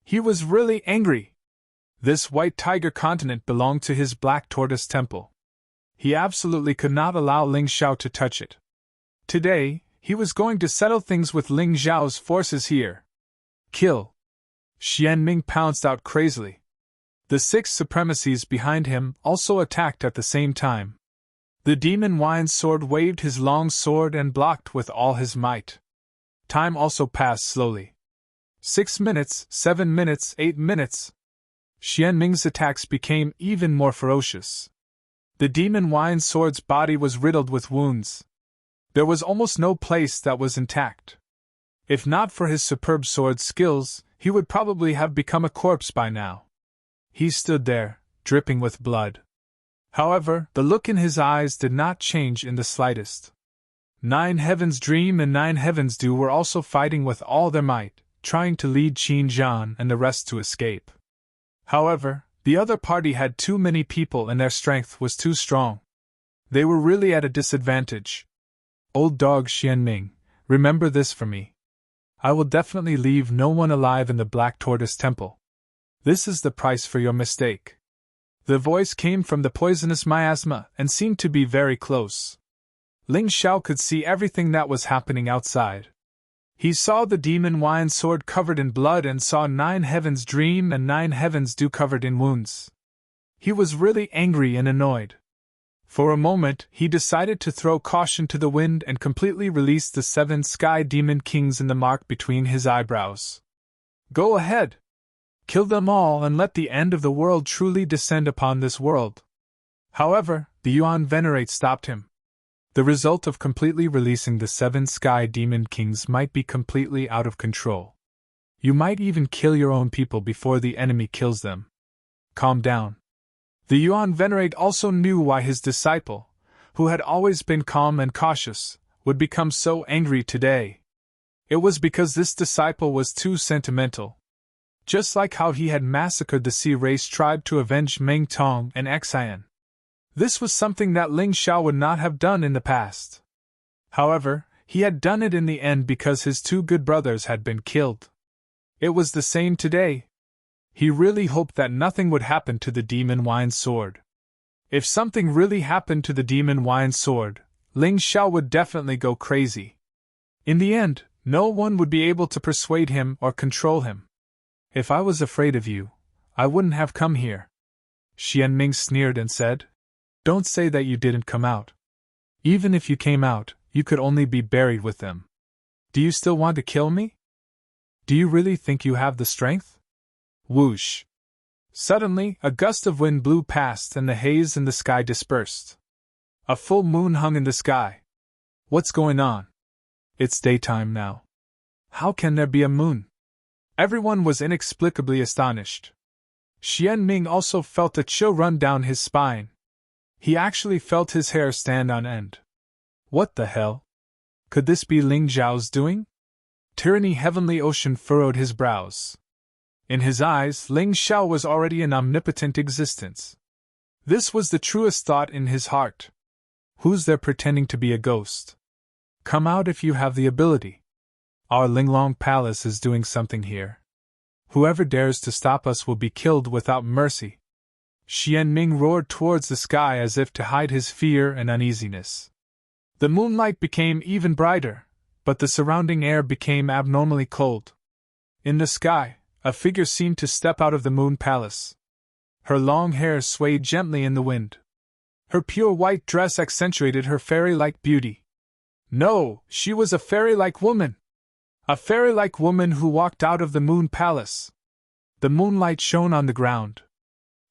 He was really angry. This White Tiger continent belonged to his Black Tortoise temple. He absolutely could not allow Ling Xiao to touch it. Today, he was going to settle things with Ling Xiao's forces here. Kill! Xianming pounced out crazily. The 6 supremacies behind him also attacked at the same time. The demon wine sword waved his long sword and blocked with all his might. Time also passed slowly. 6 minutes, 7 minutes, 8 minutes. Xianming's attacks became even more ferocious. The demon wine sword's body was riddled with wounds. There was almost no place that was intact. If not for his superb sword skills, he would probably have become a corpse by now. He stood there, dripping with blood. However, the look in his eyes did not change in the slightest. 9 Heavens Dream and 9 Heavens Do were also fighting with all their might, trying to lead Qin Zhan and the rest to escape. However, the other party had too many people and their strength was too strong. They were really at a disadvantage. Old dog Xianming, remember this for me. I will definitely leave no one alive in the Black Tortoise Temple. This is the price for your mistake. The voice came from the poisonous miasma and seemed to be very close. Ling Xiao could see everything that was happening outside. He saw the demon wine sword covered in blood and saw 9 Heavens Dream and 9 Heavens Do covered in wounds. He was really angry and annoyed. For a moment, he decided to throw caution to the wind and completely release the 7 Sky Demon Kings in the mark between his eyebrows. Go ahead! Kill them all and let the end of the world truly descend upon this world. However, the Yuan Venerate stopped him. The result of completely releasing the 7 Sky Demon Kings might be completely out of control. You might even kill your own people before the enemy kills them. Calm down. The Yuan Venerate also knew why his disciple, who had always been calm and cautious, would become so angry today. It was because this disciple was too sentimental. Just like how he had massacred the Sea Race tribe to avenge Meng Tong and Xian. This was something that Ling Xiao would not have done in the past. However, he had done it in the end because his 2 good brothers had been killed. It was the same today. He really hoped that nothing would happen to the Demon Wine Sword. If something really happened to the Demon Wine Sword, Ling Xiao would definitely go crazy. In the end, no one would be able to persuade him or control him. If I was afraid of you, I wouldn't have come here. Xianming sneered and said, Don't say that you didn't come out. Even if you came out, you could only be buried with them. Do you still want to kill me? Do you really think you have the strength? Whoosh! Suddenly, a gust of wind blew past and the haze in the sky dispersed. A full moon hung in the sky. What's going on? It's daytime now. How can there be a moon? Everyone was inexplicably astonished. Xianming also felt a chill run down his spine. He actually felt his hair stand on end. What the hell? Could this be Ling Zhao's doing? Tyranny Heavenly Ocean furrowed his brows. In his eyes, Ling Xiao was already an omnipotent existence. This was the truest thought in his heart. Who's there pretending to be a ghost? Come out if you have the ability. Our Linglong Palace is doing something here. Whoever dares to stop us will be killed without mercy. Xianming roared towards the sky as if to hide his fear and uneasiness. The moonlight became even brighter, but the surrounding air became abnormally cold. In the sky, a figure seemed to step out of the moon palace. Her long hair swayed gently in the wind. Her pure white dress accentuated her fairy-like beauty. No, she was a fairy-like woman! A fairy-like woman who walked out of the moon palace. The moonlight shone on the ground.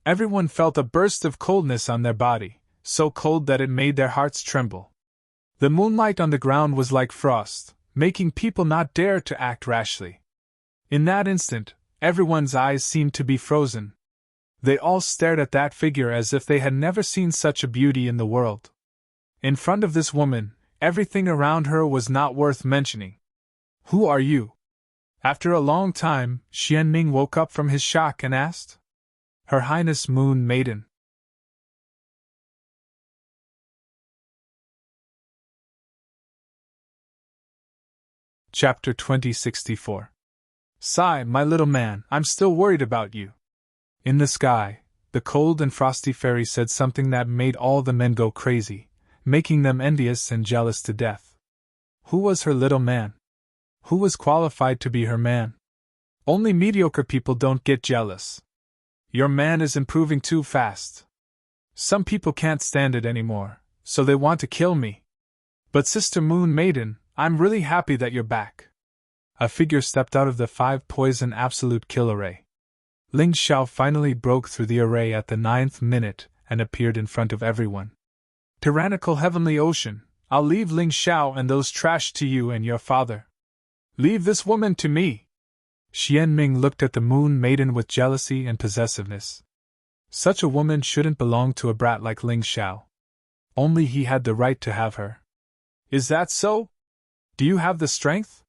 Everyone felt a burst of coldness on their body, so cold that it made their hearts tremble. The moonlight on the ground was like frost, making people not dare to act rashly. In that instant, everyone's eyes seemed to be frozen. They all stared at that figure as if they had never seen such a beauty in the world. In front of this woman, everything around her was not worth mentioning. Who are you? After a long time, Xianming woke up from his shock and asked. Her Highness Moon Maiden. Chapter 2064. Sigh, my little man, I'm still worried about you. In the sky, the cold and frosty fairy said something that made all the men go crazy, making them envious and jealous to death. Who was her little man? Who was qualified to be her man? Only mediocre people don't get jealous. Your man is improving too fast. Some people can't stand it anymore, so they want to kill me. But Sister Moon Maiden, I'm really happy that you're back. A figure stepped out of the 5 poison absolute kill array. Ling Xiao finally broke through the array at the 9th minute and appeared in front of everyone. Tyrannical Heavenly Ocean, I'll leave Ling Xiao and those trash to you and your father. Leave this woman to me. Xianming looked at the Moon Maiden with jealousy and possessiveness. Such a woman shouldn't belong to a brat like Ling Xiao. Only he had the right to have her. Is that so? Do you have the strength?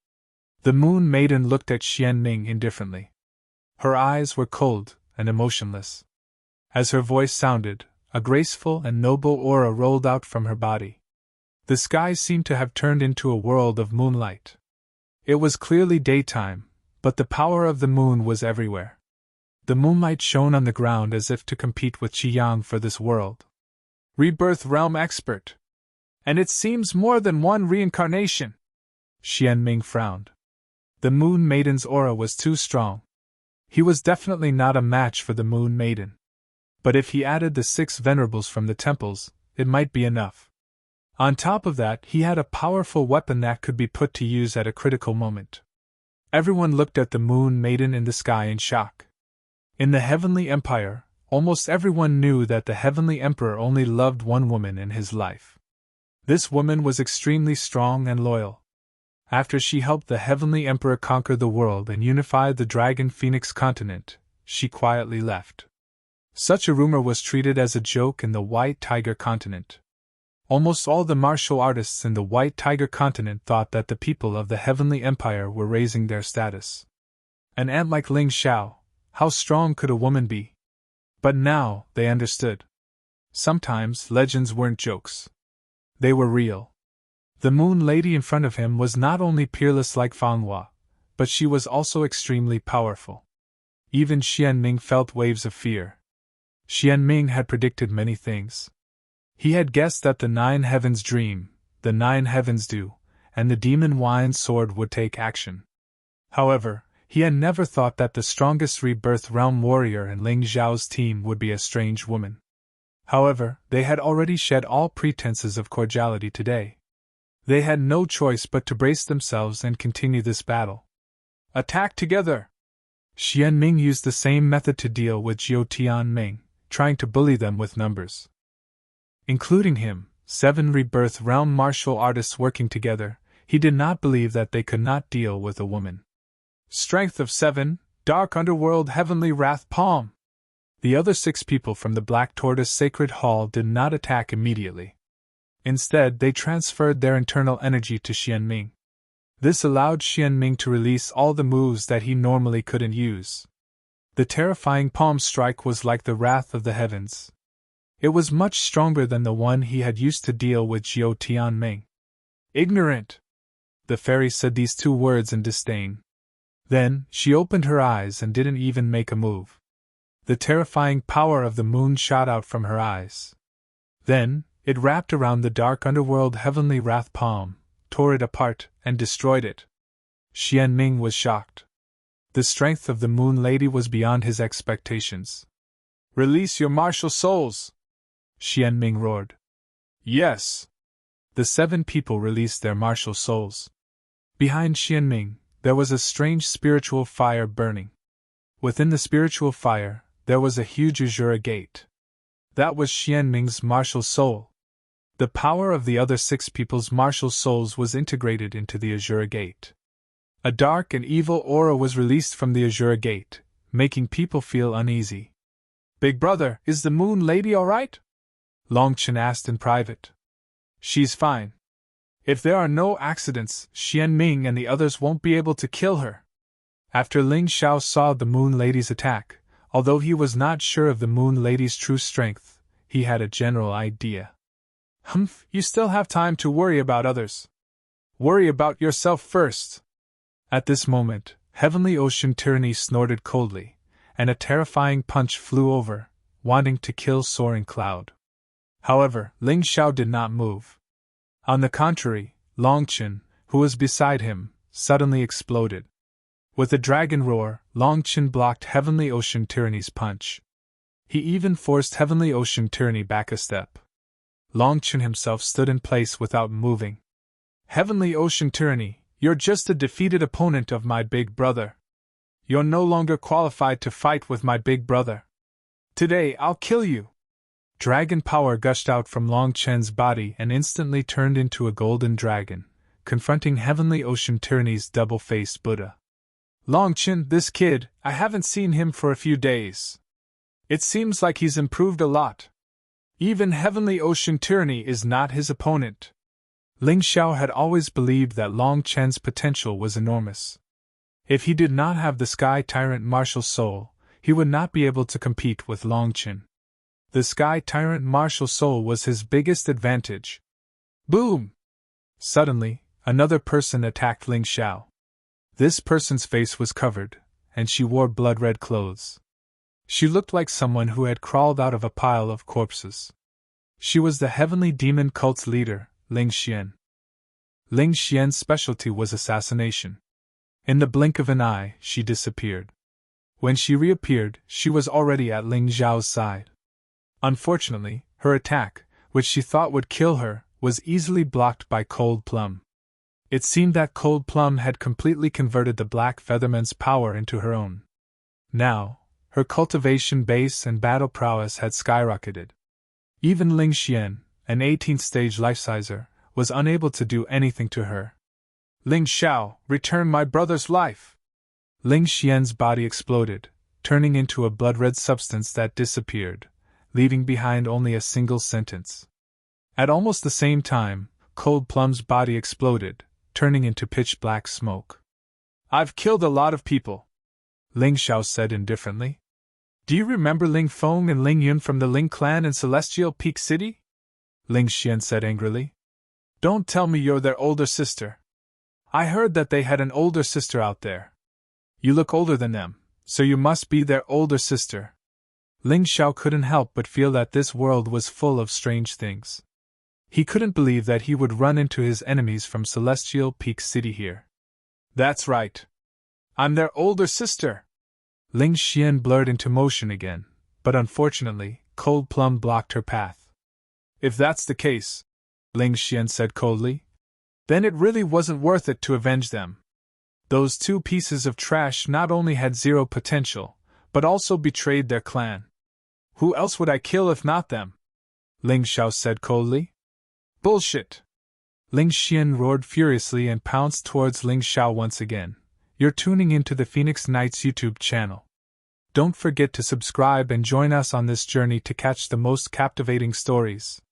The Moon Maiden looked at Xianming indifferently. Her eyes were cold and emotionless. As her voice sounded, a graceful and noble aura rolled out from her body. The sky seemed to have turned into a world of moonlight. It was clearly daytime, but the power of the moon was everywhere. The moonlight shone on the ground as if to compete with Qiyang for this world. Rebirth Realm Expert. And it seems more than one reincarnation. Xianming frowned. The Moon Maiden's aura was too strong. He was definitely not a match for the Moon Maiden. But if he added the 6 venerables from the temples, it might be enough. On top of that, he had a powerful weapon that could be put to use at a critical moment. Everyone looked at the Moon Maiden in the sky in shock. In the Heavenly Empire, almost everyone knew that the Heavenly Emperor only loved one woman in his life. This woman was extremely strong and loyal. After she helped the Heavenly Emperor conquer the world and unify the Dragon Phoenix continent, she quietly left. Such a rumor was treated as a joke in the White Tiger continent. Almost all the martial artists in the White Tiger continent thought that the people of the Heavenly Empire were raising their status. An ant like Ling Xiao, how strong could a woman be? But now, they understood. Sometimes legends weren't jokes. They were real. The Moon Lady in front of him was not only peerless like Fanghua, but she was also extremely powerful. Even Xianming felt waves of fear. Xianming had predicted many things. He had guessed that the 9 heavens dream, the 9 heavens do, and the demon wine sword would take action. However, he had never thought that the strongest rebirth realm warrior in Ling Xiao's team would be a strange woman. However, they had already shed all pretenses of cordiality today. They had no choice but to brace themselves and continue this battle. Attack together! Xianming used the same method to deal with Jiu Tianming, trying to bully them with numbers. Including him, 7 rebirth realm martial artists working together, he did not believe that they could not deal with a woman. Strength of 7, Dark Underworld Heavenly Wrath Palm. The other 6 people from the Black Tortoise Sacred Hall did not attack immediately. Instead, they transferred their internal energy to Xianming. This allowed Xianming to release all the moves that he normally couldn't use. The terrifying palm strike was like the wrath of the heavens. It was much stronger than the one he had used to deal with Jiu Tianming. Ignorant! The fairy said these 2 words in disdain. Then, she opened her eyes and didn't even make a move. The terrifying power of the moon shot out from her eyes. Then, it wrapped around the dark underworld heavenly wrath palm, tore it apart, and destroyed it. Xianming was shocked. The strength of the Moon Lady was beyond his expectations. Release your martial souls! Xianming roared. Yes! The 7 people released their martial souls. Behind Xianming, there was a strange spiritual fire burning. Within the spiritual fire, there was a huge Azura gate. That was Xianming's martial soul. The power of the other 6 people's martial souls was integrated into the Azura gate. A dark and evil aura was released from the Azura gate, making people feel uneasy. Big brother, is the Moon Lady alright? Longchen asked in private. She's fine. If there are no accidents, Xianming and the others won't be able to kill her. After Ling Xiao saw the Moon Lady's attack, although he was not sure of the Moon Lady's true strength, he had a general idea. You still have time to worry about others. Worry about yourself first. At this moment, Heavenly Ocean Tyranny snorted coldly, and a terrifying punch flew over, wanting to kill Soaring Cloud. However, Ling Xiao did not move. On the contrary, Longchen, who was beside him, suddenly exploded. With a dragon roar, Longchen blocked Heavenly Ocean Tyranny's punch. He even forced Heavenly Ocean Tyranny back a step. Longchen himself stood in place without moving. Heavenly Ocean Tyranny, you're just a defeated opponent of my big brother. You're no longer qualified to fight with my big brother. Today I'll kill you. Dragon power gushed out from Longchen's body and instantly turned into a golden dragon, confronting Heavenly Ocean Tyranny's double-faced Buddha. Longchen, this kid, I haven't seen him for a few days. It seems like he's improved a lot. Even Heavenly Ocean Tyranny is not his opponent. Ling Xiao had always believed that Long Chen's potential was enormous. If he did not have the Sky Tyrant martial soul, he would not be able to compete with Long Chen. The Sky Tyrant martial soul was his biggest advantage. Boom! Suddenly, another person attacked Ling Xiao. This person's face was covered, and she wore blood-red clothes. She looked like someone who had crawled out of a pile of corpses. She was the Heavenly Demon Cult's leader, Ling Xian. Ling Xian's specialty was assassination. In the blink of an eye, she disappeared. When she reappeared, she was already at Ling Xiao's side. Unfortunately, her attack, which she thought would kill her, was easily blocked by Cold Plum. It seemed that Cold Plum had completely converted the Black Featherman's power into her own. Now, her cultivation base and battle prowess had skyrocketed. Even Ling Xian, an 18th-stage life-sizer, was unable to do anything to her. Ling Xiao, return my brother's life! Ling Xian's body exploded, turning into a blood-red substance that disappeared, leaving behind only a single sentence. At almost the same time, Cold Plum's body exploded, turning into pitch-black smoke. I've killed a lot of people, Ling Xiao said indifferently. Do you remember Ling Feng and Ling Yun from the Ling clan in Celestial Peak City? Ling Xian said angrily. Don't tell me you're their older sister. I heard that they had an older sister out there. You look older than them, so you must be their older sister. Ling Xiao couldn't help but feel that this world was full of strange things. He couldn't believe that he would run into his enemies from Celestial Peak City here. That's right. I'm their older sister. Ling Xian blurred into motion again, but unfortunately, Cold Plum blocked her path. If that's the case, Ling Xian said coldly, then it really wasn't worth it to avenge them. Those two pieces of trash not only had zero potential, but also betrayed their clan. Who else would I kill if not them? Ling Xiao said coldly. Bullshit! Ling Xian roared furiously and pounced towards Ling Xiao once again. You're tuning into the Phoenix Knights YouTube channel. Don't forget to subscribe and join us on this journey to catch the most captivating stories.